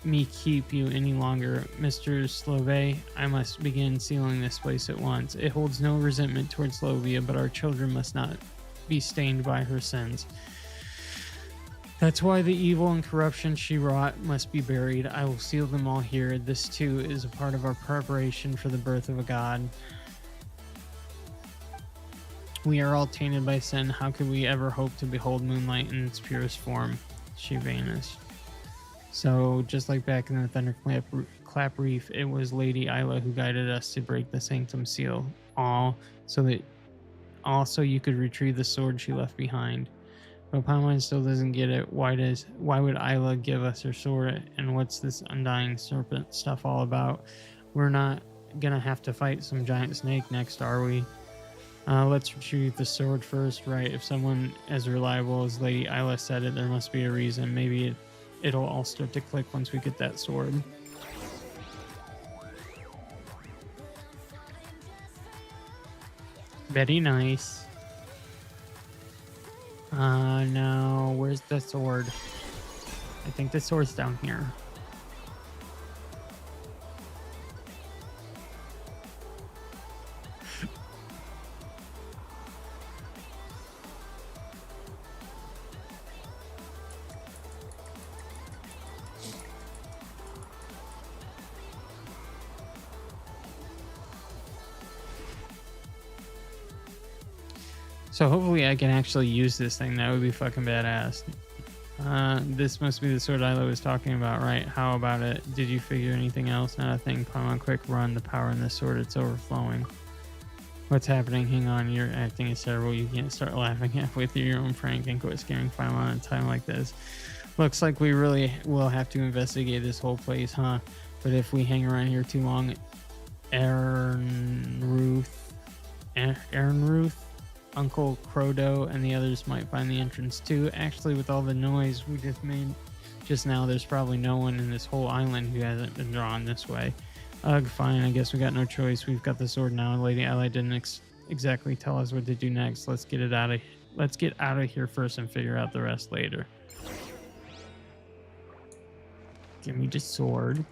me keep you any longer. Mr. Slove, I must begin sealing this place at once. It holds no resentment towards Slovia, but our children must not be stained by her sins. That's why the evil and corruption she wrought must be buried. I will seal them all here. This too is a part of our preparation for the birth of a god. We are all tainted by sin. How could we ever hope to behold moonlight in its purest form? She vanished. So, just like back in the Thunderclap Reef, it was Lady Isla who guided us to break the Sanctum Seal. All so you could retrieve the sword she left behind. But Paimon still doesn't get it. Why would Isla give us her sword? And what's this undying serpent stuff all about? We're not gonna have to fight some giant snake next, are we? Let's retrieve the sword first, right? If someone as reliable as Lady Isla said it, there must be a reason. Maybe it'll all start to click once we get that sword. Very nice. No. Where's the sword? I think the sword's down here. So hopefully I can actually use this thing. That would be fucking badass. This must be the sword Isla was talking about, right? How about it? Did you figure anything else? Not a thing. Paimon, quick run. The power in this sword, it's overflowing. What's happening? Hang on. Your acting is terrible. You can't start laughing halfway through your own prank and quit scaring Paimon at a time like this. Looks like we really will have to investigate this whole place, huh? But if we hang around here too long, Aaron Ruth, Uncle Crodo, and the others might find the entrance too. Actually, with all the noise we just made just now, there's probably no one in this whole island who hasn't been drawn this way. Ugh, fine. I guess we got no choice. We've got the sword now. Lady Ally didn't exactly tell us what to do next. Let's get out of here first and figure out the rest later. Give me the sword.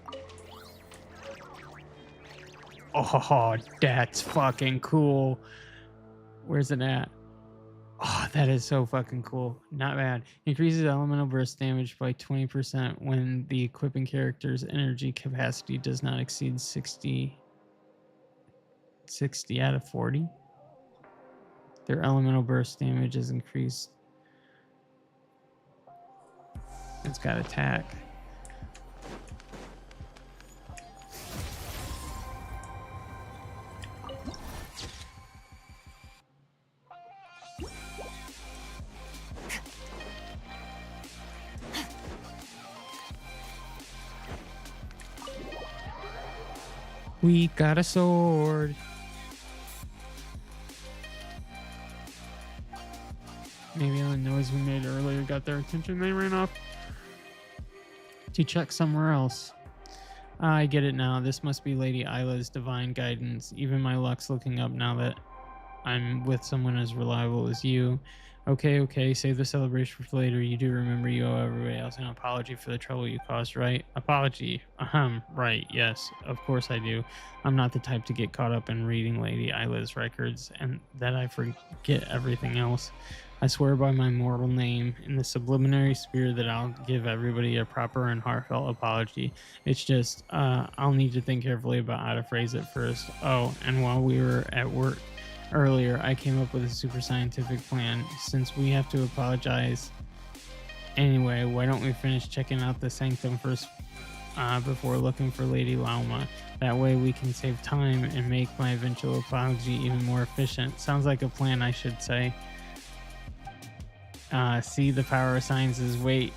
Oh, that's fucking cool. Where's it at? Oh, that is so fucking cool. Not bad. Increases elemental burst damage by 20% when the equipping character's energy capacity does not exceed 60 out of 40. Their elemental burst damage is increased. It's got attack. We got a sword. Maybe the noise we made earlier got their attention. They ran off to check somewhere else. I get it now. This must be Lady Isla's divine guidance. Even my luck's looking up now that I'm with someone as reliable as you. Okay, save the celebration for later. You do remember you owe everybody else an apology for the trouble you caused, right? Apology. Right, yes, of course I do. I'm not the type to get caught up in reading Lady Isla's records and that I forget everything else. I swear by my mortal name, in the subliminary spirit, that I'll give everybody a proper and heartfelt apology. It's just, I'll need to think carefully about how to phrase it first. Oh, and while we were at work earlier, I came up with a super scientific plan. Since we have to apologize anyway, why don't we finish checking out the sanctum first before looking for Lady Lauma? That way we can save time and make my eventual apology even more efficient. Sounds like a plan, I should say. See the power of sciences. Wait,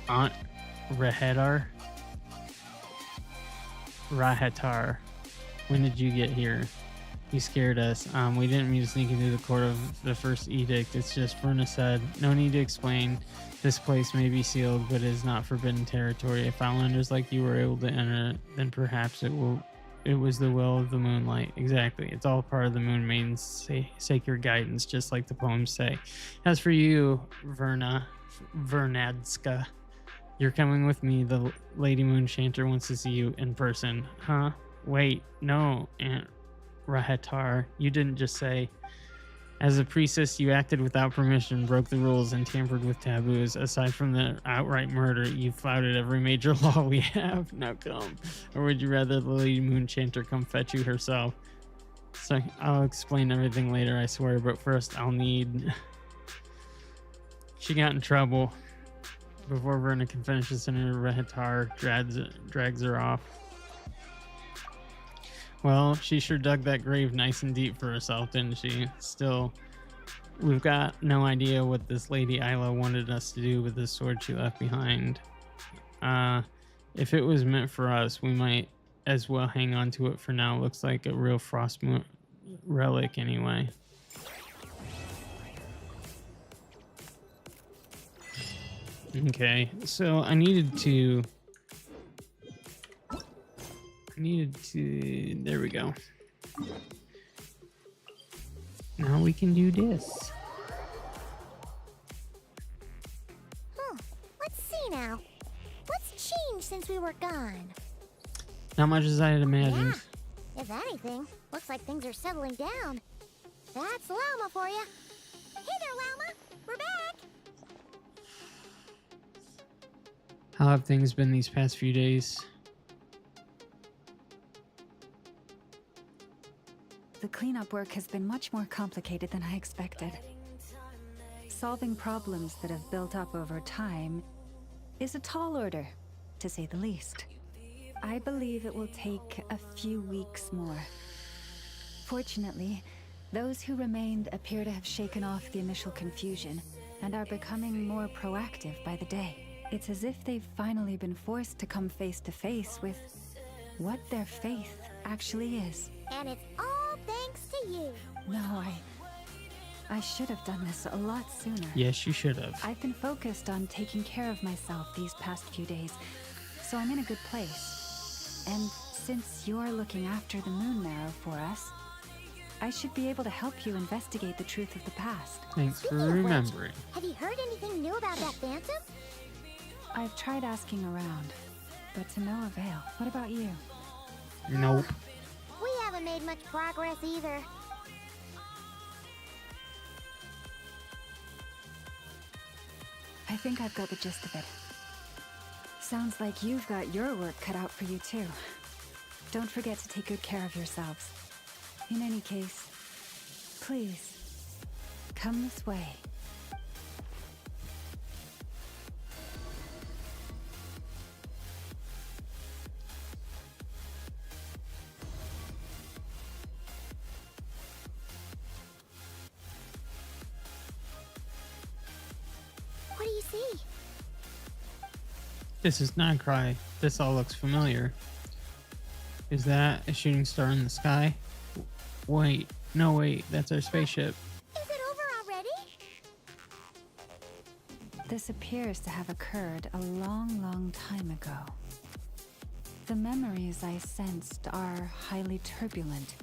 Aunt Rahetar? When did you get here? You scared us. We didn't mean to sneak into the court of the first edict. It's just Verna said. No need to explain. This place may be sealed, but it is not forbidden territory. If Outlanders like you were able to enter it, then perhaps it was the will of the moonlight. Exactly. It's all part of the moon maiden's sacred guidance, just like the poems say. As for you, Vernadska, you're coming with me. The Lady Moonshanter wants to see you in person. Huh? Wait, no, Aunt Rahetar, you didn't just say. As a priestess, you acted without permission, broke the rules, and tampered with taboos. Aside from the outright murder, you flouted every major law we have. Now come. Or would you rather the Lady Moonshanter come fetch you herself? So I'll explain everything later, I swear, but first I'll need... She got in trouble. Before Verna can finish this interview, Rahetar drags her off. Well, she sure dug that grave nice and deep for herself, didn't she? Still, we've got no idea what this Lady Isla wanted us to do with this sword she left behind. If it was meant for us, we might as well hang on to it for now. Looks like a real frost relic anyway. Okay, so I needed to, there we go. Now we can do this. now. What's changed since we were gone? Not much as I had imagined. Yeah. If anything, looks like things are settling down. That's Llama for you. Hey there, Llama. We're back. How have things been these past few days? The cleanup work has been much more complicated than I expected. Solving problems that have built up over time is a tall order, to say the least. I believe it will take a few weeks more. Fortunately, those who remained appear to have shaken off the initial confusion and are becoming more proactive by the day. It's as if they've finally been forced to come face to face with what their faith actually is. And it's all thanks to you. No, I should have done this a lot sooner. Yes, you should have. I've been focused on taking care of myself these past few days, so I'm in a good place. And since you're looking after the moon marrow for us, I should be able to help you investigate the truth of the past. Thanks for Speaking of which, remembering. have you heard anything new about that phantom? I've tried asking around, but to no avail. What about you? Nope. We haven't made much progress either. I think I've got the gist of it. Sounds like you've got your work cut out for you too. Don't forget to take good care of yourselves. In any case, please, come this way. What do you see? This is not Cry. This all looks familiar. Is that a shooting star in the sky? Wait, no wait, that's our spaceship. Is it over already? This appears to have occurred a long, long time ago. The memories I sensed are highly turbulent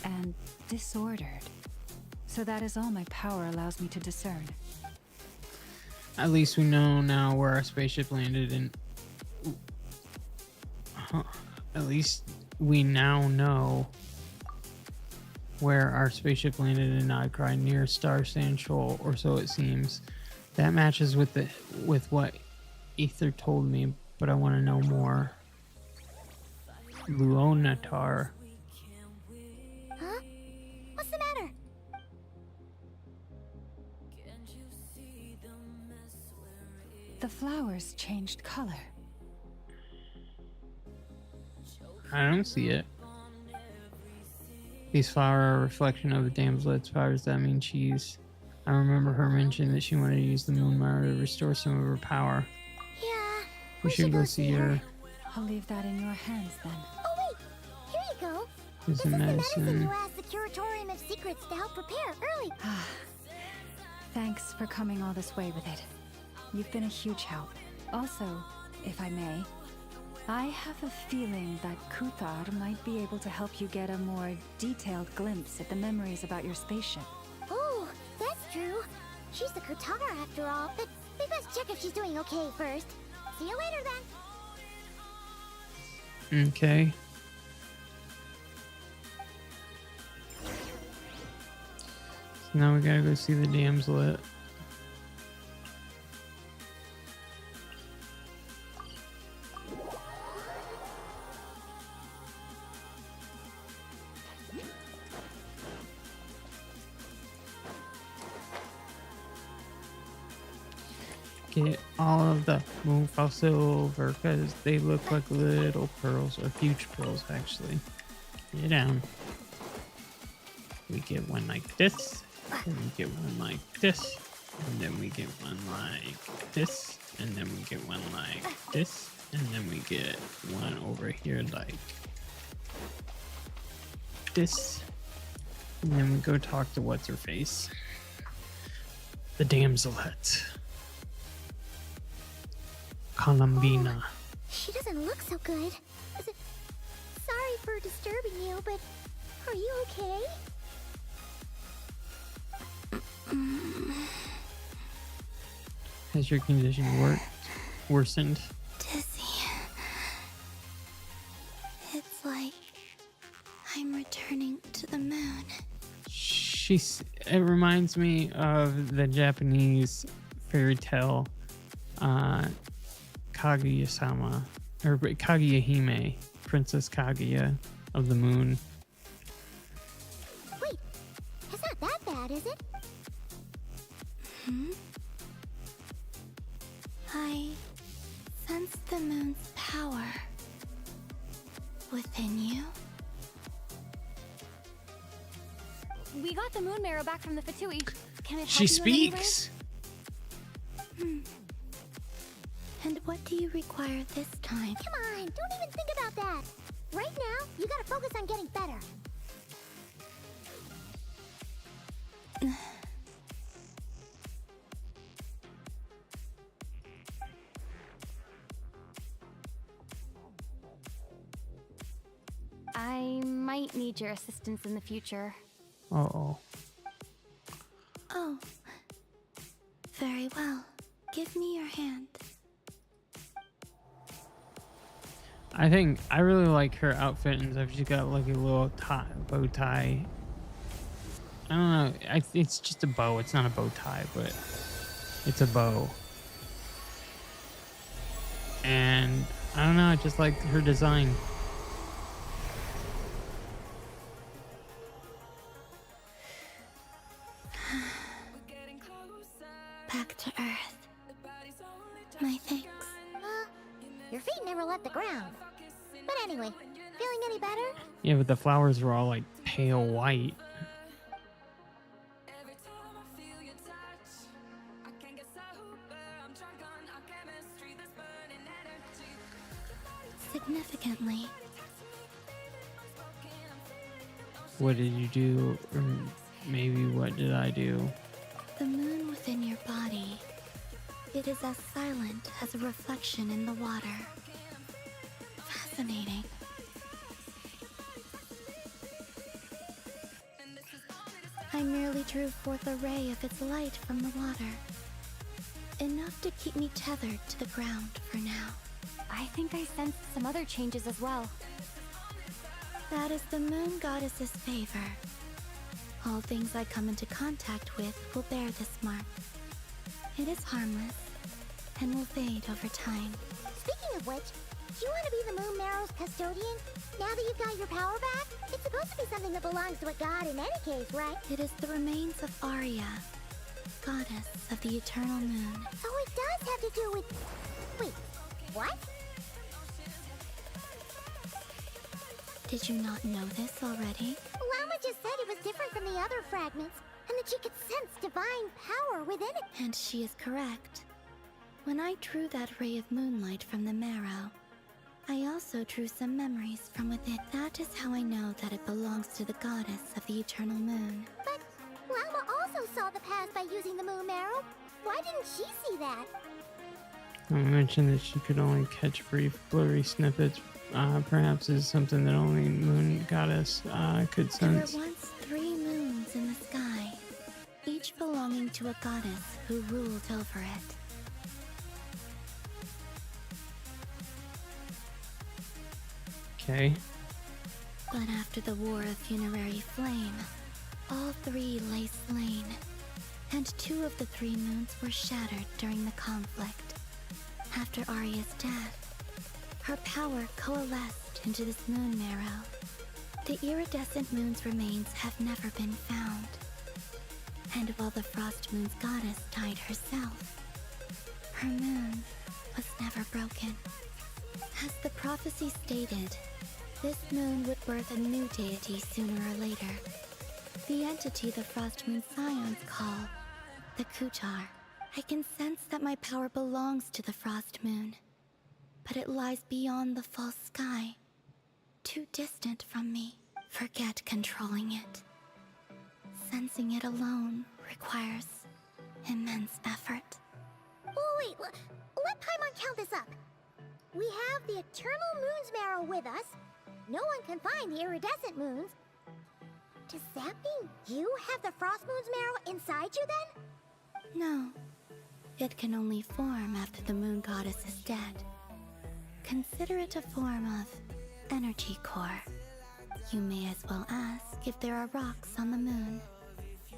and disordered. So that is all my power allows me to discern. At least we know now where our spaceship landed in... At least we now know where our spaceship landed in Nodcry near Star Sand Shoal, or so it seems. That matches with what Ether told me, but I want to know more. Luonatar. Huh? What's the matter? The flowers changed color. I don't see it. These flowers are a reflection of the damsel's powers. That mean cheese. I remember her mentioning that she wanted to use the moon mirror to restore some of her power. Yeah. We should go see her. I'll leave that in your hands then. Oh wait, here you go. Here's some This is the medicine medicine. you asked the Curatorium of Secrets to help prepare early. Thanks for coming all this way with it. You've been a huge help. Also, if I may, I have a feeling that Kuthar might be able to help you get a more detailed glimpse at the memories about your spaceship. Oh, that's true. She's the Kutara after all, but we best check if she's doing okay first. See you later then. Okay. So now we gotta go see the damsel. Get all of the Moonfall silver because they look like little pearls, or huge pearls actually. Get down. We get one like this, and we get one like this, and then we get one like this, and then we get one like this, and then we get one over here like this, and then we go talk to what's her face, the damselette. Columbina. She doesn't look so good. Sorry for disturbing you, but are you okay? Has your condition worked? worsened. Dizzy. It's like I'm returning to the moon. It reminds me of the Japanese fairy tale Kaguya-sama, or Kaguya-hime, Princess Kaguya of the Moon. Wait, it's not that bad, is it? I sense the moon's power within you. We got the moon marrow back from the Fatui. Can it help She you in any way? speaks. And what do you require this time? Come on, don't even think about that. Right now, you gotta focus on getting better. I might need your assistance in the future. Uh-oh. Oh. Very well. Give me your hand. I think I really like her outfit and stuff. She's got like a little bow tie. I don't know. It's just a bow. It's not a bow tie, but it's a bow. And I don't know. I just like her design. Back to Earth. My thanks. Your feet never left the ground. But anyway, feeling any better? Yeah, but the flowers were all like pale white. Significantly. What did you do? Or maybe what did I do? The moon within your body. It is as silent as a reflection in the water. Fascinating. I merely drew forth a ray of its light from the water. Enough to keep me tethered to the ground for now. I think I sensed some other changes as well. That is the moon goddess's favor. All things I come into contact with will bear this mark. It is harmless and will fade over time. Speaking of which, do you want to be the moon marrow's custodian? Now that you've got your power back? It's supposed to be something that belongs to a god in any case, right? It is the remains of Arya, goddess of the eternal moon. So it does have to do with... Wait, what? Did you not know this already? Lama just said it was different from the other fragments, and that she could sense divine power within it. And she is correct. When I drew that ray of moonlight from the marrow, I also drew some memories from within. That is how I know that it belongs to the goddess of the eternal moon. But Lama also saw the past by using the moon marrow. Why didn't she see that? I mentioned that she could only catch brief, blurry snippets. Perhaps is something that only Moon Goddess could sense. There were once 3 moons in the sky, each belonging to a goddess who ruled over it. Okay. But after the War of Funerary Flame, all 3 lay slain, and 2 of the 3 moons were shattered during the conflict. After Arya's death, her power coalesced into this moon marrow. The iridescent moon's remains have never been found. And while the Frost Moon's goddess died herself, her moon was never broken. As the prophecy stated, this moon would birth a new deity sooner or later. The entity the Frost Moon Scions call the Kutar. I can sense that my power belongs to the Frost Moon, but it lies beyond the false sky, too distant from me. Forget controlling it. Sensing it alone requires immense effort. Oh, wait, let Paimon count this up. We have the Eternal Moon's Marrow with us. No one can find the iridescent moons. Does that mean you have the Frost Moon's Marrow inside you then? No. It can only form after the moon goddess is dead. Consider it a form of energy core. You may as well ask if there are rocks on the moon.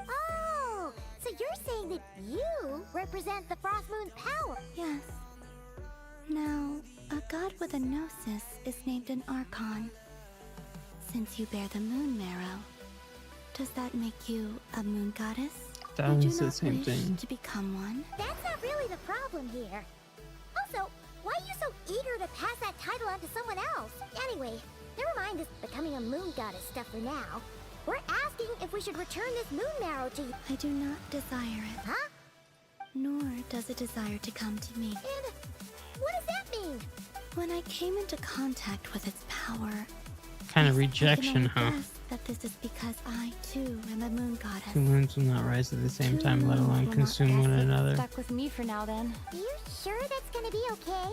Oh, so you're saying that you represent the Frost Moon's power? Yes. Now, a god with a gnosis is named an Archon. Since you bear the moon marrow, does that make you a moon goddess? That Would you was the not same wish thing. to become one? That's not really the problem here. Also, why are you so eager to pass that title on to someone else? Anyway, never mind this becoming a moon goddess stuff for now. We're asking if we should return this moon marrow to you. I do not desire it. Huh? Nor does it desire to come to me. And what does that mean? When I came into contact with its power, Kind of I rejection, can huh? only guess that this is because I too am a moon goddess. Two moons will not rise at the same Two time, let moons alone will consume not one pass it. another. Stuck with me for now then. You sure that's gonna be okay?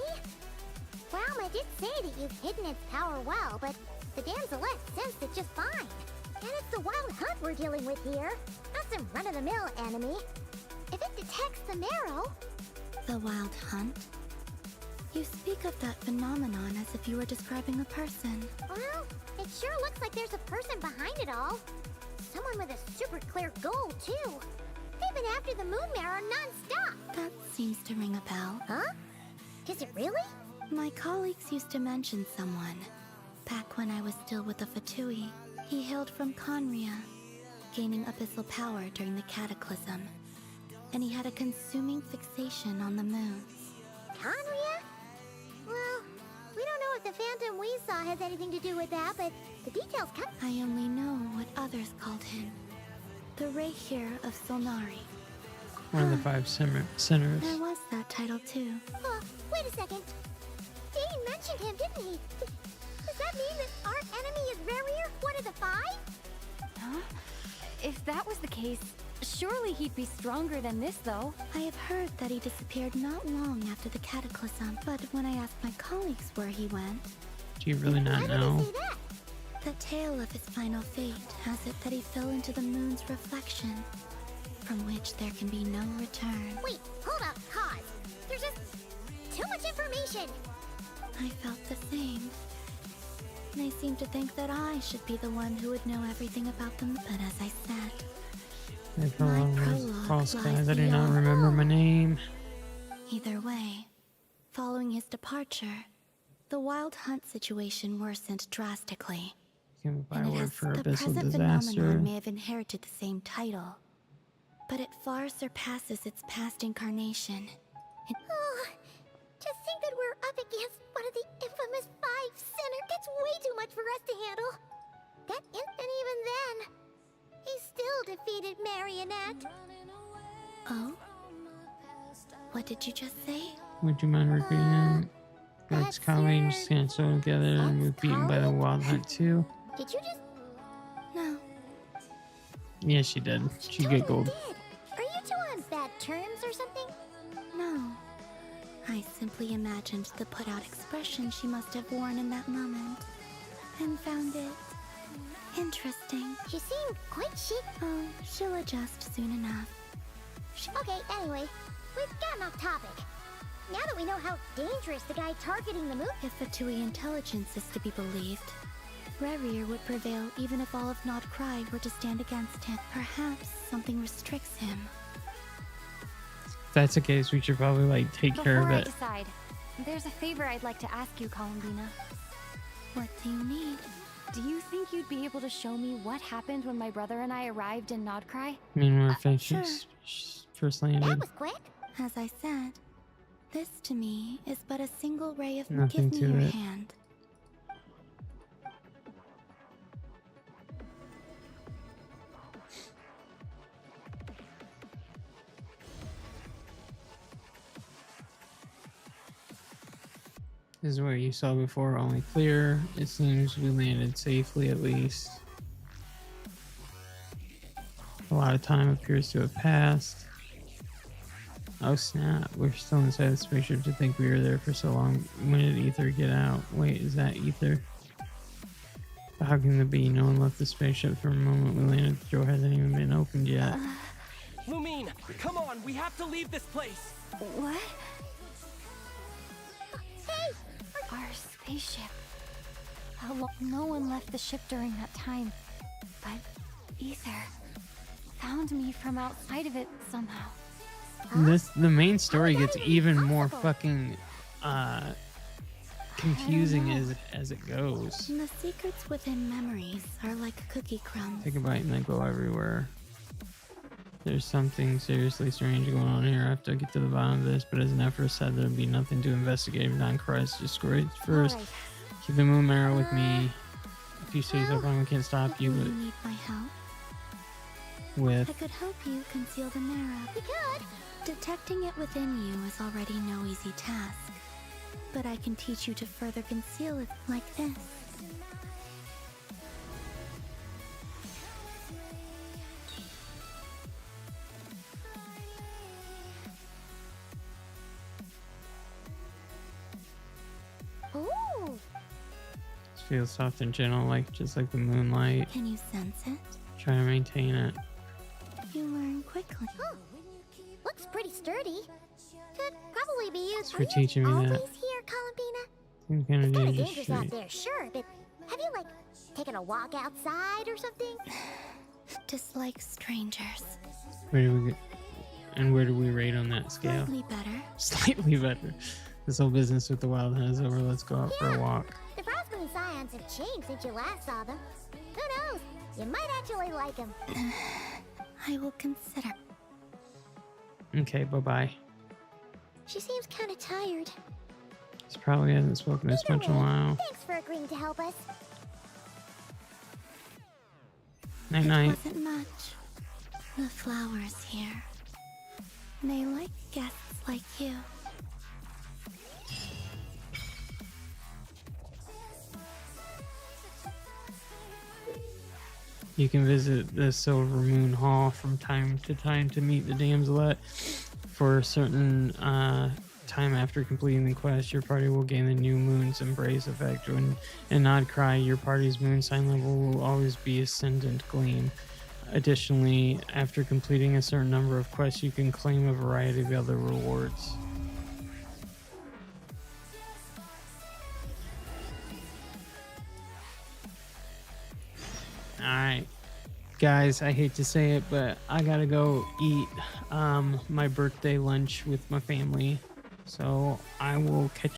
Well, I did say that you've hidden its power well, but the damselette sensed it just fine. And it's the wild hunt we're dealing with here, not some run-of-the-mill enemy. If it detects the marrow... The wild hunt? You speak of that phenomenon as if you were describing a person. Well, it sure looks like there's a person behind it all. Someone with a super clear goal, too. They've been after the moon marrow non-stop. That seems to ring a bell. Huh? Is it really? My colleagues used to mention someone. Back when I was still with the Fatui, he hailed from Conria, gaining abyssal power during the Cataclysm. And he had a consuming fixation on the moons. Conria? Well, we don't know if the phantom we saw has anything to do with that, but the details come. I only know what others called him. The Rehir of Solnari. One of the five sinners. There was that title too. Wait a second. Dane mentioned him, didn't he? Does that mean that our enemy is Rarier, one of the five? Huh? If that was the case, surely he'd be stronger than this, though. I have heard that he disappeared not long after the Cataclysm, but when I asked my colleagues where he went... Do you really not know? The tale of his final fate has it that he fell into the moon's reflection, from which there can be no return. Wait, hold up, pause. There's just too much information. I felt the same. They seemed to think that I should be the one who would know everything about them, but as I said, They fell on those prologue false lies guys. I do not beyond. remember my name. Either way, following his departure, the wild hunt situation worsened drastically. Became a And it byword has, for the abyssal present disaster. phenomenon may have inherited the same title, but it far surpasses its past incarnation. Oh, just think that we're up against one of the infamous five sinners. That's way too much for us to handle. And even then, he still defeated Marionette. Oh? What did you just say? Would you mind repeating it? That's colleagues can't sew together and was beaten by the wild hunt too. Did you just... No. Yeah, she did. She giggled. Are you two on bad terms or something? No. I simply imagined the put-out expression she must have worn in that moment, and found it interesting. She seemed quite chic. Oh, she'll adjust soon enough. Okay, anyway, we've gotten off topic. Now that we know how dangerous the guy targeting the moon... If Fatui intelligence is to be believed, Rarier would prevail even if all of Nod Cry were to stand against him. Perhaps something restricts him. If that's the case, we should probably like take care of Before I it. decide, there's a favor I'd like to ask you, Columbina. What do you need? Do you think you'd be able to show me what happened when my brother and I arrived in Nodcry? I mean, when Sure. first landed. quick. As I said, this to me is but a single ray of Nothing give me to your it. hand. This is where you saw before, only clear. It seems we landed safely at least. A lot of time appears to have passed. Oh snap, we're still inside the spaceship to think we were there for so long. When did Ether get out? Wait, is that Ether? How can it be? No one left the spaceship for a moment we landed. The door hasn't even been opened yet. Lumine, come on, we have to leave this place. What? Hey! Our spaceship. No one left the ship during that time. But Ether found me from outside of it somehow. The main story gets even more fucking confusing as it goes. The secrets within memories are like cookie crumbs. Take a bite and they go everywhere. There's something seriously strange going on here. I have to get to the bottom of this, but as Nephra said, there'd be nothing to investigate if not Christ destroyed first. Right. Keep the moon marrow with me. If you say so long, I can't stop you, You but need my help? with I could help you conceal the marrow. We could. Detecting it within you is already no easy task. But I can teach you to further conceal it like this. Ooh. feels soft and gentle, like just like the moonlight. Can you sense it? Try to maintain it. You learn quickly. Oh, looks pretty sturdy. Could probably be used. Thanks for teaching me always that. here, Columbina? Seems kind of It's kind of dangerous. dangerous out there, sure, but have you, like, taken a walk outside or something? Dislike strangers. Where do we get, and where do we rate on that scale? Slightly better. Slightly better. This whole business with the wild hunt is over. Let's go out for a walk. The Frostmoon Scions have changed since you last saw them. Who knows? You might actually like them. I will consider. Okay, bye-bye. She seems kind of tired. She probably hasn't spoken this much in a while. Thanks for agreeing to help us. Night-night. Wasn't much. The flowers here. They like guests like you. You can visit the Silver Moon Hall from time to time to meet the damselette. For a certain time after completing the quest, your party will gain the new Moon's Embrace effect. When in Nod Cry, your party's moon sign level will always be Ascendant Gleam. Additionally, after completing a certain number of quests, you can claim a variety of other rewards. Alright, guys, I hate to say it, but I gotta go eat my birthday lunch with my family. So I will catch